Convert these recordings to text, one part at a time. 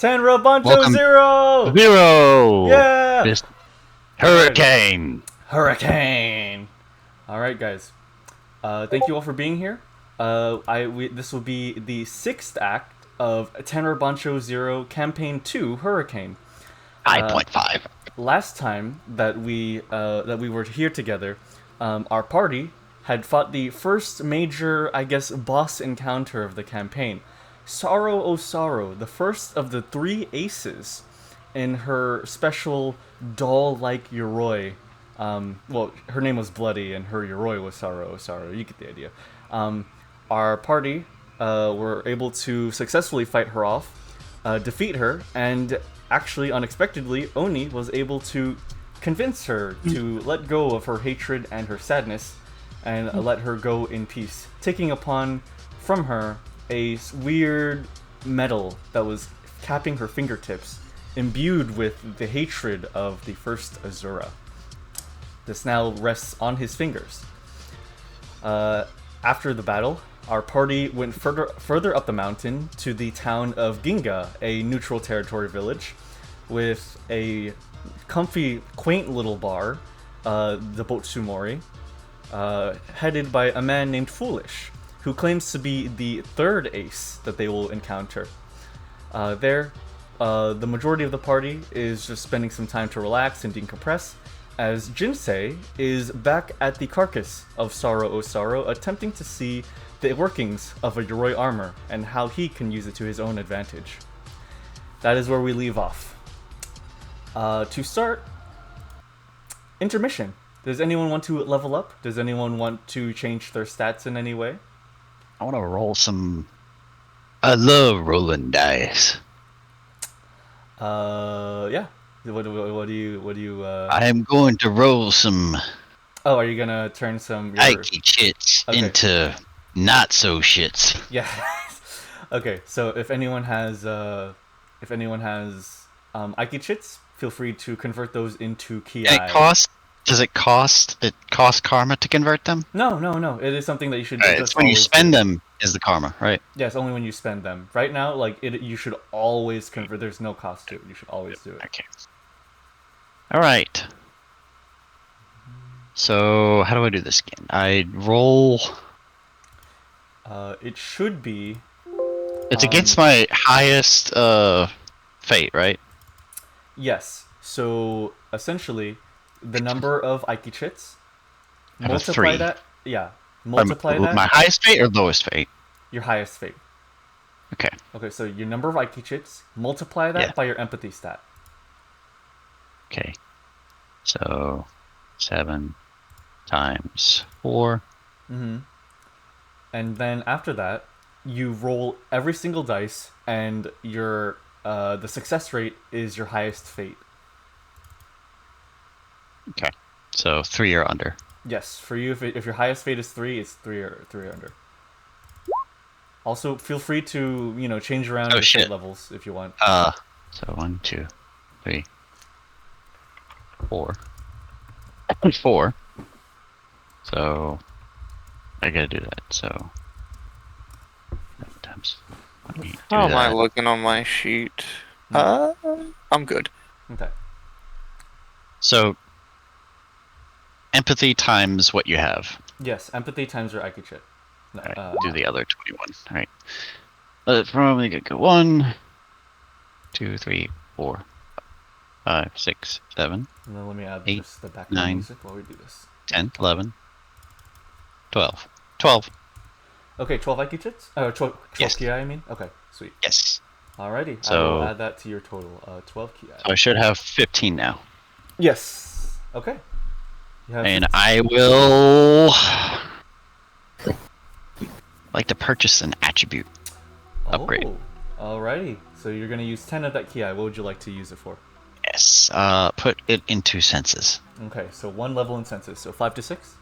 Tenra Bansho Welcome. 0! 0! Yeah! This hurricane! Hurricane! Alright, guys. Thank you all for being here. This will be the 6th act of Tenra Bansho 0 Campaign 2 Hurricane. 5.5. Last time that we were here together, our party had fought the first major, I guess, boss encounter of the campaign. Suro O Suro, the first of the 3 aces in her special doll-like Yuroi. Well, her name was Bloody and her Yuroi was Suro O Suro. You get the idea. Our party were able to successfully fight her off, defeat her, and actually, unexpectedly, Onii was able to convince her to let go of her hatred and her sadness and let her go in peace, taking upon from her a weird metal that was capping her fingertips, imbued with the hatred of the first Azura. This now rests on his fingers. After the battle, our party went further up the mountain to the town of Ginga, a neutral territory village, with a comfy, quaint little bar, the Botsumori, headed by a man named Foolish, who claims to be the 3rd ace that they will encounter. The majority of the party is just spending some time to relax and decompress, as Jinsei is back at the carcass of Suro O Suro, attempting to see the workings of a Yuroi armor and how he can use it to his own advantage. That is where we leave off. To start, intermission. Does anyone want to level up? Does anyone want to change their stats in any way? I want to roll some... I love rolling dice. Yeah. What do you? I am going to roll some... Oh, are you gonna turn some... Ikey chits into not-so-shits. Yeah. Okay, so if anyone has Ikey chits, feel free to convert those into ki. Does it cost karma to convert them? No. It is something that you should. Right, it's when you spend them is the karma, right? Yes, only when you spend them. Right now, like you should always convert. There's no cost to it. You should always do it. Okay. All right. So how do I do this again? I roll. It should be. It's against my highest fate, right? Yes. So essentially, the number of Ikey chits. Multiply 3. that. Yeah. Multiply that. My highest fate or lowest fate? Your highest fate. Okay. Okay, so your number of Ikey chits, multiply that by your empathy stat. Okay. So 7 times 4. Mm-hmm. And then after that, you roll every single dice, and your the success rate is your highest fate. Okay. So 3 or under. Yes, for you, if your highest fate is 3, it's 3 or under. Also, feel free to change around your fate levels if you want. So 1, 2, 3, 4. 4. So I gotta do that. So 7 times. How am I looking on my sheet? I'm good. Okay. So empathy times what you have. Yes, empathy times your IQ chit. No, right, do the other 21. All right. Let's probably go 1, 2, 3, 4, 5, 6, 7. And then let me add 8, just the background 9, music while we do this. 10, 11, 12. 12. Okay, 12 IQ chits? 12 yes. Ki, I mean? Okay, sweet. Yes. Alrighty, So, I will add that to your total. 12 Ki. So I should have 15 now. Yes. Okay. And I will like to purchase an attribute upgrade. Alrighty. So you're going to use 10 of that Ki. What would you like to use it for? Yes. Put it into senses. Okay, so 1 level in senses. So 5 to 6?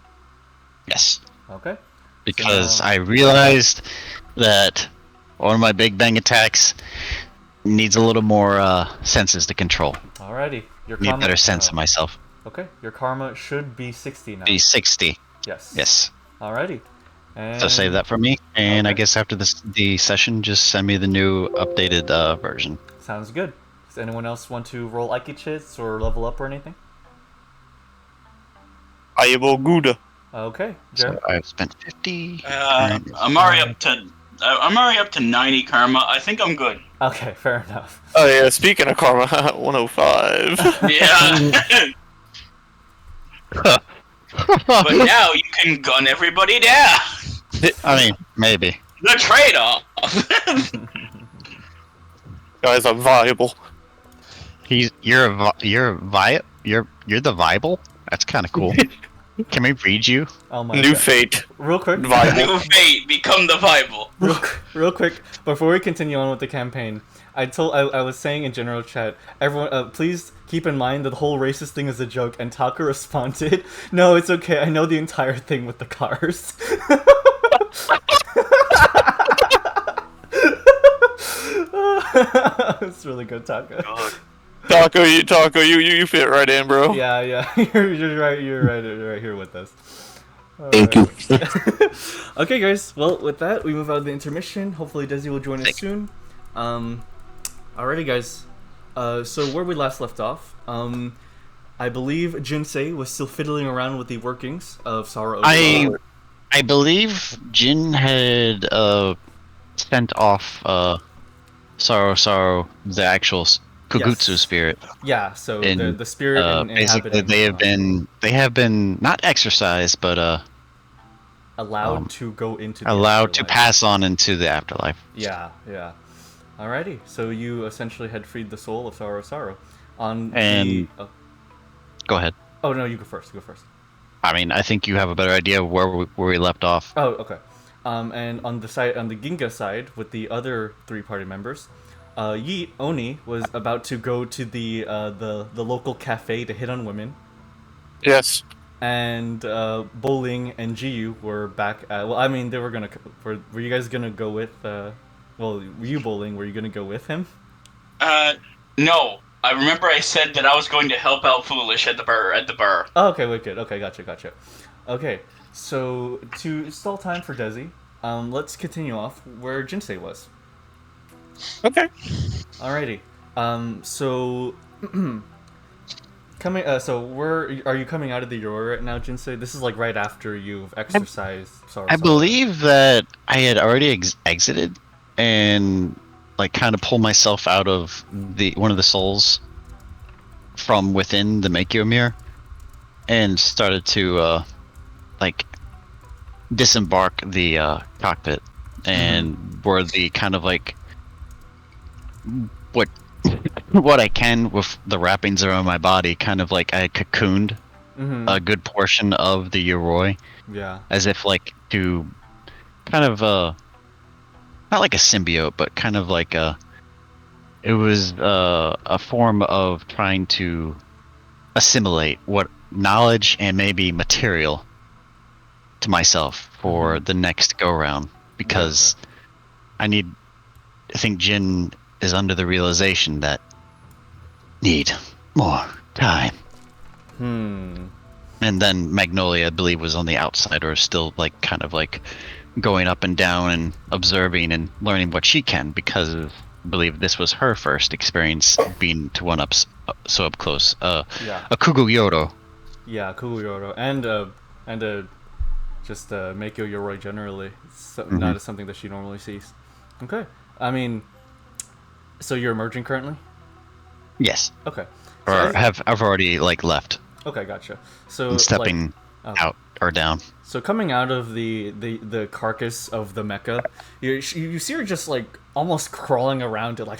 Yes. Okay. Because I realized that one of my big bang attacks needs a little more senses to control. Alrighty. Your need better sense of myself. Okay, your karma should be 60 now. Be 60. Yes. Yes. Alrighty. So save And that for me, and I okay. guess after the session, just send me the new updated version. Sounds good. Does anyone else want to roll Ike chits or level up or anything? Ayabo Gouda. Okay, So Jer. I've spent 50. I'm already up to. I'm already up to 90 karma. I think I'm good. Okay, fair enough. Oh yeah, speaking of karma, 105. Yeah. But now you can gun everybody down. I mean, maybe. The trade-off. Guys, I'm viable. You're the Bible. That's kind of cool. Can we read you? Oh my New god. fate. Real quick. Viable. New fate, become the Bible. Real quick, before we continue on with the campaign, I was saying in general chat, everyone, please keep in mind that the whole racist thing is a joke, and Takkul responded, "No, it's okay. I know the entire thing with the cars." It's really good, Takkul. Taco, you fit right in, bro. Yeah, you're right. You're right here with us. Thank you. Okay, guys. Well, with that, we move out of the intermission. Hopefully, Dezy will join us soon. Alrighty, guys. So where we last left off, I believe Jinsei was still fiddling around with the workings of Suro. I believe Jin had sent off Suro, the actual Kugutsu Yes. spirit. Yeah. So And, the spirit basically, inhabiting they have been not exercised, but allowed to go into the allowed to afterlife. pass on into the afterlife. Yeah. Alrighty. So you essentially had freed the soul of Suro on And- the. Go ahead. Oh no, you go first. I mean, I think you have a better idea of where we left off. Oh, okay. And on the Ginga side, with the other 3 party members, Yeet, Onii, was about to go to the local cafe to hit on women, Yes. and Boling and Jiyu were back at. Well, I mean, they were gonna. Were you guys gonna go with? Well, you Boling, were you gonna go with him? No. I remember I said that I was going to help out Foolish at the bar. Oh, okay, wicked. Okay, gotcha. Okay, so to stall time for Dezy, let's continue off where Jinsei was. Okay. Alrighty. So coming. So where are you coming out of the Yoroi right now, Jinsei? This is like right after you've exercised. I believe that I had already exited and like kind of pulled myself out of one of the souls from within the Meikyo mirror and started to like disembark the cockpit and were the kind of like what I can with the wrappings around my body, kind of like I cocooned a good portion of the Yoroi. Yeah. As if like to kind of not like a symbiote, but kind of like it was a form of trying to assimilate what knowledge and maybe material to myself for the next go round, because I think Jin is under the realization that need more time. And then Magnolia, I believe, was on the outside, or still like kind of like going up and down and observing and learning what she can, because I believe this was her first experience being to one up so up close. A Kuguyoro. Yeah, Kuguyoro, and just Meikyo Yoroi generally. It's not something that she normally sees. Okay, I mean, so you're emerging currently? Yes. Okay. Or I've already like left. Okay, gotcha. So and stepping out or down. So coming out of the carcass of the mecha, you see her just like almost crawling around it, like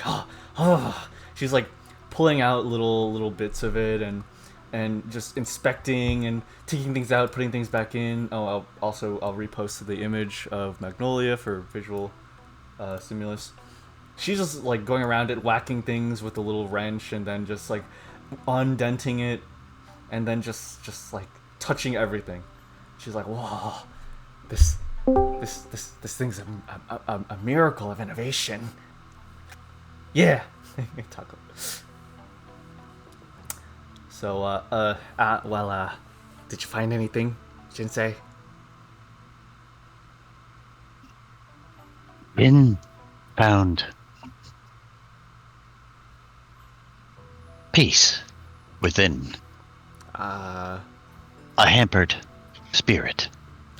she's like pulling out little bits of it and just inspecting and taking things out, putting things back in. Oh, I'll repost the image of Magnolia for visual stimulus. She's just like going around it, whacking things with a little wrench, and then just like undenting it, and then just like touching everything. She's like, "Whoa, this thing's a miracle of innovation." Yeah, Takkul. So, did you find anything, Jinsei? been found peace within a hampered spirit.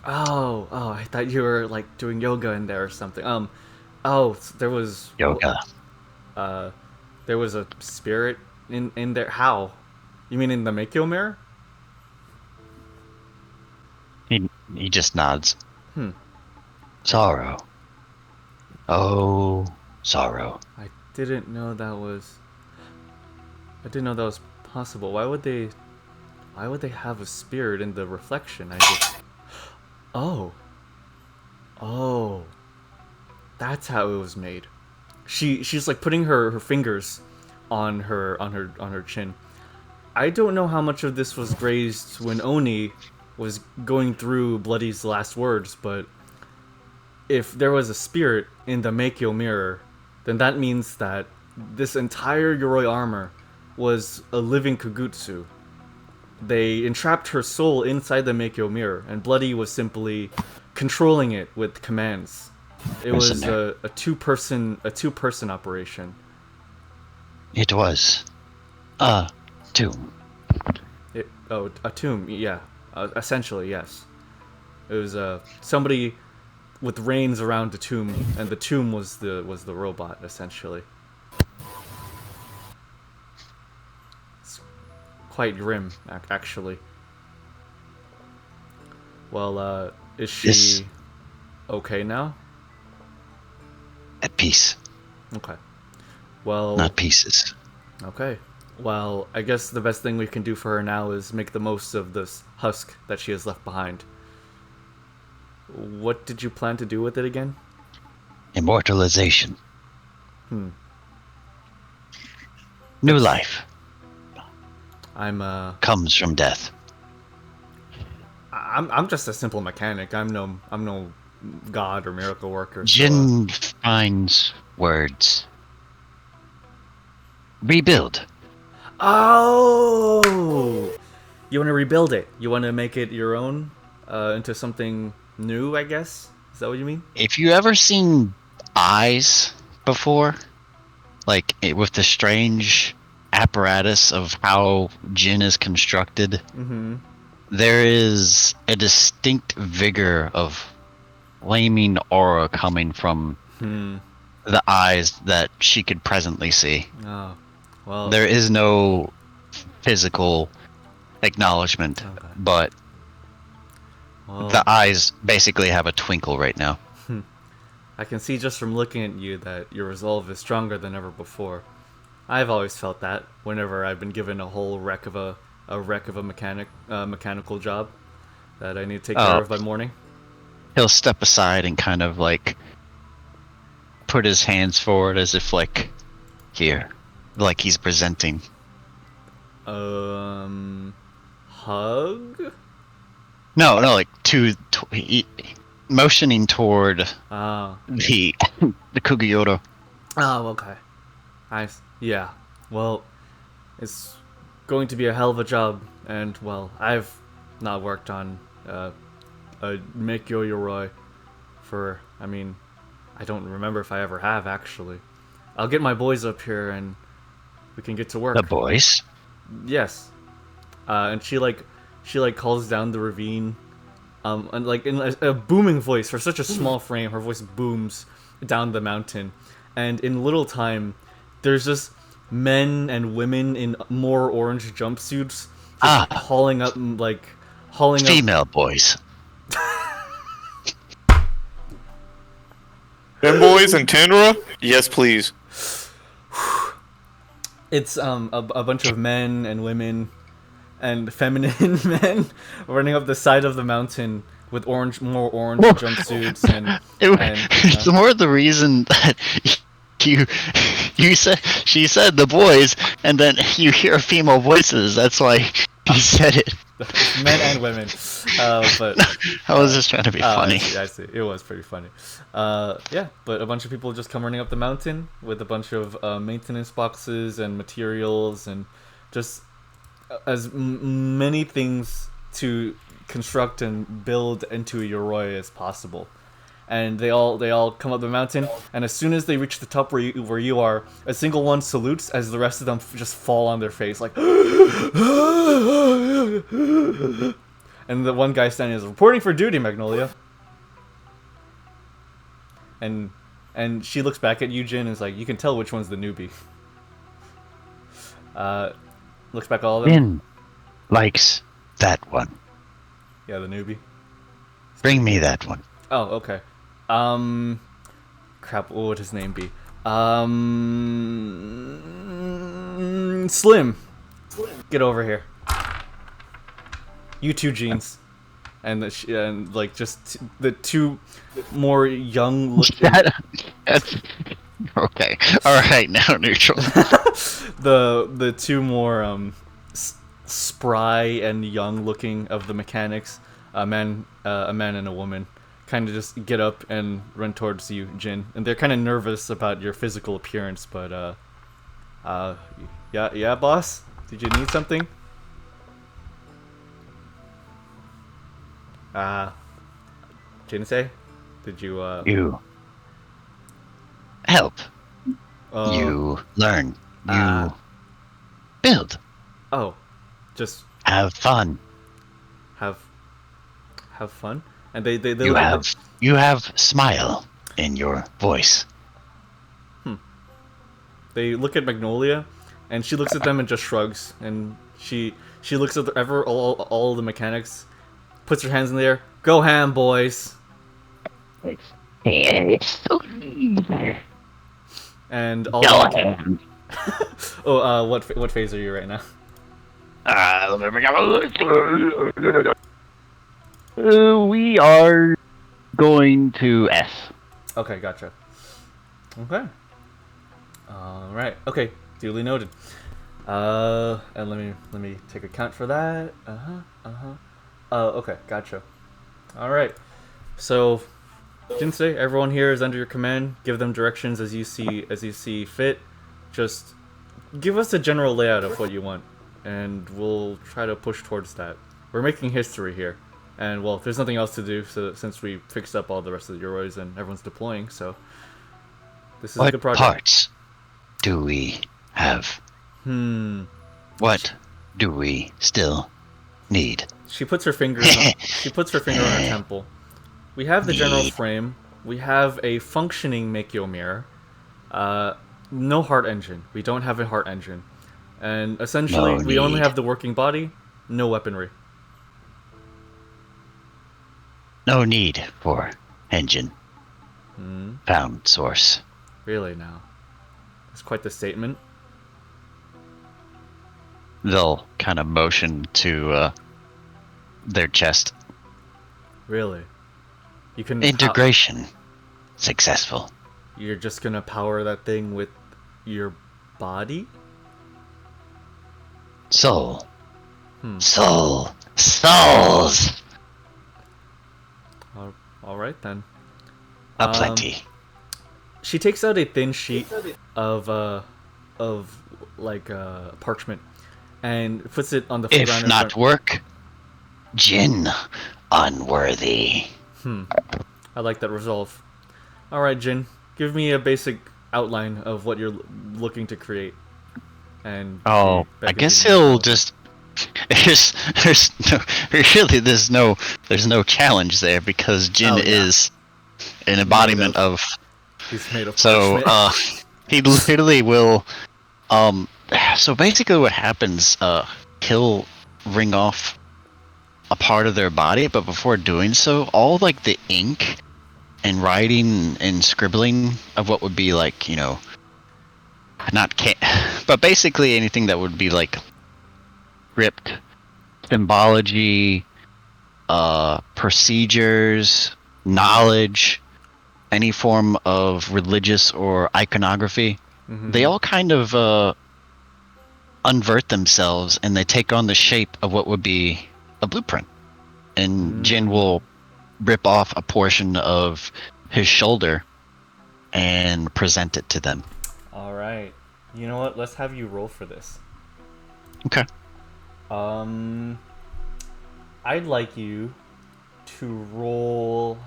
Oh, I thought you were like doing yoga in there or something. There was Yoga. there was a spirit in there. How? You mean in the Meikyo mirror? He just nods. Hmm. Sorrow. Oh, sorrow. I didn't know that was. I didn't know that was possible. Why would they? Why would they have a spirit in the reflection? I just. Oh, that's how it was made. She's like putting her fingers on her chin. I don't know how much of this was grazed when Onii was going through Bloody's last words, but if there was a spirit in the Meikyo mirror, then that means that this entire Yoroi armor was a living Kugutsu. They entrapped her soul inside the Meikyo mirror, and Bloody was simply controlling it with commands. It was a two-person operation. It was a tomb. A tomb, yeah. Essentially, yes. It was somebody with reins around the tomb, and the tomb was the robot, essentially. It's quite grim, actually. Well, is she okay now? At peace. Okay. Well, not pieces. Okay. Well, I guess the best thing we can do for her now is make the most of this husk that she has left behind. What did you plan to do with it again? Immortalization. New life. Comes from death. I'm just a simple mechanic. I'm no god or miracle worker. Jin finds words. Rebuild. Oh! You want to rebuild it? You want to make it your own? Into something new, I guess? Is that what you mean? If you ever seen Eyes before, like with the strange apparatus of how Jin is constructed, there is a distinct vigor of flaming aura coming from the eyes that she could presently see. Oh, well. There is no physical acknowledgement, but the eyes basically have a twinkle right now. I can see just from looking at you that your resolve is stronger than ever before. I've always felt that whenever I've been given a whole wreck of a mechanical job that I need to take care of by morning. He'll step aside and kind of like put his hands forward as if like here, like he's presenting. Hug? No, like motioning toward the Kugiyoro. Oh, okay. Nice. Yeah. Well, it's going to be a hell of a job, and well, I've not worked on a Meikyo Yoroi for. I mean, I don't remember if I ever have actually. I'll get my boys up here and we can get to work. The boys? Yes. And she calls down the ravine, and like in a booming voice for such a small frame, her voice booms down the mountain, and in little time, there's just men and women in more orange jumpsuits just hauling up female boys. Them boys in Tenra? Yes, please. It's a bunch of men and women and feminine men running up the side of the mountain with more orange jumpsuits and it's more the reason that she said the boys and then you hear female voices. That's why he said it. Men and women. But I was just trying to be funny. I see. It was pretty funny. Yeah, but a bunch of people just come running up the mountain with a bunch of maintenance boxes and materials and just as many things to construct and build into a Yoroi as possible. and they all come up the mountain. And as soon as they reach the top where you are, a single one salutes as the rest of them just fall on their face like. And the one guy standing is reporting for duty, Magnolia. And she looks back at you, Jin, and is like, you can tell which one's the newbie. Looks back at all of them. Jin likes that one. Yeah, the newbie. Bring me that one. Oh, okay. Crap, what would his name be? Slim. Get over here. You two, Jeans. And like just the two more young looking. Okay. All right, now neutral. the two more spry and young looking of the mechanics, a man and a woman, kind of just get up and run towards you, Jin. And they're kind of nervous about your physical appearance, but yeah, boss. Did you need something? Jinsei, did you You help. uh, You learn. You build. Oh, just Have fun. have fun? And they You have smile in your voice. They look at Magnolia, and she looks at them and just shrugs. And she looks at all the mechanics, puts her hands in the air. Go ham, boys. And all. Oh, what phase are you right now? We are going to S. Okay, gotcha. Okay. All right. Okay, duly noted. And let me take account for that. Okay, gotcha. All right. So, Jinsei, everyone here is under your command. Give them directions as you see fit. Just give us a general layout of what you want, and we'll try to push towards that. We're making history here, and well, there's nothing else to do. So since we fixed up all the rest of the Eurois and everyone's deploying, so this is a good What project. parts do we have? What do we still need? She puts her finger. She puts her finger on her temple. We have the general frame. We have a functioning Meikyo mirror. No heart engine. We don't have a heart engine, and essentially No we only need. have the working body. No weaponry. No need for engine. Found source. Really now. It's quite the statement. They'll kind of motion to their chest. Really. You can Integration. Successful. You're just gonna power that thing with your body? Soul. Soul. Souls. All right then. Aplenty. She takes out a thin sheet of parchment and puts it on the If ground in not front. work, Jin unworthy. I like that resolve. All right, Jin, give me a basic outline of what you're looking to create. And Oh, back I if guess you need he'll help. just. There's no challenge there because Jin Oh, yeah. is an embodiment Made of. He's made of So parchment. he literally will. So basically, what happens? He'll ring off a part of their body, but before doing so, all like the ink and writing and scribbling of what would be like, but basically anything that would be like script, symbology, procedures, knowledge, any form of religious or iconography, they all kind of unvert themselves and they take on the shape of what would be a blueprint. And Jin will rip off a portion of his shoulder and present it to them. All right. You know what? Let's have you roll for this. Okay. I'd like you to roll.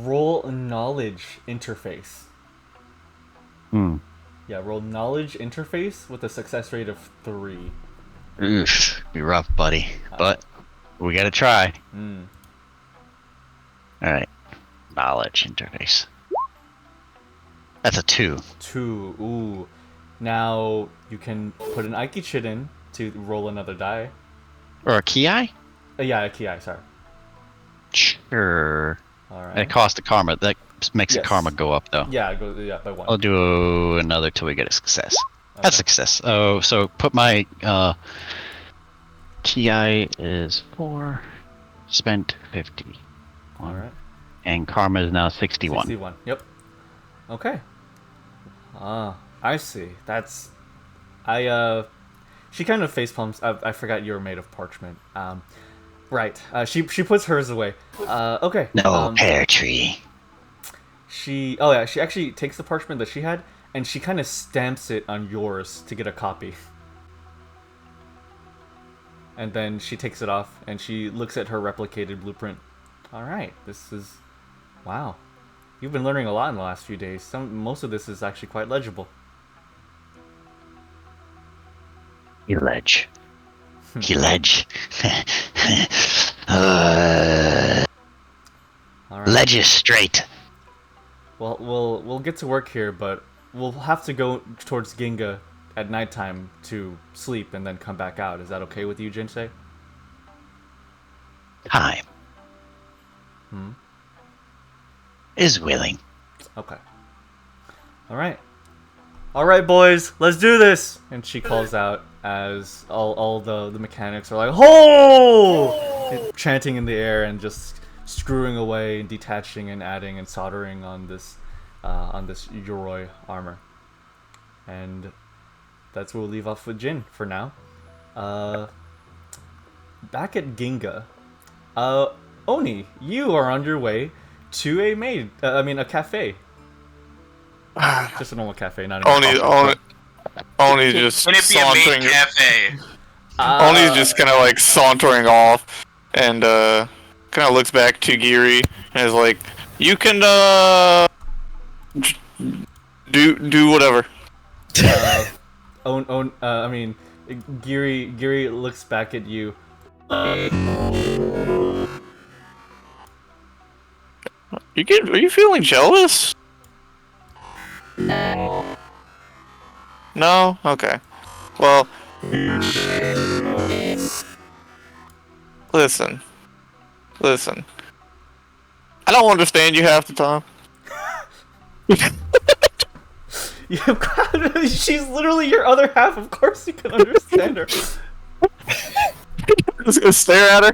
roll knowledge interface. Hmm. Yeah, roll knowledge interface with a success rate of 3. Oof, be rough, buddy. But we gotta try. All right, knowledge interface. That's a 2. 2. Ooh. Now you can put an Aikichit in to roll another die. Or a ki? Yeah, a Ki, sorry. Sure. Alright. And it costs a karma. That makes the Yes. karma go up, though. Yeah, it goes by 1. I'll do another till we get a success. That's a success. Oh, so put my ki is 4. Spent 50. Alright. And karma is now 61. 61. Yep. Okay. I see. That's... She kind of face palms. I forgot you were made of parchment. Right. She puts hers away. Okay. No pear tree. She actually takes the parchment that she had, and she kind of stamps it on yours to get a copy. And then she takes it off, and she looks at her replicated blueprint. Alright, this is... Wow. You've been learning a lot in the last few days. Most of this is actually quite legible. Ledge. Alright. Ledge is straight. Well, we'll get to work here, but we'll have to go towards Ginga at nighttime to sleep and then come back out. Is that okay with you, Jinsei? Time. Is willing. Okay. Alright, boys, let's do this! And she calls out as all the mechanics are like, "Ho!" chanting in the air and just screwing away and detaching and adding and soldering on this Yoroi armor. And that's where we'll leave off with Jin for now. Back at Ginga, Onii, you are on your way to a cafe. Just a normal cafe, not a Only just Can it be a sauntering. maid cafe? Only's just kind of like sauntering off, and kind of looks back to Giri and is like, "You can do whatever." Giri looks back at you. Are you feeling jealous? No? Okay. Well, listen. I don't understand you half the time. She's literally your other half. Of course you can understand her. I'm just gonna stare at her.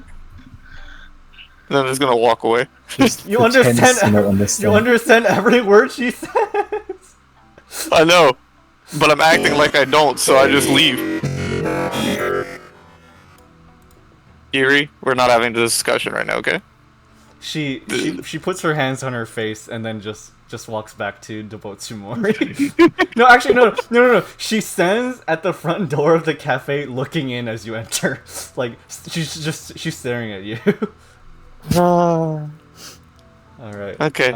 And I'm just gonna walk away. You understand every word she says. I know, but I'm acting like I don't, so I just leave. Giri, we're not having this discussion right now, okay? She puts her hands on her face and then just walks back to Dobotsumori. No, actually, no. She stands at the front door of the cafe looking in as you enter. Like, she's staring at you. Alright. Okay.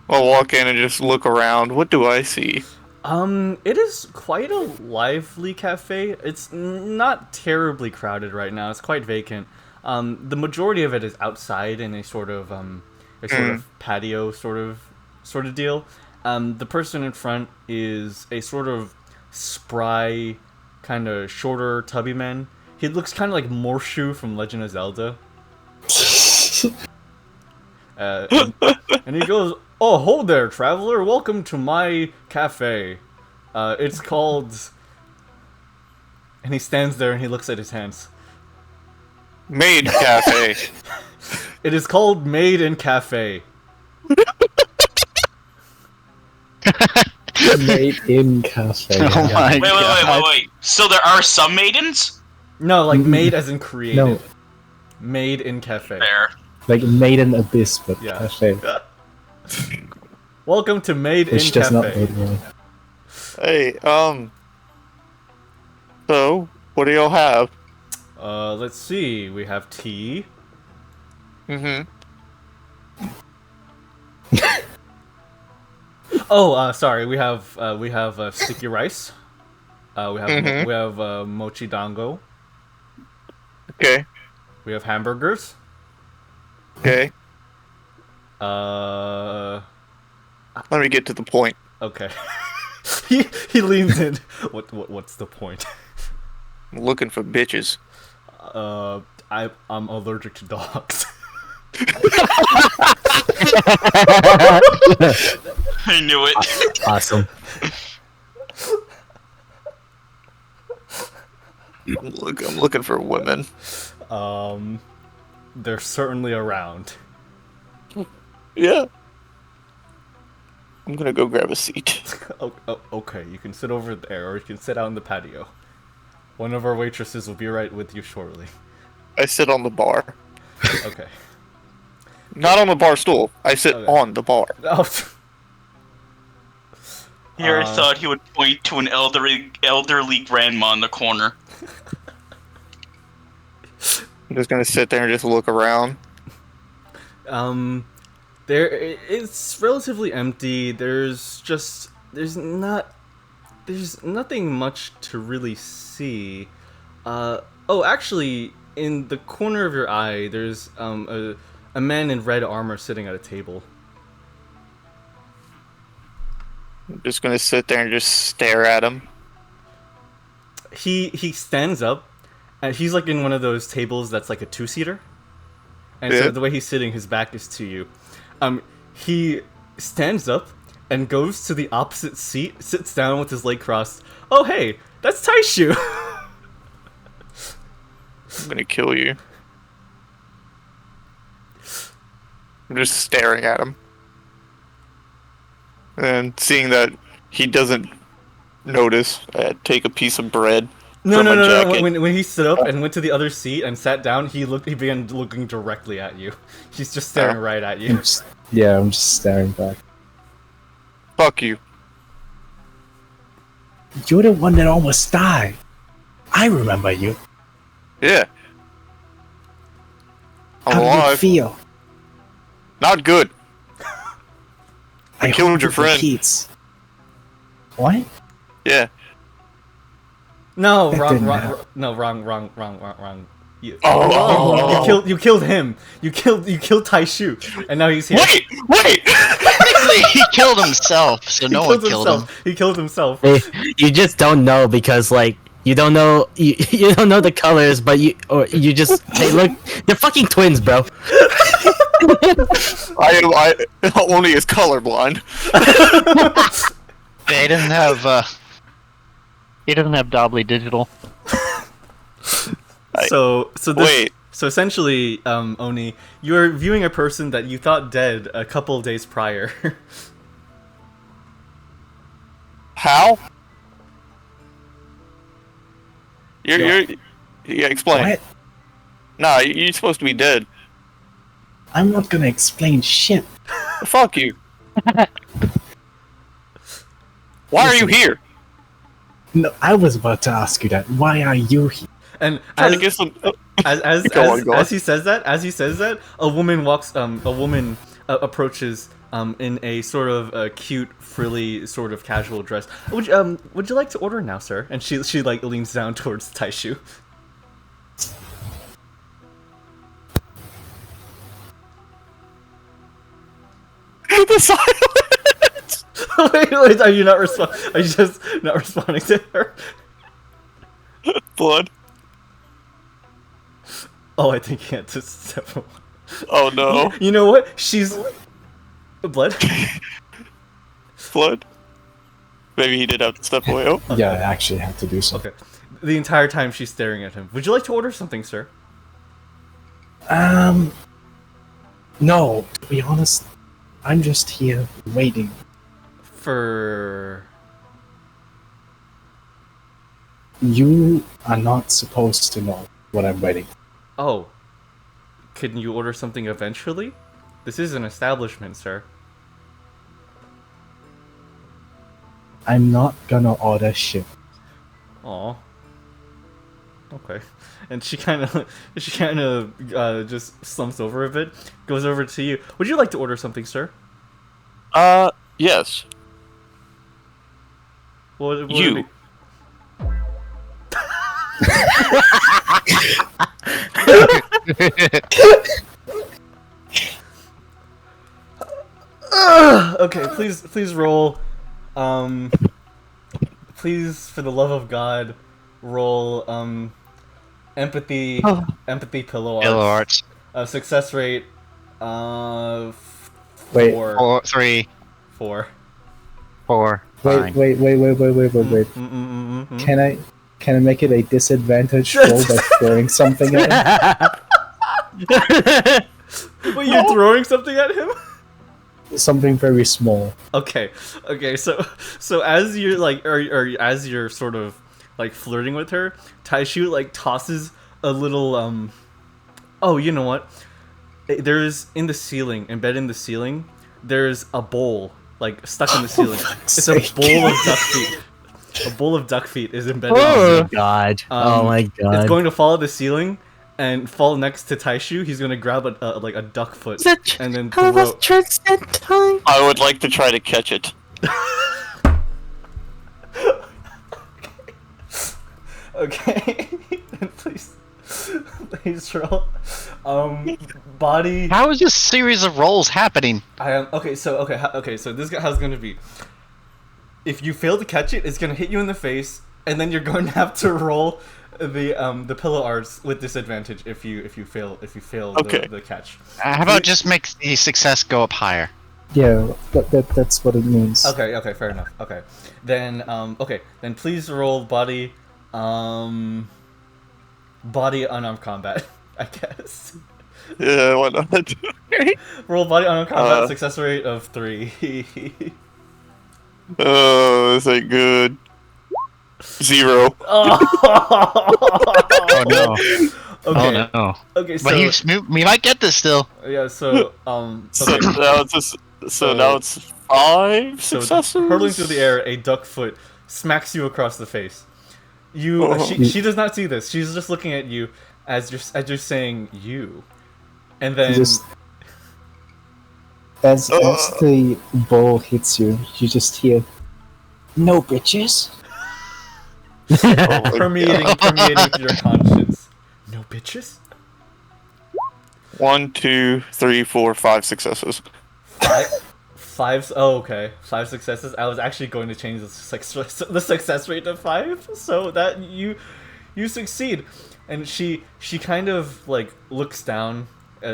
I'll walk in and just look around. What do I see? It is quite a lively cafe. It's not terribly crowded right now. It's quite vacant. The majority of it is outside in a sort of patio sort of deal. The person in front is a sort of spry, kind of shorter, tubby man. He looks kind of like Morshu from Legend of Zelda. And he goes, "Oh, ho there, traveler. Welcome to my cafe. It's called..." And he stands there and he looks at his hands. Maid Cafe. It is called Maid in Cafe. Made in cafe. Oh my god. Wait. So there are some maidens? No, like made as in created. No, Made in Cafe. There. like made in abyss, but Yeah. cafe. Welcome to Made in Which does not Cafe. made well. Hey, so, what do y'all have? Let's see. We have tea. Mm-hmm. Oh, sorry. We have sticky rice. Mhm. We have mochi dango. Okay. We have hamburgers. Okay. Uh, Let me get to the point. okay. he leans in. What's the point? I'm looking for bitches. I'm allergic to dogs. I knew it. Awesome. I'm looking for women. They're certainly around. Yeah. I'm gonna go grab a seat. Okay, you can sit over there, or you can sit out in the patio. One of our waitresses will be right with you shortly. I sit on the bar. Okay. Not on the bar stool. I sit Okay. on the bar. Oh, Here, I thought he would point to an elderly grandma in the corner. I'm just gonna sit there and just look around. it's relatively empty. There's nothing much to really see. Actually, in the corner of your eye, there's a man in red armor sitting at a table. I'm just gonna sit there and just stare at him. He stands up, and he's like in one of those tables that's like a two-seater. And Yeah. so the way he's sitting, his back is to you. He stands up and goes to the opposite seat, sits down with his leg crossed. Oh, hey, that's Taishu. I'm gonna kill you. I'm just staring at him. And seeing that he doesn't notice, I take a piece of bread No. from my jacket. When he stood up and went to the other seat and sat down, he began looking directly at you. He's just staring right at you. I'm just staring back. Fuck you. You're the one that almost died. I remember you. Yeah. I'm How did it alive. feel? Not good. I killed hope your it friend. repeats. What? Yeah. No, That wrong. didn't happen. No, wrong. You Oh. you killed him. You killed Taishu, and now he's here. Wait! Technically, he killed himself, so no one killed him. He killed himself. You just don't know because like you don't know you don't know the colors, but you they're fucking twins, bro. Only is colorblind. He doesn't have Doubly Digital. So this, Wait. So essentially, Onii, you're viewing a person that you thought dead a couple of days prior. How? You're yeah, explain. What? Nah, you're supposed to be dead. I'm not gonna explain shit. Fuck you. Why are you here? No, I was about to ask you that. Why are you here? And Trying as, to get some. as Go on. he says that, a woman approaches in a sort of cute, frilly, sort of casual dress. Would you like to order now, sir? And she like leans down towards Taishu. The silence. wait, are you just not responding to her? Blood. Oh, I think he had to step away. Oh no. You know what? She's blood. Blood. Maybe he did have to step away. Oh. Yeah, I actually had to do something. Okay. The entire time she's staring at him. Would you like to order something, sir? No, to be honest, I'm just here waiting. For You are not supposed to know what I'm waiting for. oh, can you order something eventually? This is an establishment, sir. I'm not gonna order shit. Aw. Okay. And she kind of just slumps over a bit, goes over to you. Would you like to order something, sir? Yes. What would You. it be? Okay, please roll. Please, for the love of God, roll empathy pillow Pillow arts. arts. Success rate Wait. 4. 4, 3, 4. 4. Wait. Fine. Can I make it a disadvantage roll by throwing something at him? Wait, you're throwing something at him? Something very small. Okay. So as you're like, or as you're sort of like flirting with her, Taishu like tosses a little Oh, you know what? There's in the ceiling, embedded in the ceiling, there's a bowl like stuck in the ceiling. It's a bowl of duck feet. A bowl of duck feet is embedded. Oh my god! Oh my god! It's going to follow the ceiling and fall next to Taishu. He's going to grab a duck foot and then throw. time? I would like to try to catch it. Okay. Please roll. Body. How is this series of rolls happening? I am okay. So this guy how's going to be. If you fail to catch it, it's going to hit you in the face, and then you're going to have to roll the pillow arts with disadvantage if you fail Okay. the catch. How about just make the success go up higher? Yeah, that's what it means. Okay, fair enough. Okay. Then please roll body unarmed combat, I guess. Yeah, why not? Roll body unarmed combat, success rate of 3. Oh, this ain't good. 0. Oh no. Okay. Oh no. Okay, so We might get this still. yeah, so So okay. now it's 5 So successes. hurtling through the air, a duck foot smacks you across the face. She does not see this. She's just looking at you as you're saying you, and then As the ball hits you, you just hear, "No bitches." permeating through your conscience. No bitches. 1, 2, 3, 4, 5 successes. 5. Oh, okay. 5 successes. I was actually going to change the success rate to 5, so that you succeed. And she kind of like looks down.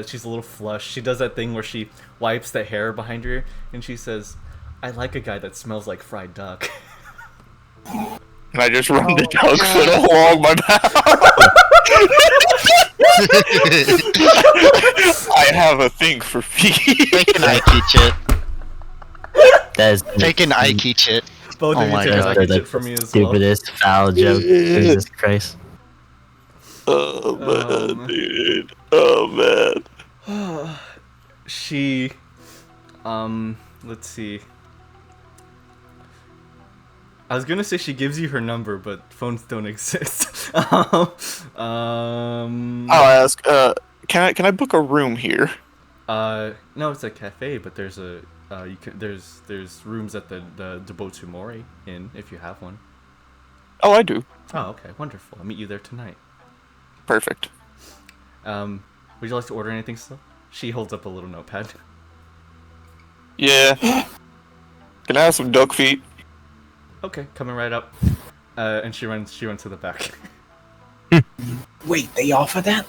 She's a little flushed. She does that thing where she wipes the hair behind her, and she says, "I like a guy that smells like fried duck." And I just run the duck foot along my mouth. I have a thing for feet. Take an Ike chit. That's Take an Ike chit. Both Oh of you my take God. a the shit from me as well. stupidest foul joke. Jesus Christ. Oh man, dude. Oh man. She, let's see. I was gonna say she gives you her number, but phones don't exist. I'll ask. Can I book a room here? No, it's a cafe, but there's there's rooms at the Dobotsumori Inn if you have one. Oh, I do. Oh, okay, wonderful. I'll meet you there tonight. Perfect. Would you like to order anything still? She holds up a little notepad. Yeah. Can I have some duck feet? Okay, coming right up. And she runs to the back. Wait, they offer that?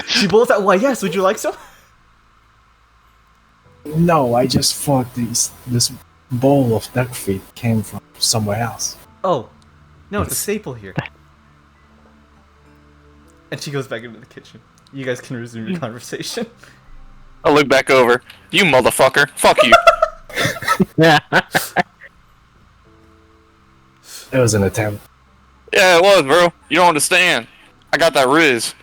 She bolts out. Why, yes. Would you like some? No, I just thought this bowl of duck feet came from somewhere else. Oh, no, it's a staple here. And she goes back into the kitchen. You guys can resume your conversation. I'll look back over. You motherfucker. Fuck you. It was an attempt. Yeah, it was, bro. You don't understand. I got that riz.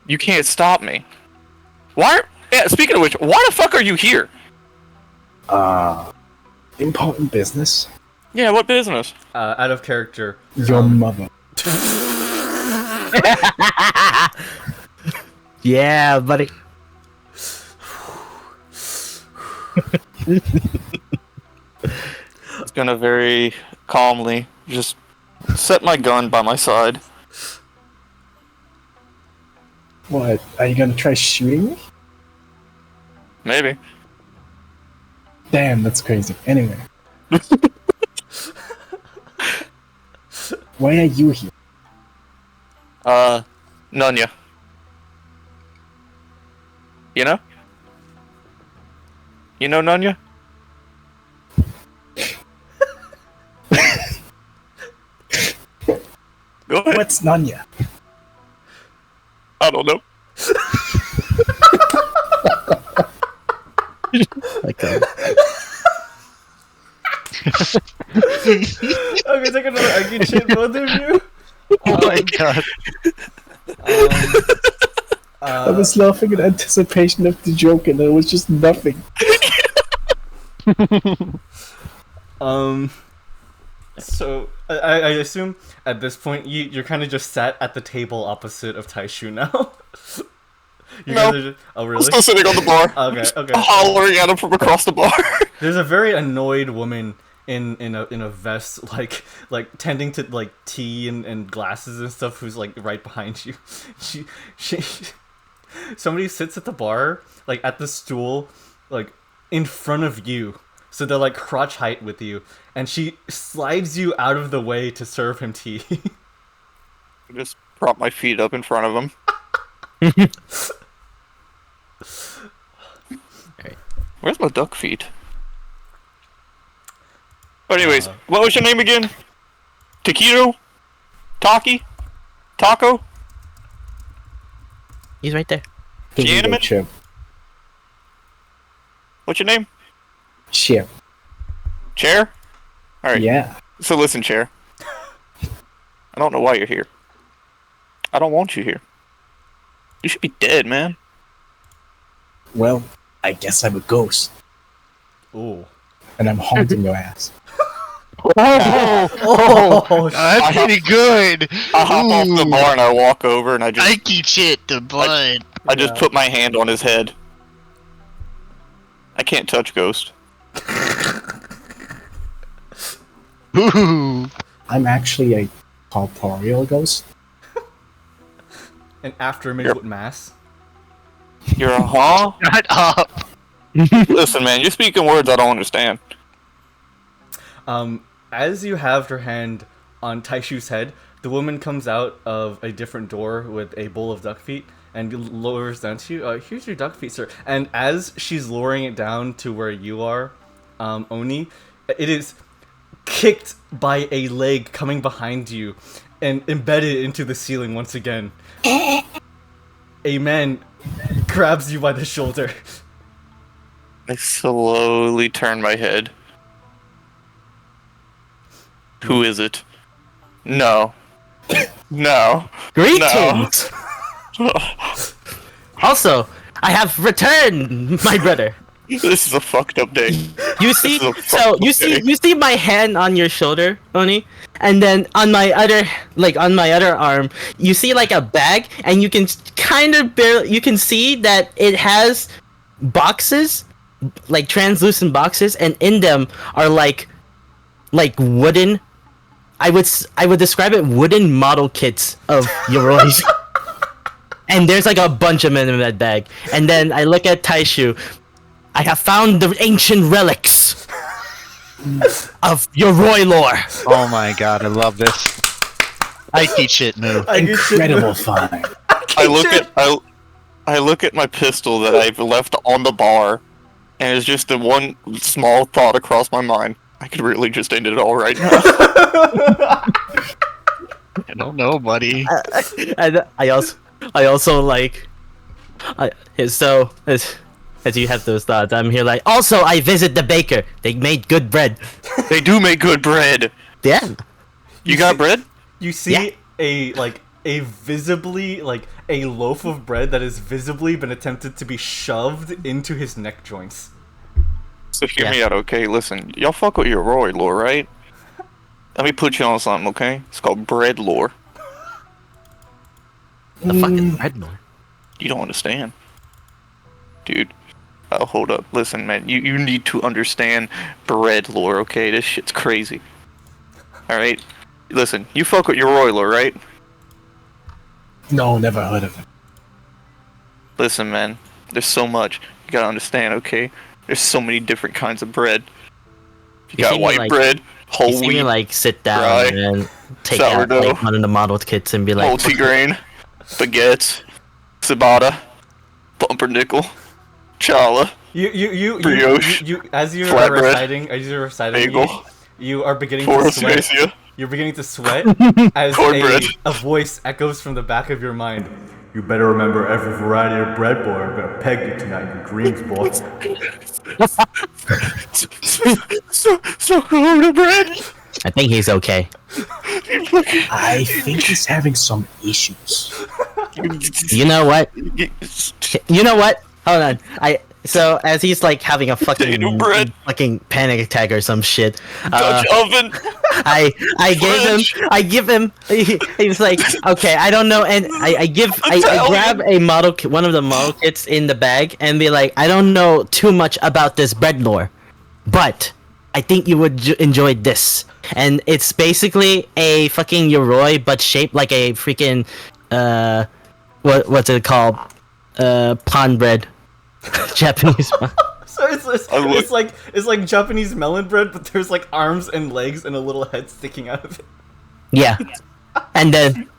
You can't stop me. Why? Yeah, speaking of which, why the fuck are you here? Important business. Yeah, what business? Out of character. Your mother. Yeah, buddy. It's gonna very calmly just set my gun by my side. What? Are you gonna try shooting me? Maybe. Damn, that's crazy. Anyway. Why are you here? Nunya. You know? You know Nunya? Go ahead. What's Nanya? I don't know. Okay. Okay, take another argue shit, both of you. Oh my god. I was laughing in anticipation of the joke and there was just nothing. So I assume at this point you're kind of just sat at the table opposite of Taishu now. You No. guys are just, oh I'm really? still sitting on the bar. Okay. Hollering at him from across the bar. There's a very annoyed woman in a vest, like tending to like tea and glasses and stuff, who's like right behind you. She somebody sits at the bar, like at the stool, like in front of you. So they're like crotch height with you, and she slides you out of the way to serve him tea. I just prop my feet up in front of him. Alright. Where's my duck feet? But anyways, what was your name again? Taquito? Taki? Taco? He's right there. Ginga Chip. What's your name? Chip. Chair? Alright. Yeah. So listen, Chair. I don't know why you're here. I don't want you here. You should be dead, man. Well, I guess I'm a ghost. Ooh. And I'm haunting your ass. Oh, That's pretty good. I hop off the bar and I walk over and I just Ikey shit, the blood. I just put my hand on his head. I can't touch Ghost. Ooh. I'm actually a corporeal ghost. and after a minute with mass. You're a huh? Shut up. Listen, man, you're speaking words I don't understand. As you have her hand on Taishu's head, the woman comes out of a different door with a bowl of duck feet and lowers down to you. Here's your duck feet, sir. And as she's lowering it down to where you are, Onii, it is kicked by a leg coming behind you and embedded into the ceiling once again. A man grabs you by the shoulder. I slowly turn my head. Who is it? No. No. Greetings! Also, I have returned, my brother. This is a fucked up day. You see, This is a so fucked you up see, day. you see my hand on your shoulder, Onii, and then on my other, on my other arm, you see like a bag, and you can kind of you can see that it has boxes, like translucent boxes, and in them are like wooden. I would describe it wooden model kits of Yoroi. And there's like a bunch of them in that bag. And then I look at Taishu. I have found the ancient relics of Yoroi lore. Oh my god, I love this. Ikey shit move. Incredible fun. I look at my pistol that I've left on the bar, and it's just the one small thought across my mind. I could really just end it all right now. I don't know, buddy. And I also like, so as you have those thoughts, I'm here like. Also, I visit the baker. They made good bread. They do make good bread. Yeah. You got bread? You see Yeah. a visibly a loaf of bread that has visibly been attempted to be shoved into his neck joints. So hear Yeah. me out, okay? Listen, y'all fuck with your Roy lore, right? Let me put you on something, okay? It's called bread lore. The fucking bread lore. You don't understand. Dude. Oh, hold up. Listen, man. You need to understand bread lore, okay? This shit's crazy. Alright? Listen, you fuck with your Roy lore, right? No, never heard of it. Listen, man. There's so much. You gotta understand, okay? There's so many different kinds of bread. You got see me, white like- bread, You whole see me wheat, like sit down rye, and then take out sourdough, like one of the model kits and be like, multigrain, baguettes, ciabatta, pumpernickel, challah, brioche, as you're flatbread, reciting, bagel, you are beginning to Forest sweat. Macia, You're beginning to sweat as cornbread. a voice echoes from the back of your mind. You better remember every variety of bread, boy. I'm gonna peg you tonight in your dreams, boy. so good bread. I think he's okay. I think he's having some issues. You know what? You know what? Hold on. So as he's like having a Potato bread. fucking panic attack or some shit, Dutch oven. I give him. He's like, okay, I don't know, and I grab a model, one of the model kits in the bag, and be like, I don't know too much about this bread lore, but I think you would enjoy this, and it's basically a fucking Yoroi, but shaped like a freaking what's it called? Pond bread. Japanese one. So it's like Japanese melon bread, but there's like arms and legs and a little head sticking out of it. Yeah, and then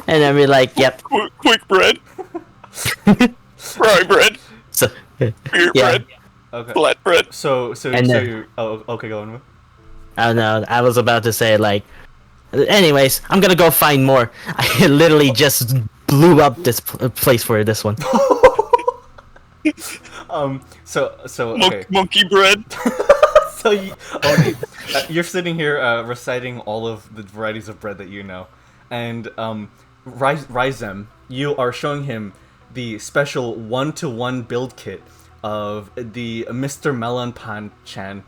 we're like, yep. Quick bread. Fry bread. So Beer yeah. bread. Okay. Flat bread. So And then- you're, okay, go on. I don't know. I was about to say like. Anyways, I'm gonna go find more. I literally just blew up this place for this one. So okay. Monkey bread. So you're sitting here reciting all of the varieties of bread that you know, and Ryzem, you are showing him the special 1-to-1 build kit of the Mr. Melonpan-chan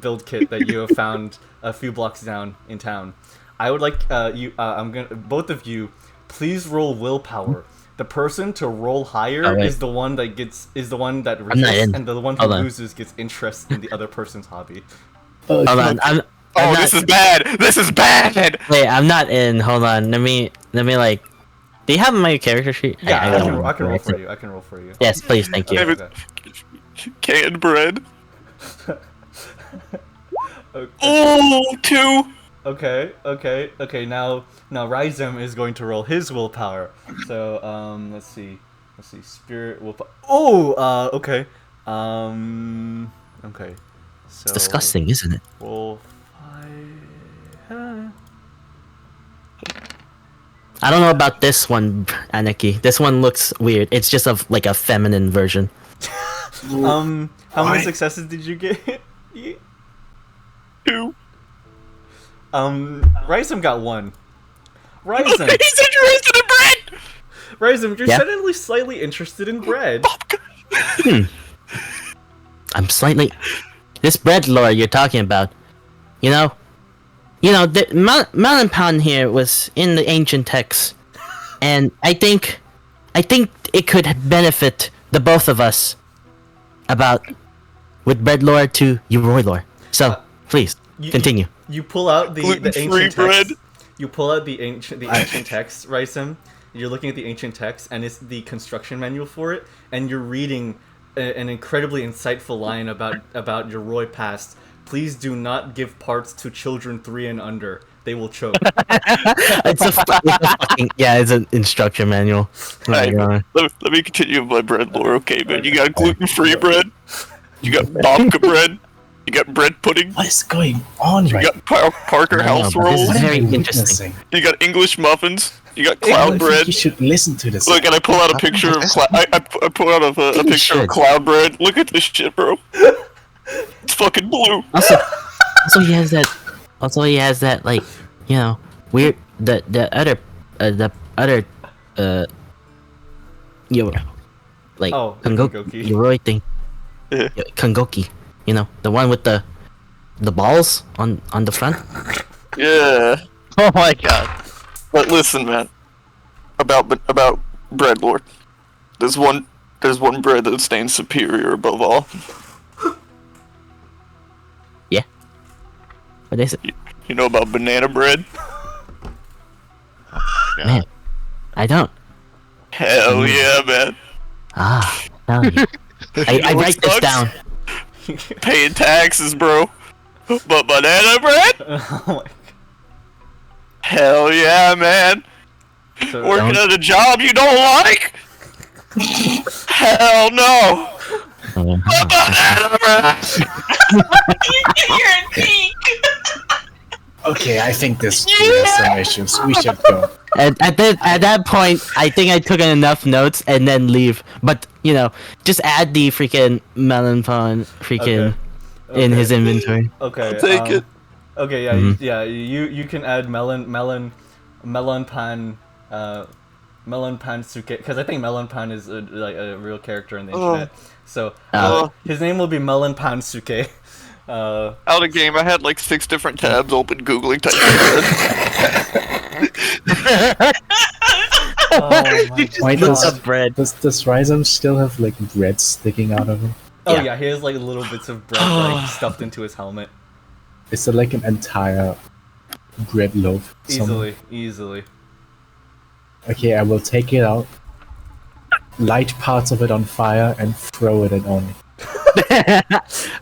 build kit that you have found a few blocks down in town. I would like both of you, please roll willpower. The person to roll higher is the one that resists, and the one who loses gets interest in the other person's hobby. Hold on, This is bad. This is bad. Wait, I'm not in. Hold on, let me like. Do you have my character sheet? Yeah, I can roll for you. I can roll for you. Yes, please, thank you. Okay. Canned bread. Okay. Oh, 2. Okay. Now Ryzem is going to roll his willpower. So let's see, spirit willpower. Oh, okay. Okay. So It's disgusting, isn't it? Roll 5. I don't know about this one, Aniki. This one looks weird. It's just like a feminine version. How many successes did you get? 2. Ryzem got 1. Ryzem, He's interested in bread. Ryzem, you're Yeah? suddenly slightly interested in bread. I'm slightly. This bread lore you're talking about, you know, the Melonpan here was in the ancient texts, and I think it could benefit the both of us about with bread lore to Yoroi lore. So please continue. You pull out the Gluten-free ancient bread. text. You pull out the ancient text, Ryzem. You're looking at the ancient text, and it's the construction manual for it, and you're reading an incredibly insightful line about your Roy past. Please do not give parts to children 3 and under. They will choke. It's a fucking it's an instruction manual. Oh my Hey, God. let me continue with my bread lore, okay, man? You got gluten-free bread. You got babka bread. You got bread pudding. What is going on You right got Parker I don't know, house but this is rolls. What am very I interesting. witnessing? You got English muffins. You got I cloud think bread. you should listen to this. Look, and I pull out a picture of I pull out a picture should. of cloud bread. Look at this shit, bro. It's fucking blue. Also he has that. Also, he has that like, weird the other like Oh, the Kangoki. Yoroi thing. Yeah. Kangoki, the one with the balls on the front. Yeah. Oh my god. But listen, man. About bread lord. There's one bread that stands superior above all. What is it? You know about banana bread? Man, I don't. Hell yeah, man. Tell you. I write this down. Paying taxes, bro. But banana bread? Oh my Hell yeah, man. So, Working at a job you don't like? Hell no. Banana bread. You're a geek! Okay, I think this has some issues. We should go. At that point, I think I took enough notes and then leave. But just add the freaking melon pawn freaking in his inventory. Okay. I'll take it. Okay, yeah, Mhm. you can add melon pan suke, because I think melon pan is like a real character in the internet. So his name will be melon pan suke. Out of game, I had like 6 different tabs open googling type Oh my Why Look does up bread. does Rhizome still have like bread sticking out of him? Oh Yeah. he has like little bits of bread like stuffed into his helmet. Is there like an entire bread loaf? somewhere? Easily. Okay, I will take it out, light parts of it on fire, and throw it at Onii.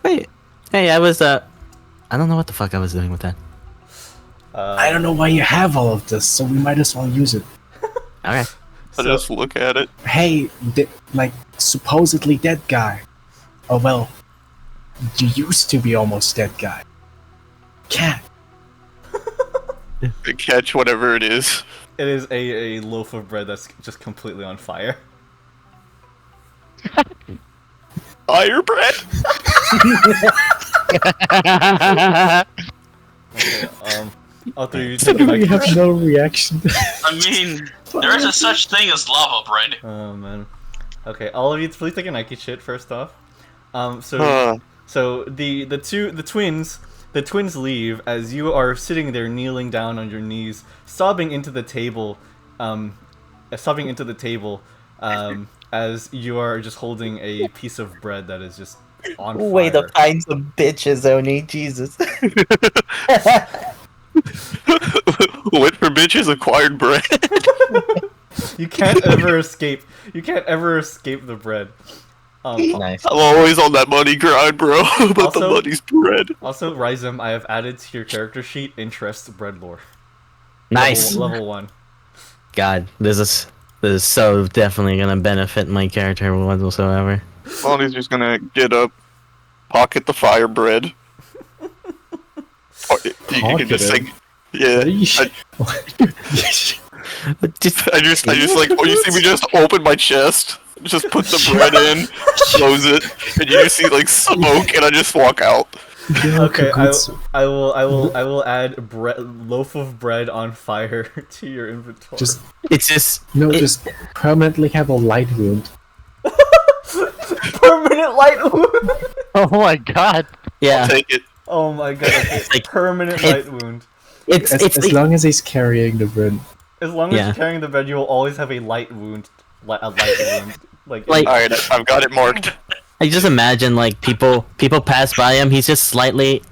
Wait. Hey, I don't know what the fuck I was doing with that. I don't know why you have all of this, so we might as well use it. Okay. I just look at it. Hey, like, supposedly dead guy. Oh well, you used to be almost dead guy. Cat. Catch whatever it is. It is a loaf of bread that's just completely on fire. Fire bread? Okay, Arthur, you So take it we back. have no reaction. I mean, there is a such thing as lava bread. Oh man. Okay, all of you, please take a Nike shit first off. So the twins leave as you are sitting there kneeling down on your knees, sobbing into the table, as you are just holding a piece of bread that is just on fire. Way to find some bitches, Onii. Jesus. Went for bitches, acquired bread. You can't ever escape. You can't ever escape the bread. Nice. I'm always on that money grind, bro. But Also- the money's bread. Also, Rhizome, I have added to your character sheet interest bread lore. Nice. Level 1. God, this is so definitely gonna benefit my character whatsoever. Money's just gonna get up, pocket the fire bread. Or you can Pocket just it? like, yeah. I just like, or you see me just open my chest, just put the bread in, close it, and you just see like smoke, and I just walk out. Okay, Kagutsu. I will add loaf of bread on fire to your inventory. Just permanently have a light wound. permanent light wound. Oh my god. Yeah. Take it. Oh my god! Okay. like- Permanent light wound. As long as he's carrying the bread. As long as Yeah. you're carrying the bread, you will always have a light wound. A light wound. Like- All right, I've got it marked. I just imagine like people pass by him. He's just slightly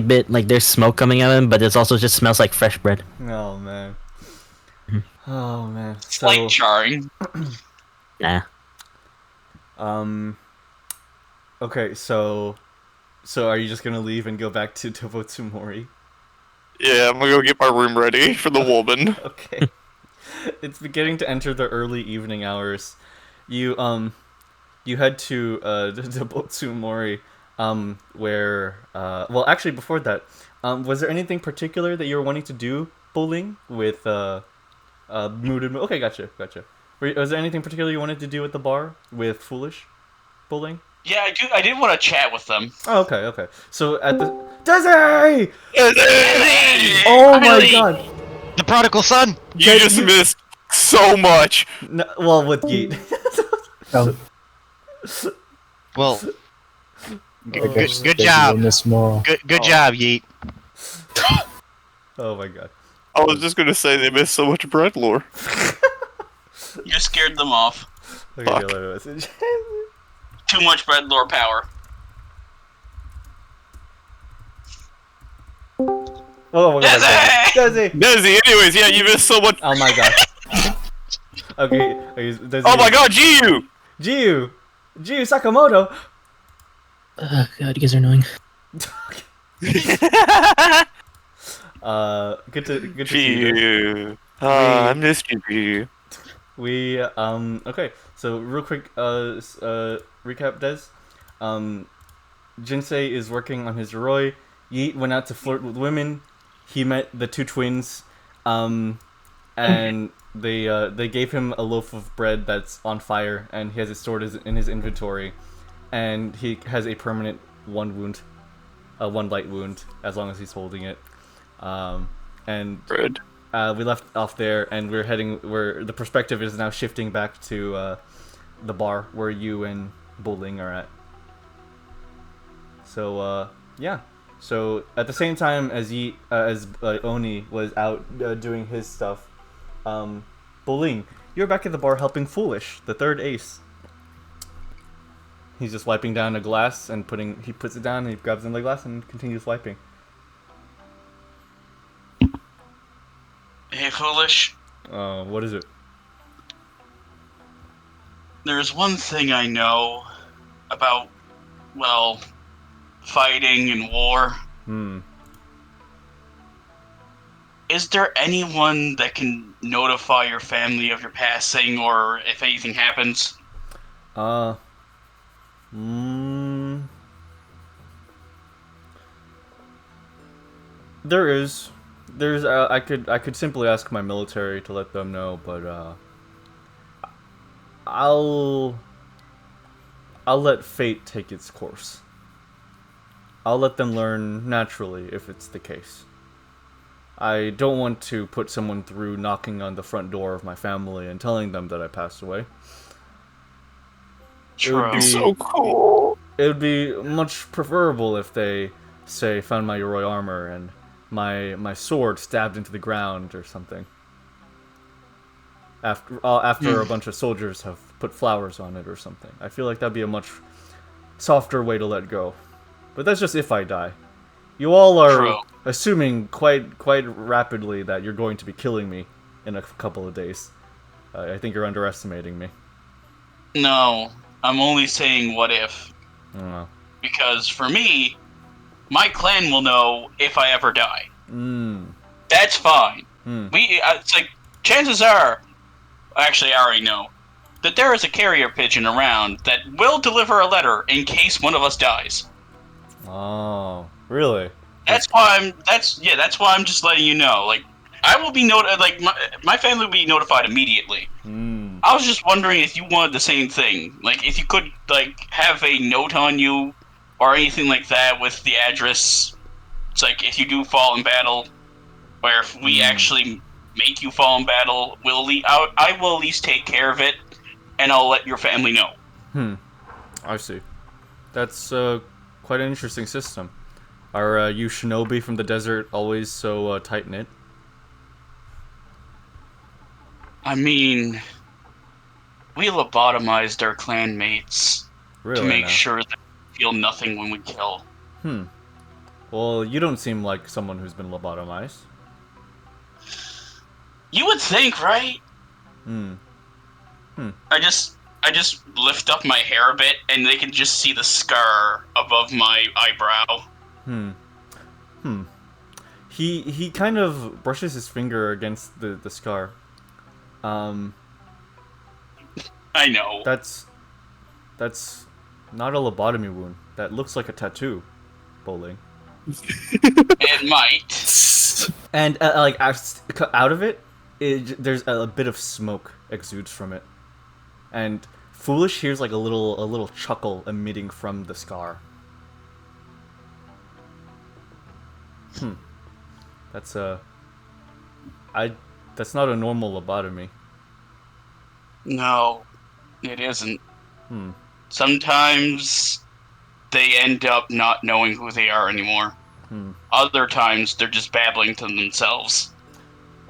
bit like there's smoke coming at him, but it also just smells like fresh bread. Oh man. Oh man. So Slight jarring. Nah. Okay, so are you just gonna leave and go back to Tobotsumori? Yeah, I'm gonna go get my room ready for the woman. Okay. It's beginning to enter the early evening hours. You head to Tobotsumori, where well actually before that, was there anything particular that you were wanting to do, Boling, with Muno? Okay, gotcha. Was there anything particular you wanted to do at the bar with Foolish, Boling? Yeah, I did want to chat with them. Oh, okay. So at the Dezy! Hey! Oh my Finally! god! The prodigal son. You just missed so much. No, well, with Yeet. Oh, Well, I guess good there's job. one is more. Good job, Yeet. Oh my god. I was just gonna say they missed so much bread lore. You scared them off. Okay, Fuck. the other message. Too much bread lore power. Oh my god, Dezy! Dezy! Dezy, anyways, yeah, you missed so much. Oh my god. Okay, Dezy. Oh my god, Jiyu! Jiyu! Jiyu Sakamoto! God, you guys are annoying. Good to see you guys. Jiyu. I missed you, Jiyu. Okay, so real quick, recap, Des. Jinsei is working on his Shiroi. Yeet went out to flirt with women. He met the two twins, and they gave him a loaf of bread that's on fire, and he has it stored in his inventory, and he has a permanent one light wound as long as he's holding it. And Bread. we left off there, and we're heading where the perspective is now shifting back to the bar where you and Boling are at. So yeah. So at the same time as Onii was out doing his stuff, Boling, you're back at the bar helping Foolish, the third ace. He's just wiping down a glass and he puts it down and he grabs another glass and continues wiping. Hey, Foolish. What is it? There's one thing I know about, well, fighting and war. Is there anyone that can notify your family of your passing or if anything happens? There's I could simply ask my military to let them know, but I'll let fate take its course. I'll let them learn naturally if it's the case. I don't want to put someone through knocking on the front door of my family and telling them that I passed away. True. It's so cool. It would be much preferable if they, say, found my Yoroi armor and my sword stabbed into the ground or something. After a bunch of soldiers have put flowers on it or something. I feel like that'd be a much softer way to let go. But that's just if I die. You all are True. assuming quite rapidly that you're going to be killing me in a couple of days. I think you're underestimating me. No, I'm only saying what if. I don't know. Because for me, my clan will know if I ever die. That's fine. It's like, chances are, actually I already know, that there is a carrier pigeon around that will deliver a letter in case one of us dies. Oh, really? That's why I'm just letting you know. Like, I will be my family will be notified immediately. I was just wondering if you wanted the same thing. Like, if you could, like, have a note on you or anything like that with the address. It's like, if you do fall in battle, or if we actually make you fall in battle, I will at least take care of it, and I'll let your family know. I see. That's quite an interesting system. Are you shinobi from the desert always so tight-knit? I mean, we lobotomized our clan mates Really? to make now? sure that we feel nothing when we kill. Well, you don't seem like someone who's been lobotomized. You would think, right? I just lift up my hair a bit, and they can just see the scar above my eyebrow. He kind of brushes his finger against the scar. I know. That's not a lobotomy wound. That looks like a tattoo. Boling. It might. And out of it, there's a bit of smoke exudes from it, and Foolish hears like a little chuckle emitting from the scar. That's that's not a normal lobotomy. No, it isn't. Sometimes they end up not knowing who they are anymore. Other times they're just babbling to themselves.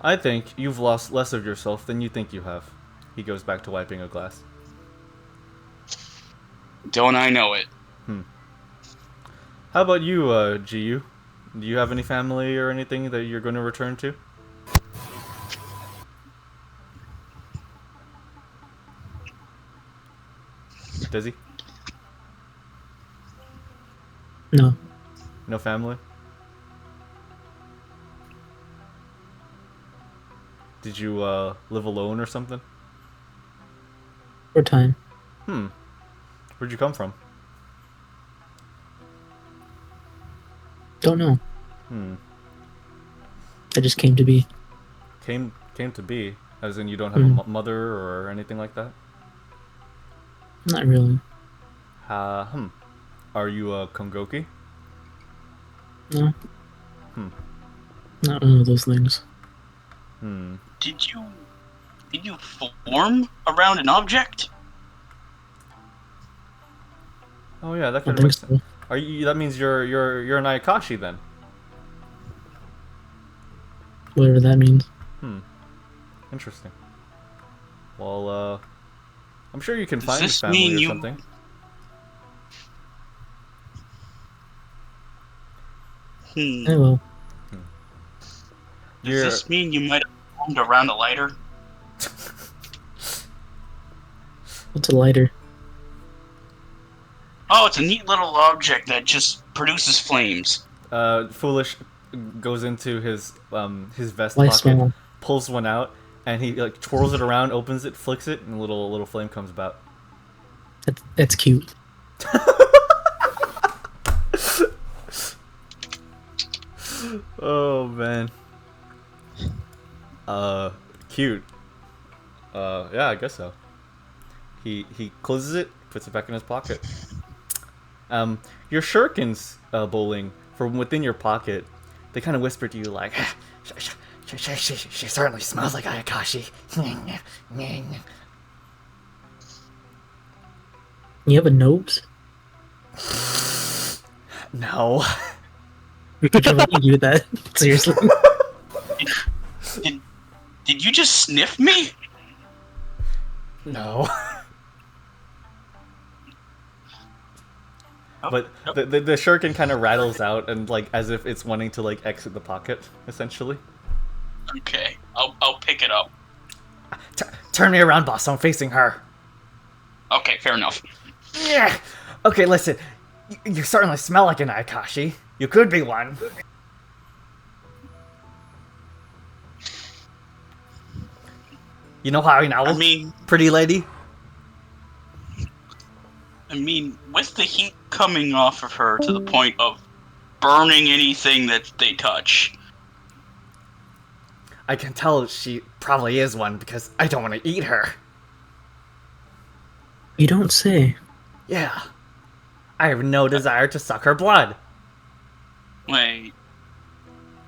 I think you've lost less of yourself than you think you have. He goes back to wiping a glass. Don't I know it? How about you, Jiyu? Do you have any family or anything that you're going to return to? Dezy? No. No family? Did you live alone or something? For time. Where'd you come from? Don't know. I just came to be. Came to be, as in you don't have a mother or anything like that? Not really. Are you a Kongoki? No. Not one of those things. Did you form around an object? Oh yeah, that I kind of think makes sense. so. Are you? That means you're an Ayakashi then. Whatever that means. Interesting. Well, I'm sure you can Does find this family mean or you- something. I will. Does this mean you might have formed around a lighter? What's a lighter? Oh, it's a neat little object that just produces flames. Foolish goes into his vest Why pocket, small? pulls one out, and he like twirls it around, opens it, flicks it, and a little flame comes about. That's cute. Oh man. Cute. Yeah, I guess so. He closes it, puts it back in his pocket. Your shurikens, Boling, from within your pocket, they kind of whisper to you like, she certainly smells like Ayakashi. You have a nose? No. Would you let me do that? Seriously? Did you just sniff me? No. Oh, But nope. the shuriken kind of rattles out and like as if it's wanting to like exit the pocket, essentially. Okay, I'll pick it up. Turn me around, boss. I'm facing her. Okay, fair enough. Yeah. Okay, listen. You certainly smell like an Ayakashi. You could be one. You know how I know? I mean, Pretty lady? with the heat coming off of her to the point of burning anything that they touch. I can tell she probably is one because I don't want to eat her. You don't say. Yeah. I have no desire to suck her blood. Wait.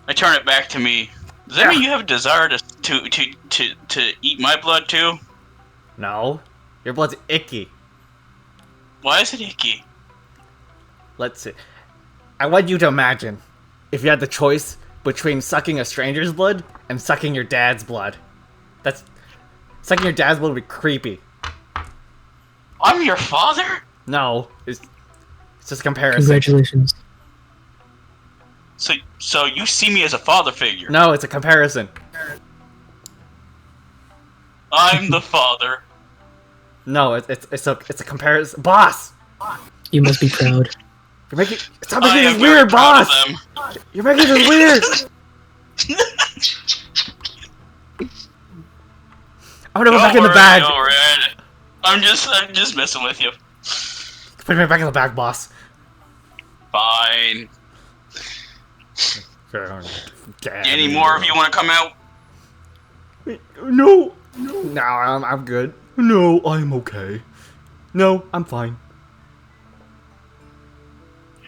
I turn it back to me. Does that mean you have a desire to eat my blood too? No. Your blood's icky. Why is it icky? Let's see. I want you to imagine if you had the choice between sucking a stranger's blood and sucking your dad's blood. Sucking your dad's blood would be creepy. I'm your father? No, it's just a comparison. Congratulations. So you see me as a father figure. No, it's a comparison. I'm the father. No, it's a comparison. Boss, You must be proud. you're making stop I making am this very weird, proud of boss. them. You're making this weird. I'm gonna go back in the bag. Alright. I'm just messing with you. Put me back in the bag, boss. Fine. Damn. Any more of you want to come out? No, no, I'm good. No, I'm okay. No, I'm fine.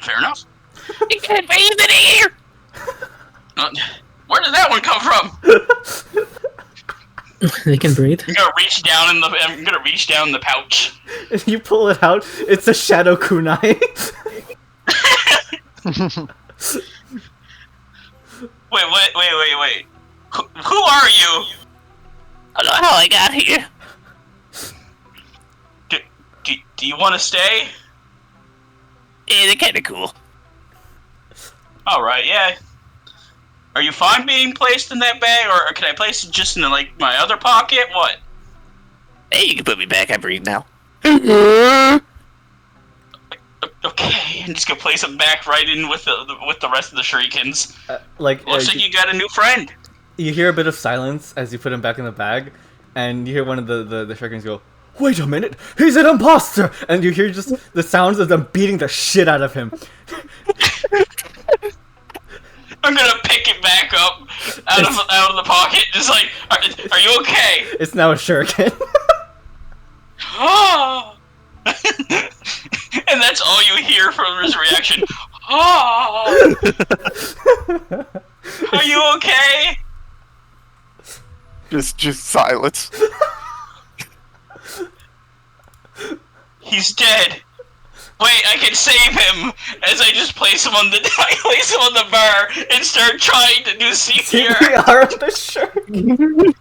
Fair enough. You can't breathe in here. Where did that one come from? They can breathe. I'm gonna reach down in the pouch. If you pull it out, it's a shadow kunai. Wait. Who are you? I don't know how I got here. Do you want to stay? Yeah, they're kind of cool. All right, yeah. Are you fine being placed in that bag, or can I place it just in like my other pocket? What? Hey, you can put me back. I breathe now. Okay, I'm just gonna place it back right in with the rest of the shurikens. Looks like you got a new friend. You hear a bit of silence as you put him back in the bag, and you hear one of the shurikens go, "Wait a minute, he's an imposter!" And you hear just the sounds of them beating the shit out of him. I'm gonna pick it back up out of the pocket, just like, are you okay? It's now a shuriken. Oh. And that's all you hear from his reaction. Oh. Are you okay? Just silence. He's dead. Wait, I can save him. As I just place him on the bar and start trying to do CPR. CPR on the shuriken.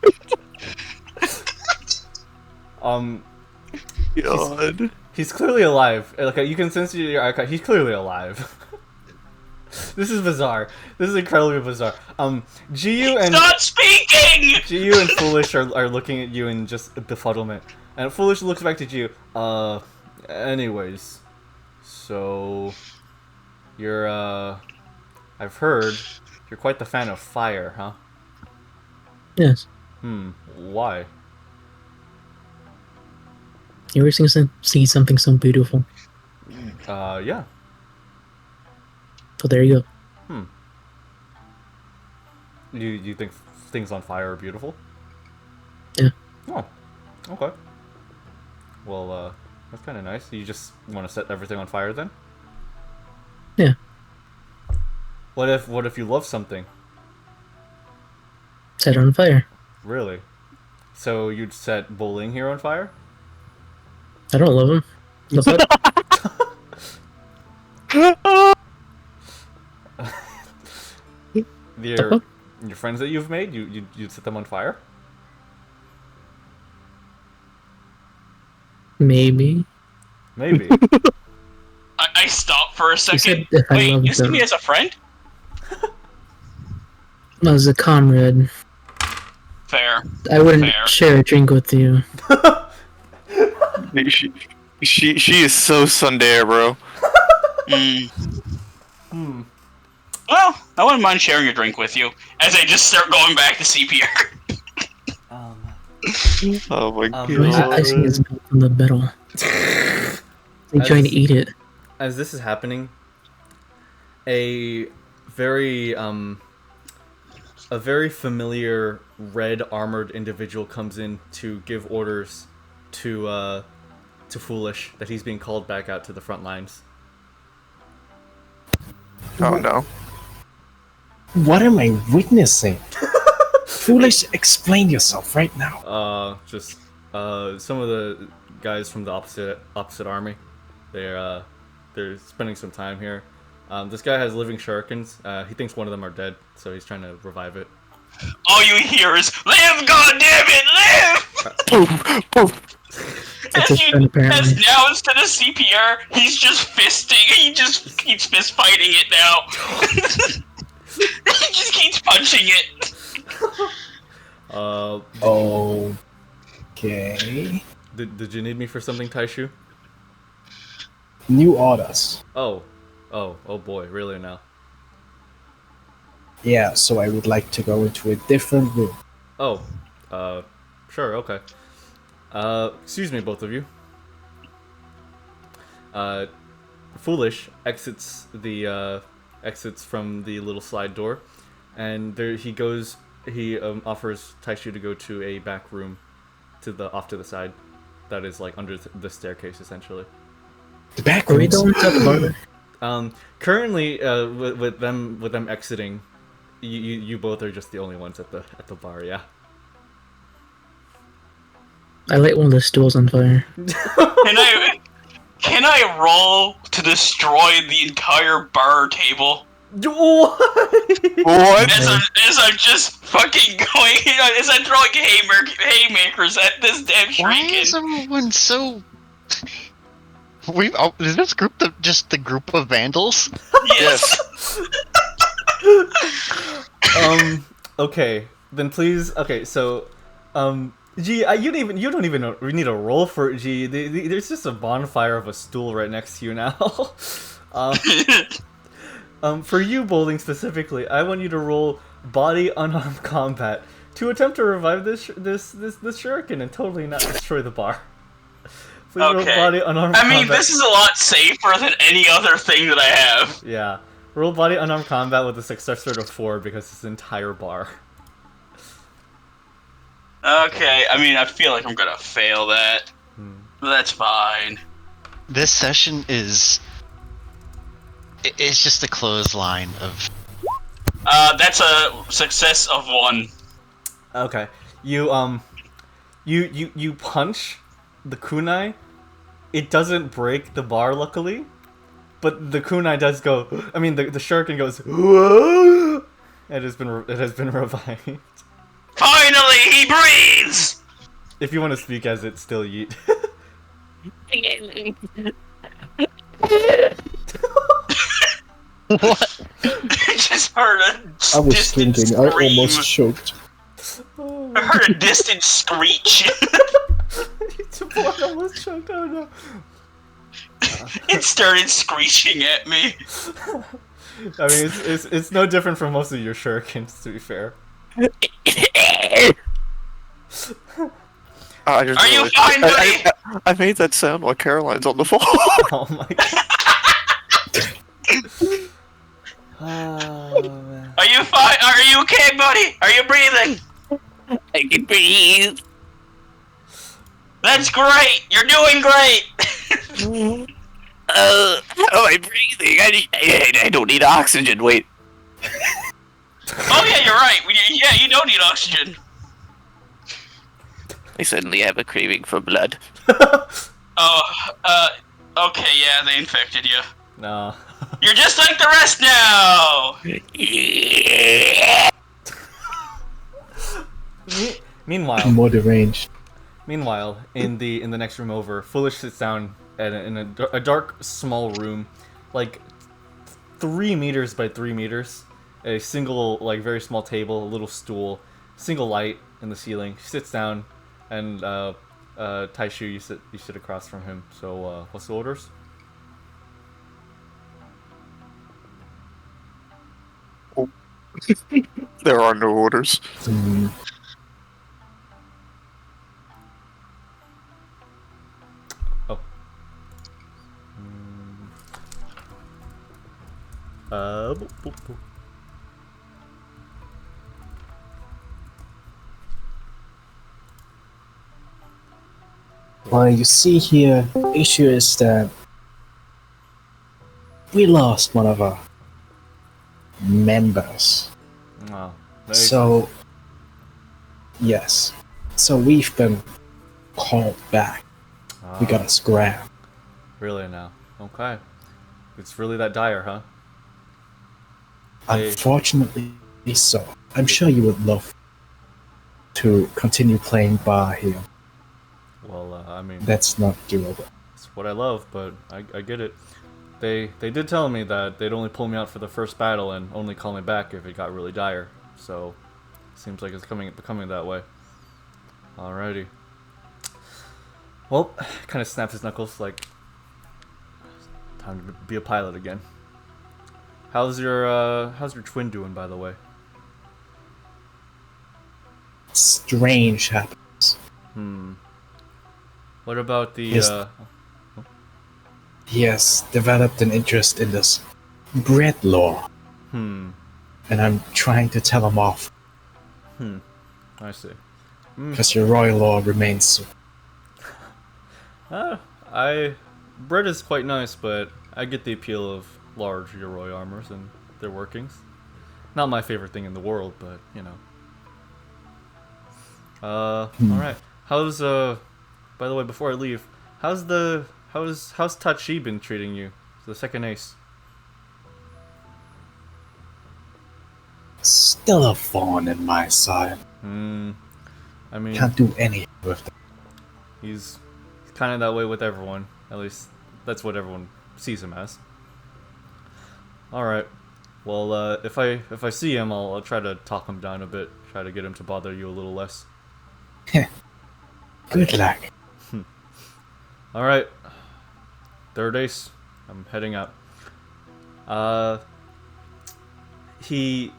God. He's clearly alive. Like you can sense your archive. He's clearly alive. This is bizarre. This is incredibly bizarre. Jiyu and Stop speaking. Jiyu and Foolish are looking at you in just befuddlement, and Foolish looks back to Jiyu. Anyways, so you're I've heard you're quite the fan of fire, huh? Yes. Why? You ever see something so beautiful? Yeah. So there you go. You think things on fire are beautiful? Yeah. Oh, okay. Well, that's kind of nice. You just want to set everything on fire then? Yeah. What if you love something? Set it on fire. Really? So you'd set Boling here on fire? I don't love him. The fuck? Your friends that you've made, you'd set them on fire? Maybe. Maybe. I stop for a second. if I Wait, loved you see them. me as a friend? As a comrade, Fair. I wouldn't Fair. share a drink with you. She is so tsundere, bro. Well, I wouldn't mind sharing a drink with you as I just start going back to CPR. Oh my Why is god. icing his milk on the middle? Like trying to eat it. As this is happening, a very familiar red armored individual comes in to give orders to Foolish that he's being called back out to the front lines. Oh no. What am I witnessing? Foolish, explain yourself right now. Just some of the guys from the opposite army. They're spending some time here. This guy has living shurikens. He thinks one of them are dead, so he's trying to revive it. All you hear is, "Live, goddammit, live!" That's his friend, apparently. As now instead of CPR, he's just fisting. He just keeps fist fighting it now. He just keeps punching it. Okay. Did you need me for something, Taishu? New orders. Oh boy, really now? Yeah, so I would like to go into a different room. Oh, sure, okay. Excuse me, both of you. Foolish exits from the little slide door, and there he goes. He offers Taishu to go to a back room, off to the side, that is like under the staircase essentially. The back Are we rooms. going to the bar? Currently, with them exiting, you both are just the only ones at the bar. Yeah. I light one of the stools on fire. Can I roll to destroy the entire bar table? What? What? As I'm just fucking going, as I'm throwing haymakers at this damn Why is shuriken. everyone so Is this group just the group of vandals? Yes. Okay, then please. Okay, so, G, you don't even know, we need a roll for it, G. There's just a bonfire of a stool right next to you now. For you, Boling specifically, I want you to roll body unarmed combat to attempt to revive this shuriken and totally not destroy the bar. Please roll Okay. body unarmed I mean, combat. this is a lot safer than any other thing that I have. Yeah. Roll body unarmed combat with a success rate of 4 because it's an entire bar. Okay, I mean, I feel like I'm gonna fail that. But that's fine. This session is. It's just a clothesline of. That's a success of 1. Okay. You punch the kunai. It doesn't break the bar, luckily. But the kunai does go. I mean, the shuriken goes. Whoa! It has been revived. Finally, he breathes! If you want to speak as it, still Yeet. What? I just heard a I was distant thinking, scream. I almost choked. I heard a distant screech. I almost choked. Oh no. It started screeching at me. I mean, it's no different from most of your shurikens, to be fair. I just Are you really- fine, buddy? I made that sound while Caroline's on the phone. Oh my god. Oh man. Are you fine? Are you okay, buddy? Are you breathing? I can breathe. That's great. You're doing great. How am I breathing? I don't need oxygen. Wait. Oh yeah, you're right. Yeah, you don't need oxygen. I suddenly have a craving for blood. Oh, okay, yeah, they infected you. No. You're just like the rest now. Meanwhile, More deranged. in the next room over, Foolish sits down in a dark, small room, like 3 meters by 3 meters. A single, like, very small table, a little stool, single light in the ceiling. She sits down, and Taishu, you sit across from him. So, what's the orders? There are no orders. Hmm. Oh. Boop, boop, boop. Well, you see here, the issue is that we lost one of our members. Wow. So, yes. So we've been called back. We gotta scrap. Really now? Okay. It's really that dire, huh? Hey. Unfortunately so. I'm sure you would love to continue playing bar here. Well, I mean, That's not doable. it's what I love, but I get it. They did tell me that they'd only pull me out for the first battle and only call me back if it got really dire. So, seems like it's becoming that way. Alrighty. Well, kind of snaps his knuckles like, time to be a pilot again. How's your twin doing, by the way? Strange happens. What about the Yes. He has developed an interest in this bread law, and I'm trying to tell him off I see. because your royal law remains. Bread is quite nice, but I get the appeal of large Yoroi armors and their workings. Not my favorite thing in the world, but you know. Alright. How's by the way, before I leave, how's Tachi been treating you? The second ace. Still a fawn in my side. I mean, Can't do anything with them. he's kind of that way with everyone. At least that's what everyone sees him as. All right. Well, if I see him, I'll try to talk him down a bit. Try to get him to bother you a little less. Good luck. All right. Third ace. I'm heading out. He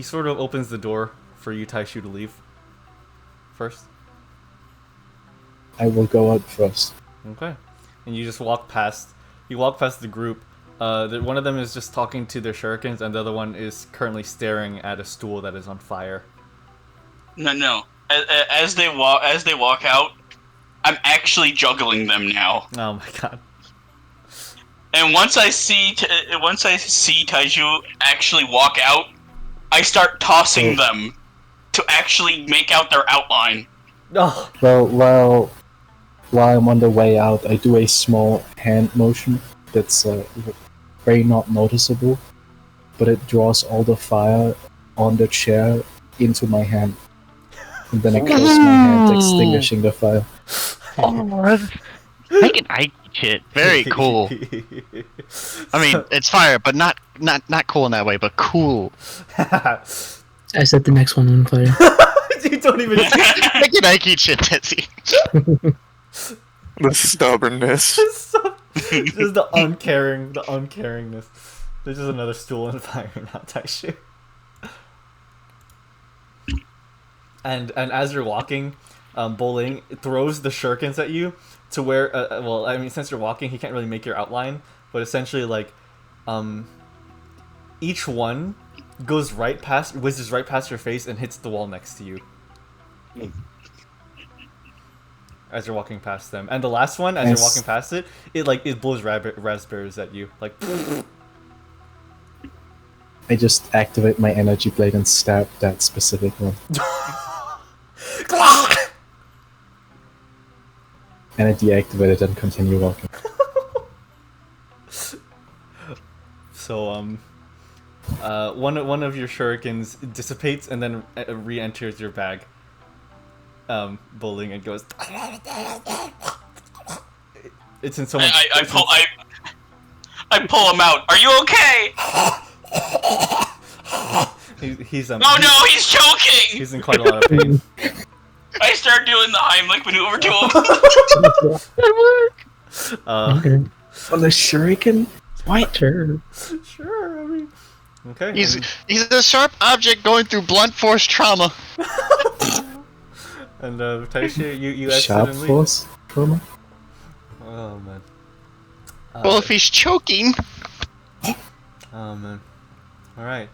sort of opens the door for you, Taishu, to leave. First. I will go out first. Okay. And you just walk past. You walk past the group. One of them is just talking to their shurikens, and the other one is currently staring at a stool that is on fire. No. As they walk out, I'm actually juggling them now. Oh my god. And once I see Taiju actually walk out, I start tossing them to actually make out their outline. Oh. Well, while I'm on the way out, I do a small hand motion that's very not noticeable, but it draws all the fire on the chair into my hand. And then I close my hand, extinguishing the fire. Oh, making Ike shit. Very cool. I mean, it's fire, but not cool in that way, but cool. I set the next one on fire. You don't even. Making Ike shit, Dezy. The stubbornness. Just the uncaringness. There's just another stool on fire now, Taishu. And as you're walking, Boling throws the shurikens at you to where, well, I mean, since you're walking, he can't really make your outline, but essentially, like, each one whizzes right past your face and hits the wall next to you. As you're walking past them. And the last one, as you're walking past it, it blows raspberries at you. Like, I just activate my energy blade and stab that specific one. And I deactivate it and continue walking. So, one of your shurikens dissipates and then re-enters your bag. Boling, and goes. It's in so much. I pull him out. Are you okay? He's Oh no, he's choking! He's in quite a lot of pain. I start doing the Heimlich maneuver to him. Okay. On the shuriken? White turd. Sure, I mean. Okay. He's a sharp object going through blunt force trauma. And Taisha, you Sharp accidentally. force trauma? Oh man. Well, if he's choking. Oh man. All right.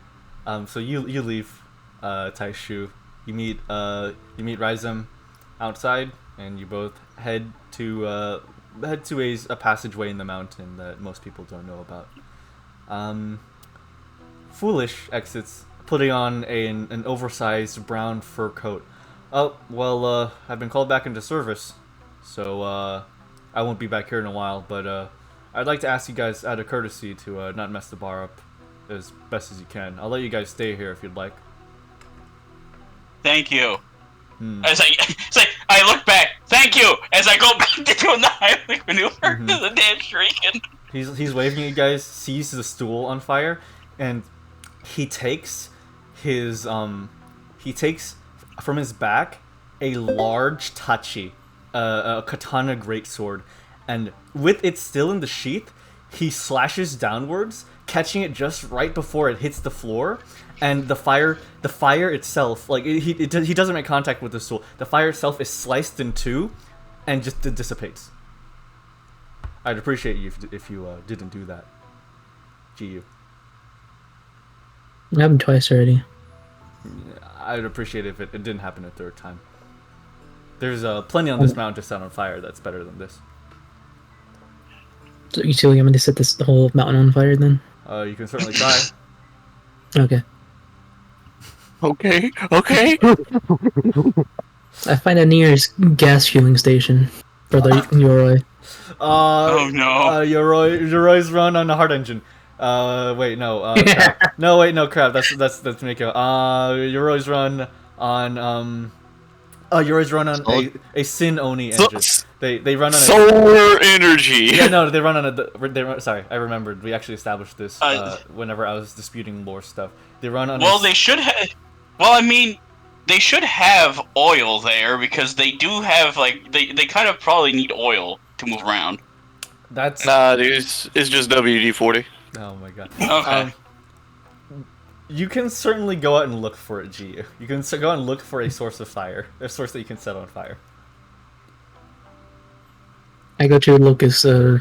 So you leave, Taishu. You meet Rizem outside, and you both head to a passageway in the mountain that most people don't know about. Foolish exits, putting on an oversized brown fur coat. Oh, well, I've been called back into service, so I won't be back here in a while, but I'd like to ask you guys out of courtesy to not mess the bar up as best as you can. I'll let you guys stay here if you'd like. Thank you. As I look back, thank you, as I go back to doing the Heimlich maneuver to the damn shuriken. He's waving at you guys, sees the stool on fire, and he takes from his back a large tachi, a katana greatsword, and with it still in the sheath, he slashes downwards, catching it just right before it hits the floor, and the fire itself, like he doesn't make contact with the stool. The fire itself is sliced in two, and just dissipates. I'd appreciate you if you didn't do that, Jiyu. It happened twice already. I'd appreciate it if it didn't happen a third time. There's plenty on this mountain to set on fire that's better than this. So you want me to set the whole mountain on fire then? You can certainly try. Okay. Okay. I find a nearest gas fueling station for the Yoroi. Oh no. Yoroi's run on a hard engine. Wait, no. Crap. No, wait, no, crap. That's Niko. Yoroi's run on yours run on Solid. a Sin Oni So- engine. They run on a Solar energy. yeah no they run on sorry, I remembered, we actually established this whenever I was disputing lore stuff. They run on Well, they should have. Well, I mean, they should have oil there because they do have like they kind of probably need oil to move around. that's Nah, dude, it's just WD-40. oh my god. Okay. You can certainly go out and look for it, Jiyu. You can go out and look for a source of fire, a source that you can set on fire. I go to Lucas try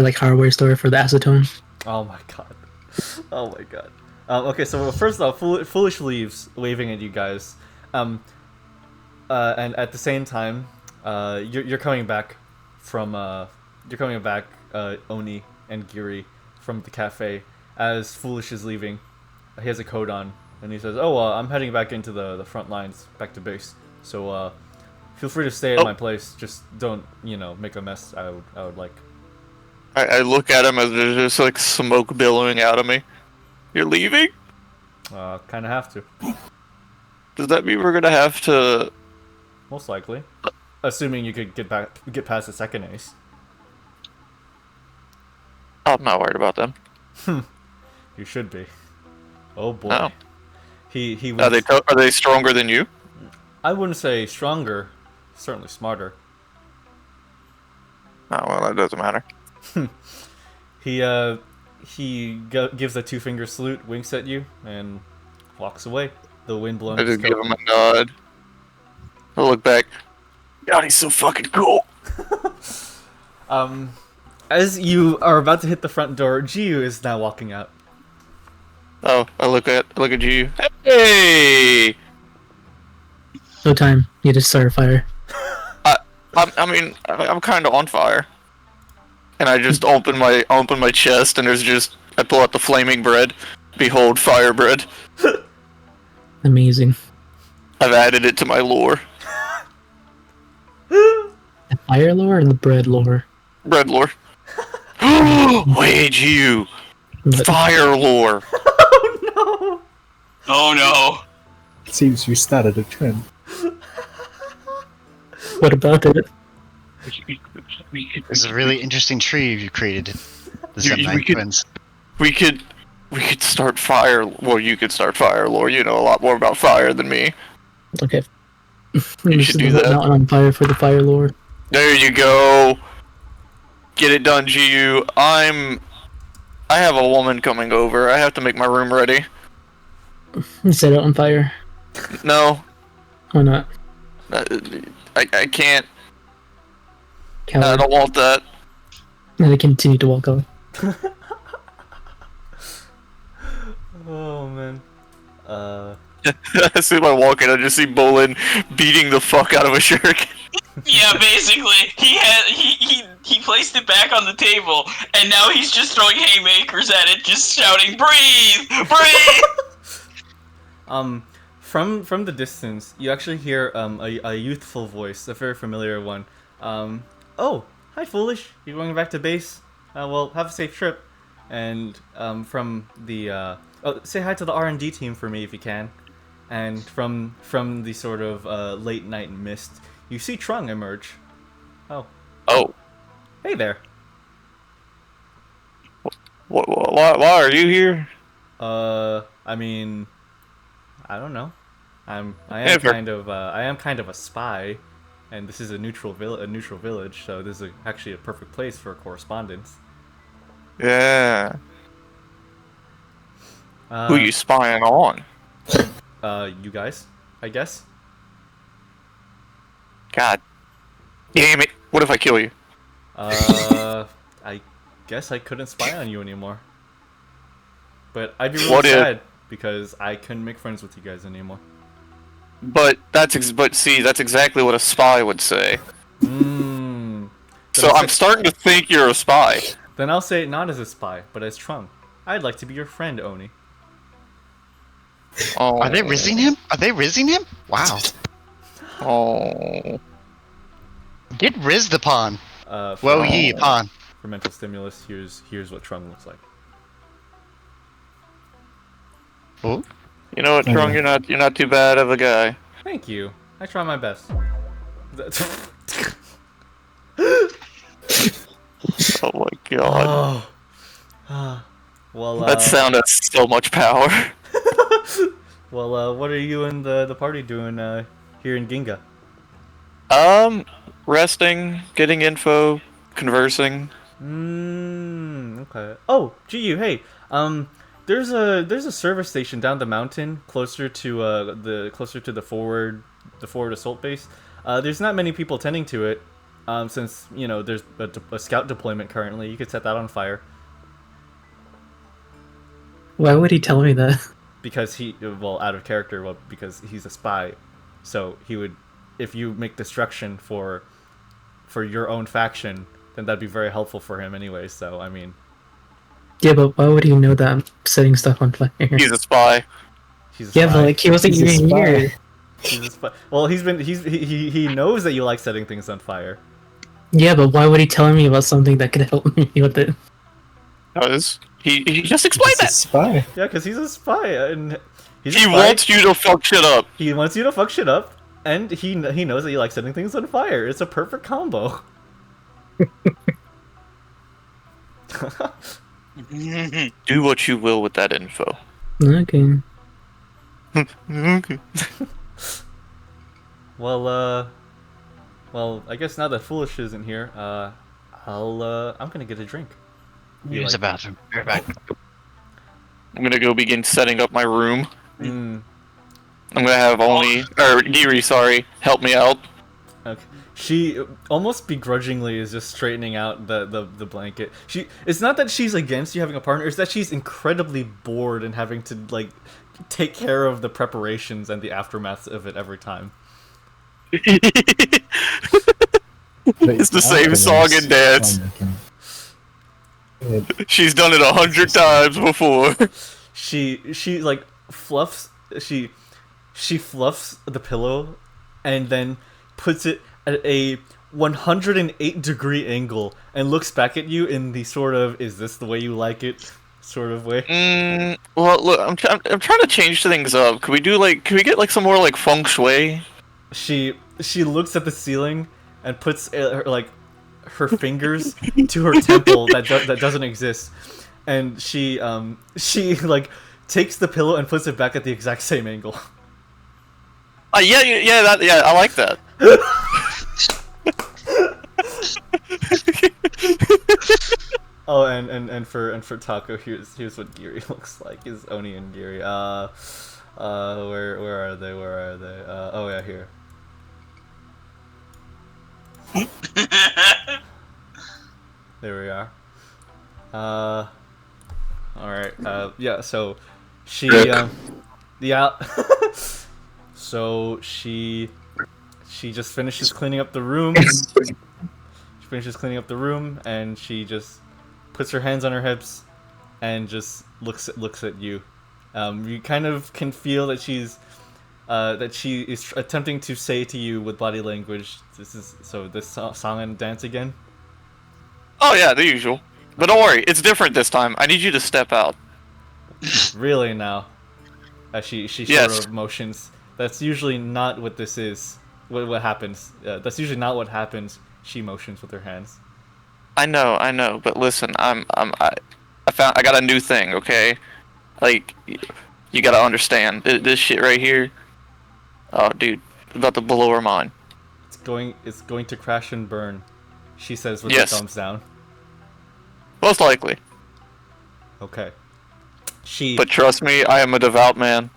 like hardware store for the acetone. Oh my god. Oh my god. Okay, so first off, Foolish leaves, waving at you guys. And at the same time, you're coming back from Onii and Giri from the cafe as Foolish is leaving. He has a coat on, and he says, "Oh, I'm heading back into the front lines, back to base. So feel free to stay at my place. Just don't, make a mess. I would like." I look at him as there's just like smoke billowing out of me. You're leaving? Kind of have to, Does that mean we're gonna have to? most likely, assuming you could get past the second ace. I'm not worried about them. You should be. Oh boy. No. He Are they are they stronger than you? I wouldn't say stronger, certainly smarter. Oh well, that doesn't matter. He gives a 2-finger salute, winks at you, and walks away. The wind blowing I his just give coat. him a nod. I look back. God, he's so fucking cool. As you are about to hit the front door, Jiyu is now walking out. Oh, I look at you. Hey! No time. You just start a fire. I'm kind of on fire. And I just open my chest, and I pull out the flaming bread. Behold, fire bread. Amazing. I've added it to my lore. The fire lore or the bread lore? Bread lore. Wait, you. But Fire lore. Oh Oh no. It seems you started a trend. what about it? This is a really interesting tree you created. The You- Zemnight we could- twins. We could start fire. Well, you could start fire lore. You know a lot more about fire than me. Okay. You should do the that. mountain on fire for the fire lore. There you go. Get it done, Jiyu. I have a woman coming over. I have to make my room ready. Set it on fire. No, Why not? I can't. I Coward. don't want that. And they continue to walk on. Oh man. As soon as I walk in, I just see Boling beating the fuck out of a shuriken. Yeah, basically, he placed it back on the table, and now he's just throwing haymakers at it, just shouting, "Breathe, breathe!" From the distance, you actually hear a youthful voice, a very familiar one. Oh, hi, Foolish. You going back to base? Well, have a safe trip. And from the say hi to the R&D team for me if you can. And from the sort of late night mist, you see Trung emerge. Oh, Oh, hey there. why are you here? I mean, I don't know. I am Ever. kind of a spy, and this is a neutral village, so this is actually a perfect place for correspondence. Yeah. Who you spying on? You guys, I guess. God damn it! What if I kill you? I guess I couldn't spy on you anymore. But I'd be really What if- sad because I couldn't make friends with you guys anymore. But that's exactly what a spy would say. So I'm starting to think you're a spy. Then I'll say it not as a spy, but as Trung. I'd like to be your friend, Onii. Oh. Are they rizzing him? Are they rizzing him? Wow. Oh. Get rizzed upon. For, Woe ye upon. for mental stimulus, here's what Trung looks like. Oh, You know what, Trung? You're not too bad of a guy. Thank you. I try my best. Oh my god. Oh. Well, That sound has so much power. well, what are you and the party doing here in Ginga? Resting, getting info, conversing. Okay. Oh, Jiyu, hey. There's a service station down the mountain, closer to the forward assault base. There's not many people tending to it, since there's a scout deployment currently. You could set that on fire. Why would he tell me that? Because out of character, because he's a spy, so he would, if you make destruction for your own faction, then that'd be very helpful for him anyway. So I mean, Yeah, but why would he know that I'm setting stuff on fire? He's a spy. he's a spy. Yeah, but like he wasn't He's a even spy. here. He's a spy. Well, he knows that you like setting things on fire. Yeah, but why would he tell me about something that could help me with it? Because he just explained He's a that. spy. Yeah, because he's a spy, and he's a He spy. wants you to fuck shit up. He wants you to fuck shit up, and he knows that you like setting things on fire. It's a perfect combo. Do what you will with that info. Okay. Okay. Well, I guess now that Foolish isn't here, I'm gonna get a drink. You Use like- the bathroom. Be right back. I'm gonna go begin setting up my room. Mm, I'm gonna have Giri, sorry, help me out. okay. She almost begrudgingly is just straightening out the blanket. It's not that she's against you having a partner, it's that she's incredibly bored and having to like take care of the preparations and the aftermath of it every time. It's the same song and dance. She's done it 100 times before. She like fluffs she fluffs the pillow and then puts it at a 108-degree angle and looks back at you in the sort of, is this the way you like it sort of way. Well, look, I'm trying to change things up. Can we get like some more like feng shui? She looks at the ceiling and puts her fingers to her temple that doesn't exist, and she like takes the pillow and puts it back at the exact same angle. Yeah, I like that. Oh, and for Taco, here's what Giri looks like. Is Onii and Giri. Where are they? Oh yeah, here. There we are. Alright, yeah, so she, yeah, so she just finishes cleaning up the room. She finishes cleaning up the room, and she just puts her hands on her hips and just looks at you. You kind of can feel that she is attempting to say to you with body language, this song and dance again. Oh yeah, the usual. But don't worry, it's different this time. I need you to step out. Really now? She Yes. sort of motions. That's usually not what this is. What happens? That's usually not what happens. She motions with her hands. I know, but listen, I got a new thing, okay? Like, you gotta understand, this shit right here, oh dude, it's about to blow her mind. It's going to crash and burn, she says with Yes. her thumbs down. Most likely. Okay. But trust me, I am a devout man.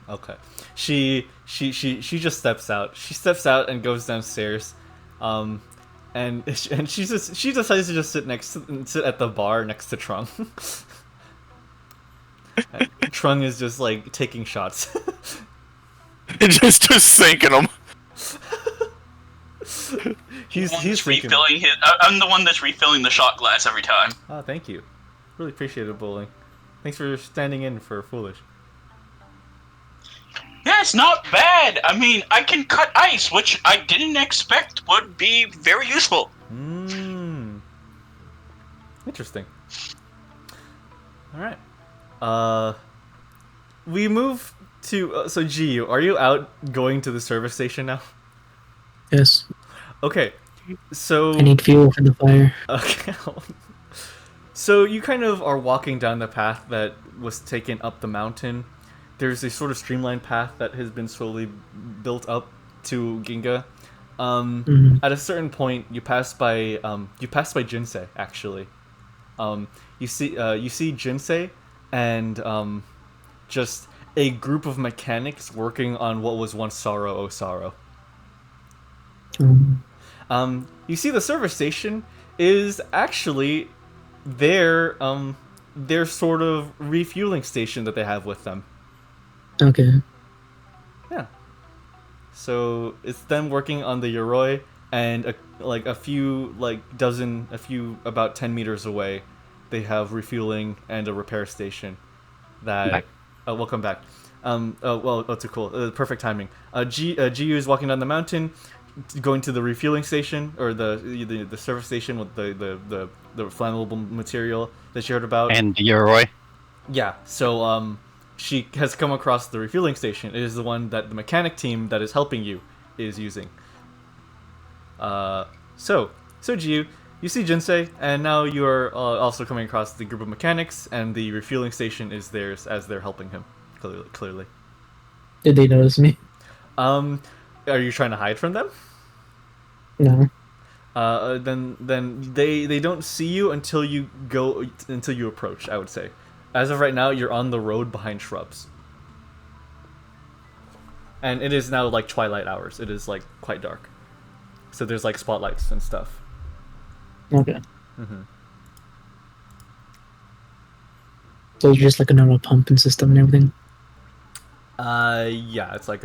Okay. She just steps out. She steps out and goes downstairs. And she decides to just sit at the bar next to Trung. Trung is just like taking shots. just sinking them. he's freaking. refilling his. I'm the one that's refilling the shot glass every time. Oh, thank you. Really appreciate it, Boling. Thanks for standing in for Foolish. Yeah, it's not bad. I mean, I can cut ice, which I didn't expect would be very useful. Interesting. All right. we move to so Jiyu, are you out going to the service station now? Yes. Okay, so I need fuel for the fire. okay. So you kind of are walking down the path that was taken up the mountain. There's a sort of streamlined path that has been slowly built up to Ginga. At a certain point, you pass by Jinsei. Actually, you see Jinsei and just a group of mechanics working on what was once Suro o Suro. You see the service station is actually their sort of refueling station that they have with them. Okay. Yeah. So it's them working on the Yoroi, and a few about 10 meters away, they have refueling and a repair station. That welcome back. Too cool. Perfect timing. Jiyu is walking down the mountain, going to the refueling station or the service station with the flammable material that you heard about. And Yoroi. Yeah. So she has come across the refueling station. It is the one that the mechanic team that is helping you is using. So Jiyu, you see Jinsei, and now you are also coming across the group of mechanics, and the refueling station is theirs as they're helping him. Clearly. Did they notice me? Are you trying to hide from them? No. Then they don't see you until you approach, I would say. As of right now, you're on the road behind shrubs. And it is now like twilight hours. It is like quite dark. So there's like spotlights and stuff. Okay. Mm-hmm. So it's just like a normal pumping system and everything? Yeah, it's like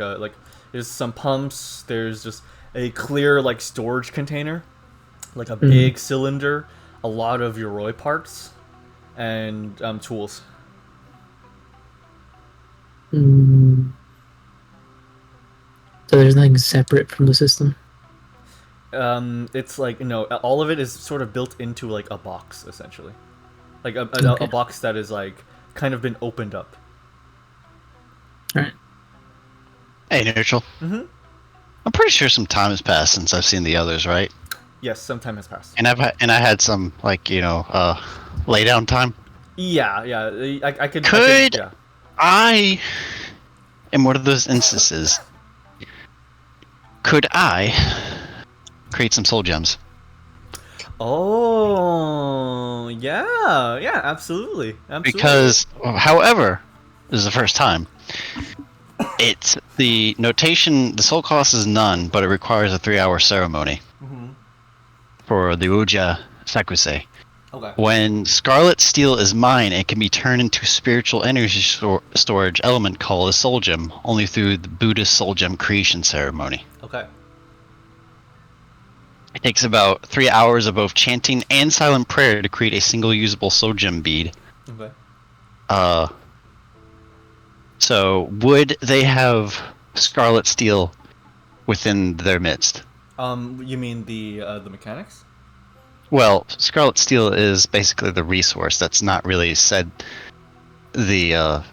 there's some pumps, there's just a clear like storage container, like a big cylinder, a lot of Yoroi parts, and tools. So there's nothing separate from the system? It's like, all of it is sort of built into like a box, essentially. Like a box that is like kind of been opened up. Alright. Hey, Neutral. Mm-hmm. I'm pretty sure some time has passed since I've seen the others, right? Yes, some time has passed. And I had some lay down time. Yeah. I could. I in one of those instances, could I create some soul gems? Oh, yeah, absolutely. Because, however, this is the first time. It's the notation. The soul cost is none, but it requires a 3-hour ceremony for the Uja Sakusei. Okay. When scarlet steel is mine, it can be turned into spiritual energy storage element called a soul gem, only through the Buddhist soul gem creation ceremony. Okay. It takes about 3 hours of both chanting and silent prayer to create a single usable soul gem bead. Okay. So would they have scarlet steel within their midst? You mean the mechanics? Well, scarlet steel is basically the resource. That's not really said. Just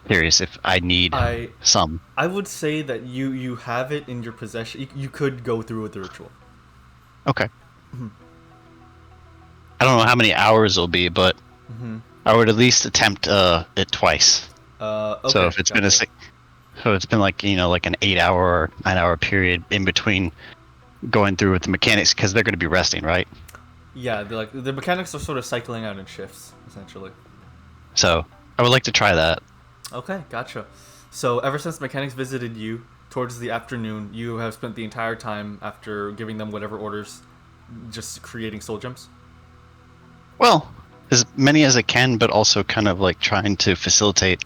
curious if I need some. I would say that you have it in your possession. You could go through with the ritual. Okay. I don't know how many hours it'll be, but I would at least attempt it twice. Okay, so if it's been it's been like an 8-hour or 9-hour period in between going through with the mechanics, because they're going to be resting, right? Yeah, the mechanics are sort of cycling out in shifts, essentially. So I would like to try that. Okay, gotcha. So ever since mechanics visited you towards the afternoon, you have spent the entire time after giving them whatever orders, just creating soul gems? Well, as many as I can, but also kind of like trying to facilitate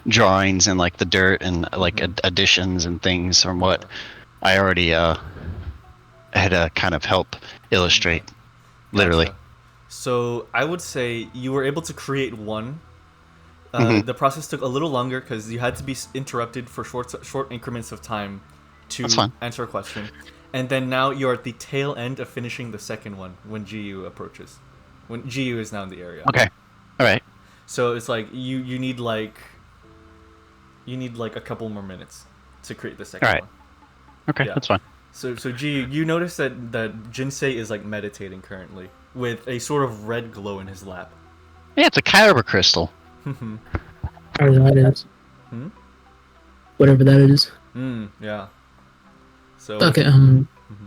drawings and like the dirt and like additions and things from what I already had to kind of help illustrate, literally. Gotcha. So I would say you were able to create one. The process took a little longer because you had to be interrupted for short increments of time to answer a question. And then now you're at the tail end of finishing the second one when Jiyu approaches. When Jiyu is now in the area. Okay. All right. So it's like you need like You need like a couple more minutes to create the second All right. one. Okay, Yeah. that's fine. So Jiyu, you notice that Jinsei is like meditating currently with a sort of red glow in his lap. Yeah, it's a kyber crystal. Whatever that is. Hmm? Whatever that is. Yeah. So Okay,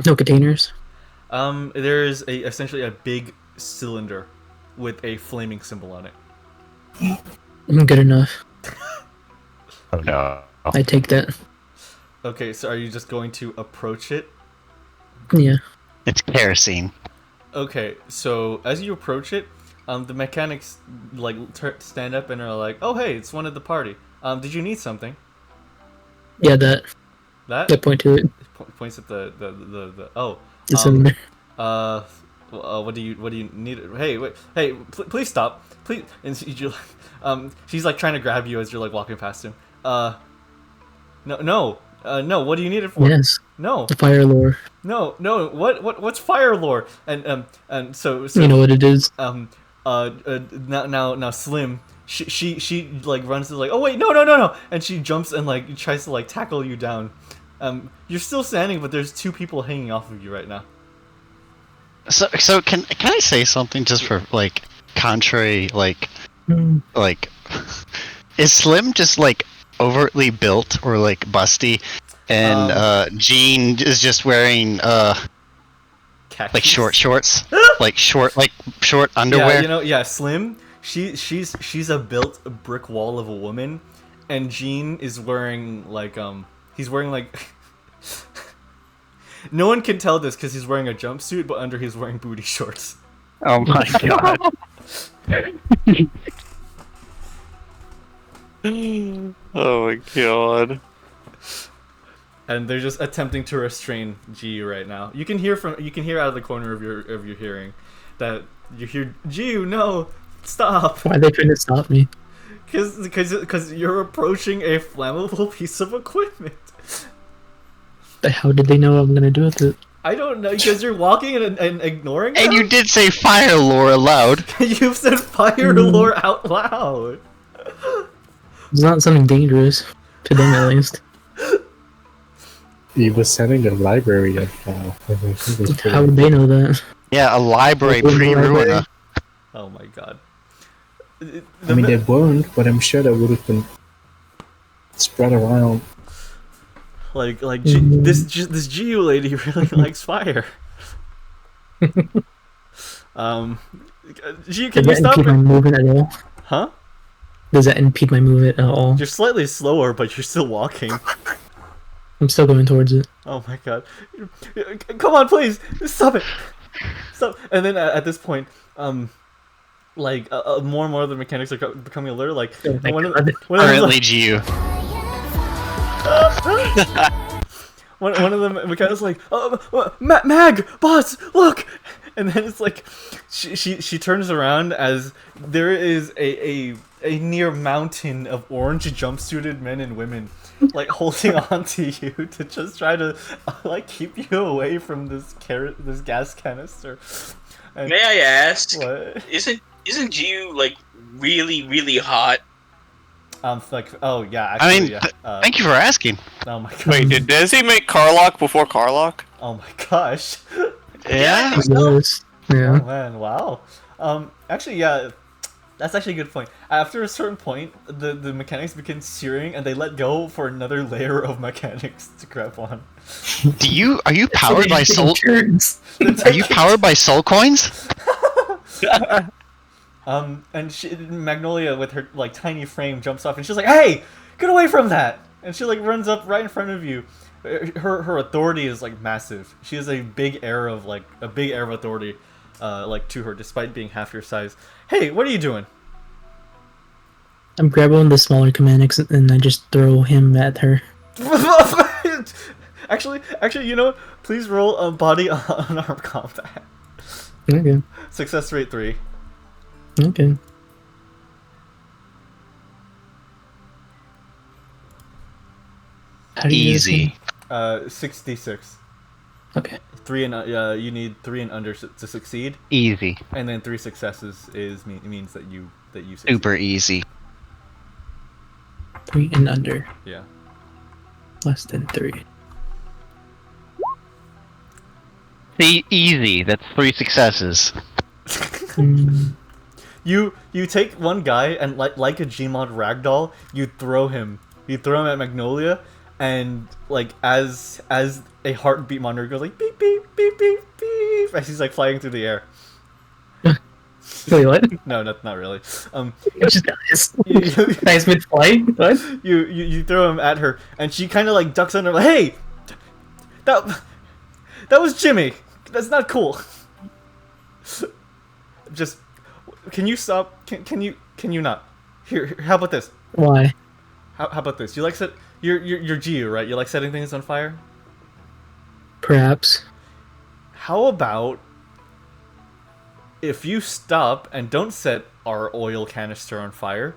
no containers. there is essentially a big cylinder with a flaming symbol on it. Good enough. Oh no. I take that. Okay, so are you just going to approach it? Yeah. It's kerosene. Okay, so as you approach it, the mechanics like stand up and are like, "Oh, hey, it's one of the party. Did you need something?" Yeah, that. That I point to it. points at the oh. It's in there. What do you need? Hey, wait, hey, please stop, please. And she's like trying to grab you as you're like walking past him. No. What do you need it for? Yes. No. The fire lore. No. What's fire lore? And so You know what it is. now Slim, she like runs to like, oh wait, no, and she jumps and like tries to like tackle you down. You're still standing, but there's two people hanging off of you right now. So can I say something just for like contrary like is Slim just like overtly built or like busty, and Jean is just wearing like short shorts, like short underwear. Yeah, Slim. She's a built brick wall of a woman, and Jean is wearing like he's wearing like no one can tell this because he's wearing a jumpsuit, but under he's wearing booty shorts. Oh my god. Oh my god. And they're just attempting to restrain Jiyu right now. You can hear out of the corner of your hearing that you hear, Jiyu, no, stop. Why are they trying to stop me? Because you're approaching a flammable piece of equipment. But how did they know what I'm gonna do with it? I don't know, because you're walking and ignoring them? And you did say fire lore aloud. You've said fire lore out loud. It's not something dangerous. To them, at least. He was setting a library of. How would they know that? Yeah, a library pre-ruiner. Oh my god. I mean, they weren't, but I'm sure that would have been spread around. Like this Jiyu lady really likes fire. Jiyu, can you Does that stop? impede my movement at all? Huh? Does that impede my movement at all? You're slightly slower, but you're still walking. I'm still going towards it. Oh my god. Come on, please! Stop it! Stop! And then at this point, like, more and more of the mechanics are becoming alert, like, one of them, Currently Jiyu. one of them mechanics like, Mag! Boss! Look! And then it's like, she turns around as there is a near mountain of orange jumpsuited men and women like holding on to you to just try to like keep you away from this gas canister. And May I ask? what? Isn't Jiyu like really hot? Like, oh yeah, I actually, mean, yeah. thank you for asking. Oh my god. Wait, did Dezy make Carlock before Carlock? Oh my gosh. Yeah. Yes. Oh Yeah. man, wow. Actually, yeah, that's actually a good point. After a certain point, the mechanics begin searing, and they let go for another layer of mechanics to grab on. Are you powered by soul? Are you powered by soul coins? And Magnolia with her like tiny frame jumps off, and she's like, "Hey, get away from that!" And she like runs up right in front of you. Her authority is like massive. She has a big air of authority, like to her, despite being half your size. Hey, what are you doing? I'm grabbing one of the smaller mechanics and I just throw him at her. actually, you know what? Please roll a body unarmed combat. Okay. Success rate 3. Okay. How do you guys Easy. 66. Okay. 3 and you need 3 and under to succeed, Easy. and then 3 successes means that you succeed. Super easy. 3 and under. Yeah. Less than 3. See, easy. That's 3 successes. You take one guy and like a Gmod ragdoll, you throw him. You throw him at Magnolia, and like as a heartbeat monitor goes like beep beep beep beep beep as he's like flying through the air. Wait, what? No, not really. It just dies mid-flight? What? You throw him at her, and she kind of like ducks under. Like, hey, that was Jimmy. That's not cool. Just, can you stop? Can you not? Here, how about this? Why? How about this? You like set? You're Jiyu, right? You like setting things on fire? Perhaps. How about if you stop and don't set our oil canister on fire?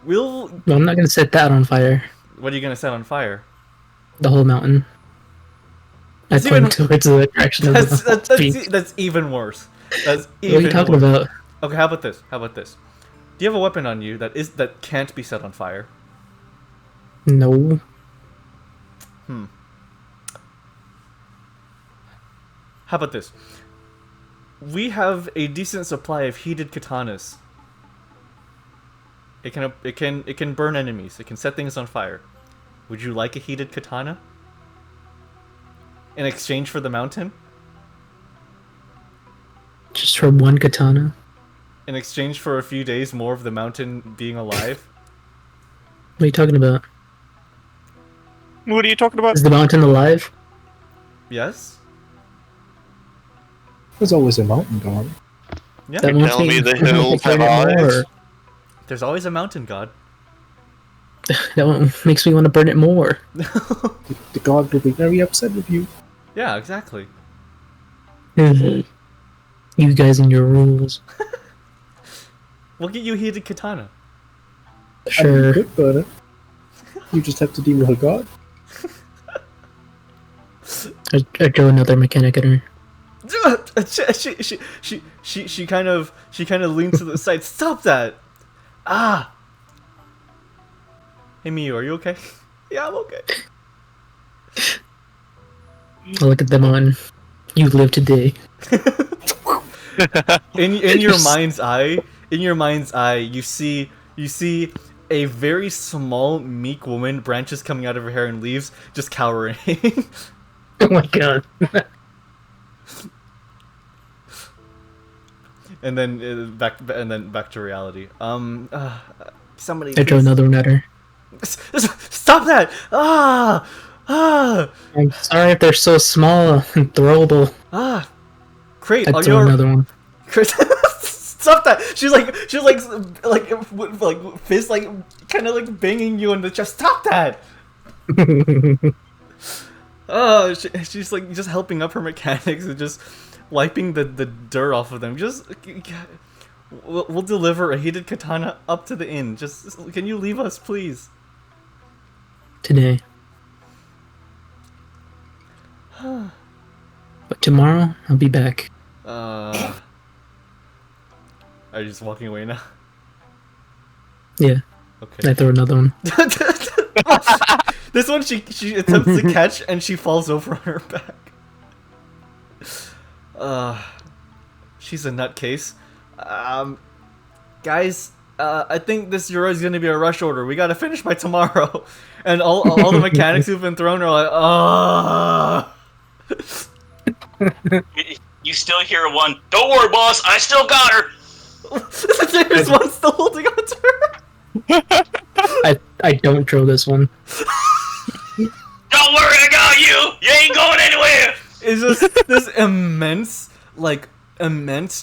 No, I'm not gonna set that on fire. What are you gonna set on fire? The whole mountain. I point towards the direction of the that's even worse. That's even What are you talking about? Okay, how about this? Do you have a weapon on you that can't be set on fire? No. How about this? We have a decent supply of heated katanas. It can burn enemies. It can set things on fire. Would you like a heated katana? In exchange for the mountain? Just for one katana? In exchange for a few days more of the mountain being alive? What are you talking about? What are you talking about? Is the mountain alive? Yes? There's always a mountain god. Yeah. That You're telling me the hills have eyes? There's always a mountain god. That one makes me want to burn it more. The god will be very upset with you. Yeah, exactly. You guys and your rules. We'll get you a heated katana. Sure. I mean, but you just have to deal with a god. I throw another mechanic at her. She kind of leans to the side. Stop that! Ah! Hey Miyu, are you okay? Yeah, I'm okay. I look at them on. You live today. in your mind's eye, you see a very small, meek woman, branches coming out of her hair and leaves, just cowering. Oh my god. And then back to reality. Somebody. I throw another one at her. Stop that! Ah! I'm sorry if they're so small and throwable. Great. I throw another one. Stop that! She's like fist kind of like banging you in the chest. Stop that! She's like just helping up her mechanics and just wiping the dirt off of them. Just we'll deliver a heated katana up to the inn. Just can you leave us, please? Today. But tomorrow, I'll be back. Are you just walking away now? Yeah. Okay. I throw another one. This one she attempts to catch and she falls over on her back. She's a nutcase. Guys, I think this Shiroi is gonna be a rush order. We gotta finish by tomorrow. And all the mechanics who've been thrown are like, You still hear one. Don't worry, boss. I still got her. There's one still holding on to her. I don't throw this one. Don't worry, I got you. You ain't going anywhere. It's just this immense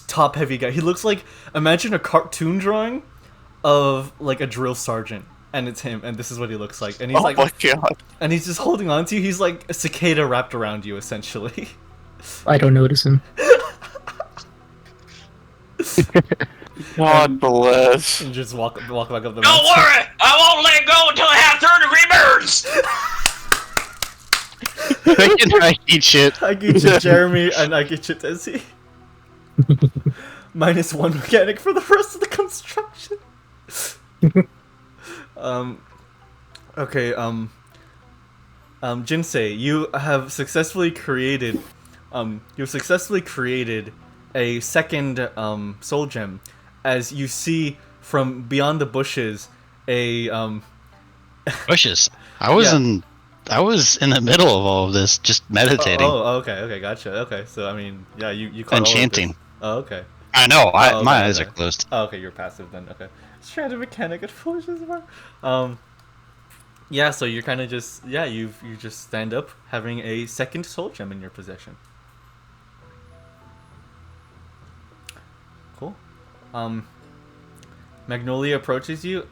top-heavy guy. He looks like, imagine a cartoon drawing of like a drill sergeant, and it's him, and this is what he looks like. And he's My God. and he's just holding on to you. He's like a cicada wrapped around you, essentially. I don't notice him. God bless. And just walk back up the mountain. Don't worry, I won't let go until I have third-degree burns. I eat shit. I get you, Jeremy, and I get you, Dezy. -1 mechanic for the rest of the construction. Okay, Jinsei, you've successfully created a second soul gem, as you see from beyond the bushes a Bushes. Yeah. I was in the middle of all of this, just meditating, okay, gotcha. Okay, so I mean, yeah, you caught all of this. enchanting. Oh, okay. I know. Oh, My okay, eyes are okay. closed. Oh, okay, you're passive then. Okay. Stranded mechanic at bushes. Yeah, so you're kind of just you just stand up having a second soul gem in your possession. Cool. Magnolia approaches you.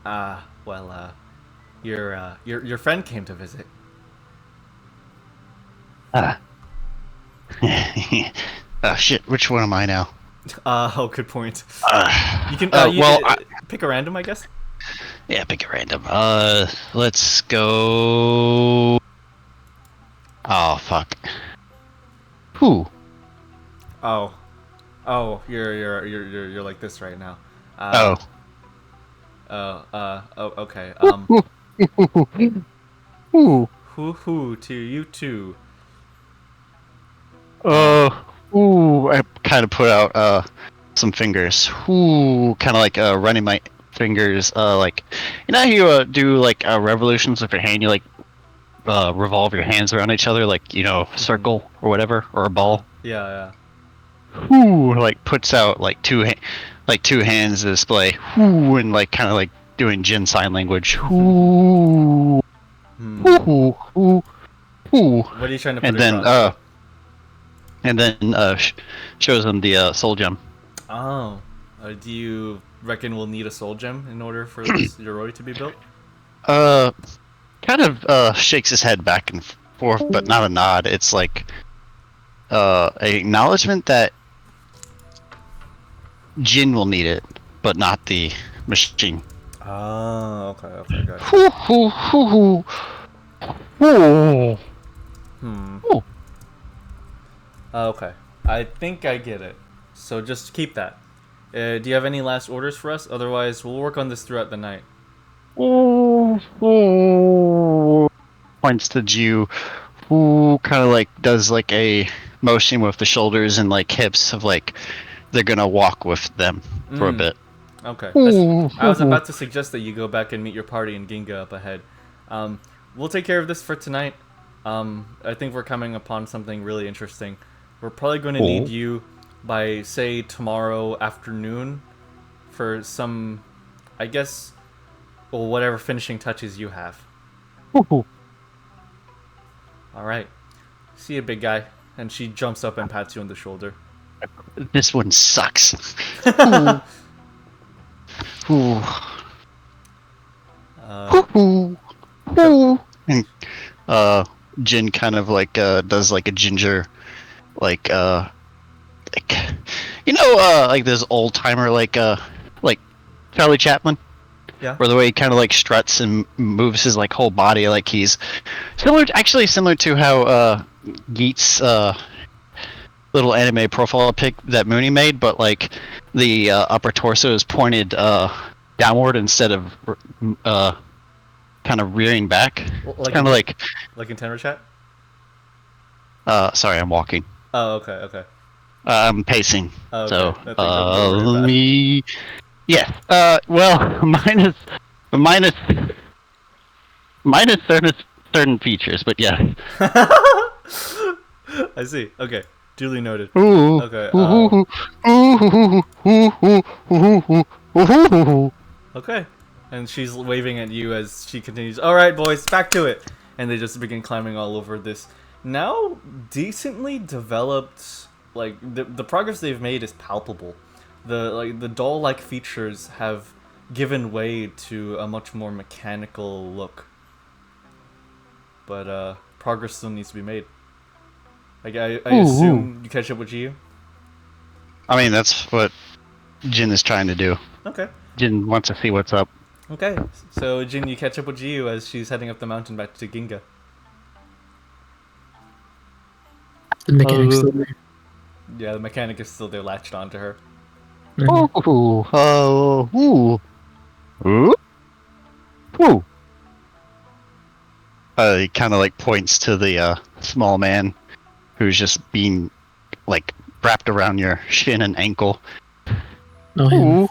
Your friend came to visit. Ah. Oh shit! Which one am I now? Oh, good point. Uh, You can well, pick a random, I guess. yeah, pick a random. Let's go. Oh fuck. Who? Oh, you're like this right now. Oh. Okay. Who? Hoo to you too. I kind of put out some fingers. Ooh, kind of like running my fingers. Like, you know how you do like revolutions with your hand. You like revolve your hands around each other, like circle or whatever, or a ball. Yeah. Ooh, like puts out like two hands to display. Ooh, and like kind of like doing Jin sign language. Ooh, ooh, ooh, ooh. What are you trying to put And then across? shows them the soul gem. Oh, do you reckon we'll need a soul gem in order for this Yoroi to be built? Kind of shakes his head back and forth, but not a nod. It's like a acknowledgement that Jin will need it, but not the machine. Oh, okay, gotcha. Okay, I think I get it. So just keep that. Do you have any last orders for us? Otherwise, we'll work on this throughout the night. Points to Jiyu, who kind of like does like a motion with the shoulders and like hips of like they're gonna walk with them for a bit. Okay. I was about to suggest that you go back and meet your party in Ginga up ahead. We'll take care of this for tonight. I think we're coming upon something really interesting. We're probably going to need you by, say, tomorrow afternoon for some, I guess, well, whatever finishing touches you have. Alright. See you, big guy. And she jumps up and pats you on the shoulder. This one sucks. Ooh. And Jin kind of like does like a ginger like like this old timer like Charlie Chaplin. Yeah. Where the way he kind of like struts and moves his like whole body like he's similar to how Yeet's little anime profile pic that Mooney made, but like the upper torso is pointed downward instead of kind of rearing back. Like Kind of like in Tenra chat? sorry, I'm walking. Oh, okay. I'm pacing. Oh, okay. So I think don't worry let about it. me. Yeah. Well, minus certain features, but yeah. I see. Okay. Duly noted. Ooh. Okay. Okay. And she's waving at you as she continues. All right, boys, back to it. And they just begin climbing all over this now decently developed. Like the progress they've made is palpable. The doll-like features have given way to a much more mechanical look. But progress still needs to be made. Like I assume you catch up with Jiyu? I mean, that's what Jin is trying to do. Okay. Jin wants to see what's up. Okay. So Jin, you catch up with Jiyu as she's heading up the mountain back to Ginga. The mechanic's still there. Yeah, the mechanic is still there, latched onto her. He kind of like points to the small man who's just being like wrapped around your shin and ankle. Oh, him.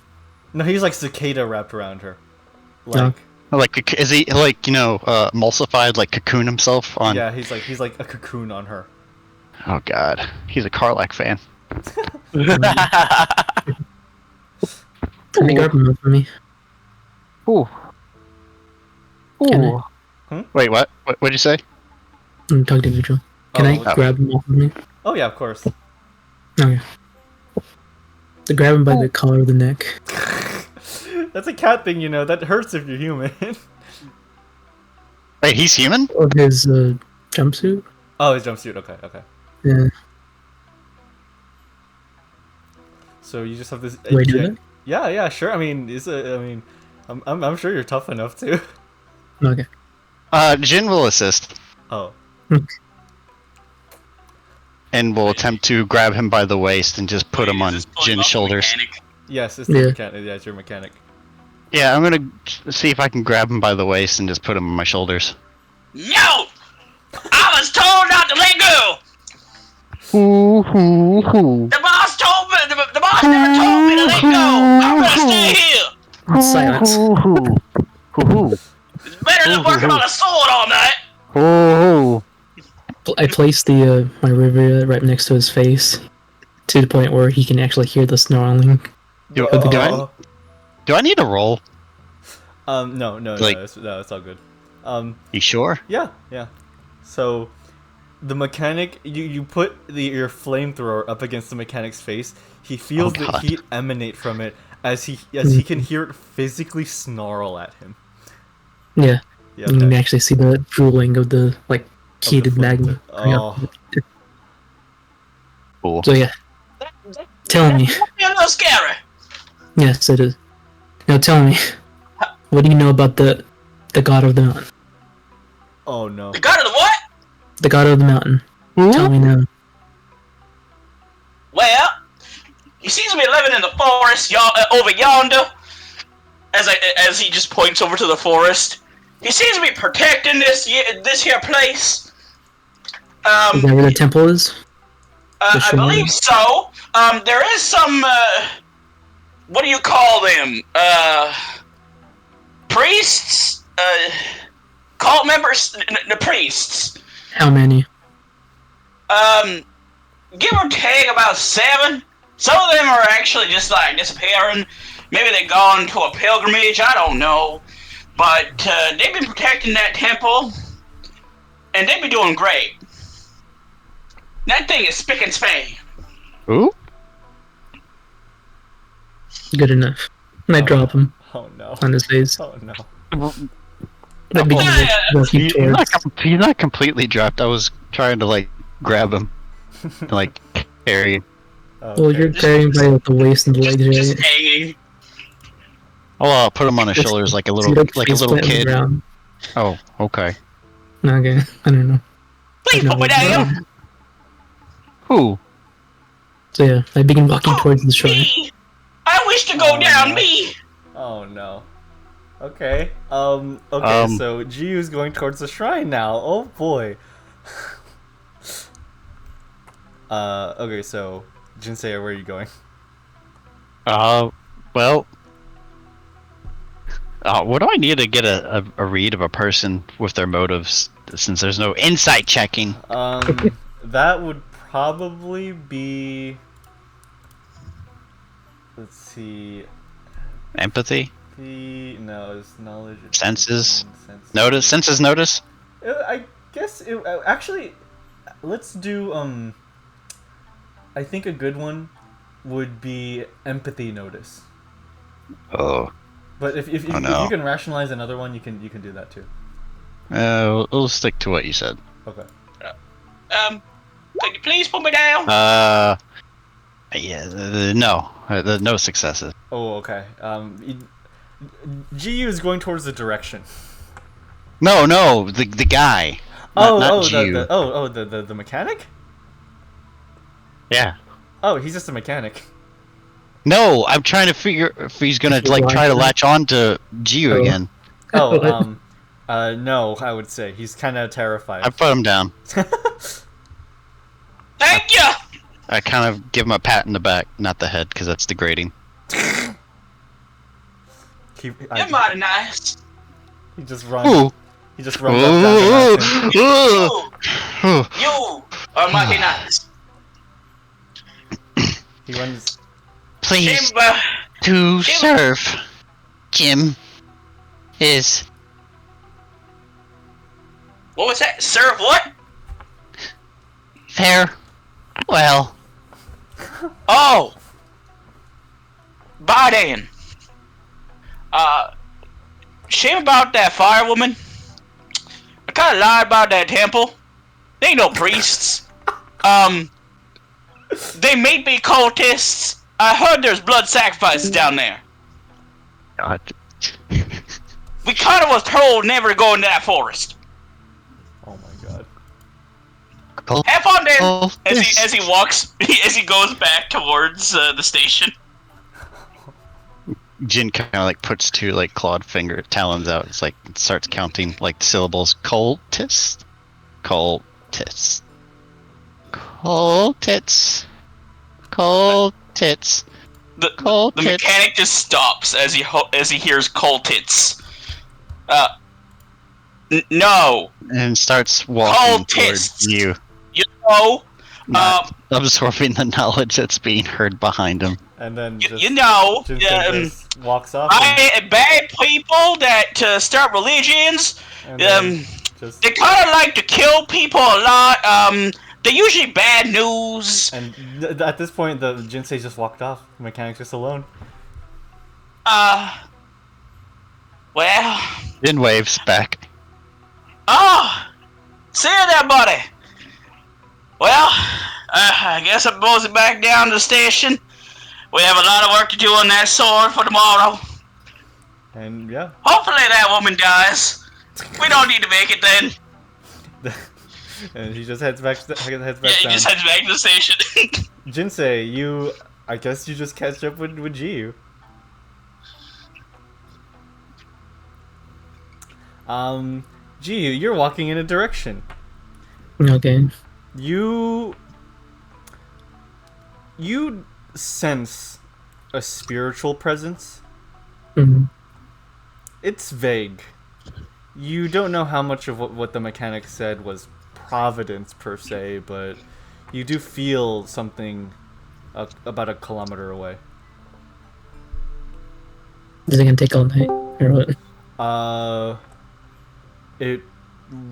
No, he's like cicada wrapped around her. No. Like, Is he like emulsified, like cocoon himself on? yeah, he's like a cocoon on her. Oh God, he's a Karlach fan. Can you grab him for me? Ooh. Can Ooh. Hmm? Wait, what? What'd you say? I'm talking to Neutral. Can I grab him off of me? Oh yeah, of course. Okay. To grab him by the collar of the neck. That's a cat thing, you know. That hurts if you're human. Wait, he's human? Of his jumpsuit? Oh, his jumpsuit. Okay. Yeah. So you just have this. Do I do that? Yeah, sure. I mean, I'm sure you're tough enough to. Okay. Jin will assist Oh. and will attempt to grab him by the waist and just put him on Just pull Jin's off the shoulders. mechanic. Yes, it's the Yeah. mechanic. Yeah, it's your mechanic. Yeah, I'm gonna see if I can grab him by the waist and just put him on my shoulders. No! I was told not to let go! The boss told me, the boss never told me to let go! I'm gonna stay here! Silence. It's better than working on a sword all night! I placed the my river right next to his face, to the point where he can actually hear the snarling. Do, Of the do guy? I, do I need a roll? No, Like- it's all good. You sure? Yeah. So, the mechanic, you put your flamethrower up against the mechanic's face. He feels Oh, the God. heat emanate from it as he can hear it physically snarl at him. Yeah. Yeah. You can Okay. actually see the drooling of the heated magma. Oh. Cool. So yeah. Tell me. You're a little scary. Yes, it is. Now tell me. What do you know about the god of the mountain? Oh no. The god of the what? The god of the mountain. Tell me now. Well, he seems to be living in the forest over yonder. As he just points over to the forest, he seems to be protecting this here place. Is that where the temple is? I Shiroi? believe so. There is some what do you call them? Priests? Cult members? The priests. How many? Give or take about 7. Some of them are actually just disappearing. Maybe they've gone to a pilgrimage, I don't know. But they've been protecting that temple, and they've been doing great. That thing is spick and span. Ooh? Good enough. And I drop him Oh no. on his face. Oh no. I begin walking He's towards. he's not completely dropped. I was trying to grab him, and, carry him. Well, you're carrying by the waist and the legs, Just right? hanging. I'll put him on his shoulders like a So little you like a little face plant on the kid. ground. Oh, okay. Okay, I don't know. Please No, put me down. Who? So yeah, I begin walking towards the shrine. Me. I wish to go Oh, down, no. me. Oh no. Okay. Okay. So Jiyu's going towards the shrine now. Oh boy. Okay. So Jinsei, where are you going? Well. What do I need to get a read of a person with their motives, since there's no insight checking? That would probably be. Let's see. Empathy? No, it's knowledge. Senses? Senses. Notice? Senses notice? I guess actually, let's do I think a good one would be empathy notice. Oh. But if Oh, if no. you can rationalize another one, you can do that too. We'll stick to what you said. Okay. Could you please put me down? Yeah, no. No successes. Oh, okay. Jiyu is going towards the direction. No, the guy. Not Jiyu. The mechanic? Yeah. Oh, he's just a mechanic. No, I'm trying to figure if he's gonna Is he try to blind? latch on to Jiyu Oh. again. Oh, No, I would say he's kind of terrified. I put him down. Thank you. I kind of give him a pat in the back, not the head, because that's degrading. You're mighty nice. He just runs. Ooh. He just runs up down the mountain. You are mighty nice. He runs. Please, Timber. to serve, Jim, is What was that? Serve what? farewell. Oh. Bye then. Shame about that fire woman. I kinda lied about that temple. They ain't no priests. They may be cultists. I heard there's blood sacrifices down there. God. We kinda was told never to go into that forest. Oh my god. Have fun then. Oh, As he walks, as he goes back towards the station. Jin kind of like puts two like clawed finger talons out. It's like it starts counting like the syllables. Cultist, cultist, cultits, cultits, The cultits. mechanic just stops as he hears cultits. No. And starts walking Cultists. towards you, You know. not absorbing the knowledge that's being heard behind him. And then You know. Jinsei just walks off. And, Bad people that start religions. and then just They kind of like to kill people a lot. They're usually bad news. and at this point, the Jinsei just walked off. The mechanic's just alone. Well. Jin waves back. Oh, see you there, buddy. Well, I guess I'm moseying back down to the station. We have a lot of work to do on that sword for tomorrow. And yeah. Hopefully that woman dies. We don't need to make it then. And he just heads back. Heads back Yeah, down. he just heads back to the station. Jinsei, I guess you just catch up with Jiyu. Jiyu, you're walking in a direction. Okay. You sense a spiritual presence. Mhm. It's vague. You don't know how much of what the mechanic said was providence per se, but you do feel something about a kilometer away. Is it gonna take all night or what? It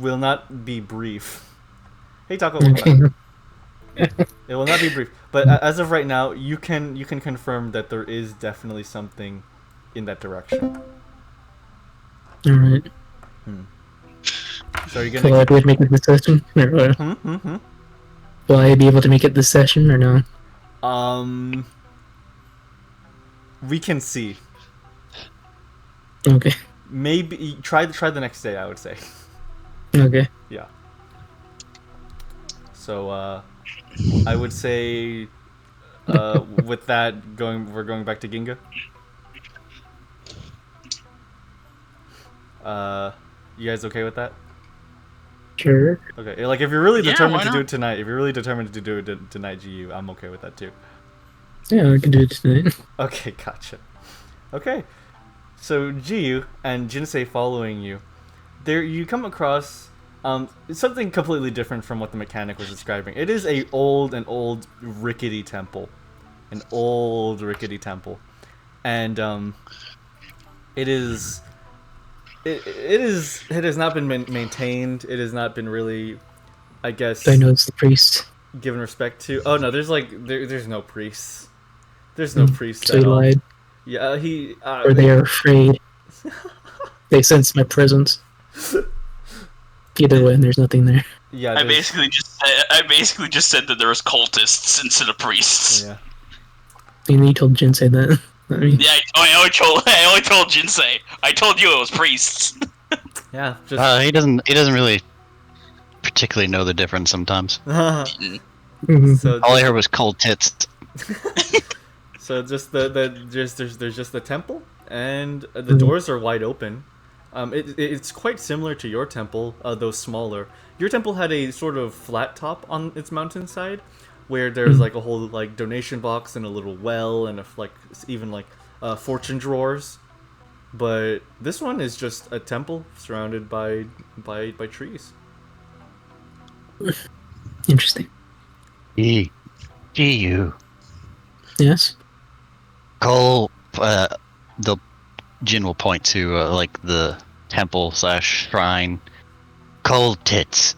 will not be brief. Hey, Takkul. Okay. It will not be brief, but as of right now, you can confirm that there is definitely something in that direction. All right. So are you Will I gonna? be able to make it this session? Or what? Will I be able to make it this session or no? We can see. Okay. Maybe try the next day. I would say. Okay. Yeah. So I would say with that we're going back to Ginga. You guys okay with that? Sure. Okay, like if you're really Yeah, determined why to do not? it tonight, if you're really determined to do it tonight, GU, I'm okay with that too. Yeah, I can do it tonight. Okay, gotcha. Okay, so Jiyu and Jinsei following you, there you come across something completely different from what the mechanic was describing. It is an old rickety temple, and it has not been maintained. It has not been really, I guess, I know it's the priest. given respect to. Oh no, there's no priests. There's no priests So he at all. lied. Yeah, Or they are afraid. They sense my presence. Either way, there's nothing there. Yeah, I there's- basically just said that there was cultists instead of priests. yeah. And you told Jinsei that. I mean, Yeah, I only told Jinsei. I told you it was priests. Yeah, just He doesn't really particularly know the difference sometimes. mhm. so All I heard was cold tits. just there's just the temple, and the doors are wide open, It's quite similar to your temple, though smaller. Your temple had a sort of flat top on its mountainside, where there's like a whole like donation box and a little well and even fortune drawers. But this one is just a temple surrounded by trees. Interesting. Jiyu. Yes. Cole, the Jin will point to like the temple / shrine. Cold tits.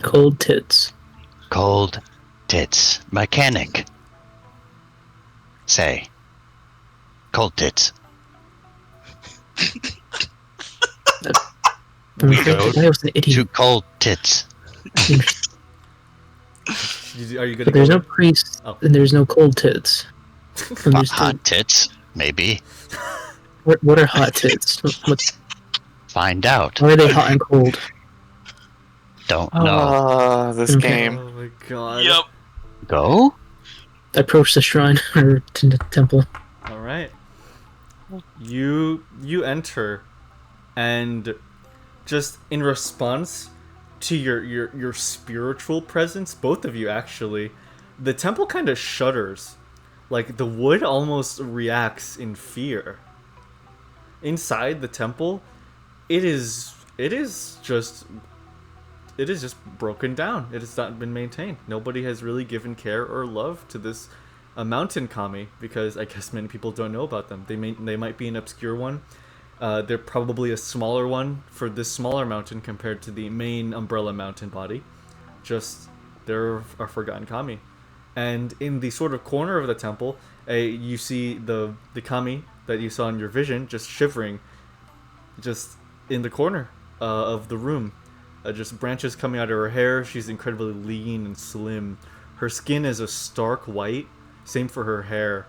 Cold tits. Cold tits. Mechanic. Say. Cold tits. We go I was an to idiot. cold tits. Are you gonna But there's go no priest, Oh. and there's no cold tits. And there's Hot tits? Maybe. what are hot tits? Find out. Why are they hot and cold? Don't know. This Okay. game. Oh my god. Yep. Go? Approach the shrine or to the temple. All right. You enter, and just in response to your spiritual presence, both of you actually, the temple kind of shudders, like the wood almost reacts in fear. Inside the temple, it is just broken down. It has not been maintained. Nobody has really given care or love to this mountain kami, because I guess many people don't know about them. They might be an obscure one. They're probably a smaller one for this smaller mountain compared to the main umbrella mountain body. Just they're a forgotten kami. And in the sort of corner of the temple, you see the kami that you saw in your vision just shivering, just in the corner of the room. Just branches coming out of her hair. She's incredibly lean and slim. Her skin is a stark white. Same for her hair.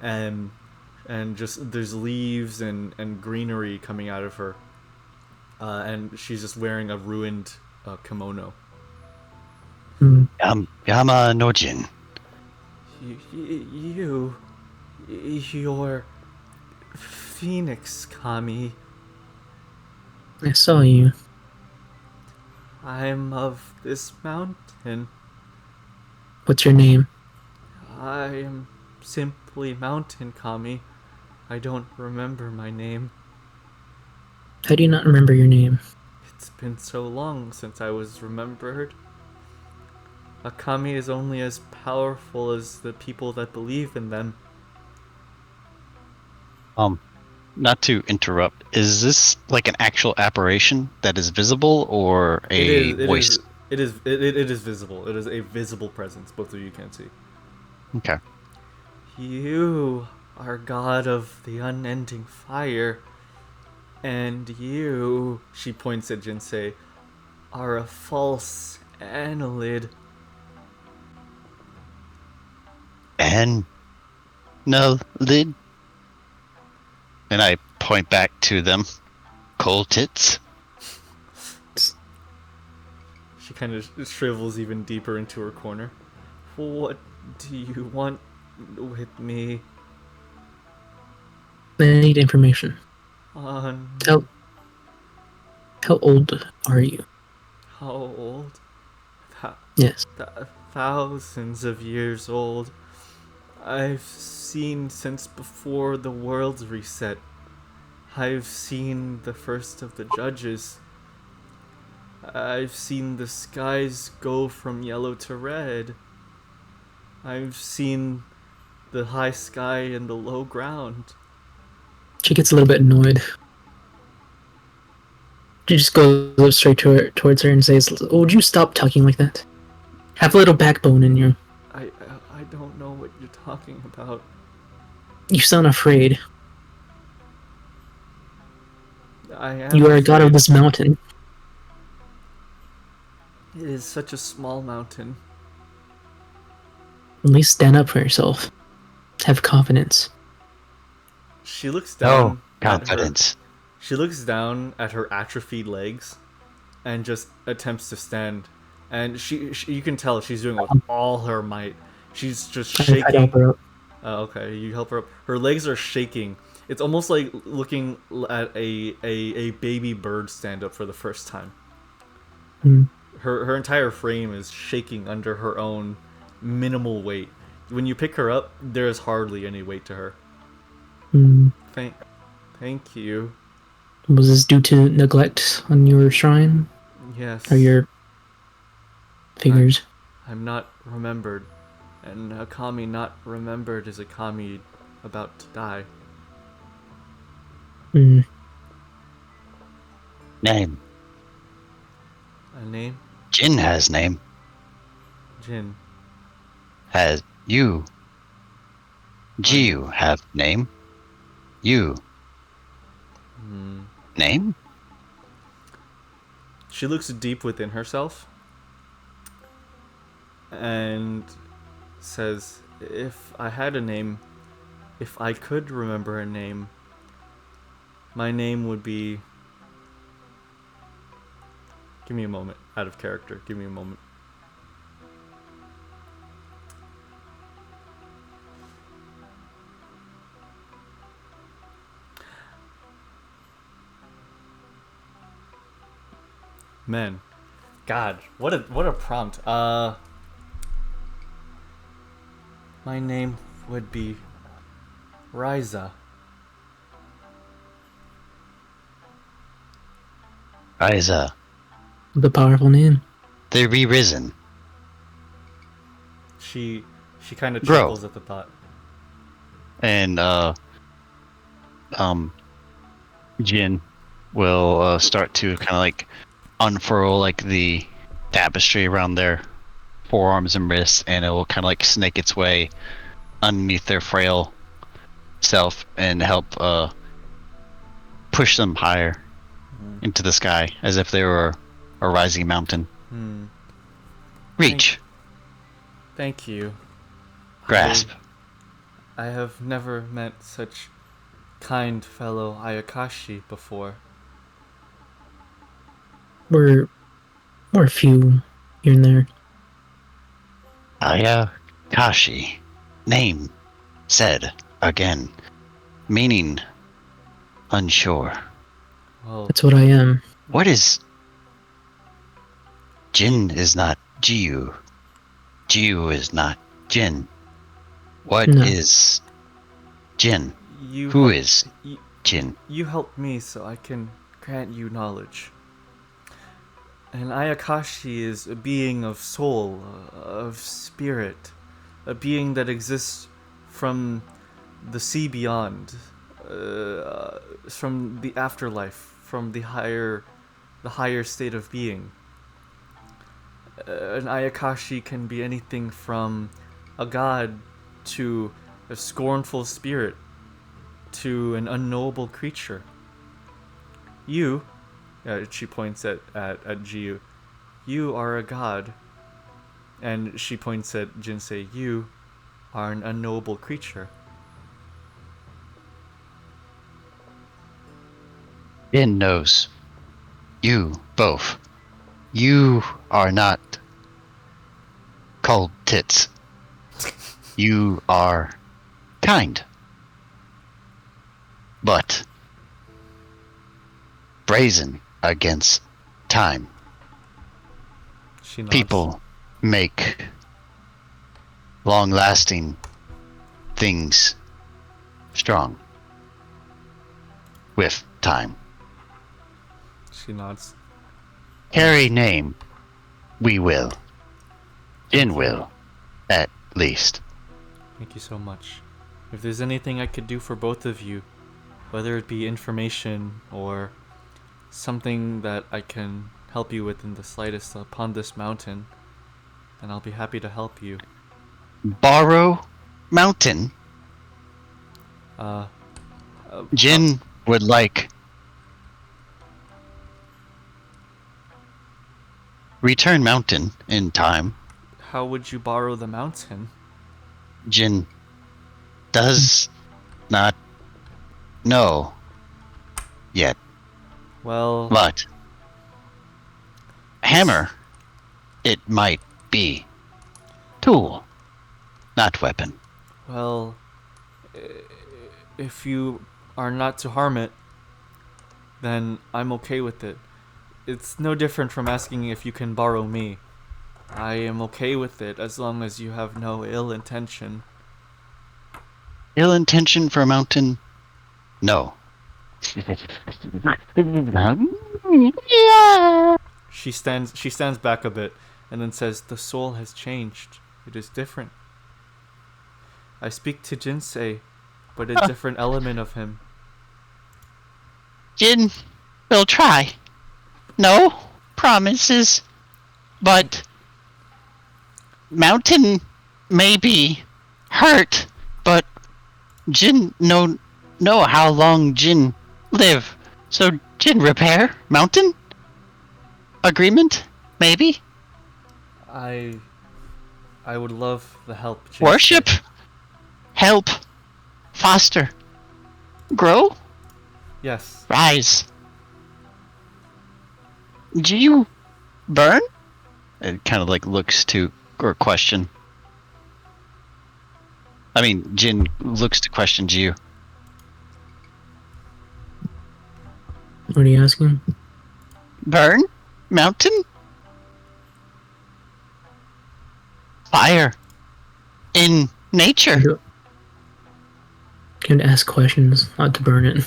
And just there's leaves and greenery coming out of her. And she's just wearing a ruined kimono. Yama no Jin. You're Phoenix Kami. I saw you. I'm of this mountain. What's your name? I am simply Mountain Kami. I don't remember my name. How do you not remember your name? It's been so long since I was remembered. A kami is only as powerful as the people that believe in them. Not to interrupt, is this like an actual apparition that is visible or a voice? It is visible. It is a visible presence. Both of you can see. Okay. You are god of the unending fire, and you, she points at Jinsei, are a false annelid. And no lid. And I point back to them. Cold tits. She kind of shrivels even deeper into her corner. What do you want with me? I need information. On How old are you? how old? Yes. Thousands of years old. I've seen since before the world's reset. I've seen the first of the judges. I've seen the skies go from yellow to red. I've seen the high sky and the low ground. She gets a little bit annoyed. She just goes up straight towards her and says, "Oh, would you stop talking like that? Have a little backbone in you. I don't know what you're talking about. You sound afraid. I am You are a god of afraid. this mountain. It is such a small mountain. At least stand up for yourself. Have confidence." She looks down. No at her- confidence. She looks down at her atrophied legs, and just attempts to stand. And she you can tell she's doing it with all her might. She's just I help shaking. her up. Okay, you help her up. Her legs are shaking. It's almost like looking at a baby bird stand up for the first time. Mm. Her entire frame is shaking under her own minimal weight. When you pick her up, there is hardly any weight to her. Mm. Thank you. Was this due to neglect on your shrine Yes. or your figures? I'm not remembered, and a kami not remembered is a kami about to die. Mm. Name. A name? Jin has name. Jin. Has you. My Jiyu have name. You. Hmm. Name? She looks deep within herself and says, if I had a name, if I could remember a name, my name would be... Give me a moment. Out of character. Give me a moment. Man. God, what a prompt. My name would be Ryza. Ryza. The powerful name. The re-risen. She kind of Bro. chuckles at the thought. And Jin will start to kind of like unfurl like the tapestry around their forearms and wrists, and it will kind of like snake its way underneath their frail self and help push them higher into the sky as if they were a rising mountain. Reach. Thank you. Grasp. I have never met such kind fellow Ayakashi before. We're a few here and there. Ayakashi. Name. Said. Again. Meaning. Unsure. Well, That's what I am. What is... Jin is not Jiyu. Jiyu is not Jin. What is Jin? Who is Jin? You help me so I can grant you knowledge. And Ayakashi is a being of soul, of spirit, a being that exists from the sea beyond, from the afterlife, from the higher state of being. An Ayakashi can be anything from a god to a scornful spirit to an unknowable creature. You, she points at Jiyu, you are a god. And she points at Jinsei, you are an unknowable creature. Jin knows. You both. You are not cold tits. You are kind. But brazen against time. She nods. People make long-lasting things strong with time. She nods. Carry name. We will. Jin will, at least. Thank you so much. If there's anything I could do for both of you, whether it be information or something that I can help you with in the slightest upon this mountain, then I'll be happy to help you. Borrow Mountain. Jin would like Return Mountain in time. How would you borrow the mountain? Jin does not know yet. Well, But hammer, it might be. Tool, not weapon. well, If you are not to harm it, then I'm okay with it. It's no different from asking if you can borrow me. I am okay with it as long as you have no ill intention. Ill intention for a mountain? No. Yeah. She stands back a bit and then says, "The soul has changed. It is different. I speak to Jinsei, but a different element of him." Jin will try. No promises, but mountain may be hurt, but Jin know how long Jin live. So Jin repair mountain? Agreement? Maybe? I would love the help. Jinsei. Worship? Help? Foster? Grow? Yes. Rise? Jiyu burn? It kind of like looks to or question. I mean, Jin looks to question Jiyu. What are you asking? Burn? Mountain? Fire. In nature. You can ask questions, not to burn it.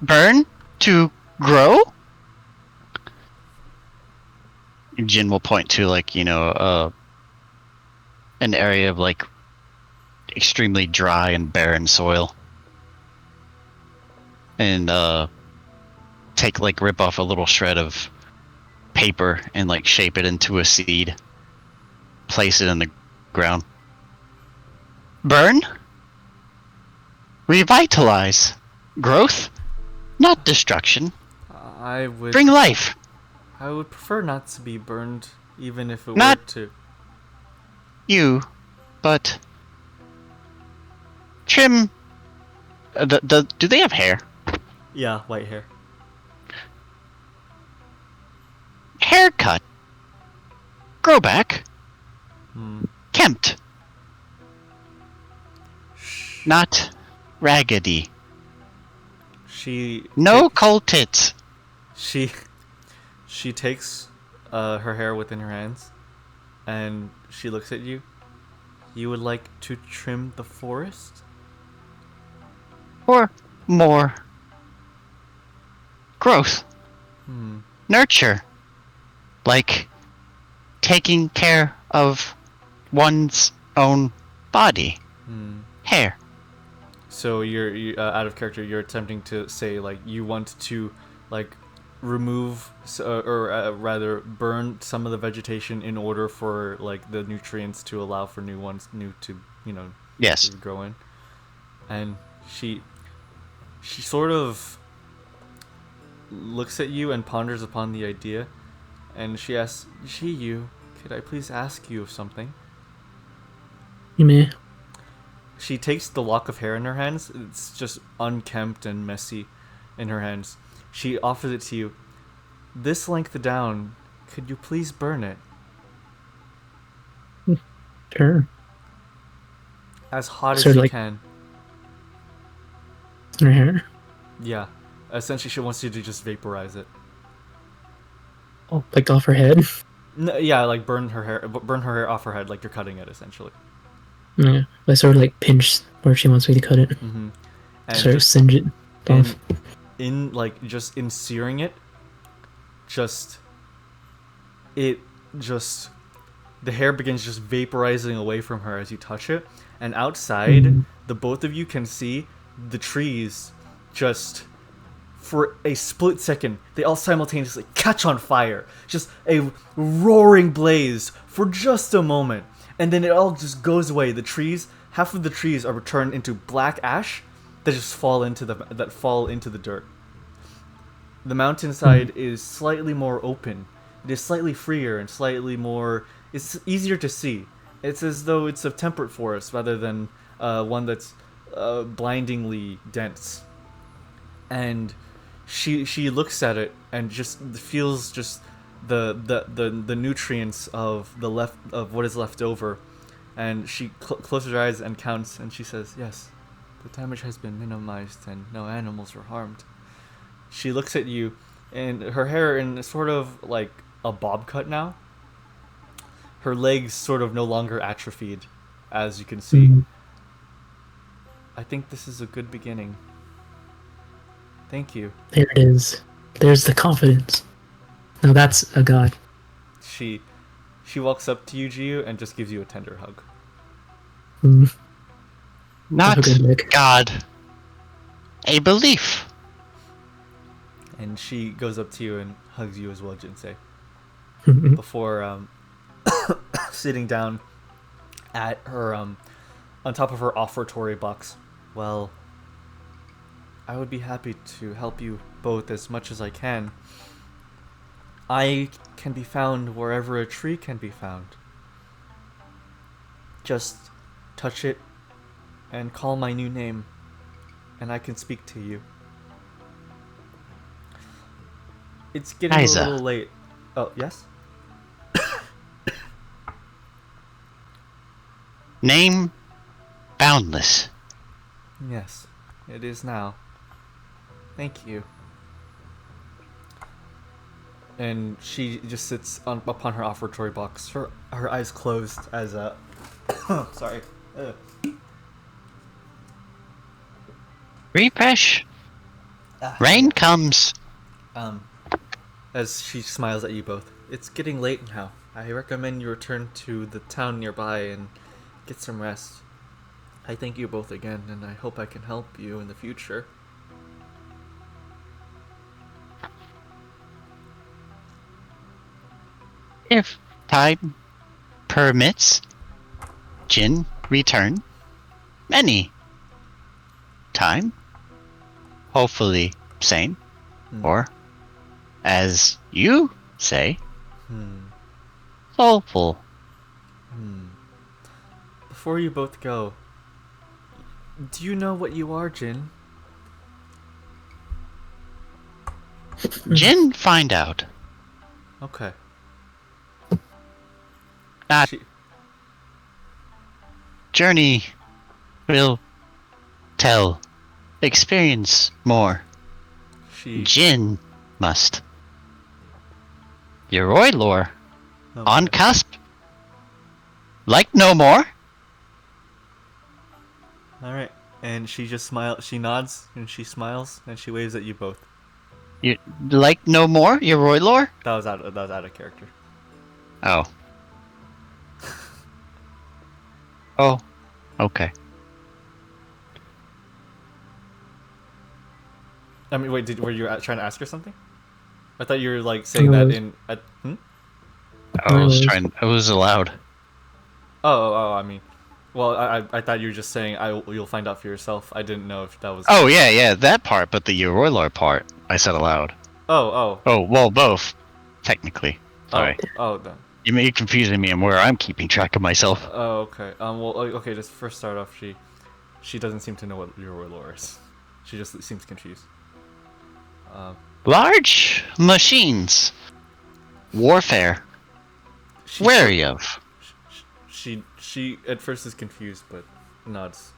Burn? To grow? Jin will point to, like, an area of, like, extremely dry and barren soil. And, rip off a little shred of paper and, like, shape it into a seed. Place it in the ground. Burn? Revitalize. Growth? Not destruction. I would Bring life. I would prefer not to be burned, even if it Not- were to. You, but trim. Do they have hair? Yeah, white hair. Haircut. Grow back. Kempt. Not raggedy. She No cold tits. She takes her hair within her hands, and she looks at you. You would like to trim the forest? Or more growth. Nurture. Like taking care of one's own body. Hair. So you're out of character. You're attempting to say like you want to like remove or rather burn some of the vegetation in order for like the nutrients to allow for new to Yes. to grow in. And she sort of looks at you and ponders upon the idea, and she asks, "Jiyu, could I please ask you of something?" You may. She takes the lock of hair in her hands. It's just unkempt and messy in her hands. She offers it to you. "This length down, could you please burn it?" Sure. As hot as Sort of you like- can. Her hair. Yeah. Essentially, she wants you to just vaporize it. Oh, like off her head. No, yeah, like burn her hair off her head, like you're cutting it, essentially. Yeah. I sort of like pinch where she wants me to cut it. And Sort of just singe it off. in like just in searing it, the hair begins just vaporizing away from her as you touch it, and outside the both of you can see the trees just for a split second they all simultaneously catch on fire, just a roaring blaze for just a moment, and then it all just goes away. Half of the trees are turned into black ash that just fall into the dirt. The mountainside is slightly more open. It is slightly freer and slightly more. It's easier to see. It's as though it's a temperate forest rather than one that's blindingly dense. And she looks at it and just feels just the nutrients of what is left over, and she closes her eyes and counts, and she says, "Yes, the damage has been minimized and no animals were harmed." She looks at you, and her hair in sort of like a bob cut now. Her legs sort of no longer atrophied, as you can see. Mhm. I think this is a good beginning. Thank you. There it is. There's the confidence. Now that's a god. She walks up to you, Jiyu, and just gives you a tender hug. Mm. Not Okay, Nick. God. A belief. And she goes up to you and hugs you as well, Jinsei. Mhm. Before sitting down at her on top of her offertory box. Well, I would be happy to help you both as much as I can. I can be found wherever a tree can be found. Just touch it and call my new name, and I can speak to you. It's getting Isa. a little late. Oh, yes? Name Boundless. Yes, it is now. Thank you. And she just sits upon her offertory box, her eyes closed as sorry. Refresh. Rain comes. As she smiles at you both. It's getting late now. I recommend you return to the town nearby and get some rest. I thank you both again, and I hope I can help you in the future. If time permits, Jin return. Any time. Hopefully sane. Or, as you say, soulful. Before you both go, do you know what you are, Jin? Jin find out. Okay. Not She, journey will tell. Experience more. she Jin must. Yoroi lore. okay. On cusp. Like no more. Alright. And she just smiles, she nods, and she smiles, and she waves at you both. You like no more? Yoroi lore? That was out of character. Oh. Oh. Okay. I mean, wait, were you trying to ask her something? I thought you were like saying that in. I was allowed. Oh, I mean, well, I thought you were just saying you'll find out for yourself. I didn't know if that was. Oh yeah, that part, but the Yoroi lore part, I said aloud. Oh. Oh well, both, technically. Sorry. Oh, then. You're confusing me on where I'm keeping track of myself. Oh, okay. Well, okay. Just first start off, she doesn't seem to know what your lore is. She just seems confused. Large machines. Warfare. Wary of. She at first is confused, but nods.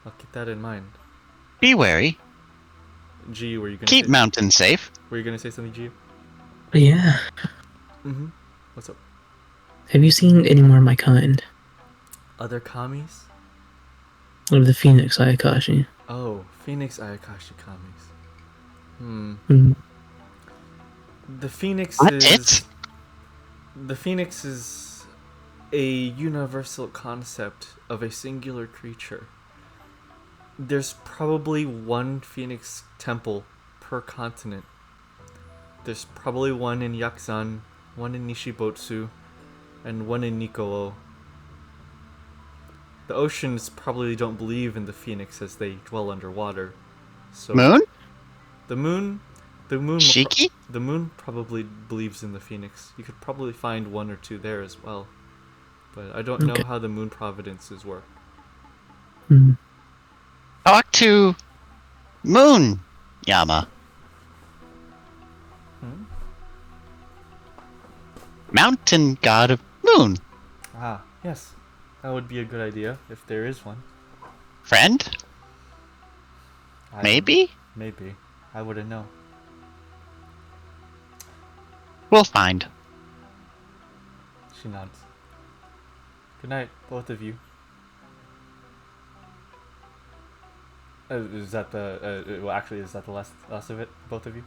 I'll keep that in mind. Be wary. G, were you gonna Keep mountain safe. Were you gonna say something, G? But yeah. Mm-hmm. What's up? Have you seen any more of my kind? Other kamis? Of the Phoenix Ayakashi? Oh, Phoenix Ayakashi kamis. Mm. The Phoenix What? is... The Phoenix is a universal concept of a singular creature. There's probably one Phoenix temple per continent. There's probably one in Yakzan, one in Nishibotsu, and one in Niko. The oceans probably don't believe in the Phoenix as they dwell underwater. So Moon? The moon Shiki? The moon probably believes in the Phoenix. You could probably find one or two there as well. But I don't know how the moon providences work. Mm. Talk to Moon Yama. mountain god of moon. Ah, yes. That would be a good idea if there is one. Friend? I Maybe? Maybe. I wouldn't know. We'll find. She nods. Good night, both of you. Is that the? Well, actually, is that the last of it? Both of you.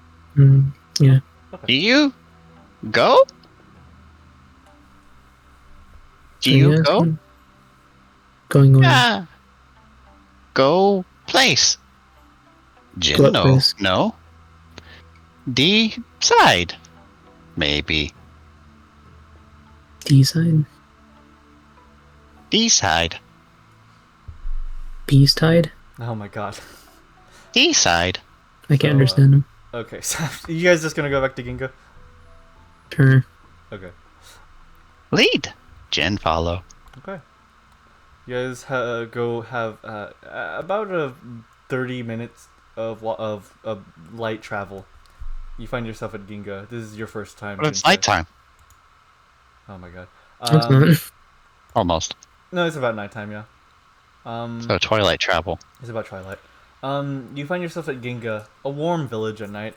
Yeah. Do you go? Do So, you yeah, go? Going where? Yeah. Go place. Jin, What no. place? No. D side. Maybe. D side? D side. B side? Oh my god. D side. I can't So, understand him. Okay, so you guys just gonna go back to Ginga? Sure. Okay. Lead. Jin follow. Okay. You guys go have about a 30 minutes of light travel. You find yourself at Ginga. This is your first time. But it's Jinsei. nighttime. Oh my god. It's not. Almost. No, it's about nighttime. Yeah. So twilight travel. It's about twilight. You find yourself at Ginga, a warm village at night.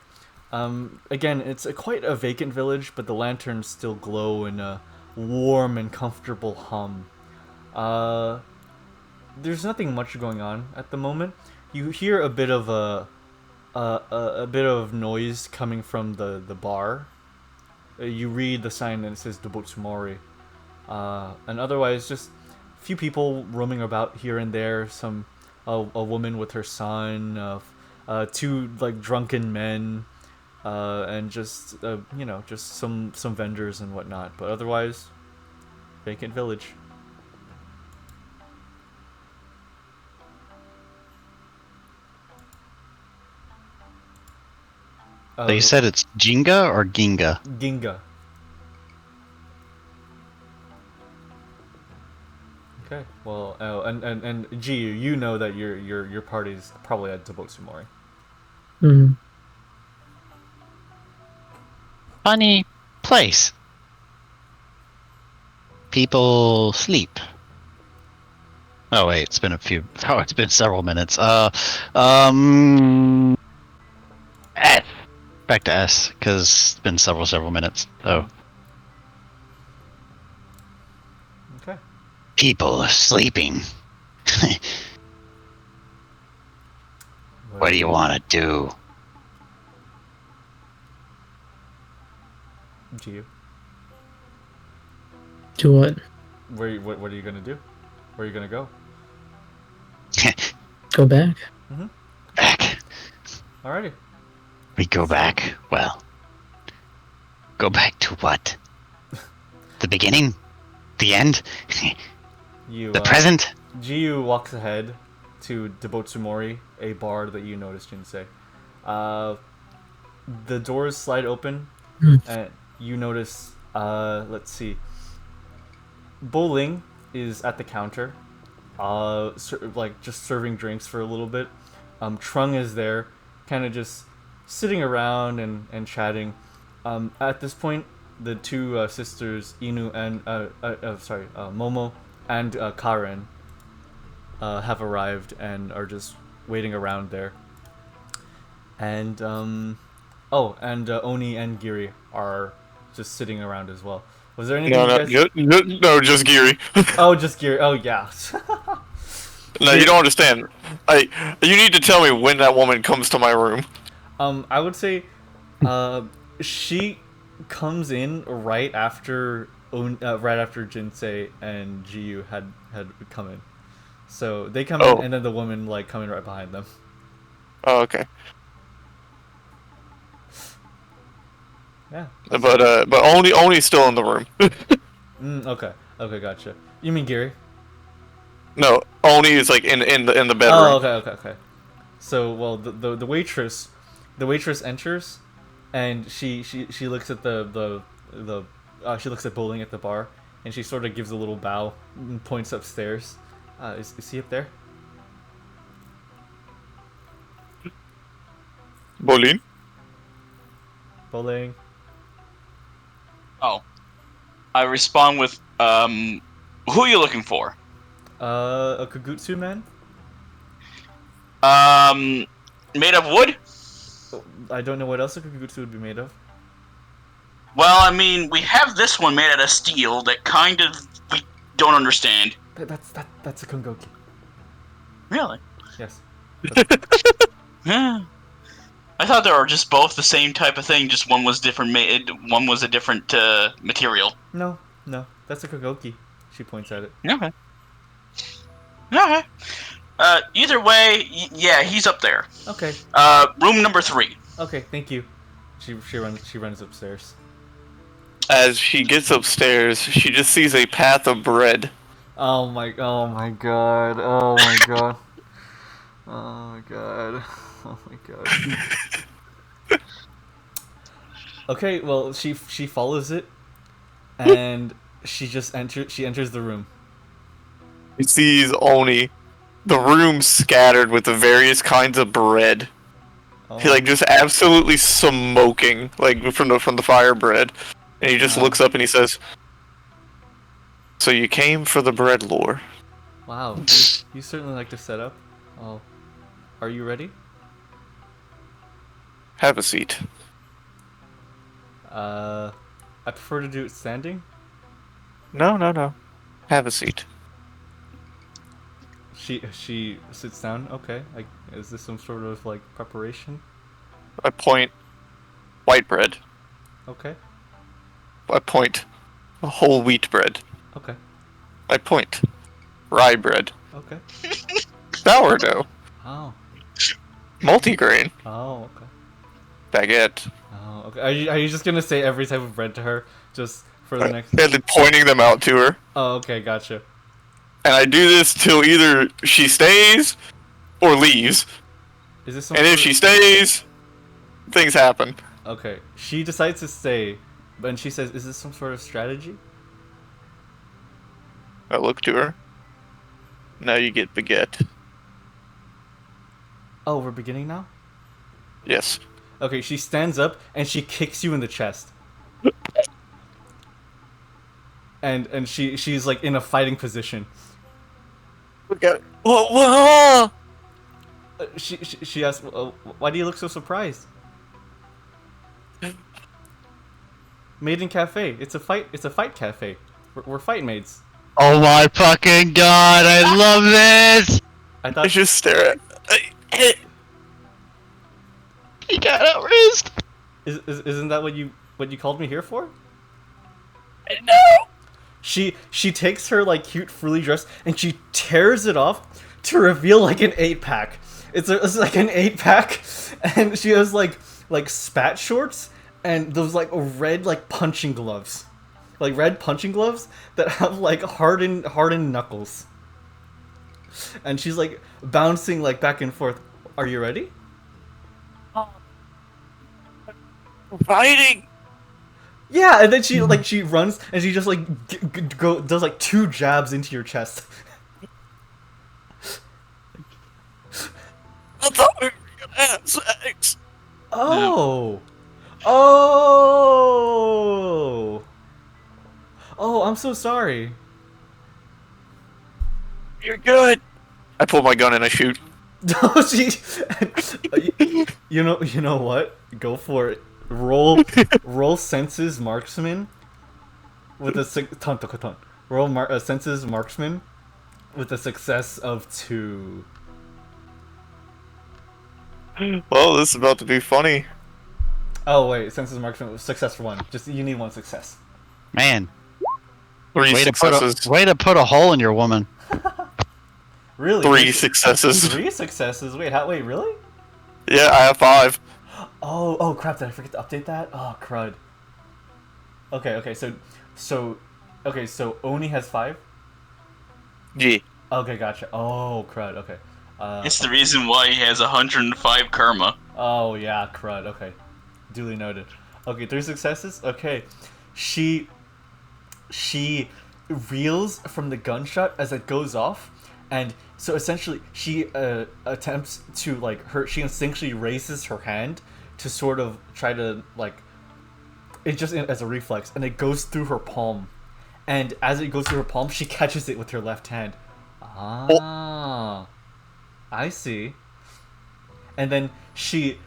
Again, it's quite a vacant village, but the lanterns still glow in a warm and comfortable hum. There's nothing much going on at the moment. You hear a bit of a bit of noise coming from the bar. You read the sign and it says Dobotsumori. And otherwise, just a few people roaming about here and there. A woman with her son, two like drunken men, and just just some vendors and whatnot. But otherwise, vacant village. So you said it's Jinga or Ginga? Ginga. Okay. Well, and Jiyu, you know that your party's probably at Dobotsumori. Funny place. People sleep. Oh wait, it's been several minutes. S. Back to S, because it's been several minutes. Oh. Okay. People sleeping. What do you want to do? Jiyu, Do what? what are you gonna do? Where are you gonna go? Go back? Back. Alrighty. We go back. Well. Go back to what? The beginning? The end? You. The present? Jiyu walks ahead to Dobotsumori, a bar that you noticed, Jinsei. The doors slide open, and you notice. Let's see. Boling is at the counter, just serving drinks for a little bit. Trung is there, kind of just sitting around and chatting. At this point, the two sisters Inu and Momo and Karen have arrived and are just waiting around there. And Onii and Giri are just sitting around as well. Was there anything No, just Giri. Oh, just Giri. Oh, yeah. No, you don't understand. You need to tell me when that woman comes to my room. I would say, she comes in right after Jinsei and Jiyu had come in. So they come in, and then the woman coming right behind them. Oh, okay. Yeah. But Oni's still in the room. Okay. Okay, gotcha. You mean Giri? No, Onii is in the bedroom. Oh, okay. So, well, the waitress enters, and she looks at she looks at Boling at the bar, and she sort of gives a little bow and points upstairs. Is he up there? Boling? Boling. Oh. I respond with, who are you looking for? A Kagutsu man? Made of wood? I don't know what else a Kagutsu would be made of. Well, I mean, we have this one made out of steel that kind of we don't understand. That's a Kongoki. Really? Yes. Yeah. I thought they were just both the same type of thing, just one was different one was a different material. No, that's a Kogoki. She points at it. Okay. Okay. Either way, yeah, he's up there. Okay. Room number 3. Okay, thank you. She runs upstairs. As she gets upstairs, she just sees a path of bread. Oh my god. Oh my god. Oh my god. Oh my god. Okay, well she follows it and she enters the room. She sees Onii. The room scattered with the various kinds of bread. Oh. He just absolutely smoking, from the fire bread. And he just looks up and he says, "So you came for the bread lore." Wow, you certainly like to set up. Oh, are you ready? Have a seat. I prefer to do it standing. No. Have a seat. She sits down. Okay, is this some sort of preparation? I point white bread. Okay. I point whole wheat bread. Okay. I point rye bread. Okay. Sourdough. Oh. Multigrain. Oh. Okay. Baguette. Oh. Okay. Are you just gonna say every type of bread to her just for the next? And then pointing them out to her. Oh. Okay. Gotcha. And I do this till either she stays or leaves. Is this some And if she stays, things happen. Okay. She decides to stay, but she says, "Is this some sort of strategy?" I look to her. Now you get baguette. Oh, we're beginning now? Yes. Okay, she stands up and she kicks you in the chest. and she's in a fighting position. Whoa. She asks, "Why do you look so surprised?" Maiden Cafe. It's a fight cafe. We're fight maids. Oh my fucking god, I love this! I I thought. just stare at. He got out wrist! Isn't that what you called me here for? No. She takes her cute frilly dress and she tears it off to reveal an 8-pack. It's an 8-pack, and she has spat shorts and those red punching gloves, red punching gloves that have hardened knuckles. And she's bouncing back and forth. Are you ready? Fighting. Yeah, and then she she runs and she just does 2 jabs into your chest. I thought we were gonna have sex. Oh. Oh. Oh, I'm so sorry. You're good. I pull my gun and I shoot. No, she. You know what? Go for it. Roll senses marksman with a senses marksman with a success of 2. Well, this is about to be funny. Oh wait, senses marksman with success for 1. Just you need 1 success. Man, 3 successes. way to put a hole in your woman. Really? 3 successes. 3 successes. Wait, wait, really? Yeah, I have 5. Oh crap! Did I forget to update that? Oh crud. Okay, so Onii has 5. Yeah. Okay, gotcha. Oh crud. Okay. It's the reason why he has 105 karma. Oh yeah, crud. Okay, duly noted. Okay, 3 successes. Okay, she reels from the gunshot as it goes off, and so essentially she attempts to she instinctually raises her hand to sort of try to it just as a reflex, and it goes through her palm and as it goes through her palm, she catches it with her left hand. Ah, I see. And then she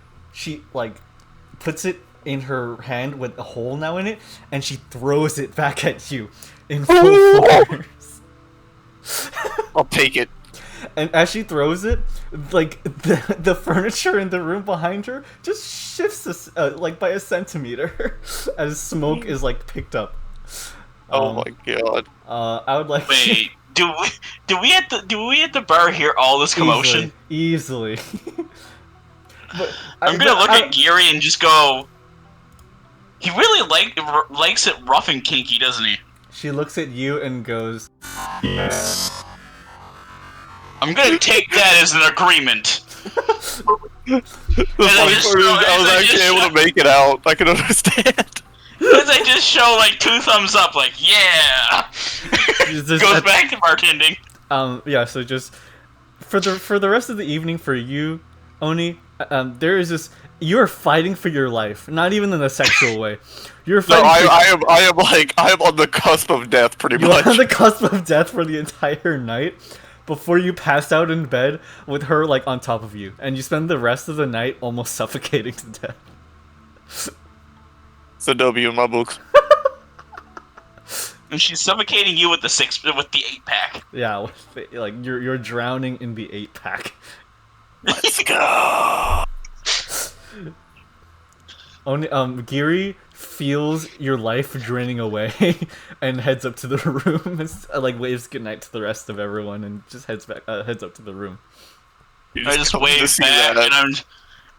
like puts it in her hand with a hole now in it, and she throws it back at you in full force. I'll take it. And as she throws it, like the furniture in the room behind her just shifts like by a centimeter as smoke is like picked up. Oh my god. I would like. Wait, do we at the bar hear all this commotion? Easily. But I'm gonna look at Giri and just go. He really likes it rough and kinky, doesn't he? She looks at you and goes, I'm gonna take that as an agreement. The funny part is I was actually able to make it out. I can understand. As I just show like 2 thumbs up, like yeah, goes back to bartending. Yeah. So just for the rest of the evening for you, Onii, there is this. You're fighting for your life, not even in a sexual way. You're fighting. No, I am on the cusp of death, pretty much. You're on the cusp of death for the entire night, before you pass out in bed with her like on top of you, and you spend the rest of the night almost suffocating to death. It's a W in my books. And she's suffocating you with the 8-pack. Yeah, like you're drowning in the 8-pack. Let's go. Giri feels your life draining away and heads up to the room and like waves goodnight to the rest of everyone and just heads up to the room. I just wave back and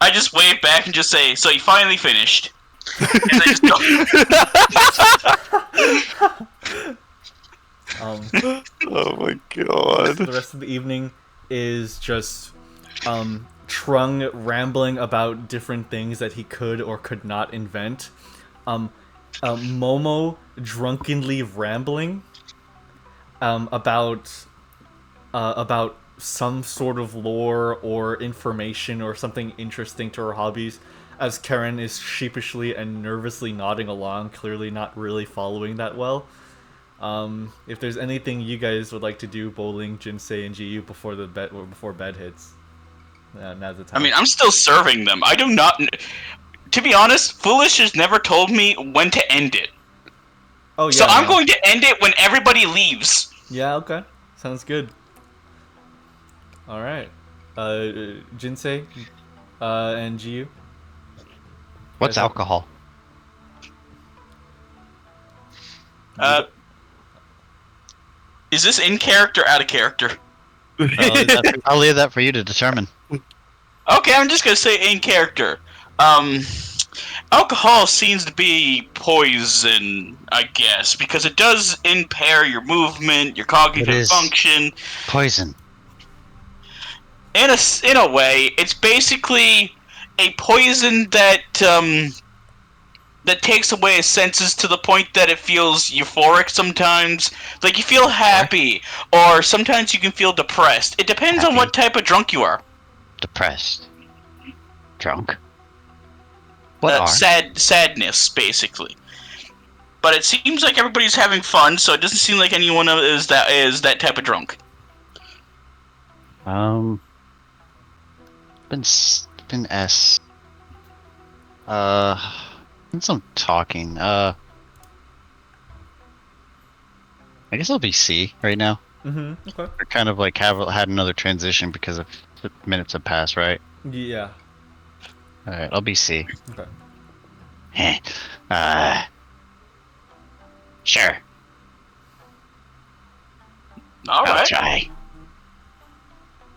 I just wave back and just say, "So you finally finished?" And I just go. Oh my god. The rest of the evening is just Trung rambling about different things that he could or could not invent. Momo drunkenly rambling about some sort of lore or information or something interesting to her hobbies, as Karen is sheepishly and nervously nodding along, clearly not really following that well. If there's anything you guys would like to do, Boling, Jinsei, and Jiyu before bed hits, now's the time. I mean, I'm still serving them. I do not. To be honest, Foolish has never told me when to end it. Oh yeah. So I'm going to end it when everybody leaves. Yeah. Okay. Sounds good. All right. Jinsei, and Jiyu. What's alcohol? Is this in character, out of character? I'll leave that for you to determine. Okay, I'm just gonna say in character. Alcohol seems to be poison, I guess, because it does impair your movement, your cognitive function. Poison. In a way, it's basically a poison that that takes away his senses to the point that it feels euphoric sometimes. Like you feel happy, or sometimes you can feel depressed. It depends on what type of drunk you are. Depressed. Drunk. What sadness, basically. But it seems like everybody's having fun, so it doesn't seem like anyone is that type of drunk. Been S. Been some talking. I guess it'll be C right now. Mm-hmm. Okay. We're kind of like had another transition because of minutes have passed, right? Yeah. Alright, I'll be C. Okay. Sure. All I'll right. try.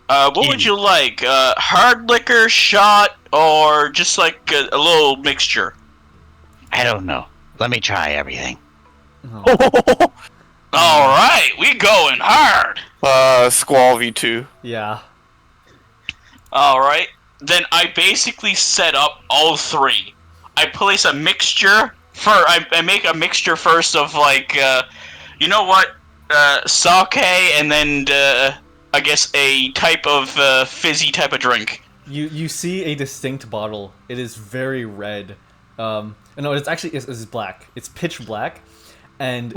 What would you like? Hard liquor, shot, or just like a little mixture? I don't know. Let me try everything. Oh. All right, we going hard. Squall V2. Yeah. All right. Then I basically set up all 3. I place a mixture. I make a mixture first of like, you know what, sake, and then I guess a type of fizzy type of drink. You see a distinct bottle. It is very red. No, it's actually it's black. It's pitch black, and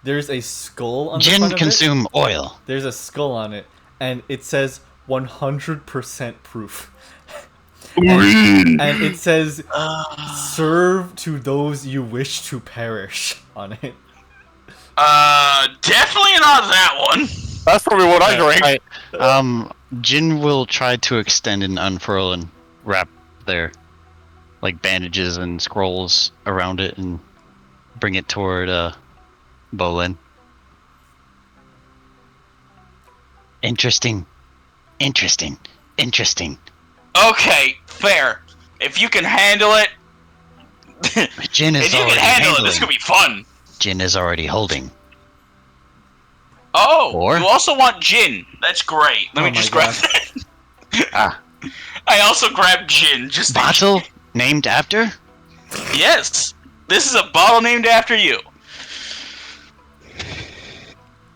There's a skull on the Jin front of consume oil. it. There's a skull on it, and it says 100% proof. and it says, serve to those you wish to perish on it. Definitely not that one. That's probably what I drank. Jin will try to extend and unfurl and wrap their like bandages and scrolls around it and bring it toward Boling. Interesting. Okay, fair. If you can handle it, Jin is if you already can handle handling. it, this could be fun. Jin is already holding. Oh, Or- you also want gin. That's great. Let Oh me my just grab God. that. Ah, I also grabbed gin. Just bottle named after? Yes, this is a bottle named after you.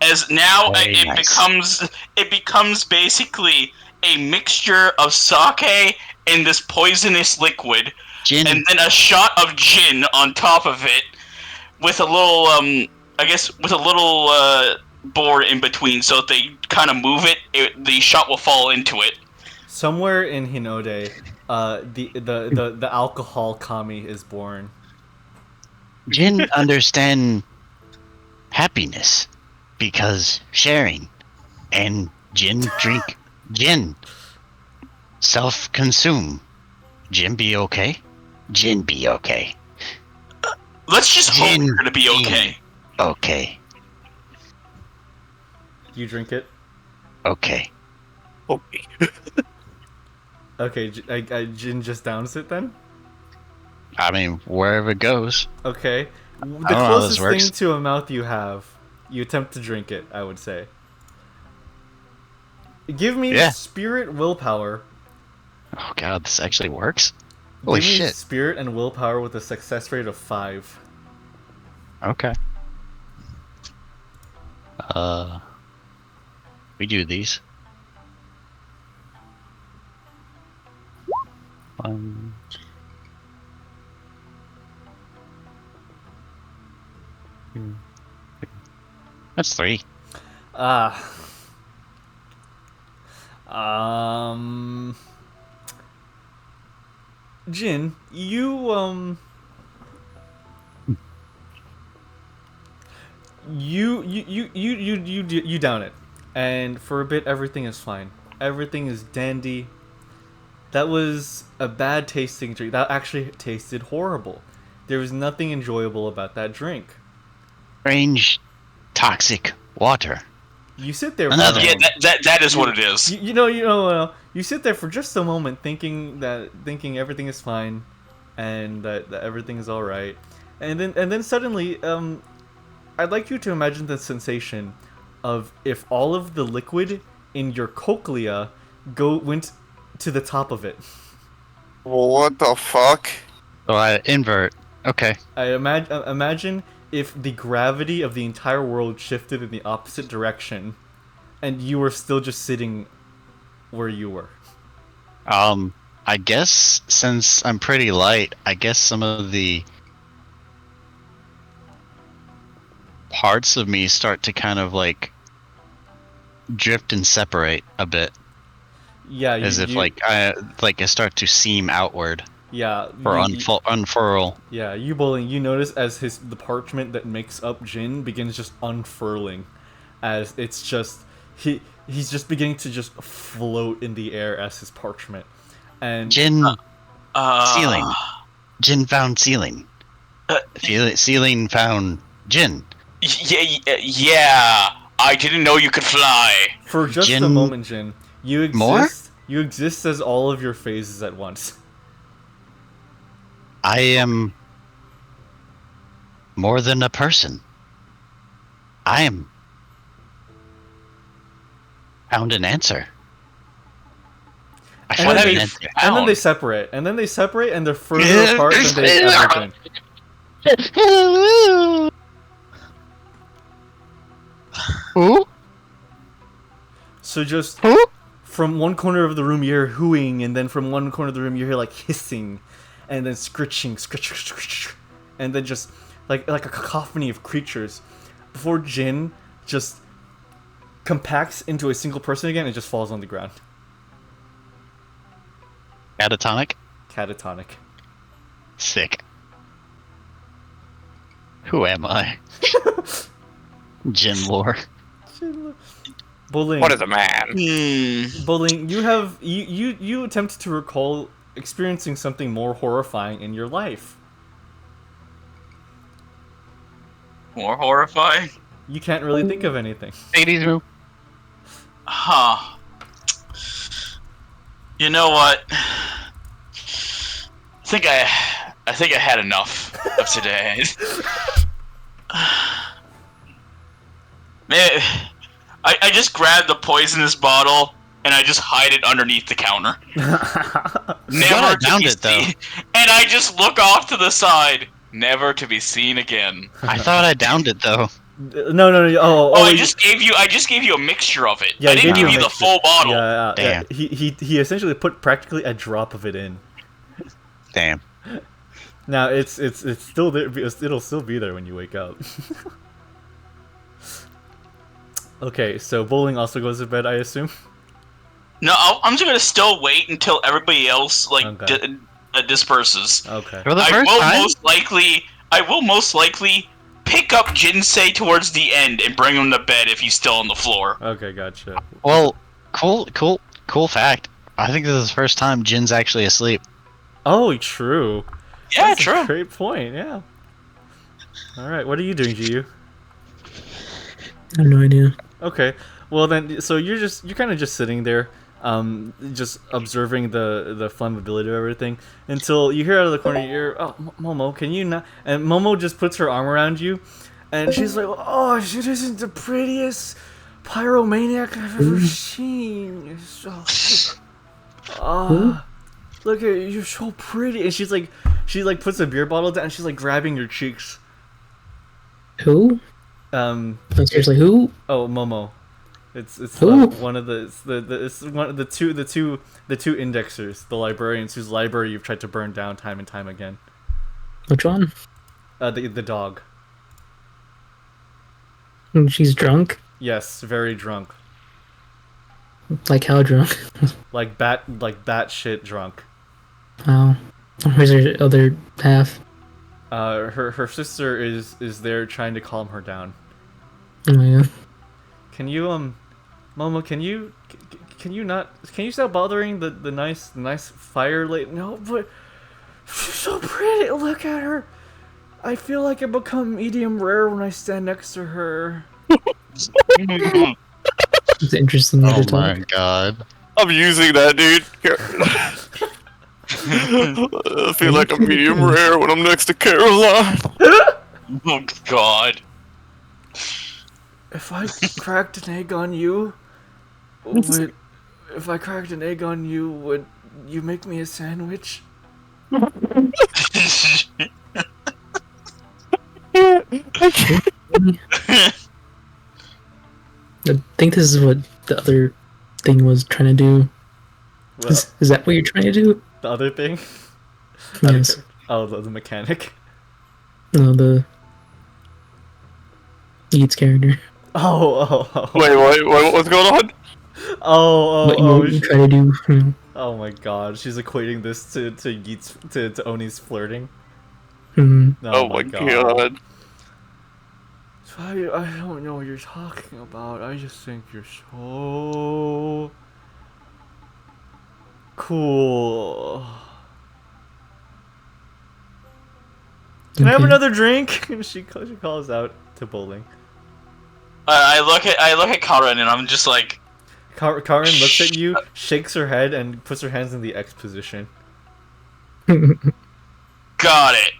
As now Very it nice. becomes basically a mixture of sake and this poisonous liquid, Jin. and then a shot of gin on top of it, with a little with a little board in between, so if they kind of move the shot will fall into it. Somewhere in Hinode, the alcohol kami is born. Jin understand happiness because sharing, and Jin drink gin. Self-consume. Jin be okay? Jin be okay. Let's just hope Gin you're gonna be okay. Okay. You drink it? Okay. Okay. Okay, Jin just downs it then? I mean, wherever it goes. Okay. The don't know how this closest works. thing to a mouth you have, you attempt to drink it, I would say. Give me Yeah. spirit willpower. Oh god, this actually works? Holy Give me shit. spirit and willpower with a success rate of 5. Okay. We do these. 1. That's 3. Jin, you down it, and for a bit everything is fine. Everything is dandy. That was a bad tasting drink. That actually tasted horrible. There was nothing enjoyable about that drink. Strange, toxic water. You sit there. Another. Yeah, that is what it is. You sit there for just a moment, thinking everything is fine, and that everything is all right, and then suddenly, I'd like you to imagine the sensation of if all of the liquid in your cochlea went to the top of it. What the fuck? Oh, I invert. Okay. I imagine if the gravity of the entire world shifted in the opposite direction, and you were still just sitting where you were. I guess since I'm pretty light, I guess some of the parts of me start to kind of like drift and separate a bit, Yeah, as if I start to seam outward yeah, or unfurl. Yeah, you Boling, you notice as the parchment that makes up Jin begins just unfurling, as it's just he's just beginning to just float in the air as his parchment, and Jin ceiling. Jin found ceiling. Ceiling found Jin. Yeah. I didn't know you could fly. for just a Jin- moment, Jin, you exist. More? You exist as all of your phases at once. I am more than a person. I am found an answer. I And found then, an they, answer. and then they separate, and they're further apart than they've ever been. Who? So just Who? from one corner of the room you hear hooing, and then from one corner of the room you hear like hissing, and then scritching, and then just like a cacophony of creatures. before Jin just compacts into a single person again and just falls on the ground. Catatonic? Catatonic. Sick. Who am I? Jin lore. Boling. What is a man? Boling, you attempted to recall experiencing something more horrifying in your life. More horrifying? You can't really think of anything. 80s move. Huh. You know what? I think I had enough of today. Man, I just grabbed the poisonous bottle and I just hide it underneath the counter. Never to be seen. And I just look off to the side, never to be seen again. I thought I downed it though. No. Oh, I just gave you a mixture of it. Yeah, I didn't give you you a the mixture. full bottle. Yeah. Damn. He essentially put practically a drop of it in. Damn. Now it's still there. It'll still be there when you wake up. Okay, so Boling also goes to bed, I assume. No, I'm just gonna still wait until everybody else disperses. Okay. For the first time? I will most likely pick up Jinsei towards the end and bring him to bed if he's still on the floor. Okay, gotcha. Well, cool fact. I think this is the first time Jin's actually asleep. Oh, true. Yeah, That's true. a great point. Yeah. All right. What are you doing, Jiyu? I have no idea. Okay. Well then, so you're kind of just sitting there, just observing the flammability of everything until you hear out of the corner of your ear, "Oh, Momo, can you not?" And Momo just puts her arm around you, and she's like, "Oh, she isn't the prettiest pyromaniac I've ever seen. Look at you, you're so pretty." And she puts a beer bottle down, and she's like grabbing your cheeks. Who? No, seriously, who? Oh, Momo. It's Who? one of the two indexers, the librarians whose library you've tried to burn down time and time again. Which one? The dog. She's drunk? Yes, very drunk. Like how drunk? Like bat shit drunk. Oh. Where's her other half? Her sister is there trying to calm her down. Oh my god. Can you Momo, can you stop bothering the nice fire lady? No, but she's so pretty. Look at her. I feel like I become medium rare when I stand next to her. It's interesting way Oh to my talk. god. I'm using that, dude. Here. I feel like I'm medium rare when I'm next to Caroline. Oh god. If I cracked an egg on you, would you make me a sandwich? I think this is what the other thing was trying to do. Well, Is that what you're trying to do? the other thing? Yes. Oh, the mechanic. No, the Yeet's character. Oh. Wait, what's going on? What you try to do? You know. Oh my god, she's equating this to Yeet's to Oni's flirting. Mhm. Oh my god. I don't know what you're talking about. I just think you're so cool. Can I have another drink? she calls out to Boling. I look at Karen and I'm just like, Karen looks at you, shakes her head, and puts her hands in the X position. got it.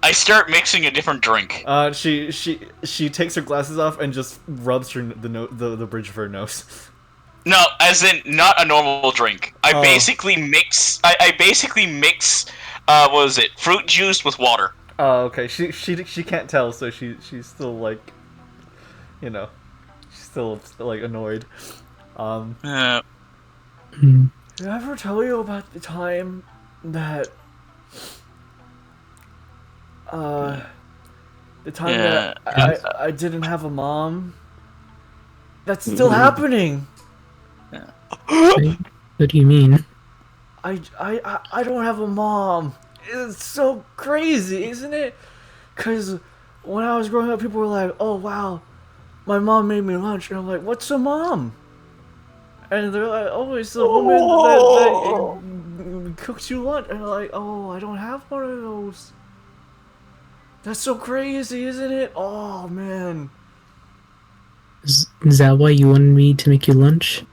I start mixing a different drink. She takes her glasses off and just rubs the bridge of her nose. No, as in not a normal drink. I basically mix. I basically mix. What was it? Fruit juice with water. Oh, okay. She can't tell, so she's still like, she's still like annoyed. Yeah. Did I ever tell you about the time that The time Yeah. that I didn't have a mom. That's still happening. What do you mean? I don't have a mom. It's so crazy, isn't it? Cause when I was growing up, people were like, "Oh wow, my mom made me lunch," and I'm like, "What's a mom?" And they're like, "Oh, it's the woman that cooks you lunch," and I'm like, "Oh, I don't have one of those." That's so crazy, isn't it? Oh man. Is that why you wanted me to make you lunch?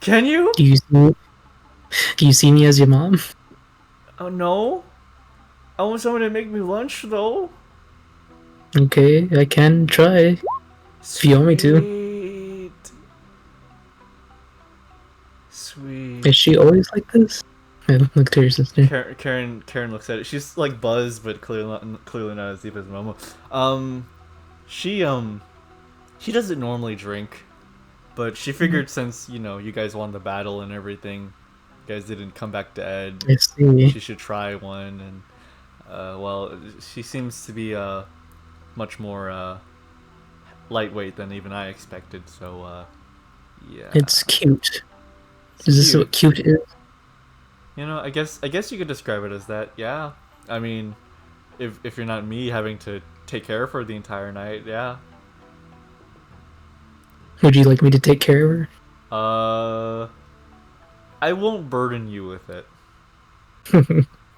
Can you? Do you see me as your mom? Oh no. I want someone to make me lunch though. Okay, I can try. If you want me to. Sweet. Is she always like this? I look to your sister. Karen looks at it. She's like buzzed, but clearly not as deep as Momo. She doesn't normally drink, but she figured since you guys won the battle and everything, you guys didn't come back dead. I see. She should try one, and well, she seems to be much more lightweight than even I expected. So yeah. It's cute. Is this what cute is? I guess you could describe it as that. Yeah. I mean, if you're not me having to take care of her the entire night, yeah. Would you like me to take care of her? I won't burden you with it.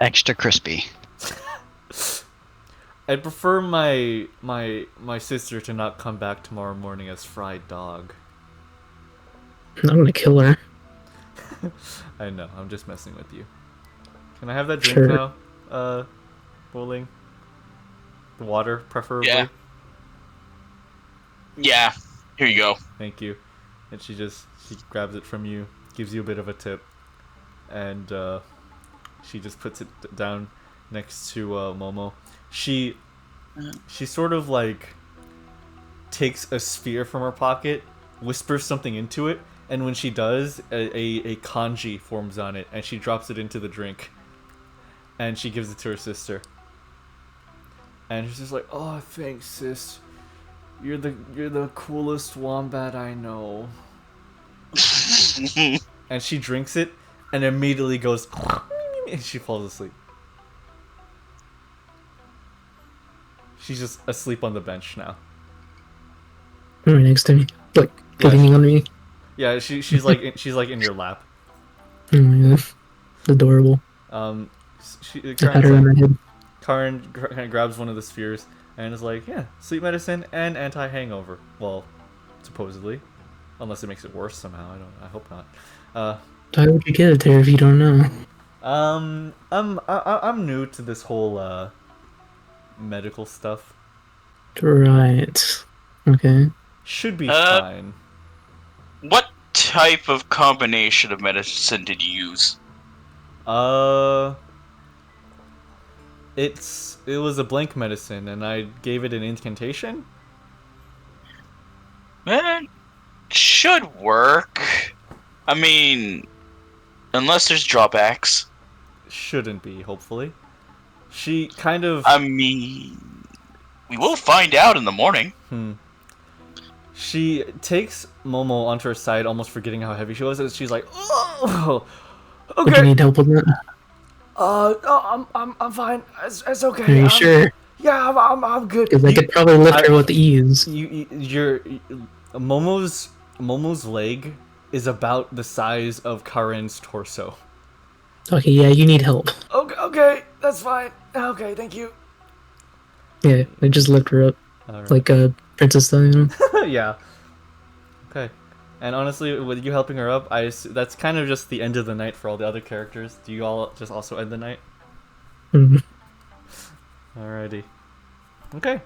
Extra crispy. I'd prefer my sister to not come back tomorrow morning as fried dog. I'm gonna kill her. I know, I'm just messing with you. Can I have that drink Sure. now? Boling? The water, preferably? Yeah. Here you go. Thank you. And she grabs it from you, gives you a bit of a tip, and she just puts it down next to Momo. She sort of like takes a sphere from her pocket, whispers something into it, and when she does, a kanji forms on it, and she drops it into the drink, and she gives it to her sister. And she's just like, "Oh, thanks, sis. You're the coolest wombat I know." And she drinks it, and immediately goes, and she falls asleep. She's just asleep on the bench now. Right next to me, like leaning on me. Yeah, she's like in your lap. Oh my god, adorable. I had her on my head. Karen kind of grabs one of the spheres and is like, "Yeah, sleep medicine and anti-hangover." Well, supposedly, unless it makes it worse somehow. I hope not. Why would you get it there if you don't know? I'm new to this whole medical stuff. Right. Okay. Should be fine. What type of combination of medicine did you use? It was a blank medicine, and I gave it an incantation. Should work. I mean, unless there's drawbacks. Shouldn't be, hopefully. She kind of... I mean, we will find out in the morning. She takes Momo onto her side, almost forgetting how heavy she was, and she's like, "Oh, okay." Would you need help with that? I'm fine. It's okay. Are you sure? Yeah, I'm good. Because I could probably lift her with ease. Momo's leg is about the size of Karen's torso. Okay, yeah, you need help. Okay, that's fine. Okay, thank you. Yeah, I just lift her up. Right. Like a princess style, Yeah. Okay. And honestly, with you helping her up, that's kind of just the end of the night for all the other characters. Do you all just also end the night? Alrighty. Okay.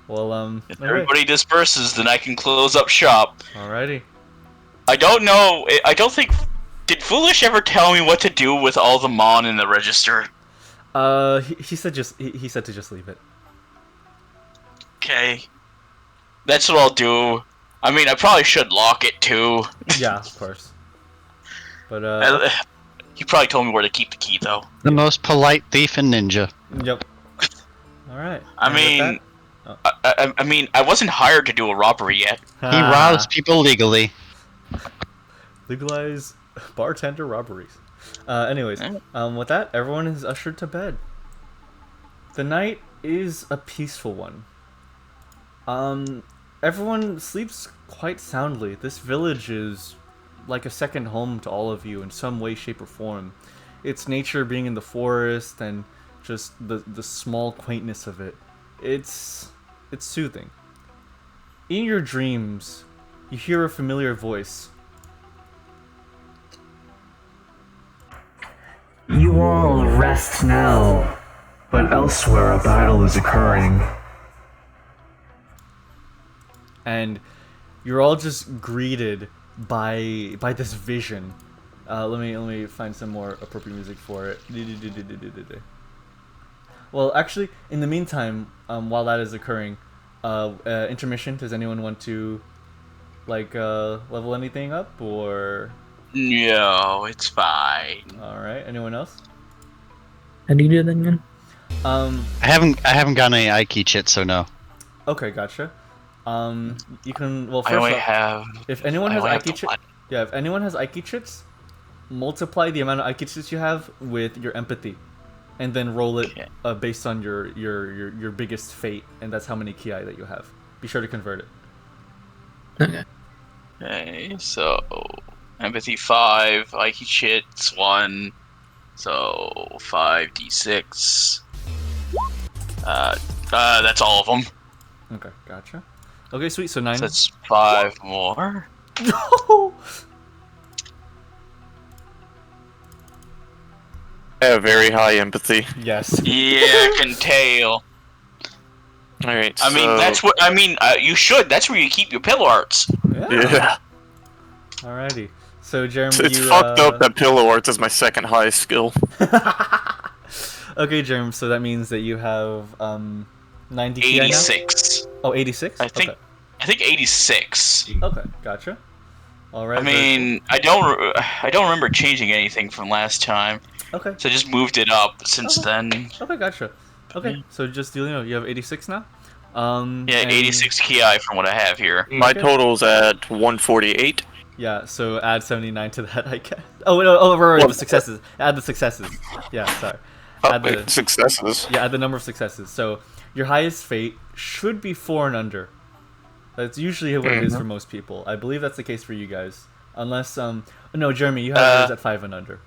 Well, if everybody disperses, then I can close up shop. Alrighty. I don't know. I don't think. Did Foolish ever tell me what to do with all the mon in the register? He said he said to just leave it. Okay. That's what I'll do. I mean, I probably should lock it too. Yeah, of course. But he probably told me where to keep the key, though. The most polite thief and ninja. Yep. All right. I mean, I mean, I wasn't hired to do a robbery yet. He robs people legally. Legalize bartender robberies. Anyways, with that, everyone is ushered to bed. The night is a peaceful one. Everyone sleeps quite soundly. This village is like a second home to all of you in some way, shape, or form. It's nature being in the forest and just the small quaintness of it. It's soothing. In your dreams, you hear a familiar voice. You all rest now, but elsewhere a battle is occurring. And you're all just greeted by this vision. Let me find some more appropriate music for it. Well, actually, in the meantime, while that is occurring, intermission. Does anyone want to level anything up, or? No, it's fine. All right. Anyone else? How do you do that again? Um. I haven't gotten any Aiki chits, so no. Okay, gotcha. You can. Well, I first only off, have. if anyone I has only have Aiki the chits, one. yeah, if anyone has Aiki chits, multiply the amount of Aiki chits you have with your empathy, and then roll it Okay. based on your biggest fate, and that's how many ki that you have. Be sure to convert it. Okay. Okay, so empathy 5, IQ shits 1, so 5d6. That's all of them. Okay, gotcha. Okay, sweet. So 9. So that's 5 more. No. I have very high empathy. Yes. Yeah, I can tell. Alright, I mean, that's what I mean. You should. That's where you keep your pillow arts. Yeah. Alrighty. So Jeremy, It's you, fucked up that pillow arts is my second highest skill. Okay, Jeremy. So that means that you have 90 ki now? 86. Oh, 86? I think. Okay. I think 86. Okay, gotcha. All right. I mean, I don't remember changing anything from last time, Okay. so I just moved it up since then. Okay, gotcha. Okay, so just you have 86 now. Yeah, and- 86 ki from what I have here. My Okay. total's at 148. Yeah, so add 79 to that, I guess. Oh, no, right, Well- the successes. Add the successes. Yeah, sorry. Wait, successes. Yeah, add the number of successes. So your highest fate should be 4 and under. That's usually what it is for most people. I believe that's the case for you guys. Unless, no, Jeremy, you have yours at 5 and under.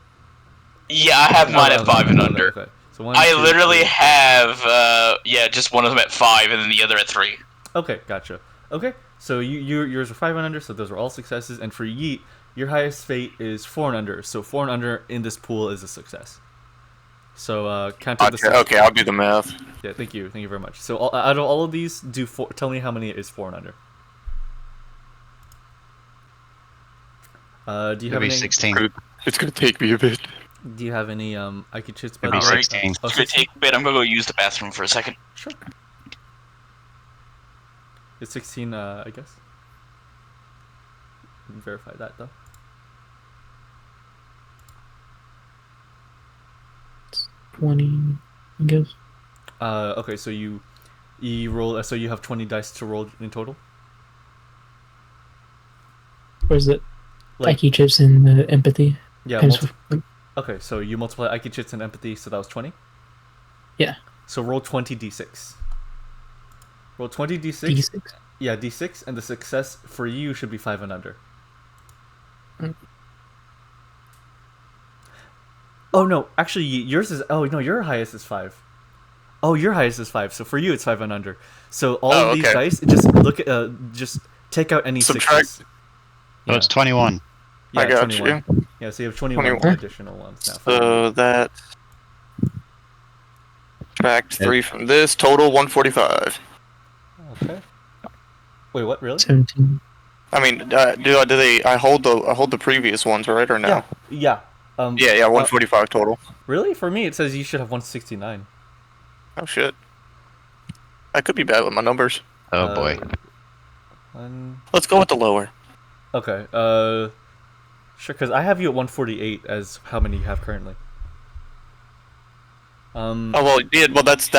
Yeah, I have mine Oh, at okay, 5 and okay, under. Okay. So one, I two, literally three. have, just one of them at 5 and then the other at 3. Okay, gotcha. Okay, so yours are 5 and under, so those are all successes. And for Yeet, your highest fate is 4 and under. So 4 and under in this pool is a success. So count out the Okay, I'll do the math. Yeah, thank you very much. So out of all of these, tell me how many is 4 and under. Do you have Maybe any? 16. It's gonna take me a bit. Do you have any IQ chits? Maybe Alright. 16. Oh, It's gonna take a bit. I'm gonna go use the bathroom for a second. Sure. It's 16, I guess. Verify that though. 20, I guess. Okay, so you roll. So you have 20 dice to roll in total. Where's it? Like- IQ chips and the empathy. Yeah. Times- Okay, so you multiply IQ chits and empathy, so that was 20. Yeah. So roll 20 d6. Roll 20 d6. D6. Yeah, d6, and the success for you should be 5 and under. Mm. Oh no, actually yours is. Oh no, your highest is 5. Oh, your highest is 5. So for you, it's 5 and under. So all of these okay. dice, just look at, just take out any Subtract- sixes. Oh, it's 21. Yeah, I got 21. you. Yeah, so you have 21 21. additional ones now. So that subtract 3 from this. Total 145. Okay. Wait, what? Really? 17. I mean, do they? I hold the previous ones, right, or no? Yeah. Yeah. Yeah, 145 total. Really? For me, it says you should have 169. Oh shit. I could be bad with my numbers. Oh boy. Let's go with the lower. Okay. Sure. Because I have you at 148 as how many you have currently. Oh well, yeah. Well, that's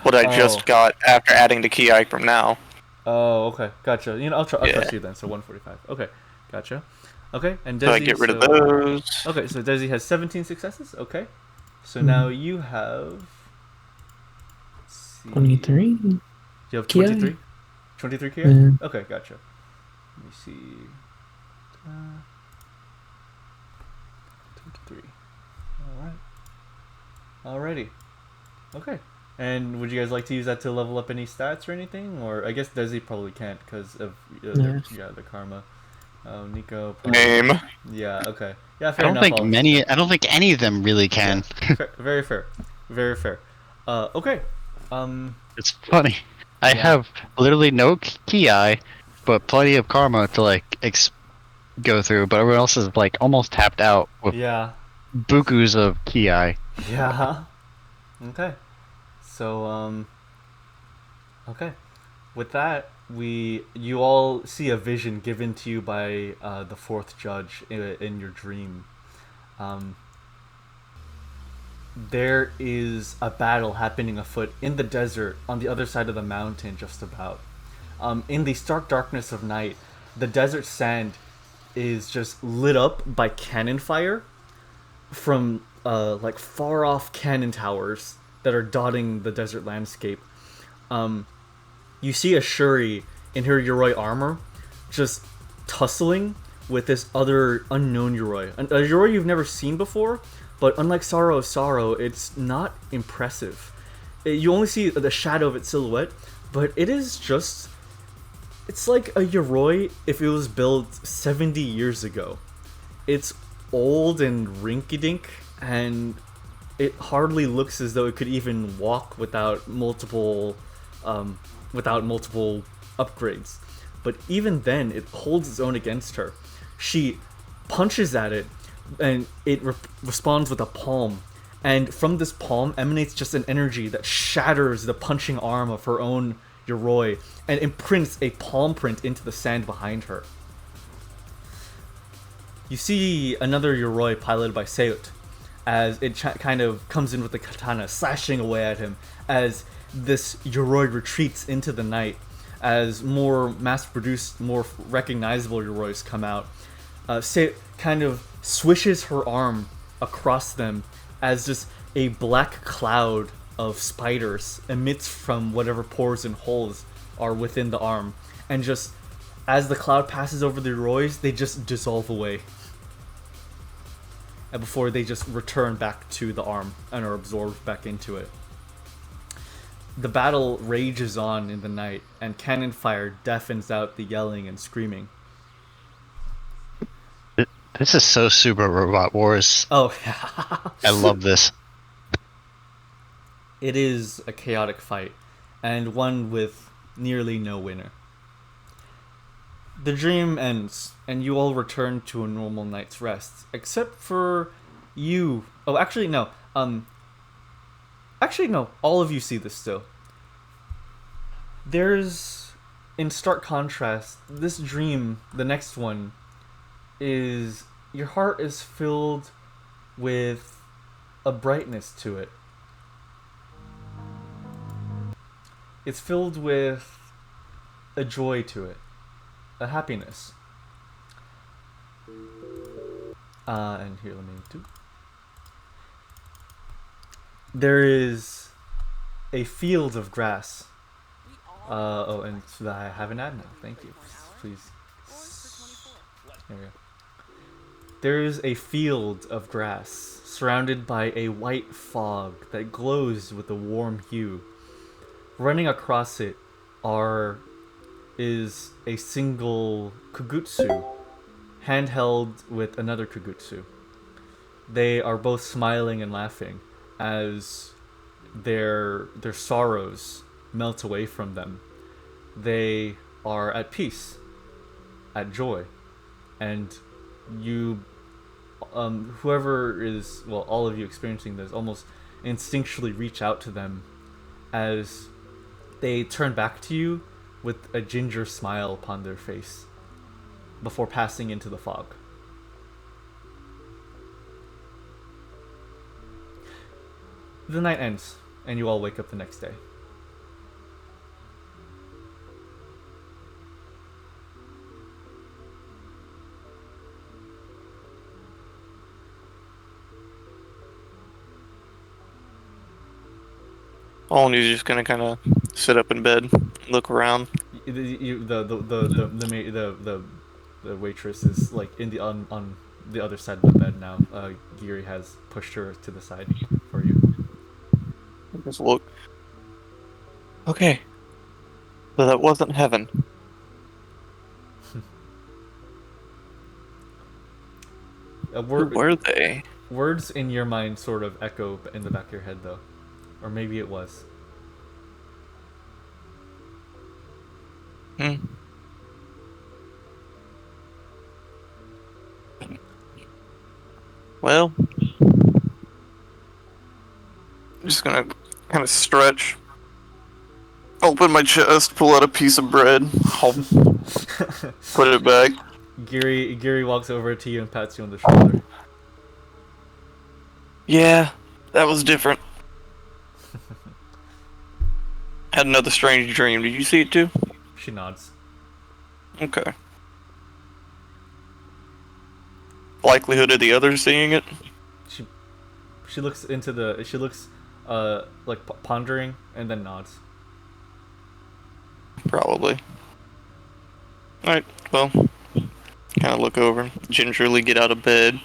what I just got after adding the key item now. Oh, okay, gotcha. I'll Yeah. trust you then. So 145. Okay, gotcha. Okay, and Dezy. So I get rid of those. Okay, so Dezy has 17 successes. Okay, so now you have. Let's see. 23. You have Kjær. 23. 23 Kjær? Okay, gotcha. Let me see. 23. Alright. Alrighty. Okay. And would you guys like to use that to level up any stats or anything? Or I guess Dezy probably can't because of the karma. Niko. Probably. Name. Yeah. Okay. Yeah. Fair enough. I don't think any of them really can. Yeah, very fair. Very fair. Okay. It's funny. I have literally no ki, but plenty of karma to like go through. But everyone else is like almost tapped out with bukus of ki. Yeah. Okay. So okay. With that, you all see a vision given to you by the fourth judge in your dream. There is a battle happening afoot in the desert on the other side of the mountain, just about. In the stark darkness of night, the desert sand is just lit up by cannon fire from like far off cannon towers that are dotting the desert landscape. You see a Shiroi in her Yuroi armor just tussling with this other unknown Yuroi. A Yuroi you've never seen before, but unlike Saro, it's not impressive. You only see the shadow of its silhouette, but it is just... It's like a Yuroi if it was built 70 years ago. It's old and rinky-dink, and it hardly looks as though it could even walk without multiple upgrades. But even then, it holds its own against her. She punches at it, and it responds with a palm. And from this palm emanates just an energy that shatters the punching arm of her own Yuroi and imprints a palm print into the sand behind her. You see another Yuroi piloted by Seut as it kind of comes in with the katana, slashing away at him as this Yuroi retreats into the night, as more mass-produced, more recognizable Yurois come out. Seut kind of swishes her arm across them as just a black cloud of spiders emits from whatever pores and holes are within the arm. And just as the cloud passes over the Yurois, they just dissolve away. And before they just return back to the arm and are absorbed back into it. The battle rages on in the night, and cannon fire deafens out the yelling and screaming. This is so Super Robot Wars. Oh, I love this. It is a chaotic fight, and one with nearly no winner. The dream ends, and you all return to a normal night's rest, except for you. Oh, actually, no. Actually, no. All of you see this still. There's, in stark contrast, this dream, the next one, is your heart is filled with a brightness to it. It's filled with a joy to it, a happiness. And here, let me do. There is a field of grass. Oh, and so I have an ad now. Thank you. Please. There we go. There is a field of grass surrounded by a white fog that glows with a warm hue. Running across it is a single kugutsu, handheld with another kugutsu. They are both smiling and laughing as their sorrows melt away from them. They are at peace, at joy, and you, whoever is, well, all of you experiencing this, almost instinctually reach out to them as they turn back to you with a ginger smile upon their face before passing into the fog. The night ends, and you all wake up the next day. Onii's just gonna kind of sit up in bed, look around. The waitress is like in the on the other side of the bed now. Giri has pushed her to the side for you. Just look. Okay. So that wasn't heaven. Who were they? Words in your mind sort of echo in the back of your head, though. Or maybe it was. Well, I'm just gonna kind of stretch. Open my chest, pull out a piece of bread. I'll put it back. Giri walks over to you and pats you on the shoulder. Yeah, that was different. Had another strange dream. Did you see it too? She nods. Okay. Likelihood of the others seeing it? She looks into the. She looks like pondering and then nods. Probably. Alright, well, kind of look over, gingerly get out of bed,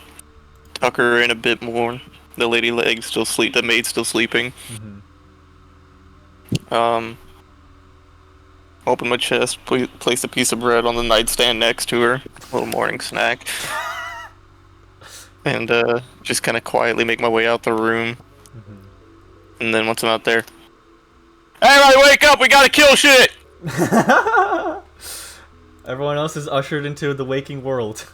tuck her in a bit more. The lady leg's still sleep. The maid's still sleeping. Open my chest, place a piece of bread on the nightstand next to her, a little morning snack, and just kind of quietly make my way out the room. And then once I'm out there, everybody wake up! We gotta kill shit! Everyone else is ushered into the waking world.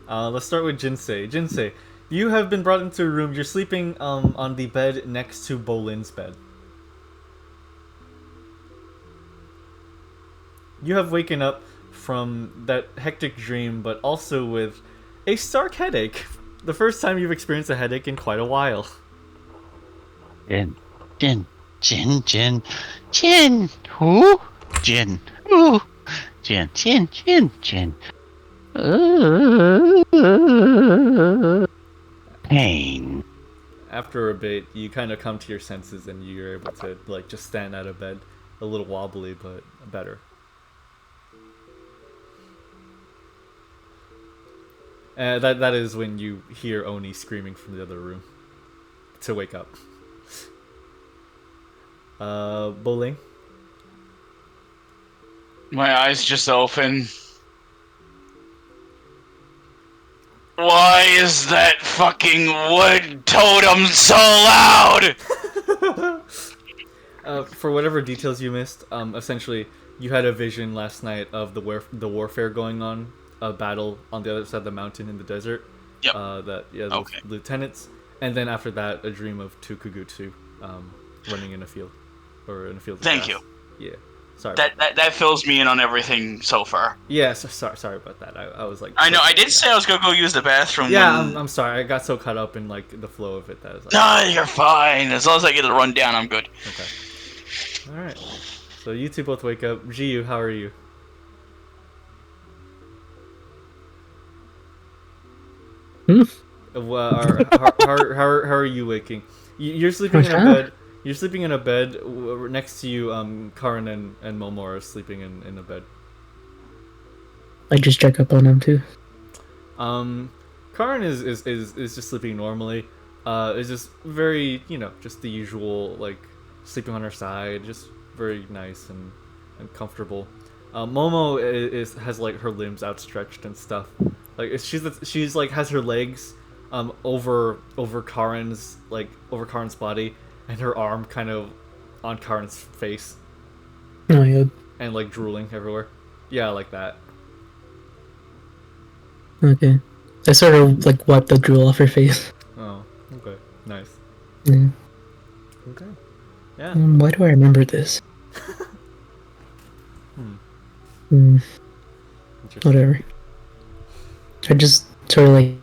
Let's start with Jinsei. Jinsei, you have been brought into a room. You're sleeping on the bed next to Boling's bed. You have waken up from that hectic dream, but also with a stark headache. The first time you've experienced a headache in quite a while. Jin. Who? Jin. Who? Jin. Pain. After a bit, you kind of come to your senses and you're able to like just stand out of bed, a little wobbly, but better. That is when you hear Onii screaming from the other room to wake up. Boling? My eyes just open. Why is that fucking wood totem so loud? For whatever details you missed, essentially, you had a vision last night of the warfare going on, a battle on the other side of the mountain in the desert. Yep. The lieutenants, and then after that, a dream of two Kugutsu, running in a field, or in a field. Thank you. Yeah. Sorry. That fills me in on everything so far. Yeah. Sorry about that. I was like. I know. I did say I was gonna go use the bathroom. Yeah. I'm sorry. I got so caught up in like the flow of it that I was like. No, you're fine. As long as I get the rundown, I'm good. Okay. All right. So you two both wake up. Jiyu, how are you? How are you waking? You're sleeping in a bed. You're sleeping in a bed next to you. Karin and Momo are sleeping in a bed. I just check up on them too. Karin is just sleeping normally. Is just very just the usual like sleeping on her side, just very nice and comfortable. Momo has like her limbs outstretched and stuff. Like she's like has her legs over Karin's body, and her arm kind of on Karin's face. Oh yeah. And like drooling everywhere. Yeah, like that. Okay. I sort of like wipe the drool off her face. Oh, okay. Nice. Yeah. Okay. Yeah. Why do I remember this? Whatever. I just sort of like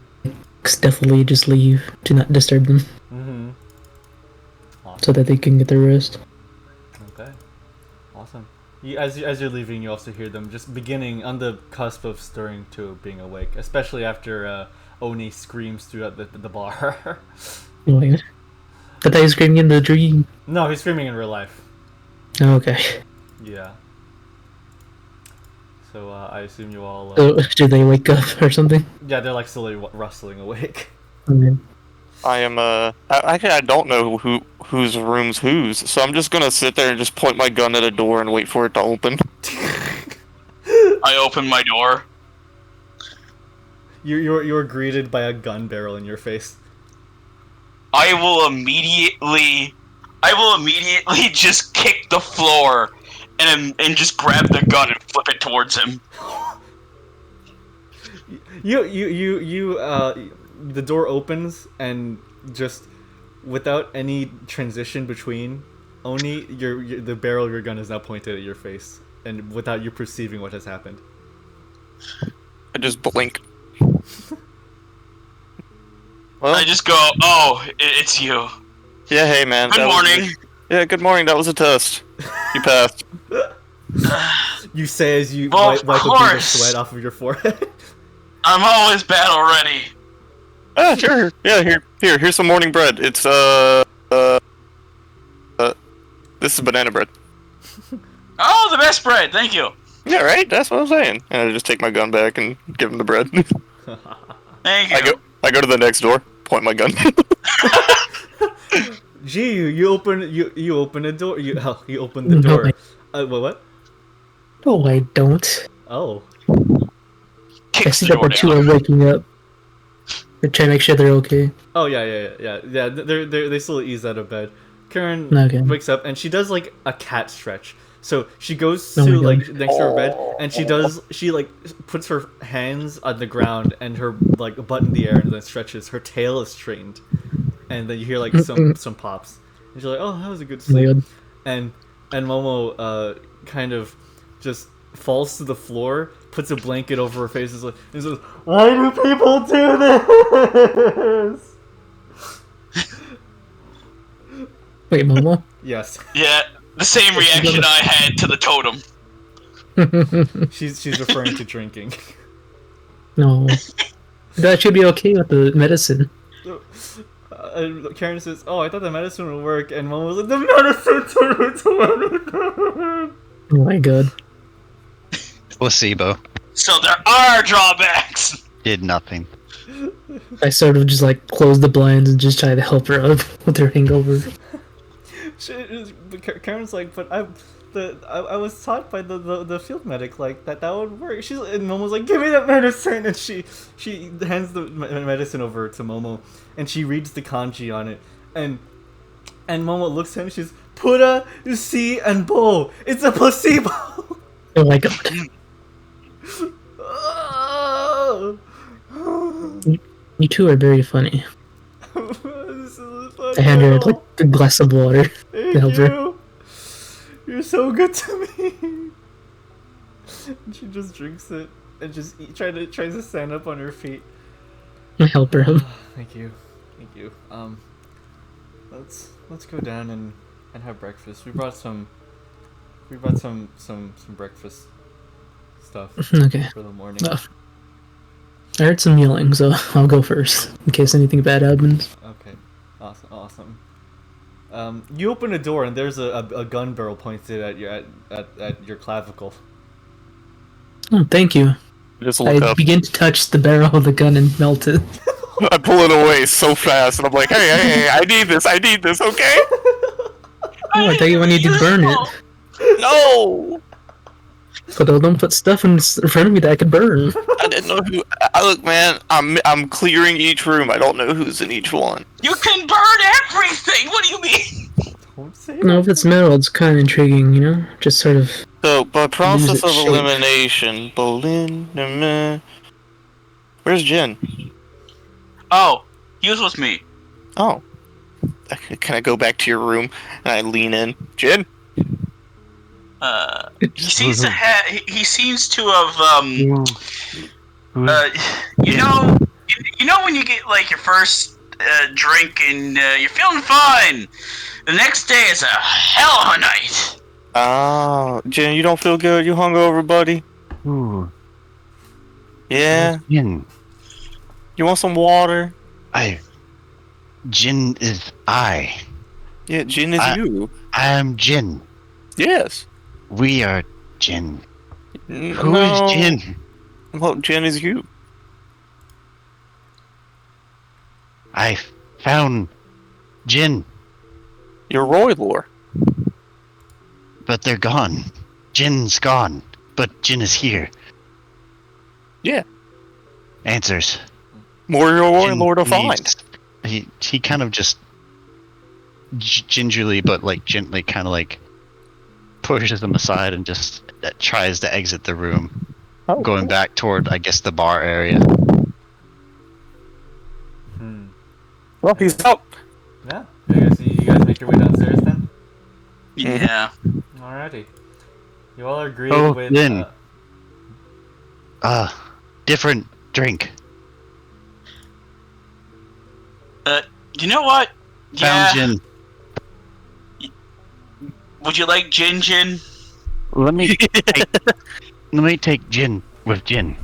stealthily just leave to not disturb them. Mm-hmm. Awesome. So that they can get their rest. Okay. Awesome. As you're leaving, you also hear them just beginning on the cusp of stirring to being awake, especially after Onii screams throughout the bar. Wait. thought he was screaming in the dream. No, he's screaming in real life. Oh, okay. Yeah. So I assume you all. So, did they wake up or something? Yeah, they're like slowly rustling awake. Okay. I am actually I don't know whose room's whose, so I'm just gonna sit there and just point my gun at a door and wait for it to open. I open my door. You're greeted by a gun barrel in your face. I will immediately just kick the floor and just grab the gun and flip it towards him. The door opens and just without any transition between, Onii, the barrel of your gun is now pointed at your face, and without you perceiving what has happened. I just blink. Well, I just go, oh, it's you. yeah, hey man. Good morning. Yeah, good morning. That was a test. You passed. You say as you Well, wipe a bit of course. sweat off of your forehead. I'm always battle ready. Ah, sure. Yeah, here's some morning bread. It's this is banana bread. Oh, the best bread. Thank you. Yeah, right. That's what I'm saying. And I just take my gun back and give him the bread. Thank you. I go to the next door, point my gun. Jiyu, you open a door. You open the door. What? No, I don't. Oh. I Kicks see the that door the two down. are waking up. They're trying to make sure they're okay. Oh yeah. They slowly ease out of bed. Karen Okay. wakes up and she does like a cat stretch. So she goes Oh to my like God. next to her bed and she like puts her hands on the ground and her like butt in the air and then stretches. Her tail is straightened, and then you hear like some pops. And she's like, "Oh, that was a good Oh my sleep." God. And Momo kind of just falls to the floor, puts a blanket over her face, and says, "Why do people do this?" Wait, Momo? Yes, Yeah, the same reaction I had to the totem. she's referring to drinking. No. That should be okay with the medicine. Karen says, "Oh, I thought the medicine would work," and Momo was like, "The medicine turned Oh my God. Placebo. So there are drawbacks. Did nothing. I sort of just like close the blinds and just try to help her up with her hangover. Karen's like, "But I was taught by the field medic like that would work." And Momo's like, "Give me that medicine," and she hands the medicine over to Momo, and she reads the kanji on it, and Momo looks at him. She's Pura, Si, and Bo. It's a placebo. Oh my God. You two are very funny. This is fun. I hand her like a glass of water Thank to help her. you. You're so good to me. And she just drinks it and just tries to stand up on her feet. I help her up. Thank you. Let's go down and have breakfast. We brought some breakfast stuff Okay. for the morning. Oh. I heard some yelling, so I'll go first in case anything bad happens. Okay. Awesome. You open a door and there's a gun barrel pointed at your clavicle. Oh, thank you. Just look I up. begin to touch the barrel of the gun and melt it. I pull it away so fast, and I'm like, hey, I need this, okay? Oh, I thought you wanted to burn it. No! But don't put stuff in front of me that I could burn. I didn't know who. Look, man, I'm clearing each room. I don't know who's in each one. You can burn everything. What do you mean? Don't say No, if it's metal, it's kind of intriguing, you know? Just sort of... So, by process Lose of its shape. elimination, Boling, where's Jin? Oh, he was with me. Oh. Can I go back to your room? And I lean in. Jin? He seems to have. He seems to have. You know when you get like your first drink and you're feeling fine. The next day is a hell of a night. Oh, Jin, you don't feel good? You hungover, buddy? Ooh. Yeah? Jin. You want some water? Jin is I. Yeah, Jin is you. I am Jin. Yes. We are Jin. Who No. is Jin? Well, Jin is you. I found Jin, You're Roy lore. but they're gone. Jin's gone, but Jin is here. Yeah. Answers. More your Roy Jin lore to leaves. find. He kind of just gingerly, but like gently, kind of like pushes them aside and just tries to exit the room, going back toward, I guess, the bar area. Well, he's out. Yeah. You guys make your way downstairs then? Yeah. Alrighty. You all are greeted Oh, with. Jin. Different drink. You know what? Found Jin. Would you like gin? Let me take gin with gin.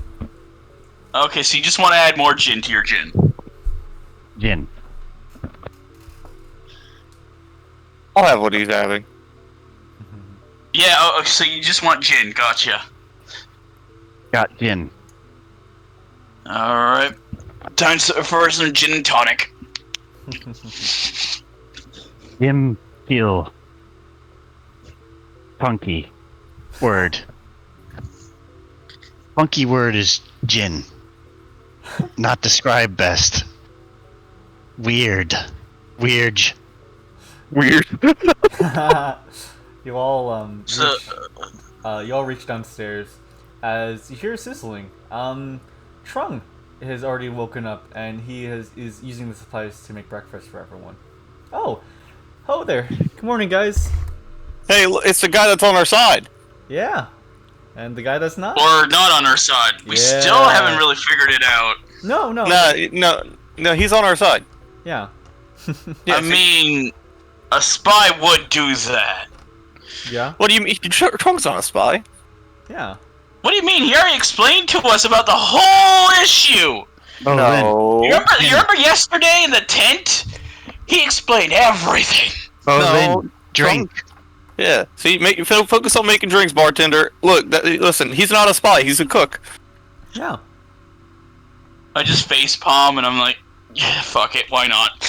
Okay, so you just want to add more gin to your gin. Gin. I'll have what he's having. Yeah, so you just want gin, gotcha. Got gin. Alright. Time for some gin and tonic. Jim feel funky word. Funky word is gin. Not described best. Weird. Weird. You all So, you all reach downstairs as you hear sizzling. Trung has already woken up and he is using the supplies to make breakfast for everyone. Oh, hello there. Good morning, guys. Hey, it's the guy that's on our side. Yeah, and the guy that's not. or not on our side. We Yeah. still haven't really figured it out. No. No, he's on our side. Yeah. Yeah, I mean, a spy would do that. Yeah. what do you mean? Trunk's not a spy. Yeah. What do you mean? He already explained to us about the whole issue. Oh, No. You remember yesterday in the tent? He explained everything. Oh, No, then drink. Yeah. See, focus on making drinks, bartender. Look, listen, he's not a spy. He's a cook. Yeah. I just face palm and I'm like, yeah, fuck it, why not?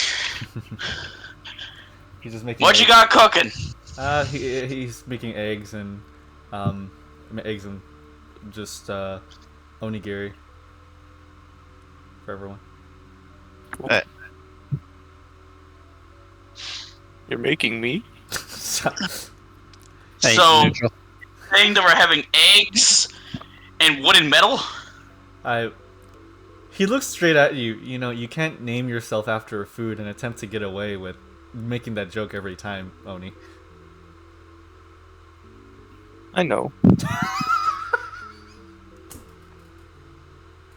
He's just making. What you got cooking? He's making eggs and just onigiri for everyone. You're making me? Hey, So, neutral. saying that we're having eggs and wood and metal? He looks straight at you. You know, you can't name yourself after a food and attempt to get away with making that joke every time, Onii. I know.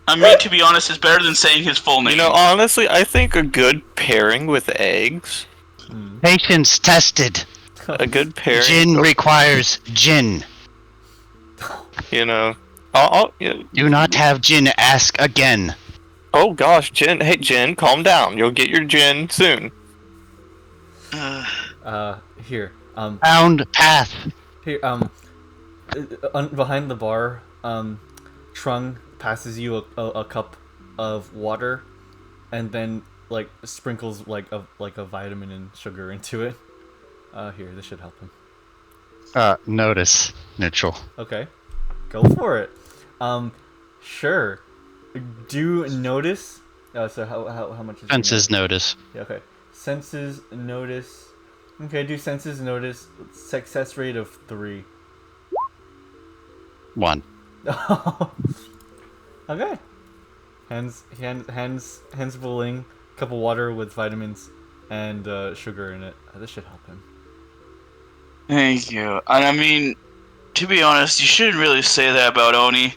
I mean, to be honest, it's better than saying his full name. You know, honestly, I think a good pairing with eggs. Patience tested. A good pairing. Gin requires gin. You know. Yeah. Do not have gin. Ask again. Oh gosh, Jen. Hey, Jen, calm down. You'll get your gin soon. Here. Found path. Here, behind the bar, Trung passes you a cup of water, and then like sprinkles like a vitamin and sugar into it. Here, this should help him. Notice. Neutral. Okay, go for it. Sure. Do notice. So how much is Senses notice. Yeah, okay. Senses notice. Okay, do senses notice. Success rate of 3. 1. Okay. Hands Boling, cup of water with vitamins and sugar in it. This should help him. Thank you. And I mean, to be honest, you shouldn't really say that about Onii.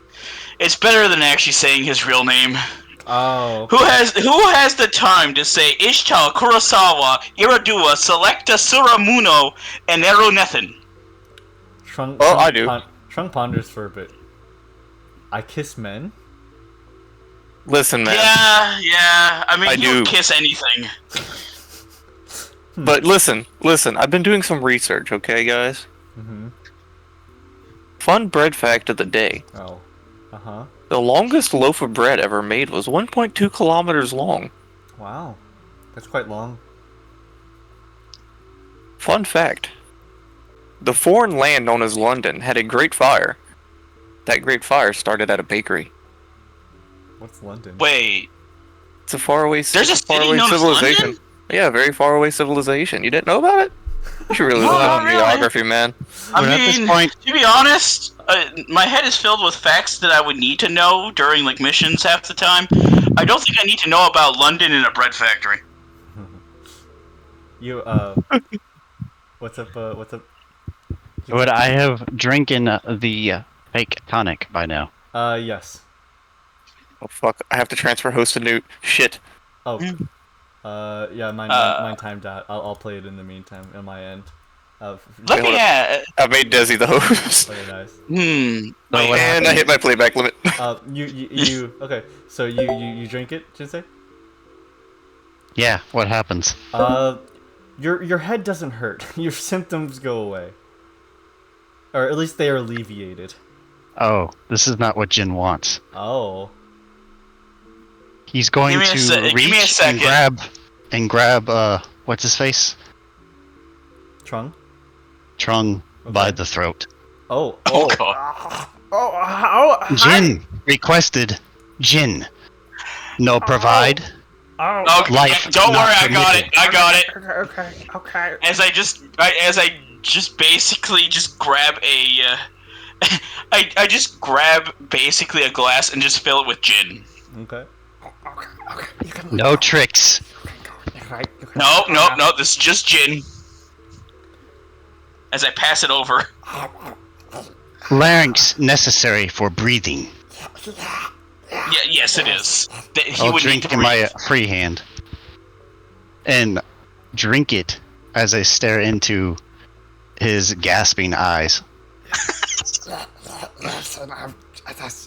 It's better than actually saying his real name. Oh. Who has the time to say Ishtal, Kurozawa, Iriduo, Selecta, Suro, Muno, and Eneru, Nethen? I do. Trung ponders for a bit. I kiss men? Listen, man. Yeah. I mean, I you would do. kiss anything. But listen, I've been doing some research, okay, guys? Mm-hmm. Fun bread fact of the day. Oh. Uh-huh. The longest loaf of bread ever made was 1.2 kilometers long. Wow. That's quite long. Fun fact. The foreign land known as London had a great fire. That great fire started at a bakery. What's London? Wait, It's a faraway, there's a city faraway known as civilization. London? Yeah, very far away civilization. You didn't know about it? You should really No, learn not really. geography, man. I But at this mean, point- to be honest, my head is filled with facts that I would need to know during like missions half the time. I don't think I need to know about London and a bread factory. You, what's up, what's up? Would I have drinking the fake tonic by now? Yes. Oh fuck! I have to transfer host to Newt. Shit. Oh. Yeah, mine timed out. I'll play it in the meantime on my end. Let me I made Dezy the host. Play nice. And I hit my playback limit. You okay? So you drink it, Jinsei? Yeah, what happens? Your head doesn't hurt. Your symptoms go away, or at least they are alleviated. Oh, this is not what Jin wants. Oh. He's going Give me a to give me a reach second. and grab what's his face? Trung? Trung by the throat. Oh. Oh god. Jin requested Jin. No provide. Okay, Life don't not worry, I got permitted. it. I got it. Okay. As I just basically just grab a I just grab basically a glass and just fill it with gin. Okay. No tricks. No, this is just gin. As I pass it over. Larynx necessary for breathing. Yeah, yes it is. He I'll would need drink to in my breathe. free hand. And drink it as I stare into his gasping eyes. Listen,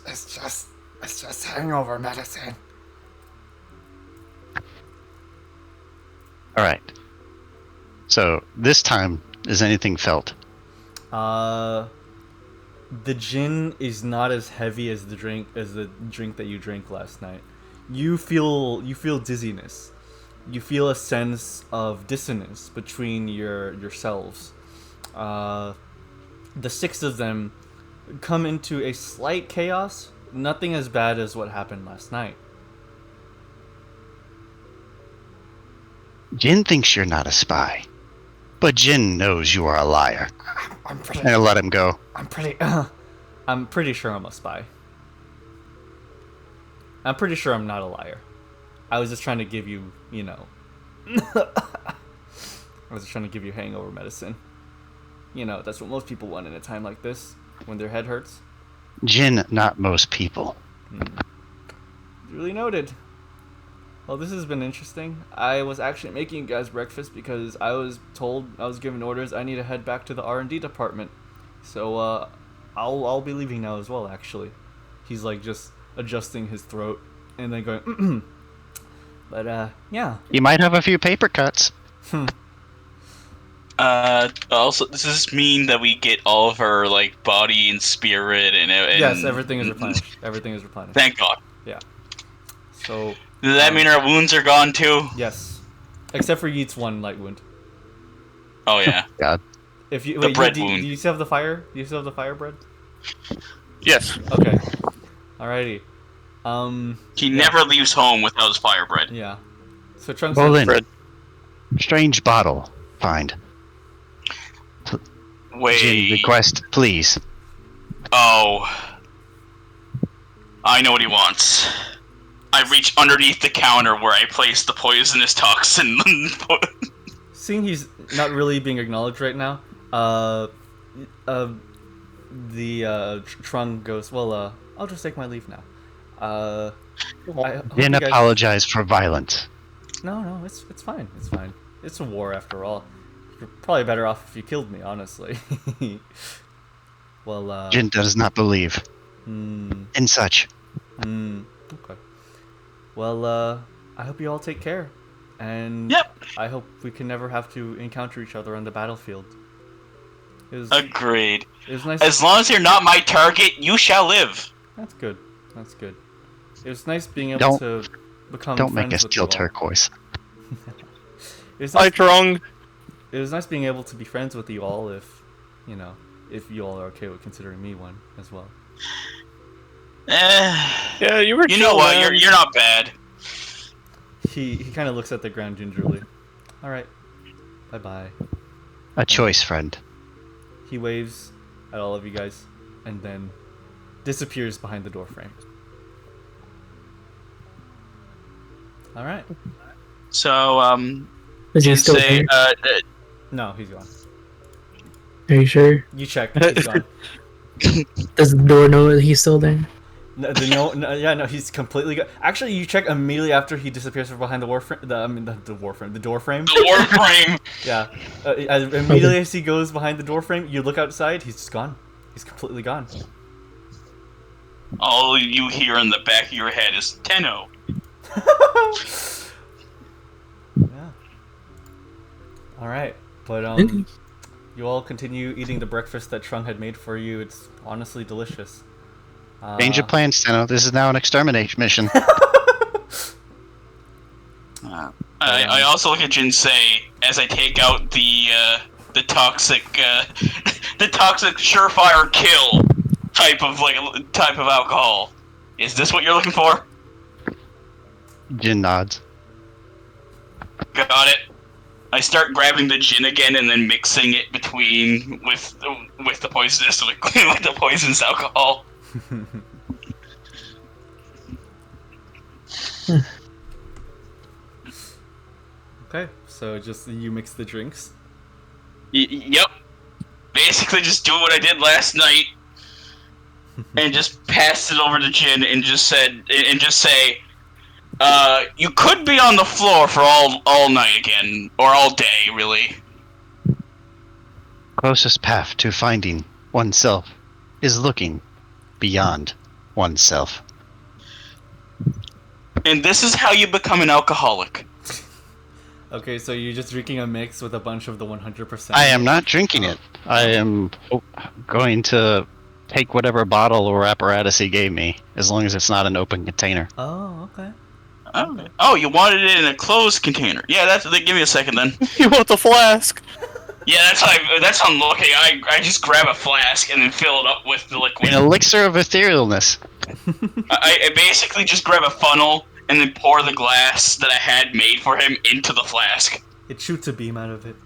it's just hangover medicine. Alright. So, this time, is anything felt? The gin is not as heavy as the drink that you drank last night. You feel dizziness. You feel a sense of dissonance between yourselves. The six of them come into a slight chaos. Nothing as bad as what happened last night. Jin thinks you're not a spy. But Jin knows you are a liar. I'm pretty. And I let him go. I'm pretty. I'm pretty sure I'm a spy. I'm pretty sure I'm not a liar. I was just trying to give you, I was just trying to give you hangover medicine. That's what most people want in a time like this, when their head hurts. Jin, not most people. Duly noted. Well, this has been interesting. I was actually making you guys breakfast because I was given orders I need to head back to the R&D department. So, I'll be leaving now as well, actually. He's like just adjusting his throat and then going, But, yeah. You might have a few paper cuts. Also, does this mean that we get all of our like body and spirit and Yes, everything is replenished. Everything is replenished. Thank God. Yeah. So. Does that mean our wounds are gone too? Yes. Except for Yeet's one light wound. Oh yeah. God. If you The wait, bread do wound. you still have the fire? Do you still have the fire bread? Yes. Okay. Alrighty. He never leaves home without his fire bread. Yeah. So Trunks. Boling. Bread. Strange bottle. Find. Wait. Jin, request, please. Oh. I know what he wants. I reach underneath the counter where I place the poisonous toxin. Seeing he's not really being acknowledged right now, Trung goes, well, I'll just take my leave now. I hope Jin you guys- apologize for violence. No, it's fine. It's fine. It's a war after all. You're probably better off if you killed me, honestly. Well, Jin does not believe in such. Okay. Well, I hope you all take care. And Yep. I hope we can never have to encounter each other on the battlefield. Agreed. It was nice. As long as you're not my target, you shall live. That's good. That's good. It was nice being able to become Don't friends make us with kill you all. turquoise. It's Hi, nice, Trong. it was nice being able to be friends with you all if you all are okay with considering me one as well. Yeah, you were. You know chill, what? man. You're not bad. He kind of looks at the ground gingerly. All right. Bye-bye. A choice, friend. He waves at all of you guys and then disappears behind the door frame. All right. So, Is he still say, there? No, he's gone. Are you sure? You check. He's gone. Does the door know that he's still there? No, he's completely gone. Actually, you check immediately after he disappears from behind the door frame. The door frame. the war frame. Yeah. Immediately as he goes behind the door frame, you look outside. He's just gone. He's completely gone. All you hear in the back of your head is Tenno. Yeah. All right, but you all continue eating the breakfast that Trung had made for you. It's honestly delicious. Change your plans, Tenno. This is now an exterminate mission. I also look at Jinsei as I take out the toxic the toxic surefire kill type of alcohol. Is this what you're looking for? Jin nods. Got it. I start grabbing the gin again and then mixing it with the poisonous liquid with the poisonous alcohol. Okay, so just you mix the drinks. Yep. Basically, just doing what I did last night, and just passed it over to Jin and just say, you could be on the floor for all night again, or all day, really. Closest path to finding oneself is looking beyond oneself. And this is how you become an alcoholic. Okay, so you're just drinking a mix with a bunch of the 100%. I am not drinking it. I am going to take whatever bottle or apparatus he gave me, as long as it's not an open container. Oh, okay. Oh, you wanted it in a closed container. Yeah, give me a second then. You want the flask? Yeah, that's unlucky. I just grab a flask and then fill it up with the liquid. An elixir of etherealness. I basically just grab a funnel and then pour the glass that I had made for him into the flask. It shoots a beam out of it.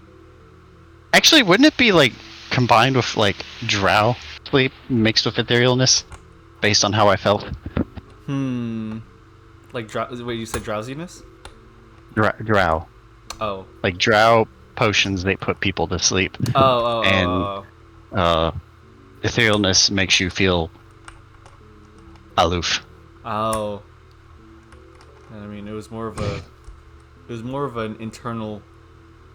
Actually, wouldn't it be like combined with like drow sleep mixed with etherealness, based on how I felt? Like wait, you said drowsiness? Drow. Oh. Like drow potions, they put people to sleep. And etherealness makes you feel aloof. Oh. I mean, it was more of an internal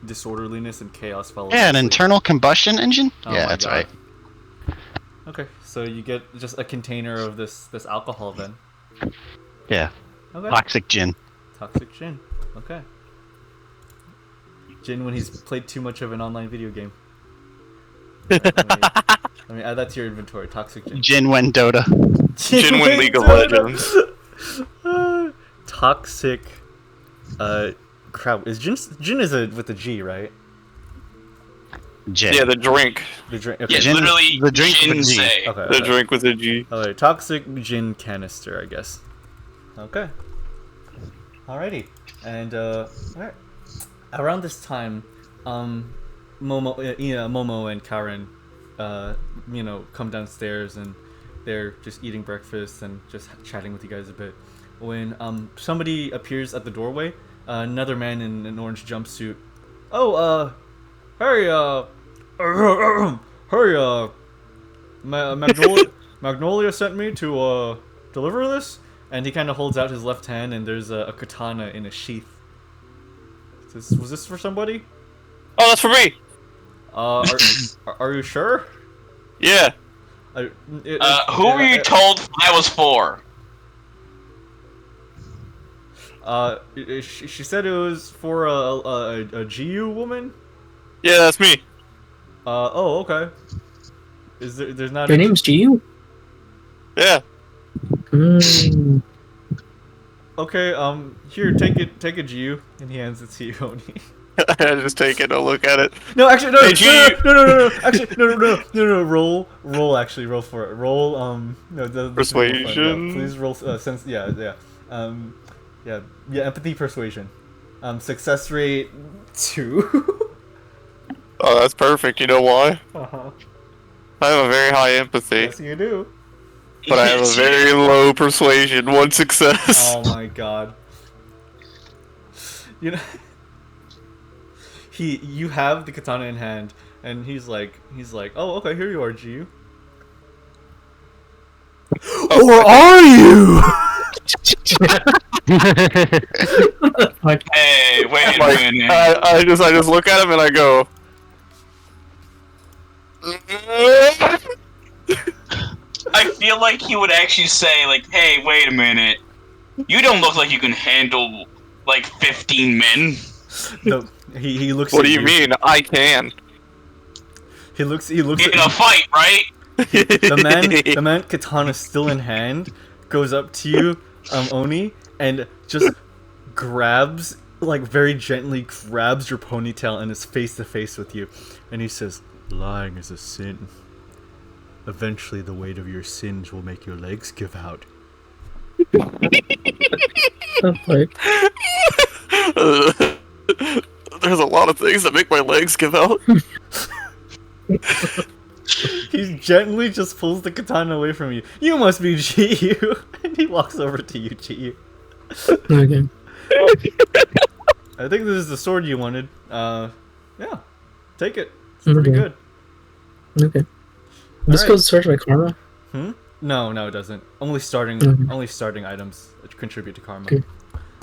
disorderliness and chaos followed. Yeah, an internal combustion engine. Oh yeah, my that's God. right. Okay, so you get just a container of this alcohol then. Yeah. Okay. Toxic gin. Toxic gin. Okay. Gin when he's played too much of an online video game. Let me add that to your inventory. Toxic gin. Gin when Dota. Jin when League of Legends. Toxic. Crap. Gin is with a G, right? Gin. Yeah, the drink. The drink. Yeah, Okay. Gin- literally the drink with a G. Jinsei. Okay. The drink with a G. Okay. Toxic gin canister, I guess. Okay. Alrighty. And alright. Around this time, Momo and Karen, come downstairs and they're just eating breakfast and just chatting with you guys a bit. When somebody appears at the doorway, another man in an orange jumpsuit. Oh, hey, Magnolia sent me to deliver this, and he kind of holds out his left hand, and there's a katana in a sheath. Was this for somebody? Oh, that's for me. Are you sure? Yeah. Who were you told that was for? She said it was for a Jiyu woman. Yeah, that's me. Oh, okay. There's not Your a... name's Jiyu? Yeah. Mm. Okay, here, take it, Jiyu, and he hands it to you, Onii. I just take it. I'll look at it. No, actually, no, Hey, no, actually, no, roll, actually, roll for it. Roll, no, Persuasion. please roll, sense, yeah, empathy, persuasion. Success rate 2. Oh, that's perfect. You know why? Uh-huh. I have a very high empathy, Yes, you do. but I have a very low persuasion. 1 success. Oh my god. You know, you have the katana in hand, and he's like, oh, okay, here you are, Jiyu. Or are you? Hey, wait a Like, minute. I just look at him and I go. I feel like he would actually say, like, hey, wait a minute. You don't look like you can handle, like, 15 men. No, he looks. What at do you mean? I can. He looks In at a fight, right? the man, katana still in hand, goes up to you, Onii, and just grabs, like very gently grabs your ponytail and is face to face with you, and he says, "Lying is a sin. Eventually, the weight of your sins will make your legs give out." There's a lot of things that make my legs give out. He gently just pulls the katana away from you. You must be Jiyu, and he walks over to you, Jiyu. Okay. I think this is the sword you wanted. Yeah, take it. It's pretty Okay. good. Okay. This Alright. goes search by karma. No, it doesn't. Only starting items contribute to karma. Okay.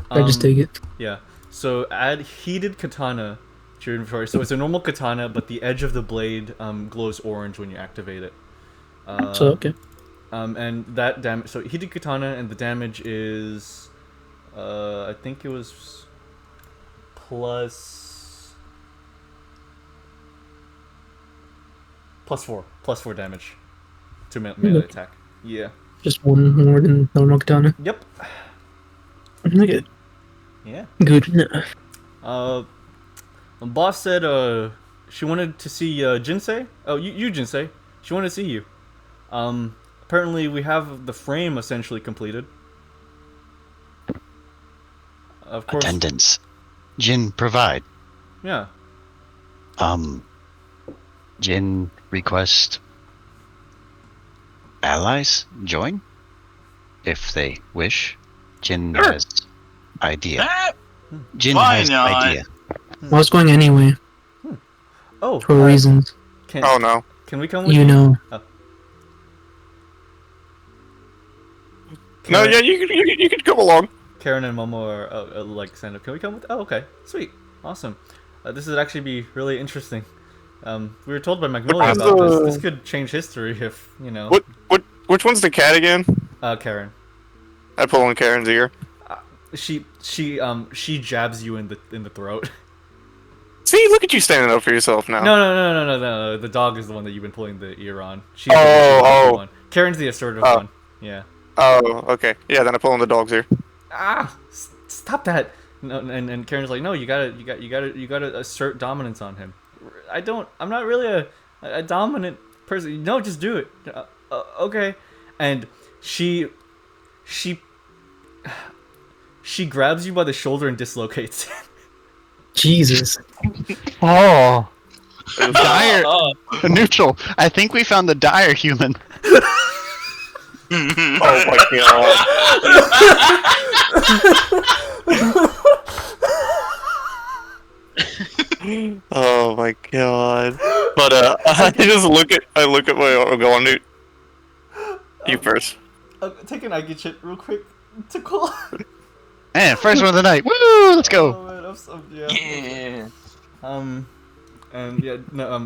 I just take it. Yeah. So add heated katana to your inventory. So it's a normal katana, but the edge of the blade glows orange when you activate it. So okay. And that damage. So heated katana, and the damage is, I think it was plus 4 damage to melee attack. Yeah. Just one more than normal katana. Yep. Okay. Yeah. Good enough. The boss said she wanted to see Jinsei. Oh, you Jinsei. She wanted to see you. Apparently we have the frame essentially completed. Of course. Attendance. Jin, provide. Yeah. Jin, request allies join if they wish. Jin Sure. has idea. That, Jin why has not? idea. I was going anyway Oh. for reasons. Can, Oh no. Can we come with You know. No, Karen- yeah, you could come along. Karen and Momo are like stand up. Can we come with? Oh, okay, sweet, awesome. This would actually be really interesting. We were told by Magnolia about this. This could change history if you know. Which one's the cat again? Karen. I pull on Karen's ear. She jabs you in the throat. See, look at you standing up for yourself now. No. The dog is the one that you've been pulling the ear on. She's the Oh. one. Karen's the assertive one. Yeah. Oh, okay. Yeah, then I pull on the dog's ear. Stop that. No, and Karen's like, no, you gotta assert dominance on him. I'm not really a dominant person. No, just do it. Okay. And she grabs you by the shoulder and dislocates it. Jesus. Oh. Dire. Oh. Neutral. I think we found the dire human. Oh my god. Oh my god. But I look at my arm. Go on, Newt. You first. Take an Agi chit real quick. Takkul. And first one of the night. Woo! Let's go. Oh, man, I'm so, yeah. Yeah. And yeah, no,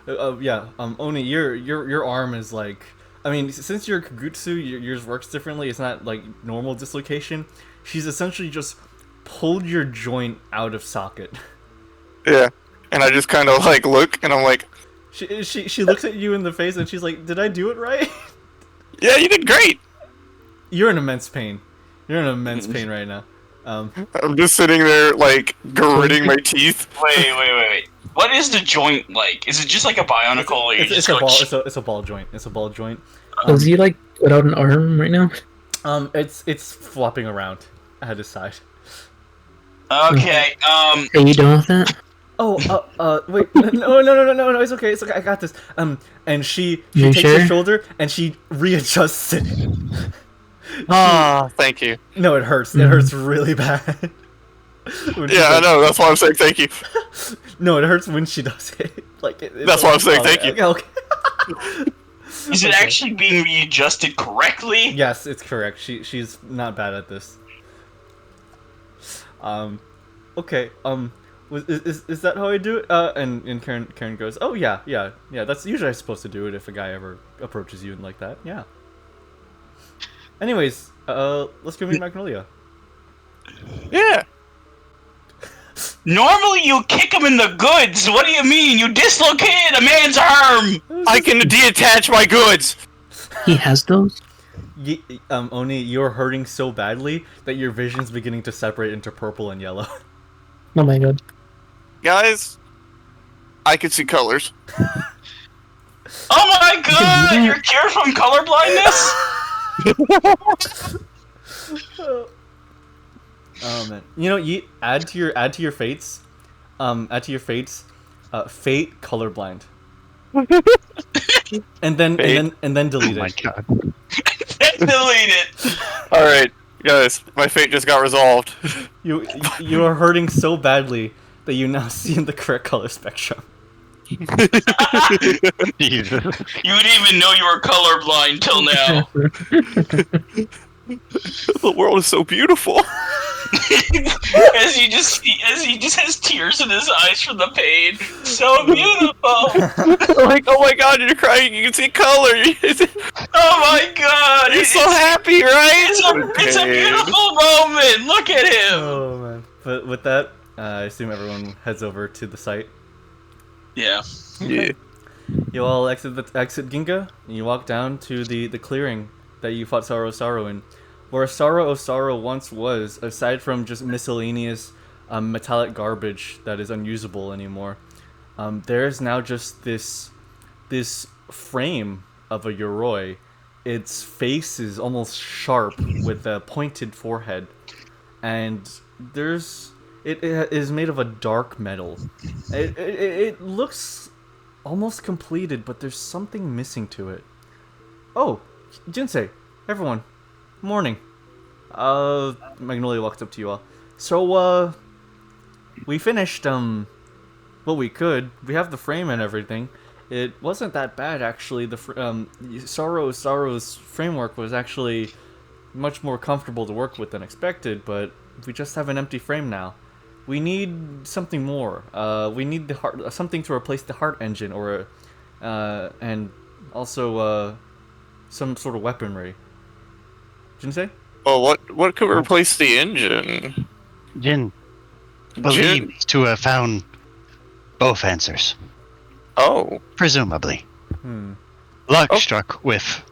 Onii, your arm is like, I mean, since you're Kagutsu, yours works differently. It's not like normal dislocation. she's essentially just pulled your joint out of socket. Yeah. And I just kind of like look, and I'm like, She looks at you in the face, and she's like, "Did I do it right?" yeah, you did great. You're in immense pain. You're in immense pain right now. I'm just sitting there, like, gritting my teeth. Wait. What is the joint like? Is it just like a bionicle? It's a ball. It's a ball joint. It's a ball joint. Does he like without an arm right now? It's flopping around at his side. Okay. Are you done with that? Oh, wait, no, it's okay, I got this. And she You takes sure? your shoulder and she readjusts it. Thank you. No, it hurts. It hurts really bad. Yeah, I know. That's why I'm saying thank you. No, it hurts when she does it. Like That's why I'm saying thank you. Okay. Is it actually being readjusted correctly? Yes, it's correct. She's not bad at this. Okay. Is that how I do it? And Karen goes, oh yeah. That's usually I'm supposed to do it if a guy ever approaches you and like that. Yeah. Anyways, let's go meet Magnolia. Yeah. Normally you kick him in the goods. What do you mean? You dislocated a man's arm. I can detach my goods. He has those? Onii, you're hurting so badly that your vision's beginning to separate into purple and yellow. Oh my god. Guys, I can see colors. Oh my god! You're cured from colorblindness? Oh man, you know, Yeet, add to your fates, fate colorblind, and then delete Oh my it. god. Delete it. All right, guys, my fate just got resolved. You are hurting so badly that you now see in the correct color spectrum. Jesus. You didn't even know you were colorblind till now. The world is so beautiful. as he just has tears in his eyes from the pain. So beautiful. Like, oh my god, you're crying. You can see color. Oh my god. You're so happy, right? It's a beautiful moment. Look at him. Oh man! But with that, I assume everyone heads over to the site. Yeah. Yeah. You all exit Ginga, and you walk down to the clearing that you fought Saro in, where Saro once was, aside from just miscellaneous metallic garbage that is unusable anymore. There is now just this frame of a Yoroi. Its face is almost sharp with a pointed forehead, and it is made of a dark metal. It looks almost completed, but there's something missing to it. Oh, Jinsei, everyone, morning. Magnolia walks up to you all. So, we finished, what we could. We have the frame and everything. It wasn't that bad, actually. Saro's framework was actually much more comfortable to work with than expected, but we just have an empty frame now. We need something more. We need the heart, something to replace the heart engine, or, and also, some sort of weaponry. Jinsei? Oh, what could replace the engine? Jin believes to have found both answers. Oh. Presumably. Luck Oh. struck with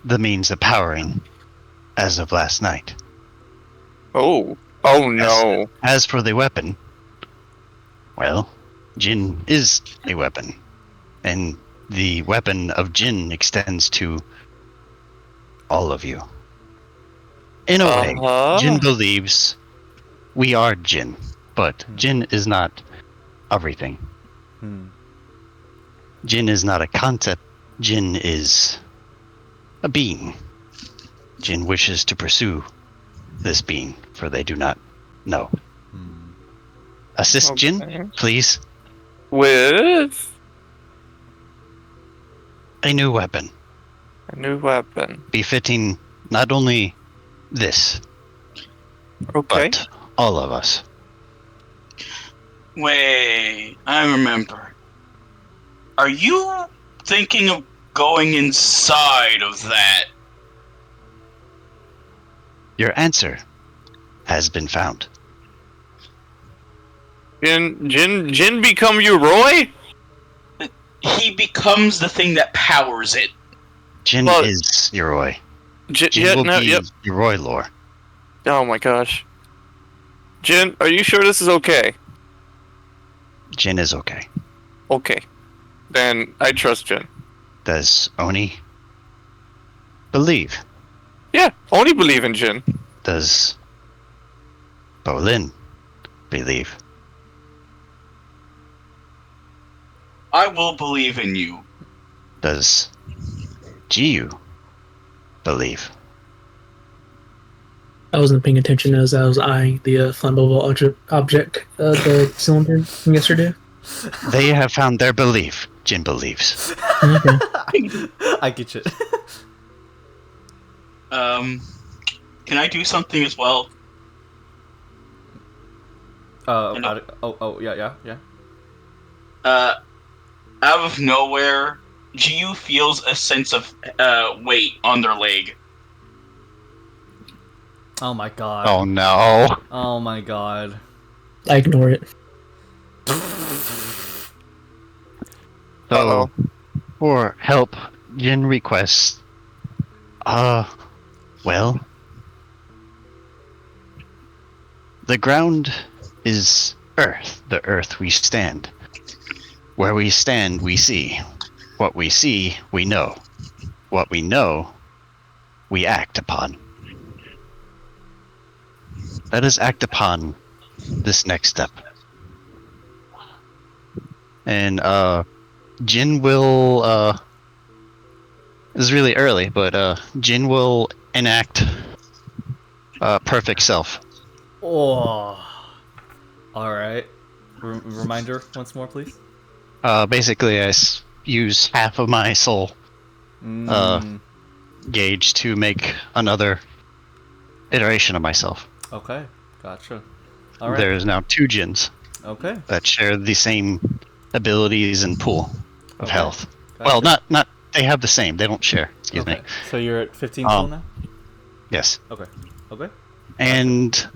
the means of powering as of last night. Oh. Oh no. As for the weapon, well, Jin is a weapon. And the weapon of Jin extends to all of you. In a way, Jin believes we are Jin, but Jin is not everything. Jin is not a concept. Jin is a being. Jin wishes to pursue this being, for they do not know. Assist Jin, please. With A new weapon, a new weapon. befitting not only this, Okay. but all of us. Wait, I remember. Are you thinking of going inside of that? Your answer has been found. Jin become you, Roy? He becomes the thing that powers it. Jin Well, is Yuroi. Jin yeah, will no, be yep. Yuroi lore. Oh my gosh. Jin, are you sure this is okay? Jin is okay. Okay. Then I trust Jin. Does Onii believe? Yeah, only believe in Jin. Does Bolin believe? I will believe in you. Does Jiyu believe? I wasn't paying attention as I was eyeing the flammable object, the cylinder from yesterday. They have found their belief. Jin believes. Okay. I get you. Can I do something as well? Yeah. Out of nowhere, Jiyu feels a sense of weight on their leg. Oh my god. Oh no. Oh my god. I ignore it. So, for help, Jin requests, well, the ground is earth, the earth we stand. Where we stand, we see. What we see, we know. What we know, we act upon. Let us act upon this next step. And, Jin will, this is really early, but, Jin will enact, perfect self. Oh. Alright. Reminder once more, please. Basically, I use half of my soul, gauge to make another iteration of myself. Okay. Gotcha. Alright. There's now 2 Jins. Okay. That share the same abilities and pool of health. Gotcha. Well, not they have the same. They don't share. Excuse me. So you're at 15 soul now? Yes. Okay. And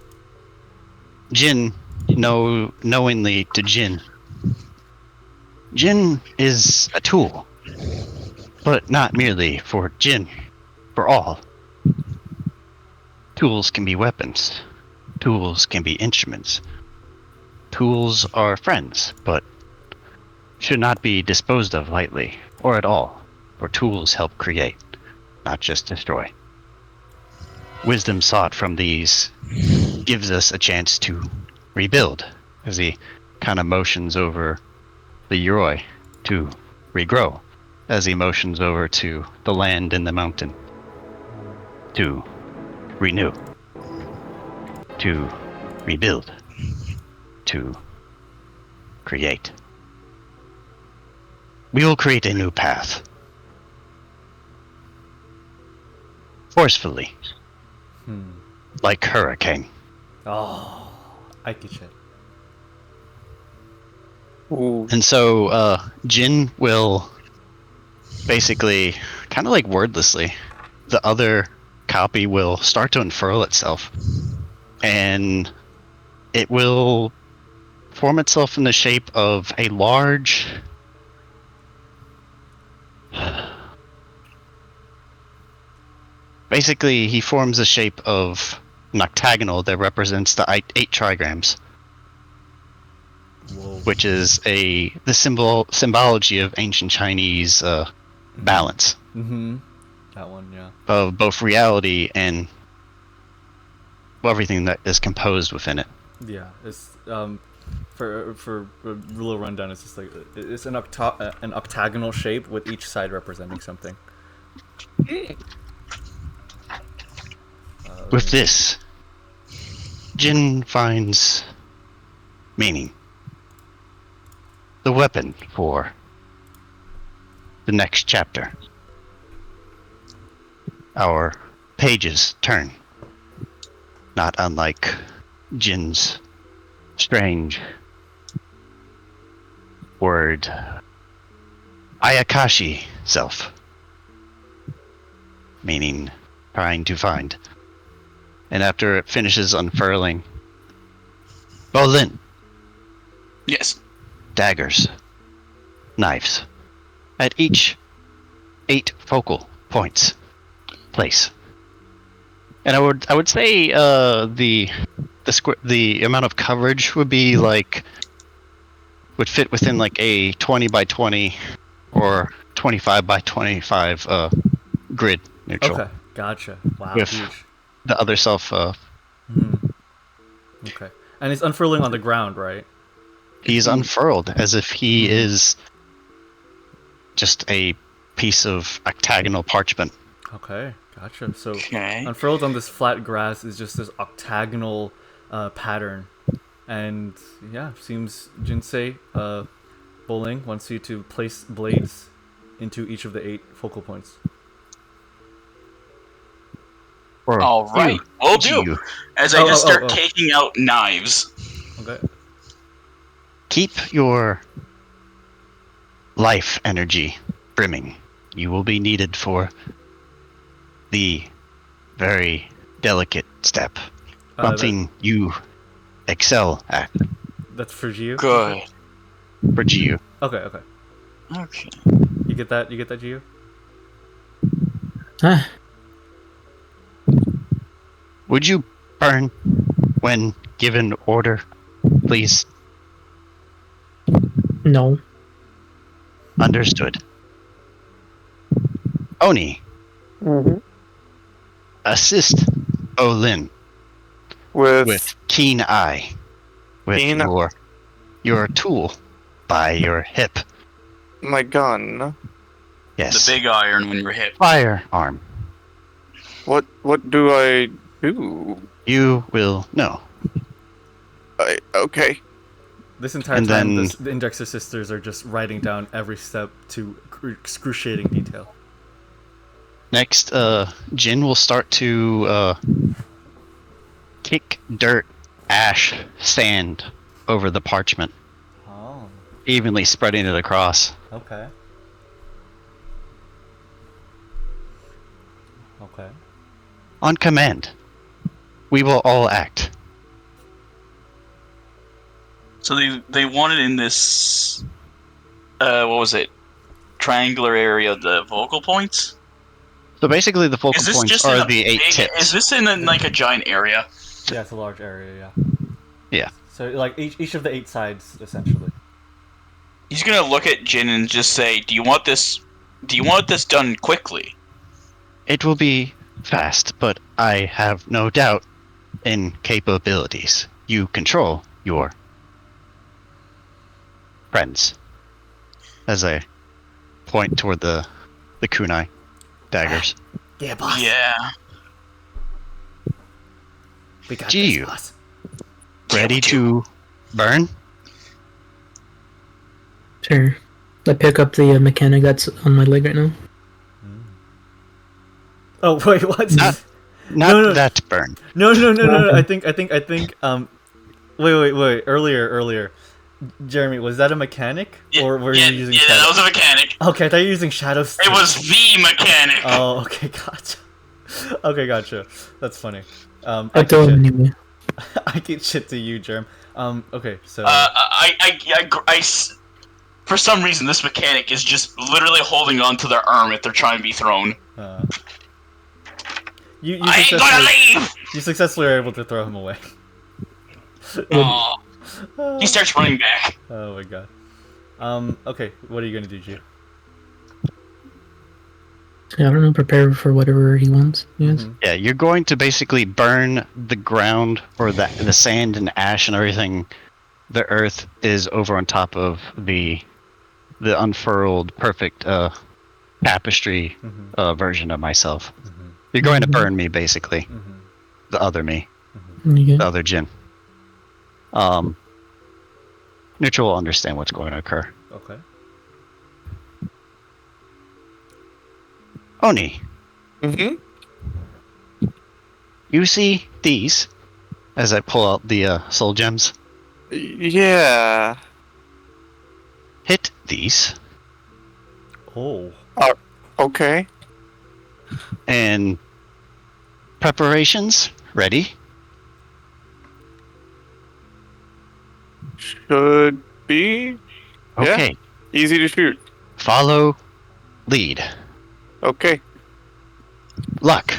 Jin, knowingly to Jin, Jin is a tool, but not merely for Jin, for all. Tools can be weapons. Tools can be instruments. Tools are friends, but should not be disposed of lightly, or at all, for tools help create, not just destroy. Wisdom sought from these gives us a chance to rebuild, as he kind of motions over the Yuroi to regrow, as he motions over to the land and the mountain to renew, to rebuild, to create. We will create a new path. Forcefully. Like hurricane. Oh, I get you. Ooh. And so, Jin will basically, kind of like wordlessly, the other copy will start to unfurl itself. And it will form itself in the shape of a large... Basically, he forms a shape of an octagonal that represents the 8 trigrams. Whoa. Which is the symbology of ancient Chinese balance. Mm-hmm. That one, yeah. Of both reality and everything that is composed within it. Yeah, it's for a little rundown. It's just like it's an octagonal shape with each side representing something. With this, Jin finds meaning. The weapon for the next chapter. Our pages turn. Not unlike Jin's strange word, Ayakashi self. Meaning trying to find and after it finishes unfurling, Boling, Yes. daggers, knives, at each 8 focal points. Place. And I would say the amount of coverage would be like would fit within like a 20 by 20 or 25 by 25 grid neutral. Okay, gotcha. Wow, With huge. the other self Okay, and it's unfurling on the ground, right? he's unfurled as if he is just a piece of octagonal parchment. Okay, gotcha. So Okay. unfurled on this flat grass is just this octagonal pattern, and yeah, seems Jinsei Boling wants you to place blades into each of the 8 focal points. Or All right, will do. you. As I just start oh. taking out knives. Okay. Keep your life energy brimming. You will be needed for the very delicate step. Something you excel at. That's for Jiyu. Good. For Jiyu. Okay. Okay. You get that? You get that, Jiyu? Ah, Would you burn when given order, please? no. Understood. Onii, assist Olin with keen eye, with Keen- your tool by your hip. My gun. Yes, The big iron when you're hit. firearm. What do I do? You will know. Okay. This entire And time, then- the Indexer sisters are just writing down every step to excruciating detail. Next, Jin will start to kick dirt, ash, sand over the parchment, Oh, evenly spreading it across. okay. Okay. On command, we will all act. So they want it in this. What was it? Triangular area, the vocal points. So basically, the focal Is this points just in are a the 8 big? tips. Is this in like a giant area? Yeah, it's a large area, yeah. Yeah. So, like, each of the 8 sides, essentially. He's gonna look at Jin and just say, "Do you want this? Do you want this done quickly?" It will be fast, but I have no doubt in capabilities. You control your friends. As I point toward the kunai daggers. Yeah, boss. Yeah. We got Jiyu. this, boss. Ready to burn? Sure. I pick up the mechanic that's on my leg right now. Oh, wait, what? Not No. that burn. No. I think, wait. Earlier. Jeremy, was that a mechanic? Or were you using that shadow? was a mechanic. Okay, I thought you were using shadow stick. It was the mechanic. Oh, okay, gotcha. Okay, gotcha. That's funny. I throw him anyway. I get shit to you, Jerm. Okay, so... For some reason, this mechanic is just literally holding on to their arm if they're trying to be thrown. You I ain't gonna leave! You successfully are able to throw him away. Oh. He starts running back. Oh my god. Okay, what are you gonna do, Jiyu? Yeah, I don't know, prepare for whatever he wants, yes. Yeah, you're going to basically burn the ground or the sand and ash and everything. The earth is over on top of the unfurled, perfect tapestry version of myself. You're going to burn me, basically. The other me. Okay. The other Jin. Neutral will understand what's going to occur. Okay. Onii, you see these as I pull out the soul gems? Yeah. Hit these, Oh. Okay. and preparations ready? Should be. Okay. Yeah. Easy to shoot. Follow lead. Okay. Luck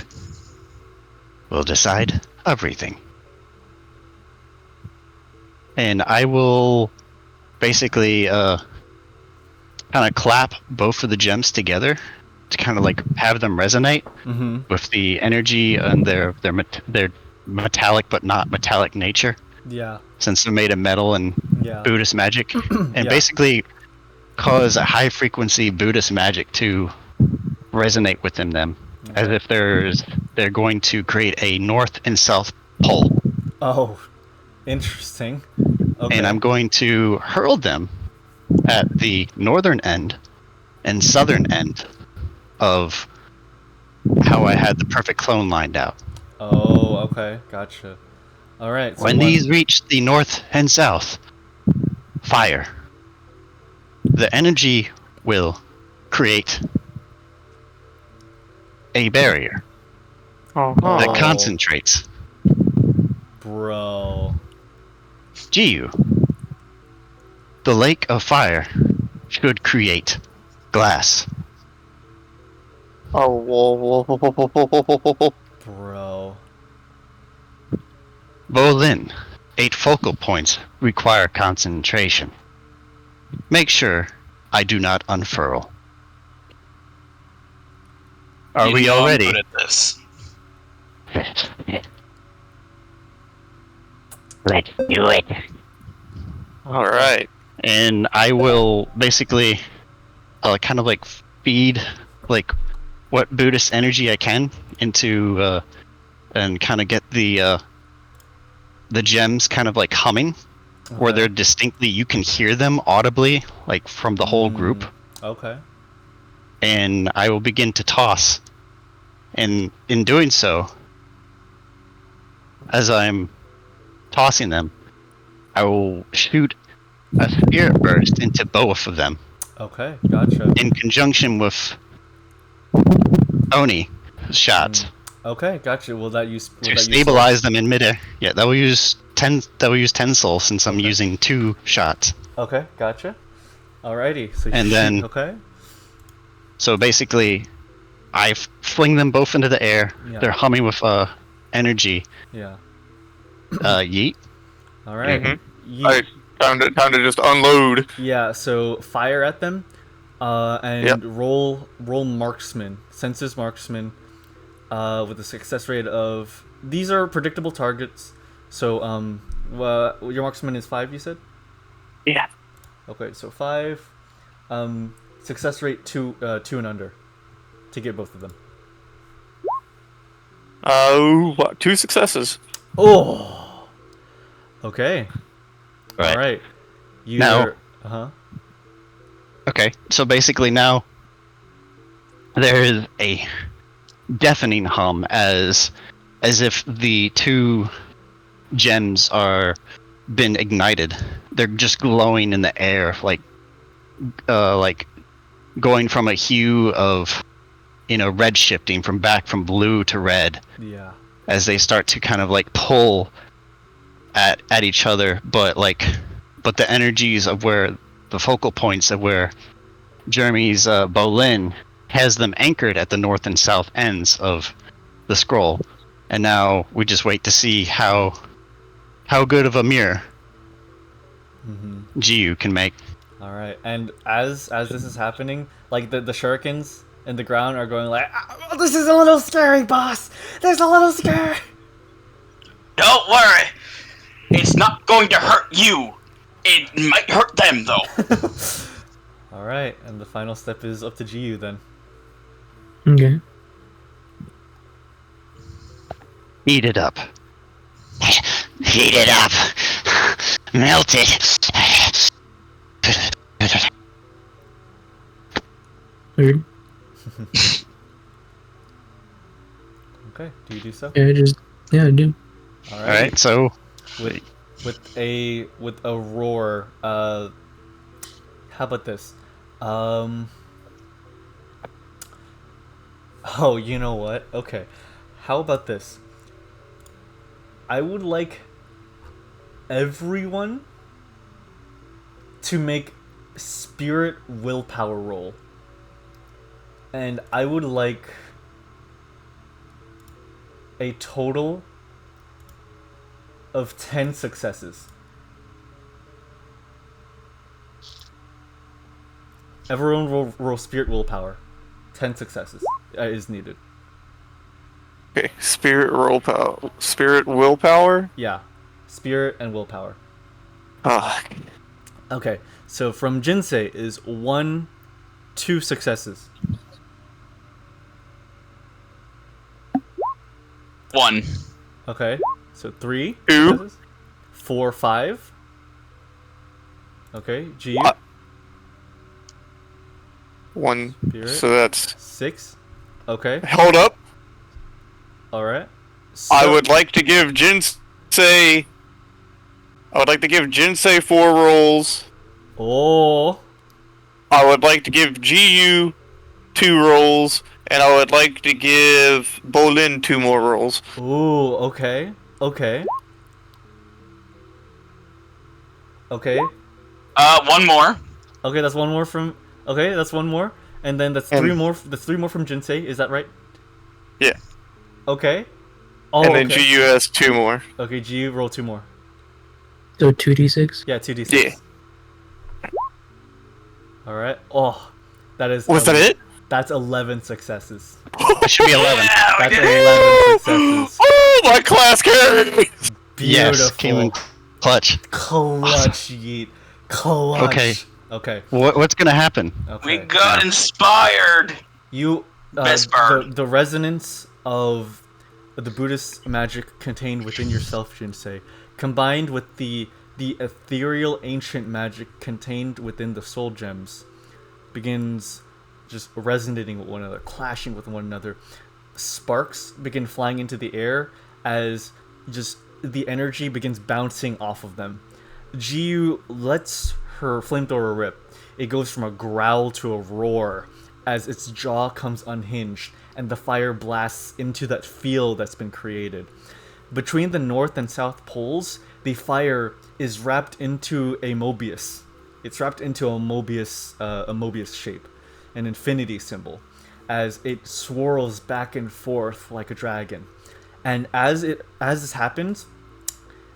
will decide everything. And I will basically kind of clap both of the gems together to kind of like have them resonate with the energy and their metallic but not metallic nature. Yeah. Since they're made of metal and Buddhist magic, and basically cause a high frequency Buddhist magic to resonate within them, as if they're going to create a north and south pole. Oh, interesting. Okay. And I'm going to hurl them at the northern end and southern end of how I had the perfect clone lined out. Oh, okay, gotcha. All right. So when these reach the north and south, fire. The energy will create a barrier that concentrates. Bro. Jiyu. The lake of fire should create glass. Oh, Bro. Boling. 8 focal points require concentration. Make sure I do not unfurl. Are we all ready? I'm good at this. Let's do it. All right. And I will basically kind of like feed like what Buddhist energy I can into and kind of get the gems kind of like humming, where they're distinctly, you can hear them audibly like from the whole group. Okay. And I will begin to toss, and in doing so, as I'm tossing them, I will shoot a spirit burst into both of them. Okay, gotcha. In conjunction with Onii shots. Okay, gotcha. Will that use to stabilize them in midair? Yeah, that will use 10. That will use 10 souls since I'm using 2 shots. Okay, gotcha. Alrighty. So and then okay. So basically, I fling them both into the air. Yeah. They're humming with energy. Yeah. Yeet. All right. Mm-hmm. Alright, time to just unload. Yeah. So fire at them, and roll marksman, senses marksman, with a success rate of. These are predictable targets. So your marksman is 5. You said. Yeah. Okay, so 5. Success rate 2 and under, to get both of them. What? 2 successes. Oh. Okay. Right. All right. Now. Okay, so basically now there is a deafening hum as if the 2 gems are been ignited. They're just glowing in the air, like going from a hue of, red shifting from blue to red. Yeah. As they start to kind of like pull at each other, but the energies of where the focal points of where Jeremy's Boling has them anchored at the north and south ends of the scroll. And now we just wait to see how good of a mirror Jiyu can make. All right, and as this is happening, like the shurikens in the ground are going like, oh, "This is a little scary, boss. This is a little scary." Don't worry, it's not going to hurt you. It might hurt them though. All right, and the final step is up to Jiyu then. Okay. Heat it up. Heat it up. Melt it. Weird. Okay, do you do so? Yeah, I do. All right, so with a roar, how about this? Oh, you know what? Okay, how about this? I would like everyone to make spirit willpower roll. And I would like a total of 10 successes. Everyone roll spirit willpower. 10 successes is needed. Okay, spirit willpower? Yeah. Spirit and willpower. Ah, Okay, so from Jinsei is 2 successes. 1. Okay, so 3 2. successes. 4, 5. Okay, Jiyu. 1. Spirit. So that's... 6. Okay, Hold up. alright. I would like to give Jinsei... 4 rolls. Oh. I would like to give Jiyu 2 rolls. And I would like to give Boling 2 more rolls. Ooh, okay. Okay. Okay. 1 more. Okay, that's one more from... Okay, that's one more. And then that's 3 more. That's 3 more from Jinsei, is that right? Yeah. Okay. Oh, And then okay. Jiyu has 2 more. Okay, Jiyu, roll 2 more. So 2d6? Yeah, 2d6. Yeah. Alright. Oh, that is... Was that it? That's 11 successes. It should be 11. That's 11 successes. Oh, my class carry! Yes, came in Beautiful. clutch. Clutch, Yeet. Clutch. Okay. Okay. What's gonna happen? Okay. We got inspired. You, Best part. the resonance of the Buddhist magic contained within yourself, Jinsei, combined with the ethereal ancient magic contained within the soul gems, begins just resonating with one another, clashing with one another. Sparks begin flying into the air as just the energy begins bouncing off of them. Jiyu lets her flamethrower rip. It goes from a growl to a roar as its jaw comes unhinged and the fire blasts into that field that's been created. Between the north and south poles, the fire is wrapped into a Mobius. It's wrapped into a Mobius shape, an infinity symbol, as it swirls back and forth like a dragon. And as this happens,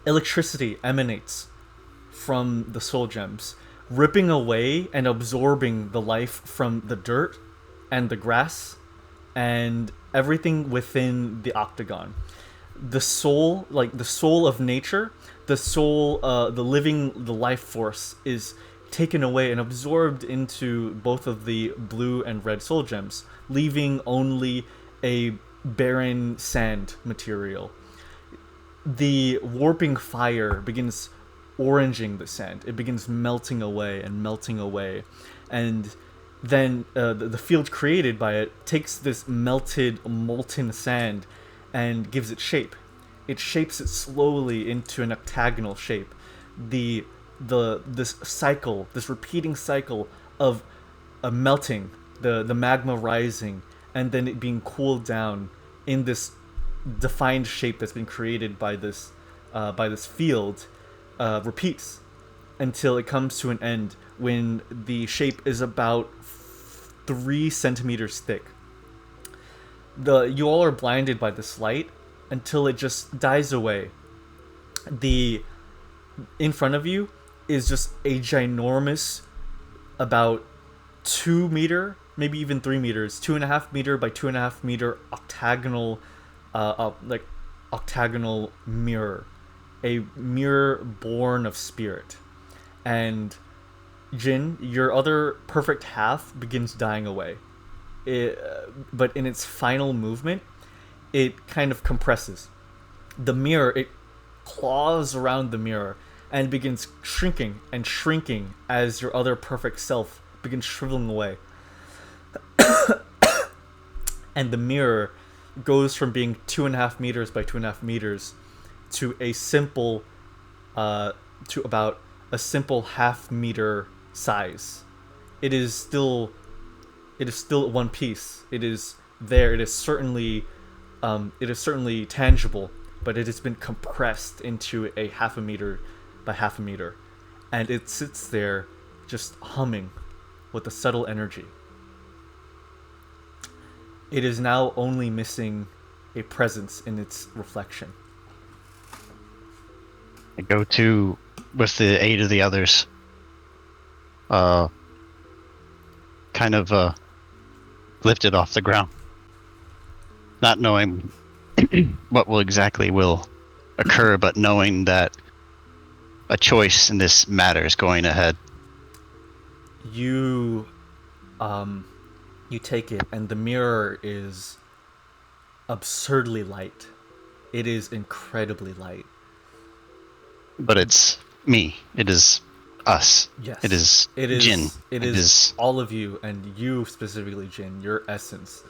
electricity emanates from the soul gems, ripping away and absorbing the life from the dirt and the grass and everything within the octagon. The soul, like the soul of nature, the life force is taken away and absorbed into both of the blue and red soul gems, leaving only a barren sand material. The warping fire begins oranging the sand. It begins melting away and melting away. And then the field created by it takes this melted, molten sand and gives it shape. It shapes it slowly into an octagonal shape. This cycle, this repeating cycle of a melting, the magma rising, and then it being cooled down in this defined shape that's been created by this field, repeats until it comes to an end when the shape is about 3 centimeters thick. You all are blinded by this light until it just dies away. In front of you is just a ginormous, about 2 meter, maybe even 3 meters, 2.5 meter by 2.5 meter octagonal, octagonal mirror, a mirror born of spirit. And Jin, your other perfect half begins dying away. But in its final movement, it kind of compresses. The mirror, it claws around the mirror and begins shrinking and shrinking as your other perfect self begins shriveling away. And the mirror goes from being 2.5 meters by 2.5 meters to a simple, to about a simple half-meter size. It is still one piece. It is there. It is certainly tangible but it has been compressed into a half a meter by half a meter, and it sits there just humming with a subtle energy. It is now only missing a presence in its reflection. I go to, with the aid of the others, kind of lift it off the ground, not knowing what will exactly will occur, but knowing that a choice in this matter is going ahead. You take it, and the mirror is absurdly light. It is incredibly light. But it's me. It is us. Yes. It is Jin. It is all of you, and you specifically, Jin, your essence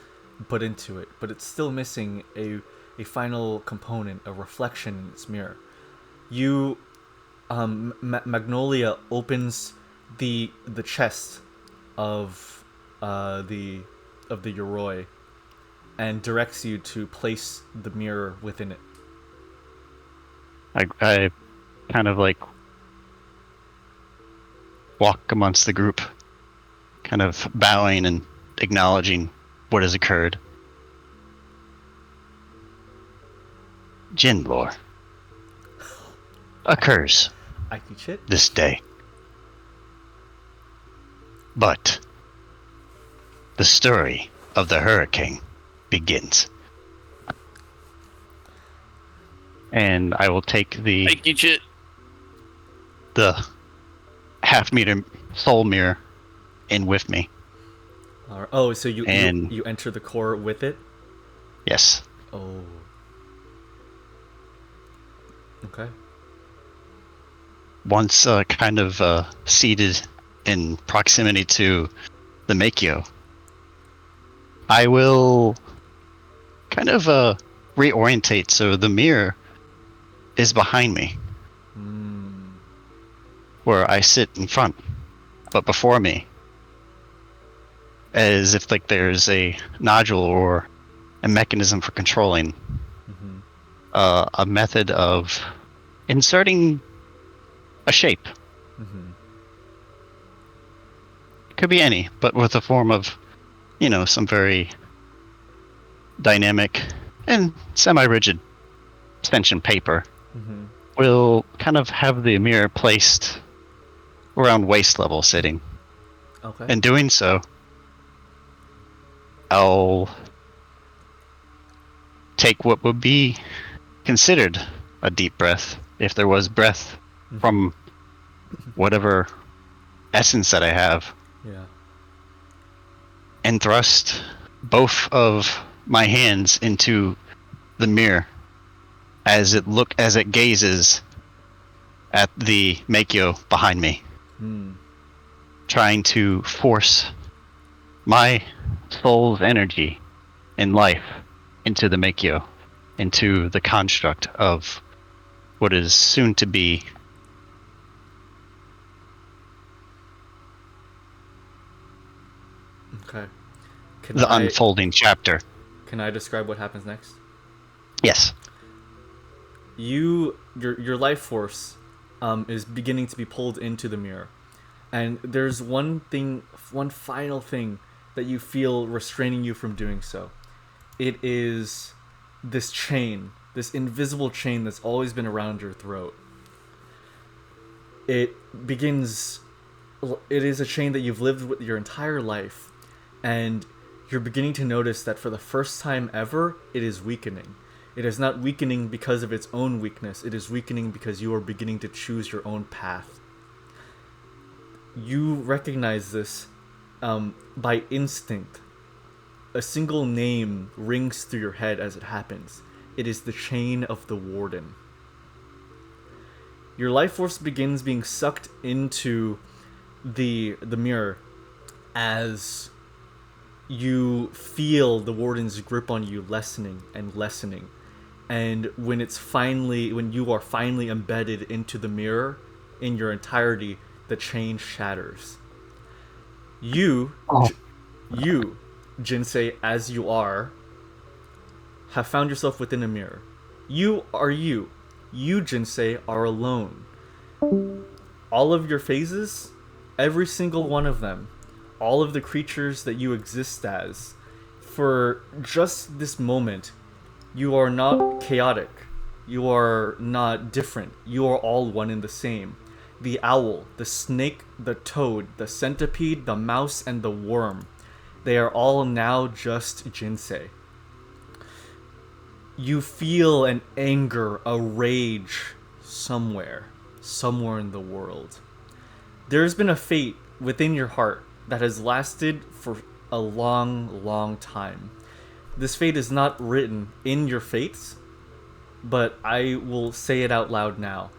put into it. But it's still missing a final component, a reflection in its mirror. You, Magnolia opens the chest of the Yoroi and directs you to place the mirror within it. I kind of like walk amongst the group, kind of bowing and acknowledging what has occurred. Jin lore occurs I teach it. this day. But the story of the hurricane begins. And I will take the half-meter soul mirror in with me. Oh, so you enter the core with it? Yes. Oh. Okay. Once kind of seated in proximity to the Makio, I will kind of reorientate so the mirror is behind me, where I sit in front, but before me, as if like there's a nodule or a mechanism for controlling, a method of inserting a shape. It could be any, but with a form of, some very dynamic and semi-rigid extension paper. We'll kind of have the mirror placed around waist level sitting. Okay. In doing so, I'll take what would be considered a deep breath, if there was breath from whatever essence that I have. Yeah. And thrust both of my hands into the mirror as it gazes at the Makio behind me, trying to force my soul's energy and life into the Makio, into the construct of what is soon to be Okay. Unfolding chapter. Can I describe what happens next? Yes. Your life force is beginning to be pulled into the mirror, and there's one final thing that you feel restraining you from doing so. It is this chain, this invisible chain that's always been around your throat. It is a chain that you've lived with your entire life, and you're beginning to notice that for the first time ever, it is weakening. It is not weakening because of its own weakness. It is weakening because you are beginning to choose your own path. You recognize this by instinct. A single name rings through your head as it happens. It is the chain of the Warden. Your life force begins being sucked into the mirror as you feel the Warden's grip on you lessening and lessening. And when you are finally embedded into the mirror in your entirety, the chain shatters. You, Jinsei, as you are, have found yourself within a mirror. You are you. You, Jinsei, are alone. All of your phases, every single one of them, all of the creatures that you exist as, for just this moment, you are not chaotic. You are not different. You are all one and the same. The owl, the snake, the toad, the centipede, the mouse, and the worm. They are all now just Jinsei. You feel an anger, a rage somewhere in the world. There's been a fate within your heart that has lasted for a long, long time. This fate is not written in your fates, but I will say it out loud now.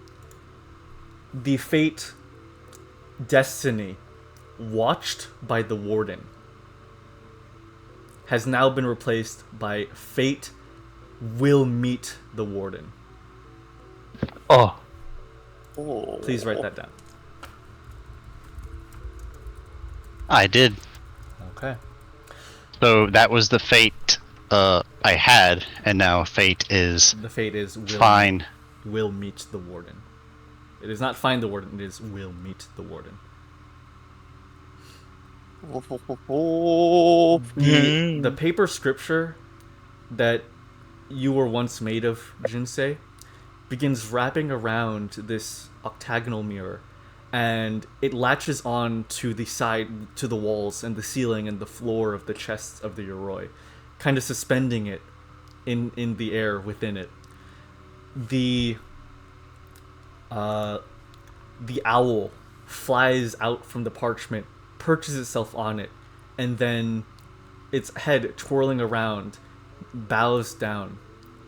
The fate, destiny, watched by the warden, has now been replaced by fate will meet the warden. Oh. Please write that down. I did. Okay. So that was the fate I had, and now fate is The fate is fine. Will meet the warden. It is not find the warden, it is will meet the warden. The paper scripture that you were once made of, Jinsei, begins wrapping around this octagonal mirror, and it latches on to the side, to the walls and the ceiling and the floor of the chest of the Yoroi, kind of suspending it in the air within it. The owl flies out from the parchment, perches itself on it, and then its head twirling around bows down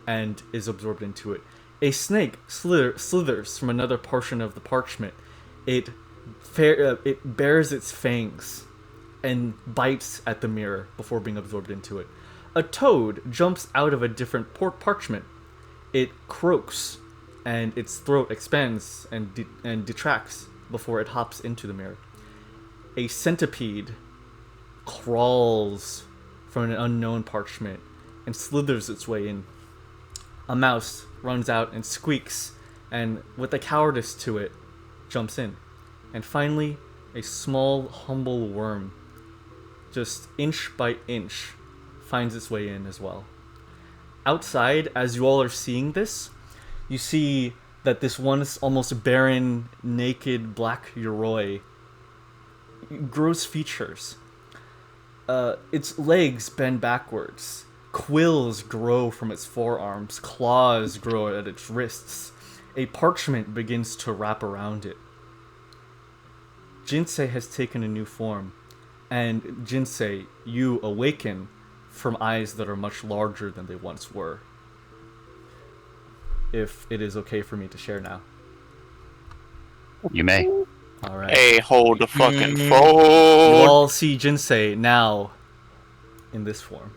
and is absorbed into it. A snake slithers from another portion of the parchment. It bares its fangs and bites at the mirror before being absorbed into it. A toad jumps out of a different parchment. It croaks, and its throat expands and detracts before it hops into the mirror. A centipede crawls from an unknown parchment and slithers its way in. A mouse runs out and squeaks, and with a cowardice to it, jumps in. And finally, a small, humble worm, just inch by inch, finds its way in as well. Outside, as you all are seeing this, you see that this once almost barren, naked black Yoroi grows features. Its legs bend backwards. Quills grow from its forearms. Claws grow at its wrists. A parchment begins to wrap around it. Jinsei has taken a new form, and Jinsei, you awaken from eyes that are much larger than they once were. If it is okay for me to share now. You may. Alright. Hey, hold the fucking You phone. all see Jinsei now in this form.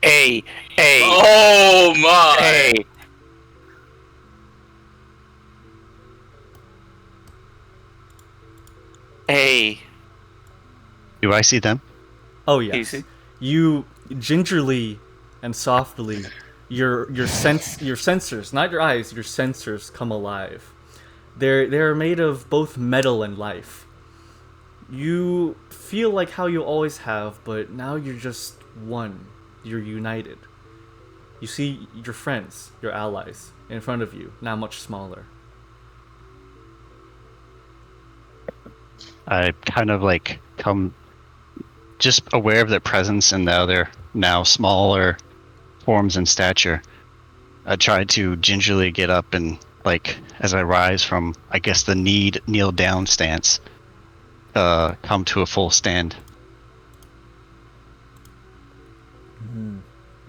Hey. Oh my! Hey. Hey. Do I see them? Oh yes. Easy. You gingerly and softly, your sensors, not your eyes, your sensors come alive. They're made of both metal and life. You feel like how you always have, but now you're just one. You're united. You see your friends, your allies, in front of you, now much smaller. I kind of like come just aware of their presence and now they're now smaller forms in stature. I try to gingerly get up and like as I rise from I guess the kneel down stance, come to a full stand.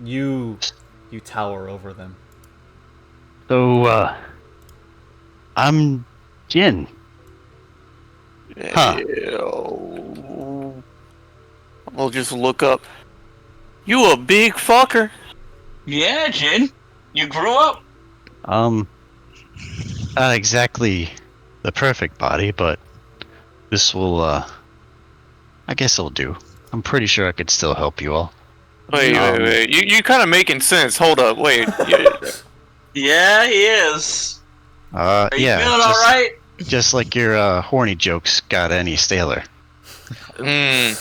You tower over them. So I'm Jin. Huh. We'll just look up. You a big fucker. Yeah, Jin. You grew up. Not exactly the perfect body, but this will I guess it'll do. I'm pretty sure I could still help you all. Wait. You kind of making sense. Hold up. Wait. Yeah, he is. Are you Yeah, feeling all right? just like your horny jokes got any staler. I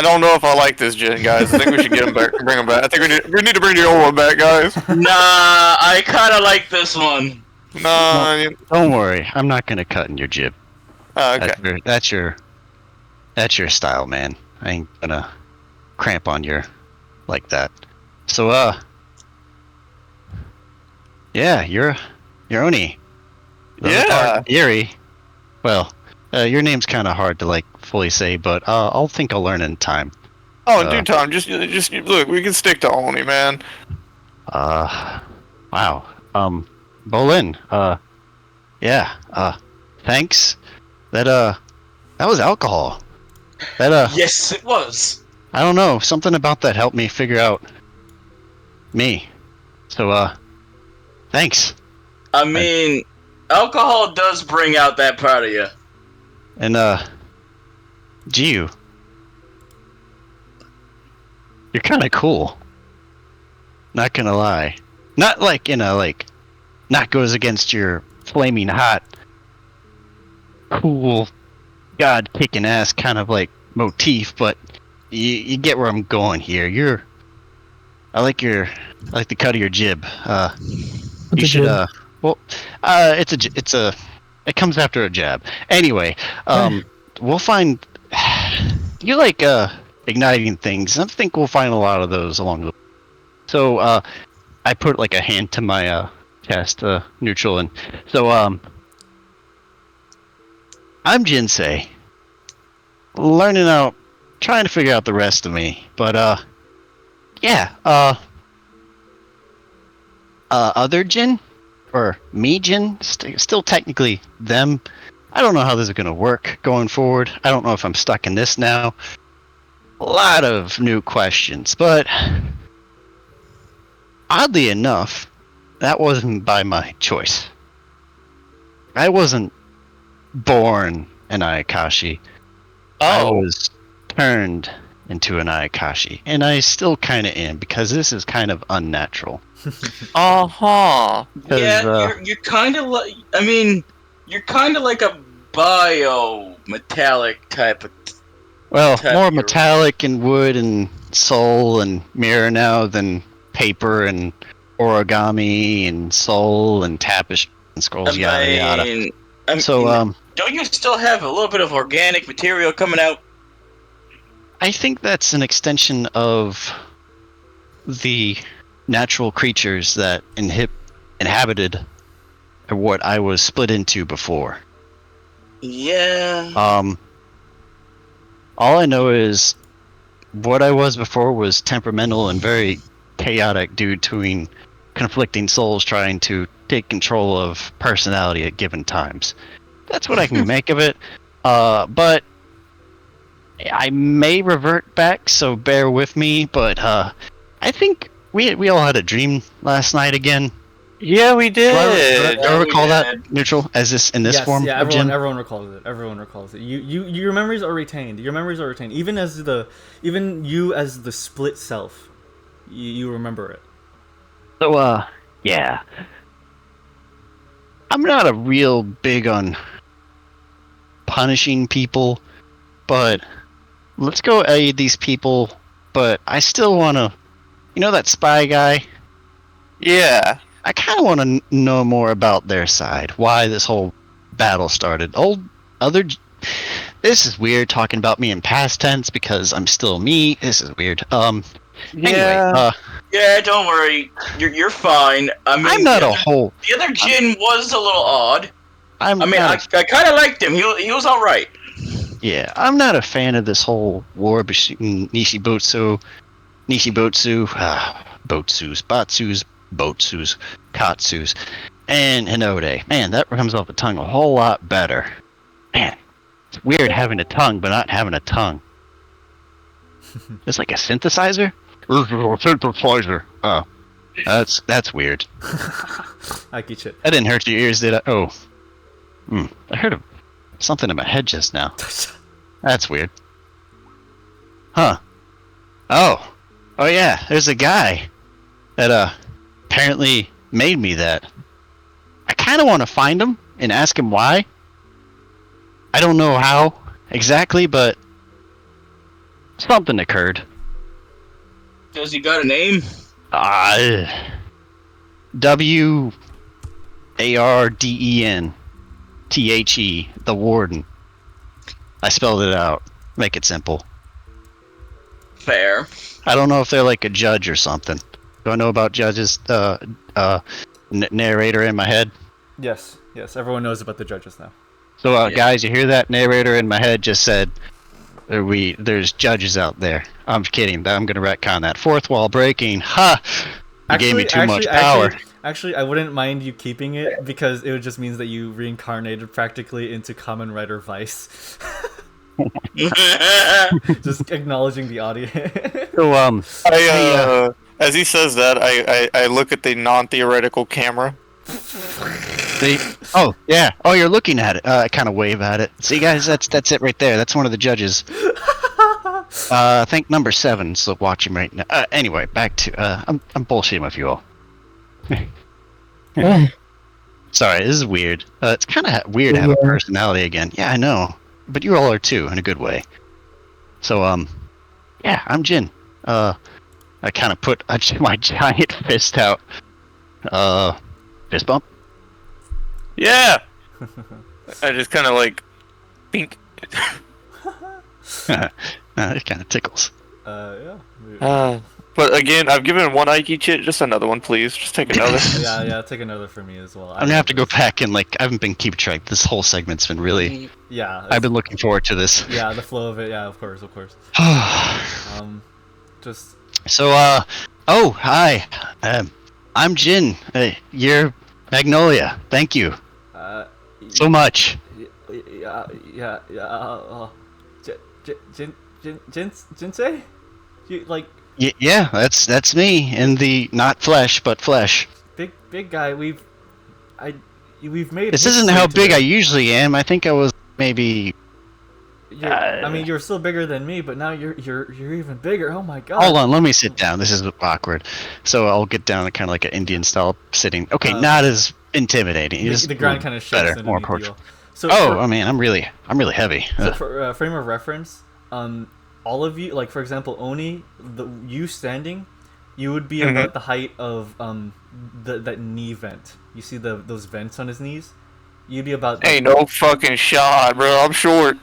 don't know if I like this Jin, guys. I think we should get him back. Bring him back. I think we need to bring the old one back, guys. Nah, I kind of like this one. Nah. Don't worry, I'm not gonna cut in your jib. Oh, okay. That's your style, man. I ain't gonna cramp on your like that. So yeah, you're Onii. Yeah. Giri. Well, your name's kind of hard to like fully say, but I'll learn in time. Oh, in due time. Just look. We can stick to Onii, man. Wow. Boling. Yeah. Thanks. That was alcohol. Yes, it was. I don't know. Something about that helped me figure out me. So, thanks. I mean, alcohol does bring out that part of you. And, Jiyu. You're kind of cool. Not gonna lie. Not like in a, like, not goes against your flaming hot, cool, god-kicking ass kind of, like, motif, but you get where I'm going here. I like the cut of your jib. You should, it comes after a jab. Anyway, we'll find, you like, igniting things. I think we'll find a lot of those along the way. So, I put, like, a hand to my, chest, neutral, and so, I'm Jinsei. Learning out, trying to figure out the rest of me, but, yeah, other Jin? Or me Jin? Still technically them. I don't know how this is gonna work going forward. I don't know if I'm stuck in this now. A lot of new questions, but oddly enough, that wasn't by my choice. I wasn't born an Ayakashi. I was turned into an Ayakashi, and I still kind of am, because this is kind of unnatural. Yeah, you're kind of like. I mean, you're kind of like a bio-metallic type of. Well, more metallic and wood and soul and mirror now than paper and origami and soul and tapestry and scrolls, yada yada. So, don't you still have a little bit of organic material coming out? I think that's an extension of the natural creatures that inhabited what I was split into before. Yeah. All I know is what I was before was temperamental and very chaotic due to conflicting souls trying to take control of personality at given times. That's what I can make of it. But I may revert back, so bear with me. But I think we all had a dream last night again. Yeah, we did. Do I recall that, Neutral, as this in this form? Yeah, everyone recalls it. Everyone recalls it. Your memories are retained. Your memories are retained. Even you as the split self, you remember it. So yeah. I'm not a real big on punishing people, but let's go aid these people. But I still want to, that spy guy? Yeah. I kind of want to know more about their side. Why this whole battle started. This is weird talking about me in past tense because I'm still me. This is weird. Anyway, yeah, don't worry. You're fine. I mean, I'm not a whole. The other Jin was a little odd. I kind of liked him. He was all right. Yeah, I'm not a fan of this whole war between Botsus, Katsus, and Hinode. Man, that comes off the tongue a whole lot better. Man, it's weird having a tongue but not having a tongue. It's like a synthesizer? Synthesizer. Oh, that's weird. I get it. That didn't hurt your ears, did I? Oh. I heard something in my head just now. That's weird. Huh. Oh. Oh yeah, there's a guy that apparently made me that. I kind of want to find him and ask him why. I don't know how exactly, but something occurred. Does he got a name? Warden. The Warden. I spelled it out. Make it simple. Fair. I don't know if they're like a judge or something. Do I know about judges? Narrator in my head. Yes, everyone knows about the judges now. So, Yeah. guys, you hear that? Narrator in my head just said, there's judges out there. I'm kidding. I'm gonna retcon that. Fourth wall breaking. Ha! You gave me too much power. Actually, I wouldn't mind you keeping it because it just means that you reincarnated practically into Common Writer Vice. Just acknowledging the audience. So, as he says that, I look at the non-theoretical camera. Oh yeah. Oh, you're looking at it. I kind of wave at it. See, guys, that's it right there. That's one of the judges. I think number 7's watching right now. Anyway, back to I'm bullshitting with you all. Sorry, this is weird. It's kind of weird to have a personality again. Yeah, I know, but you all are too, in a good way. So yeah, I'm Jin. I kind of put my giant fist out. Fist bump. Yeah. I just kind of like, pink. It kind of tickles. Yeah. But again, I've given one Ike chit. Just another one, please. Just take another. Yeah, take another for me as well. I'm gonna have to go back and I haven't been keeping track. This whole segment's been really. Yeah. I've been looking forward to this. Yeah, the flow of it. Yeah, of course. Just. So, oh, hi. I'm Jin. You're Magnolia. Thank you. So much. Jinsei? You like? Yeah, that's me in the not flesh but flesh. Big guy. We've made. This isn't how big I usually am. I think I was maybe. I mean, you're still bigger than me, but now you're even bigger. Oh my god! Hold on, let me sit down. This is awkward. So I'll get down, kind of like an Indian style sitting. Okay, not as intimidating. The ground kind of shakes. Better, more approachable. So I mean, I'm really heavy. So for frame of reference, all of you, like for example, Onii, you standing, you would be about the height of that knee vent. You see those vents on his knees? You'd be about. Ain't no fucking shot, bro. I'm short.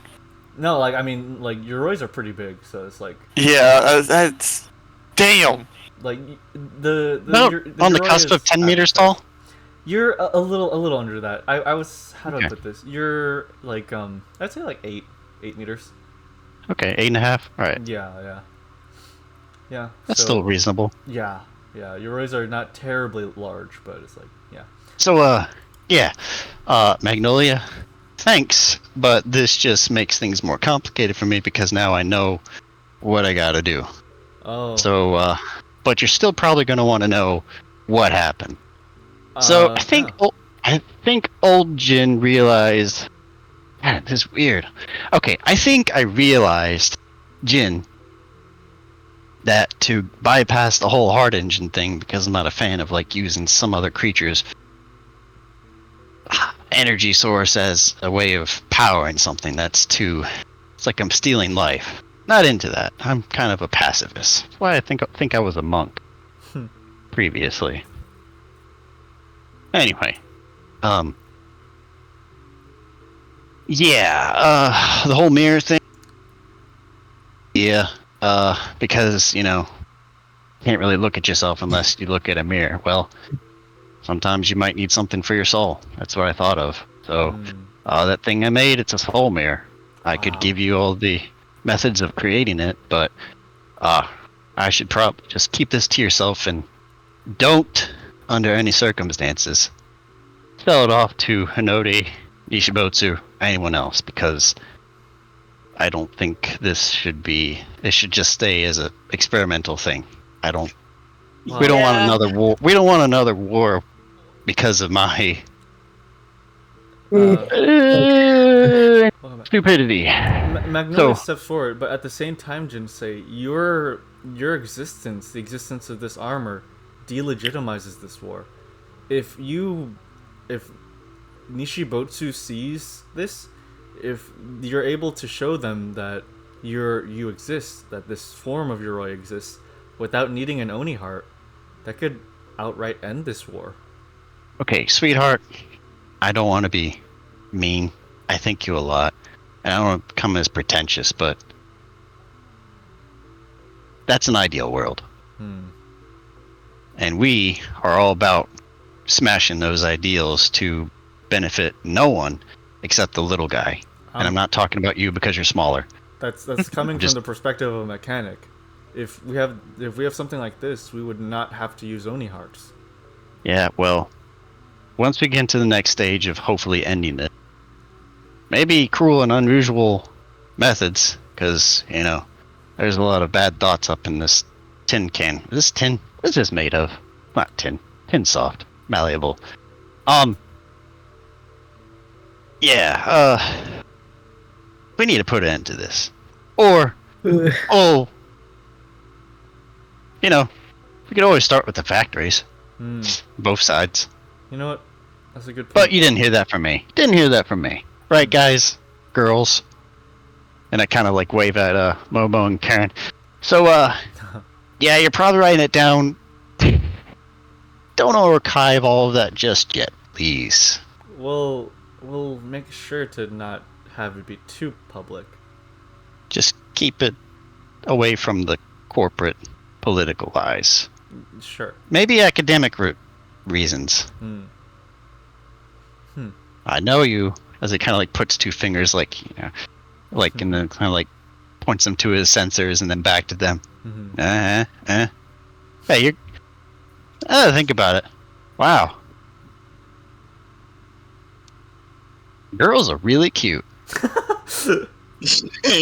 No, like I mean, like Yiroi's are pretty big, so it's like. Yeah, that's. Damn. Like the on the cusp of 10 meters tall. You're a little under that. I was how do I put this? You're like I'd say like 8 meters. Okay, 8.5. All right. Yeah. That's still reasonable. Yeah. Yiroi's are not terribly large, but it's like So Magnolia. Thanks, but this just makes things more complicated for me because now I know what I gotta do. Oh. So, but you're still probably gonna want to know what happened. So I think old Jin realized. Man, this is weird. Okay, I think I realized, Jin, that to bypass the whole heart engine thing, because I'm not a fan of using some other creatures. Energy source as a way of powering something it's like I'm stealing life. Not into that. I'm kind of a pacifist. That's why I think I was a monk previously. Anyway, the whole mirror thing. Yeah, because you can't really look at yourself unless you look at a mirror. Well, sometimes you might need something for your soul. That's what I thought of. So, that thing I made, it's a soul mirror. I could give you all the methods of creating it, but I should probably just keep this to yourself and don't, under any circumstances, sell it off to Hinode, Ishibotsu, anyone else, because I don't think this should just stay as a experimental thing. We don't want another war. We don't want another war because of my Well, stupidity. Magnolia steps forward, but at the same time, Jinsei, you're your existence, the existence of this armor, delegitimizes this war. If Nishibotsu sees this, if you're able to show them that you exist, that this form of Yuroi exists, without needing an Oni heart, that could outright end this war. Okay, sweetheart, I don't want to be mean. I thank you a lot. And I don't want to come as pretentious, but that's an ideal world. And we are all about smashing those ideals to benefit no one except the little guy. And I'm not talking about you because you're smaller. That's coming from the perspective of a mechanic. If we have something like this, we would not have to use Oni hearts. Yeah, well, once we get into the next stage of hopefully ending it, maybe cruel and unusual methods, because, there's a lot of bad thoughts up in this tin can. Is this tin? What is this made of? Not tin. Tin soft. Malleable. We need to put an end to this. Or, we could always start with the factories. Both sides. You know what? That's a good point. But you didn't hear that from me. Right, guys? Girls? And I kind of wave at Momo and Karen. So, yeah, you're probably writing it down. Don't archive all of that just yet, please. We'll make sure to not have it be too public. Just keep it away from the corporate political eyes. Sure. Maybe academic reasons. I know you, as it kind of puts two fingers and then kind of points them to his sensors and then back to them. Hey, you're... think about it. Wow. Girls are really cute.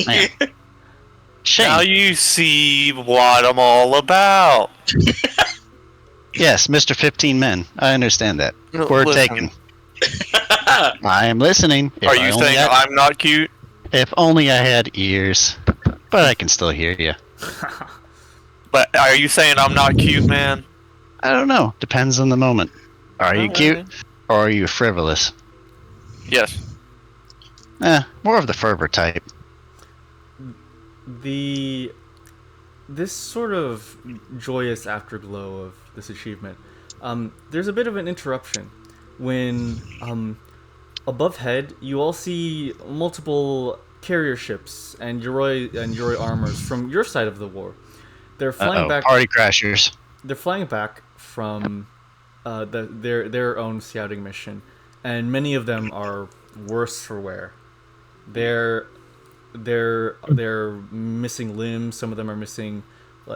Man. Shame. Now you see what I'm all about. Yes, Mr. 15 Men. I understand that. Word taken. I am listening. Are you saying I'm not cute? If only I had ears. But I can still hear you. But are you saying I'm not cute, man? I don't know. Depends on the moment. Are you cute? Or are you frivolous? Yes. More of the fervor type. This sort of joyous afterglow of this achievement, there's a bit of an interruption when above head you all see multiple carrier ships and Yuroi armors from your side of the war. They're flying back. Party crashers. They're flying back from their own scouting mission, and many of them are worse for wear. They're missing limbs. Some of them are missing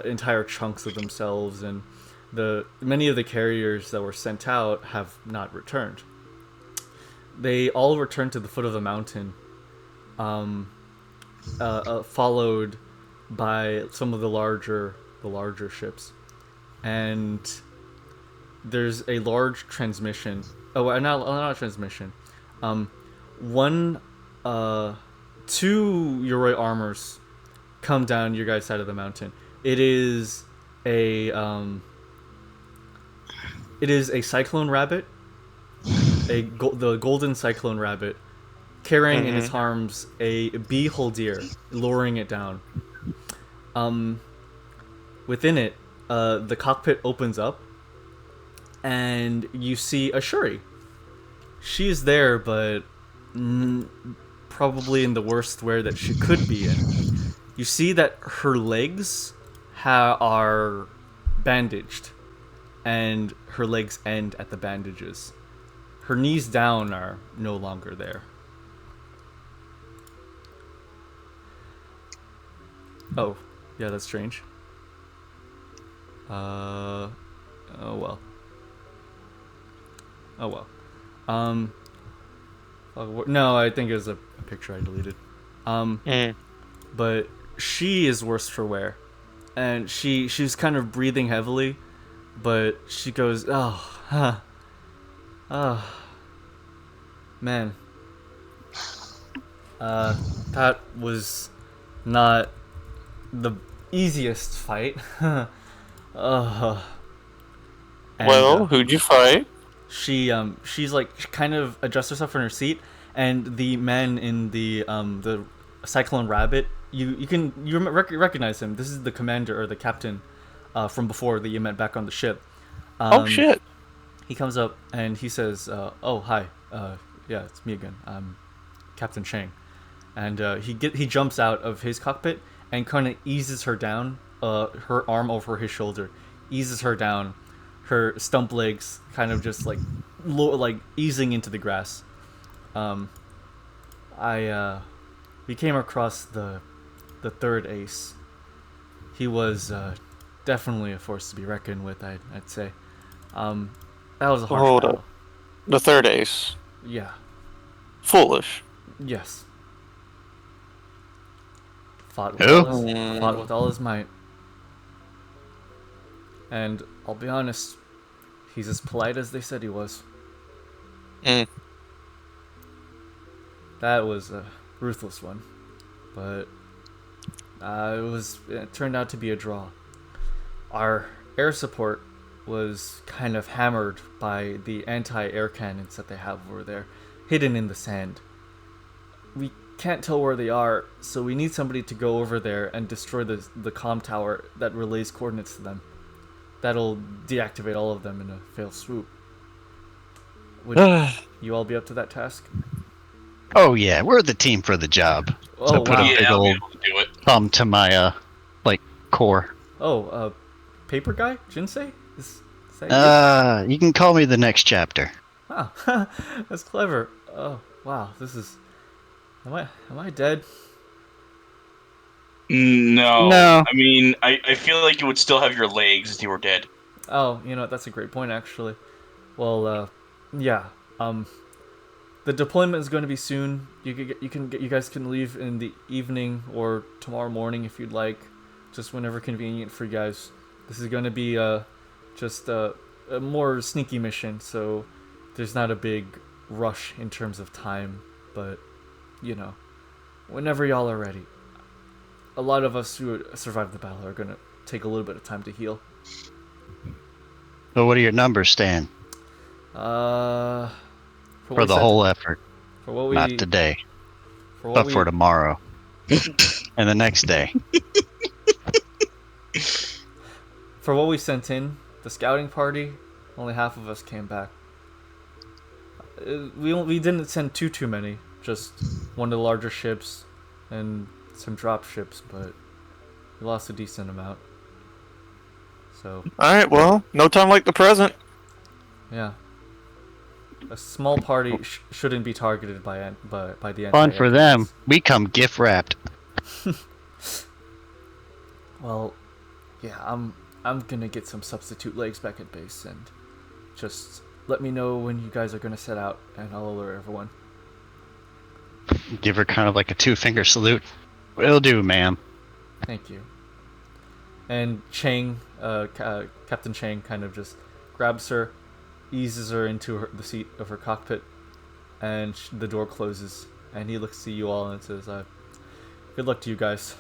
entire chunks of themselves, and many of the carriers that were sent out have not returned. They all returned to the foot of the mountain, followed by some of the larger ships, and there's a large transmission. Oh, not a transmission. Two Yuroi armors come down your guys' side of the mountain. It is a cyclone rabbit, the golden cyclone rabbit, carrying in its arms a beholder, luring it down. Within it, the cockpit opens up, and you see a Shiroi. She is there, but probably in the worst wear that she could be in. You see that her legs are bandaged, and her legs end at the bandages. Her knees down are no longer there. Oh, yeah, that's strange. Oh well. No, I think it was a picture I deleted. But she is worse for wear, and she's kind of breathing heavily, but she goes, man, that was not the easiest fight. And, Well, who'd you fight? she's like kind of adjusts herself in her seat, and the man in the cyclone rabbit, you recognize him. This is the commander or the captain from before that you met back on the ship. Oh shit. He comes up and he says, "Oh hi, yeah, it's me again. I'm Captain Chang." And he jumps out of his cockpit and kind of eases her down, her arm over his shoulder, eases her down, her stump legs kind of just like easing into the grass. We came across the third ace. He was definitely a force to be reckoned with, I'd say. That was a harsh Hold battle. up. The third ace. Yeah. Foolish. Yes. Who? Fought with all his might. And I'll be honest, he's as polite as they said he was. Mm. That was a ruthless one, but it turned out to be a draw. Our air support was kind of hammered by the anti-air cannons that they have over there, hidden in the sand. We can't tell where they are, so we need somebody to go over there and destroy the comm tower that relays coordinates to them. That'll deactivate all of them in a fail swoop. Would you all be up to that task? Oh yeah, we're the team for the job. Oh, So put wow. a big I'll be old able to do it. thumb to my core. Oh, paper guy? Jinsei? Is that You can call me the next chapter. you? Oh, that's clever. Oh, wow, this is... Am I dead? No. No. I mean, I feel like you would still have your legs if you were dead. Oh, that's a great point, actually. Well, yeah. The deployment is going to be soon. You guys can leave in the evening or tomorrow morning if you'd like, just whenever convenient for you guys. This is going to be just a more sneaky mission, so there's not a big rush in terms of time, but whenever y'all are ready. A lot of us who survived the battle are going to take a little bit of time to heal. So what do your numbers stand For for the whole effort? For what we... Not today, For what but we... for tomorrow and the next day. For what we sent in, the scouting party, only half of us came back. We didn't send too many, just one of the larger ships and some drop ships, but we lost a decent amount. So, Alright, well, no time like the present. yeah. A small party shouldn't be targeted by the Fun for them. We come gift wrapped. Well, yeah, I'm gonna get some substitute legs back at base, and just let me know when you guys are gonna set out, and I'll alert everyone. Give her kind of like a 2-finger salute. Will do, ma'am. Thank you. And Chang, Captain Chang, kind of just grabs her, eases her into the seat of her cockpit, and the door closes. And he looks to you all and says, "Good luck to you guys.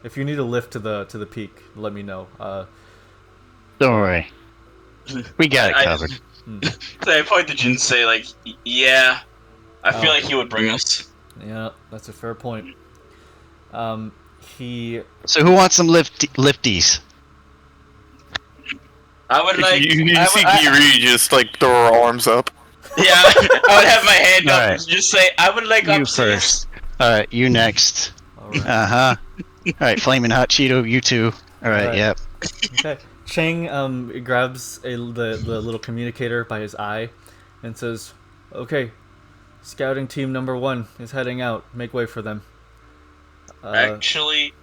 If you need a lift to the peak, let me know." Don't worry. We got it covered. So I point to Jinsei like, yeah, I feel like he would bring us. Yeah, that's a fair point. He... So who wants some lifties? I would like. You see Giri just like throw her arms up. Yeah, I would have my hand up Alright. and just say, I would like You upstairs. first. Alright, you next. Alright. Uh-huh. Alright, Flaming Hot Cheeto, you too. Alright, Alright. yep. Okay. Chang grabs the little communicator by his eye and says, "Okay, scouting team number 1 is heading out. Make way for them." Actually,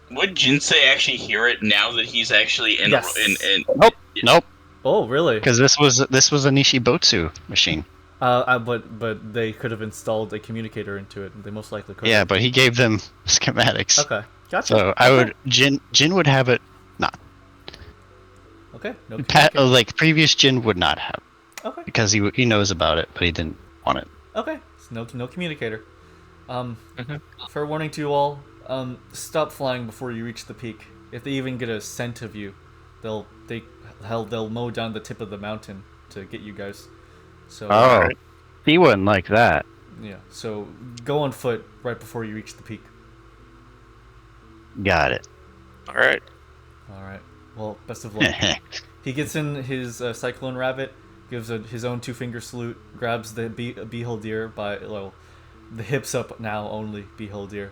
would Jinsei actually hear it now that he's actually in? Yes. Nope. Oh, really? Because this was a Nishibotsu machine. But they could have installed a communicator into it. They most likely could. Yeah, but he gave them schematics. Okay, gotcha. So I would Jin would have it. Not Okay. No. like previous Jin would not have Okay. because he knows about it, but he didn't want it. Okay. So no communicator. Fair warning to you all. Stop flying before you reach the peak. If they even get a scent of you, they'll mow down the tip of the mountain to get you guys. So Oh, he wouldn't like that. yeah. So go on foot right before you reach the peak. Got it. All right. All right. Well, best of luck. He gets in his cyclone rabbit, gives his own 2-finger salute, grabs the beholder by the hips up now only beholder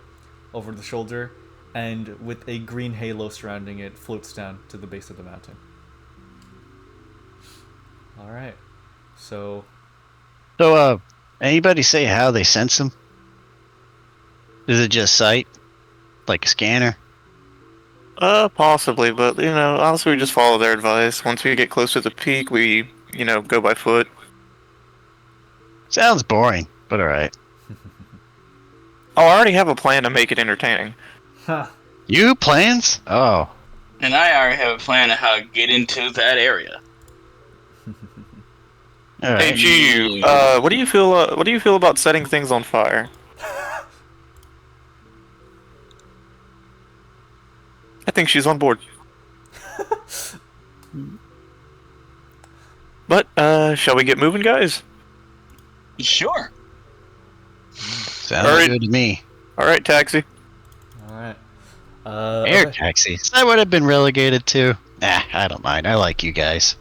over the shoulder, and with a green halo surrounding it, floats down to the base of the mountain. All right. So, anybody say how they sense him? Is it just sight, like a scanner? Possibly, but honestly, we just follow their advice. Once we get close to the peak, we, go by foot. Sounds boring, but all right. Oh, I already have a plan to make it entertaining. huh. You plans? Oh, And I already have a plan of how to get into that area. all right. Hey, Jiyu, what do you feel? What do you feel about setting things on fire? I think she's on board. But shall we get moving, guys? Sure. Sounds All right. good to me. All right, taxi. All right. Air Okay. taxis. That would have been relegated to. I don't mind. I like you guys.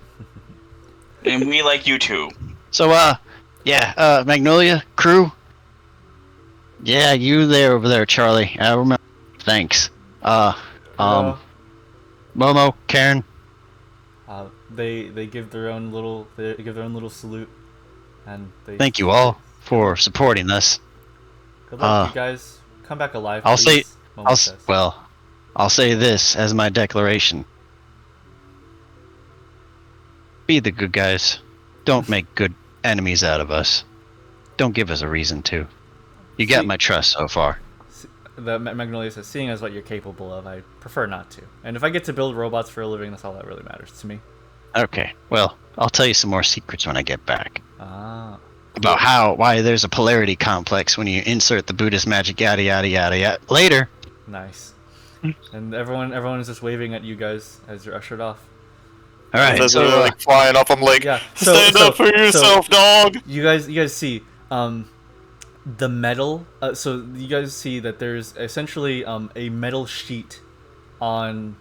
And we like you too. So, Magnolia crew. Yeah, you there over there, Charlie. I remember. Thanks. Hello. Momo, Karen. They give their own little salute, and they Thank you all for supporting us. Good luck, you guys. Come back alive. I'll say. Please, Momo says. I'll say this as my declaration. Be the good guys. Don't make good enemies out of us. Don't give us a reason to. You got my trust so far. The Magnolia says, seeing as what you're capable of, I prefer not to. And if I get to build robots for a living, that's all that really matters to me. Okay, well, I'll tell you some more secrets when I get back. Ah. About why there's a polarity complex when you insert the Buddhist magic, yada yada yada yada. Later. Nice. And everyone is just waving at you guys as you're ushered off. All right, So they're like flying up. I'm like, Yeah. stand up for yourself, dog. You guys see the metal. So you guys see that there's essentially a metal sheet on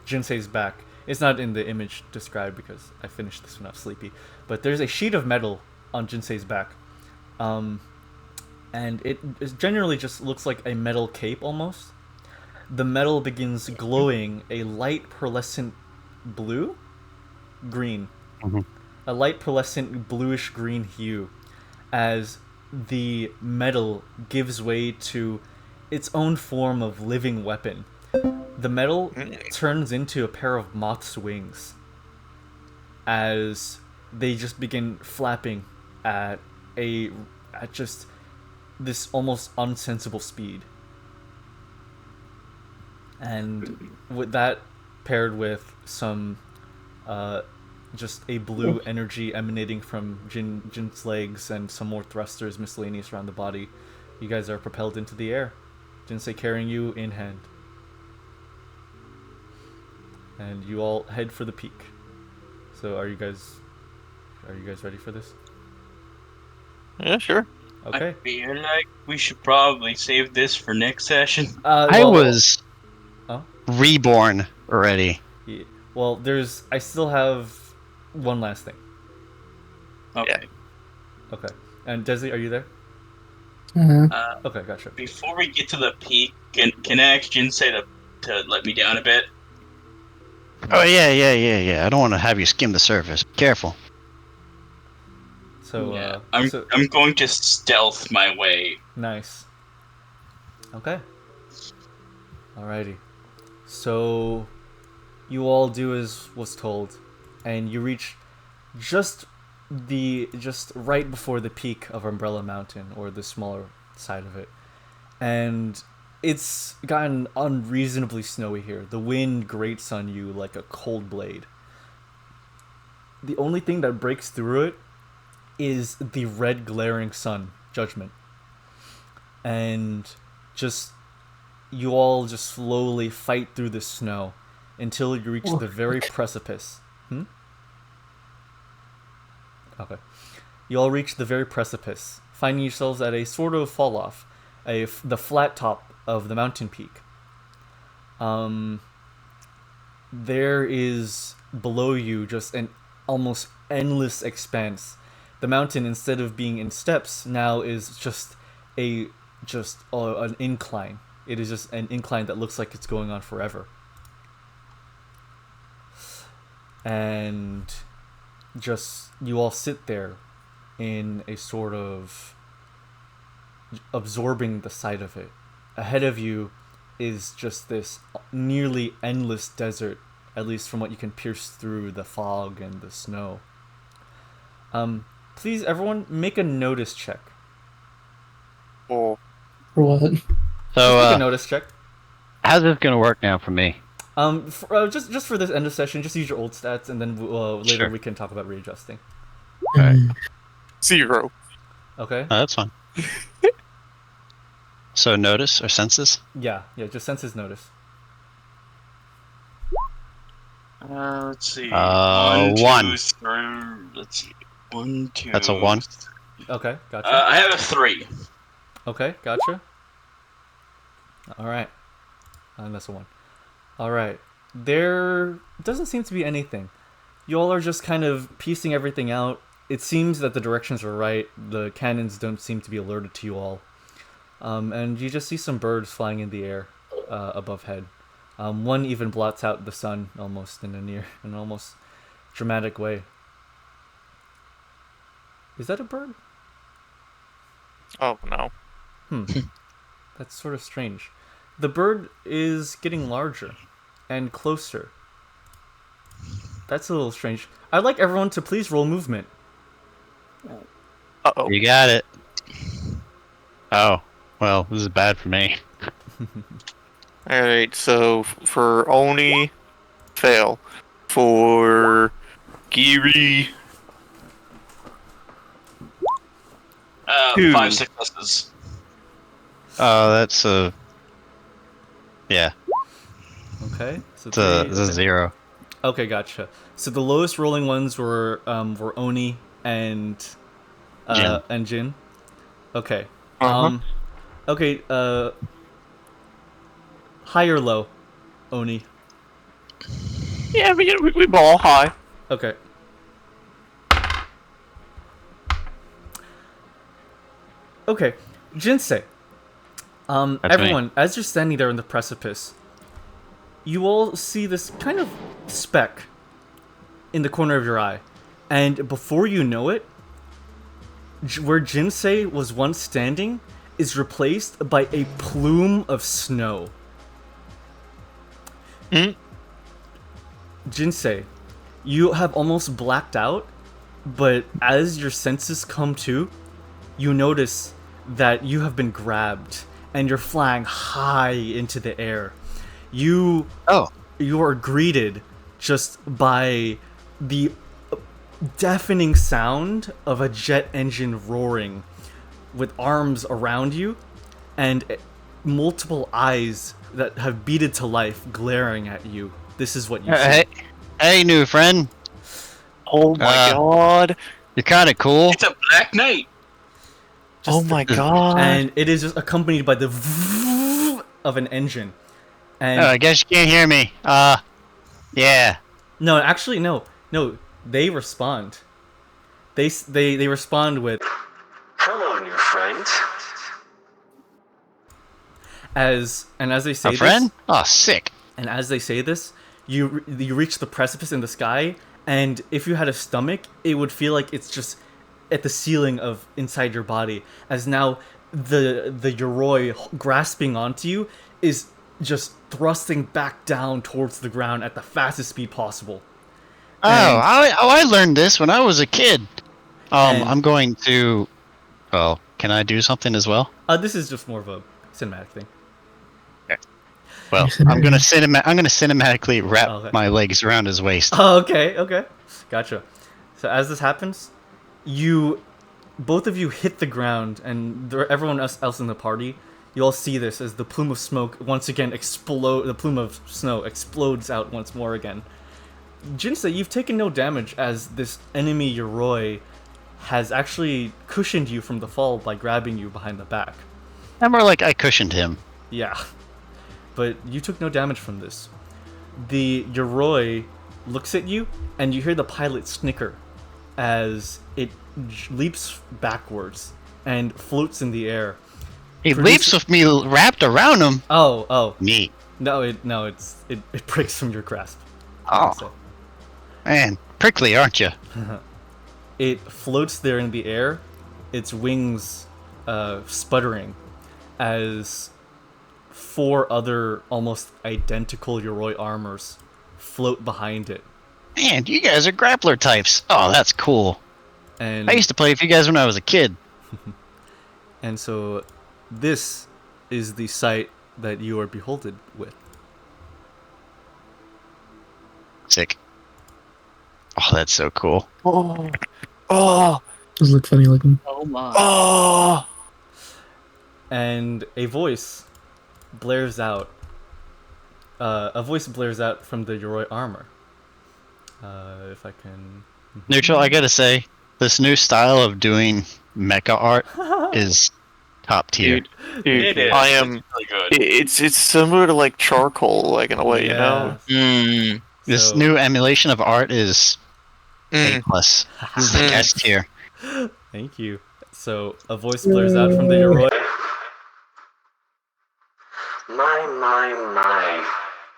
Jinsei's back. It's not in the image described because I finished this one off sleepy. But there's a sheet of metal on Jinsei's back, and it generally just looks like a metal cape almost. The metal begins glowing a light pearlescent green, a light pearlescent bluish green hue, as the metal gives way to its own form of living weapon. The metal turns into a pair of moth's wings as they just begin flapping at just this almost unsensible speed. And with that paired with some just a blue energy emanating from Jin's legs and some more thrusters miscellaneous around the body, you guys are propelled into the air. Jinsei carrying you in hand. And you all head for the peak. So are you guys ready for this? Yeah, sure. Okay. I feel like we should probably save this for next session. I was Oh? reborn already. Yeah. Well, I still have one last thing. Okay. Okay. And Dezy, are you there? Okay, gotcha. Before we get to the peak, can I ask Jinsei to let me down a bit? Oh yeah. I don't want to have you skim the surface. Careful. So I'm going to stealth my way. Nice. Okay. Alrighty. So you all do as was told, and you reach just right before the peak of Umbrella Mountain, or the smaller side of it. And it's gotten unreasonably snowy here. The wind grates on you like a cold blade. The only thing that breaks through it is the red glaring sun, Judgement. and just you all just slowly fight through the snow until you reach the very precipice. Okay. You all reach the very precipice, finding yourselves at a sort of fall off, the flat top of the mountain peak. There is below you just an almost endless expanse. The mountain, instead of being in steps, now is just an incline. It is just an incline that looks like it's going on forever. And just you all sit there in a sort of absorbing the sight of it. Ahead of you is just this nearly endless desert, at least from what you can pierce through the fog and the snow. Please, everyone, make a notice check. Oh. For what? So, Make a notice check. how's this gonna work now for me? Just for this end of session, just use your old stats, and then later Sure. we can talk about readjusting. Alright. 0. Okay? Oh, that's fine. So notice or senses? Yeah, just senses notice. Let's see. One. 1, 2, 3. Let's see. 1, 2. That's a 1. Okay, gotcha. I have a 3. Okay, gotcha. Alright. And that's a 1. Alright. There doesn't seem to be anything. You all are just kind of piecing everything out. It seems that the directions are right. The cannons don't seem to be alerted to you all. And you just see some birds flying in the air above head. One even blots out the sun almost in an almost dramatic way. Is that a bird? Oh, no. That's sort of strange. The bird is getting larger and closer. That's a little strange. I'd like everyone to please roll movement. Uh-oh. You got it. Oh, well, this is bad for me. Alright, so for Onii, fail. For Giri, 2. 5 successes. Oh, that's yeah, Okay. So it's a 0. Okay, gotcha. So the lowest rolling ones were Onii and Jin. Jin. Okay. Uh-huh. Okay. High or low, Onii? Yeah, we ball high. Okay. Okay, Jinsei. That's Everyone, me. as you're standing there in the precipice, you all see this kind of speck in the corner of your eye, and before you know it, where Jinsei was once standing is replaced by a plume of snow. Jinsei, you have almost blacked out, but as your senses come to, you notice that you have been grabbed and you're flying high into the air. You are greeted just by the deafening sound of a jet engine roaring, with arms around you and multiple eyes that have beaten to life glaring at you. This is what you see. Hey, new friend. Oh my god. You're kind of cool. It's a Black Knight. Oh my god. And it is just accompanied by the of an engine. And I guess you can't hear me. Yeah. no, actually, no. They respond. They respond with, Hello, new friend. as they say A friend? Oh, sick. And as they say this, you reach the precipice in the sky, and if you had a stomach, it would feel like it's just at the ceiling of inside your body, as now the Yoroi grasping onto you is just thrusting back down towards the ground at the fastest speed possible. I learned this when I was a kid. And- I'm going to. Oh, can I do something as well? This is just more of a cinematic thing. Well, I'm gonna cinematically wrap Okay. my legs around his waist. Oh, okay, gotcha. So as this happens, you both of you hit the ground, and everyone else in the party, you all see this as the plume of smoke once again the plume of snow explodes out once more again. Jinsei, you've taken no damage as this enemy Yoroi has actually cushioned you from the fall by grabbing you behind the back. I'm more like I cushioned him. Yeah. But you took no damage from this. The Yoroi looks at you, and you hear the pilot snicker as it leaps backwards and floats in the air. He leaps with me wrapped around him. Oh. Neat. No, it breaks from your grasp. Oh. Man, prickly, aren't you? It floats there in the air, its wings sputtering, as 4 other almost identical Yoroi armors float behind it. Man, you guys are grappler types. Oh, that's cool. And I used to play with you guys when I was a kid. And so, this is the sight that you are beholden with. Sick. Oh, that's so cool. Oh, Those look funny looking. Oh my. oh. And a voice blares out. A voice blares out from the Yoroi armor. If I can... Neutral, I gotta say, this new style of doing mecha art is top tier. Dude, It is. I am. It's really good. It's similar to like charcoal, like in a way, you know. This So- new emulation of art is A+. Mm. This is the S tier. Thank you. So, a voice blares out from the Yoroi.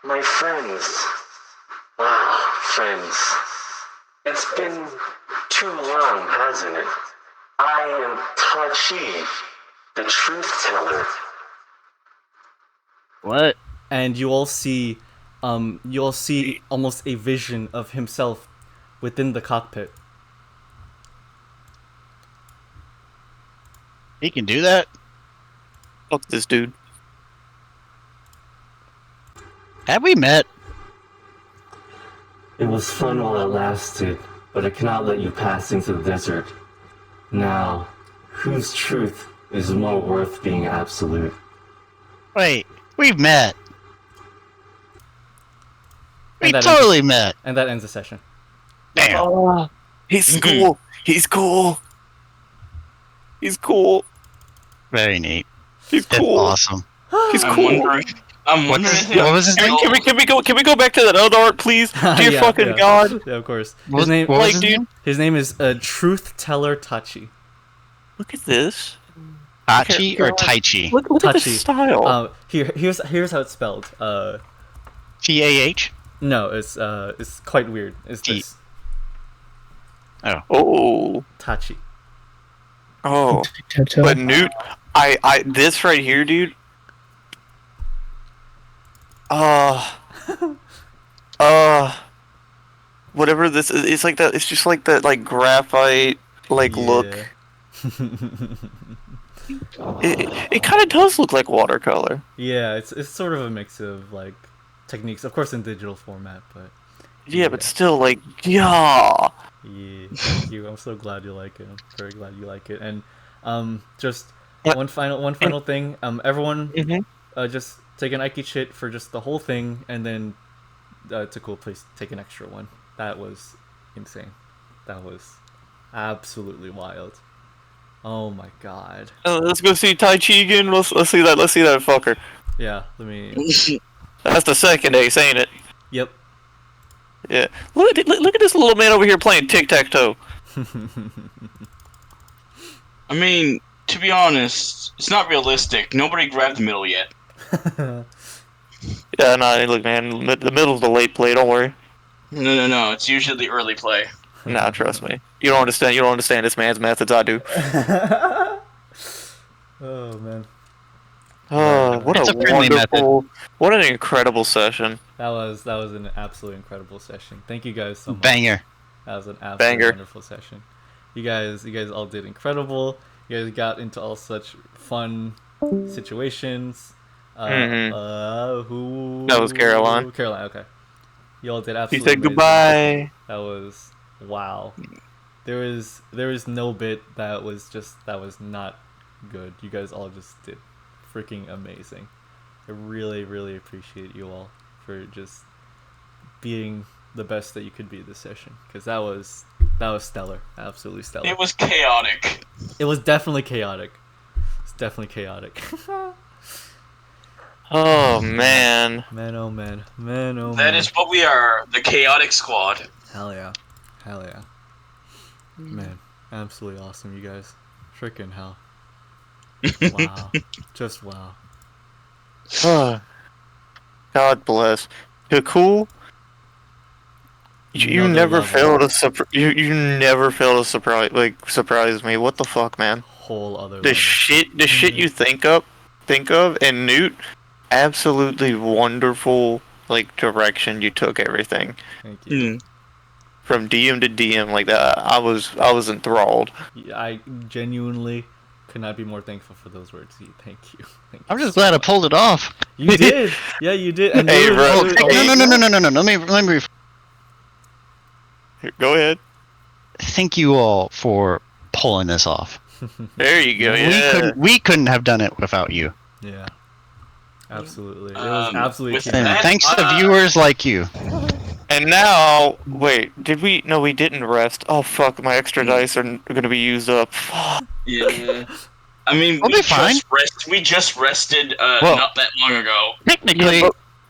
My friends. Ah, friends. It's been too long, hasn't it? I am Tachi, the truth teller. What? And you all see almost a vision of himself within the cockpit. He can do that? Fuck this dude. Have we met? It was fun while it lasted, but I cannot let you pass into the desert. Now, whose truth is more worth being absolute? Wait, we've met. We And that totally met. And that ends the session. Damn. Oh, he's cool. He's cool. He's cool. Very neat. He's That's cool. awesome. He's I'm cool. wondering. What was his name? Can we go back to that other art, please? Dear Yeah, fucking yeah. god. Yeah, of course. What His name, was like, his dude- name? his name is Truth Teller Tachi. Look at this. Tachi or God. Taichi? Look at Tachi. this style. Here's how it's spelled. T-A-H? No, it's quite weird. It's T. this Oh. Tachi. Oh. Tic-tac-toe. But Newt, I this right here, dude. Whatever this is, it's like that. It's just like that, like graphite, like look. It kind of does look like watercolor. Yeah, it's sort of a mix of like techniques, of course in digital format, but Yeah, but still, like, yeah. yeah, thank you. I'm so glad you like it. I'm very glad you like it. And just What? one final thing. Everyone, Mhm. just take an Ike shit for just the whole thing, and then Takkul, please take an extra one. That was insane. That was absolutely wild. Oh my god. Let's go see Tai Chi again. Let's see that. Let's see that fucker. Yeah, let me. That's the second ace, ain't it? Yep. Yeah. Look at this little man over here playing tic-tac-toe. I mean, to be honest, it's not realistic. Nobody grabbed the middle yet. Yeah, no, look, man. The middle's the late play. Don't worry. No. It's usually the early play. Nah, trust me. You don't understand. You don't understand this man's methods. I do. Oh man, What It's a a friendly wonderful, what an incredible session. that was an absolutely incredible session. Thank you guys so much. Banger. That was an absolutely Banger. wonderful session. You guys all did incredible. You guys got into all such fun situations. Who? That was Caroline. Caroline, okay. You all did He absolutely said amazing. goodbye. That was wow. there was no bit that was not good. You guys all just did freaking amazing. I really, really appreciate you all for just being the best that you could be this session, because that was stellar, absolutely stellar. It was chaotic. It was definitely chaotic. It's definitely chaotic. Oh man. Man, oh man, man, oh man. That is what we are, the chaotic squad. Hell yeah, hell yeah. Man, absolutely awesome, you guys. Freaking hell. Wow, just wow. God bless. Takkul, you Another never level. fail to you never fail to surprise me. What the fuck, man? Whole other The level. shit you think of, and Newt, absolutely wonderful direction you took everything. Thank you. From DM to DM like that. I was enthralled. I genuinely could not be more thankful for those words. Thank you. Thank you. I'm just glad I pulled it off. You did. Yeah, you did. And Hey, bro. No. Let me. Go ahead. Thank you all for pulling this off. There you go. Yeah. We couldn't have done it without you. Yeah. Absolutely. It was absolutely with And that, thanks to viewers like you. And now, wait, did we? No, we didn't rest. Oh fuck, my extra dice are going to be used up. Yeah. I mean, We'll be fine. We just rested Well, not that long ago. Technically,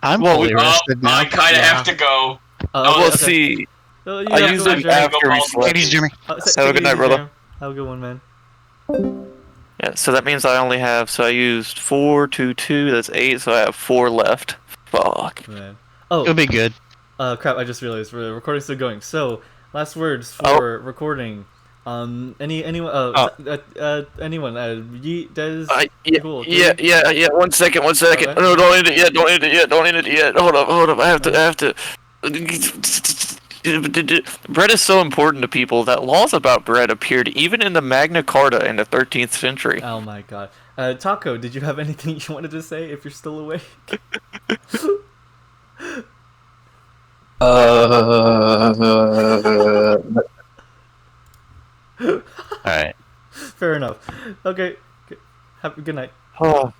I'm well, fully rested now. I kind of have to go. We'll okay. see. You I have use to them enjoy it. after we slept. Ladies, Jimmy. Have a good night, brother. Have a good one, man. Yeah, so that means I only have. So I used 4, 2, 2. That's 8. So I have 4 left. Fuck. Man. It'll Oh, be good. crap! I just realized the recording's still going. So, last words for recording. Anyone? Anyone? Yeet, Dezy. Cool. Yeah. 1 second. Okay. No, don't end it yet. Don't end it yet. Hold up. I have to. Bread is so important to people that laws about bread appeared even in the Magna Carta in the 13th century. Oh my god. Taco, did you have anything you wanted to say if you're still awake? Alright. Fair enough. Okay. Have a good night. Oh.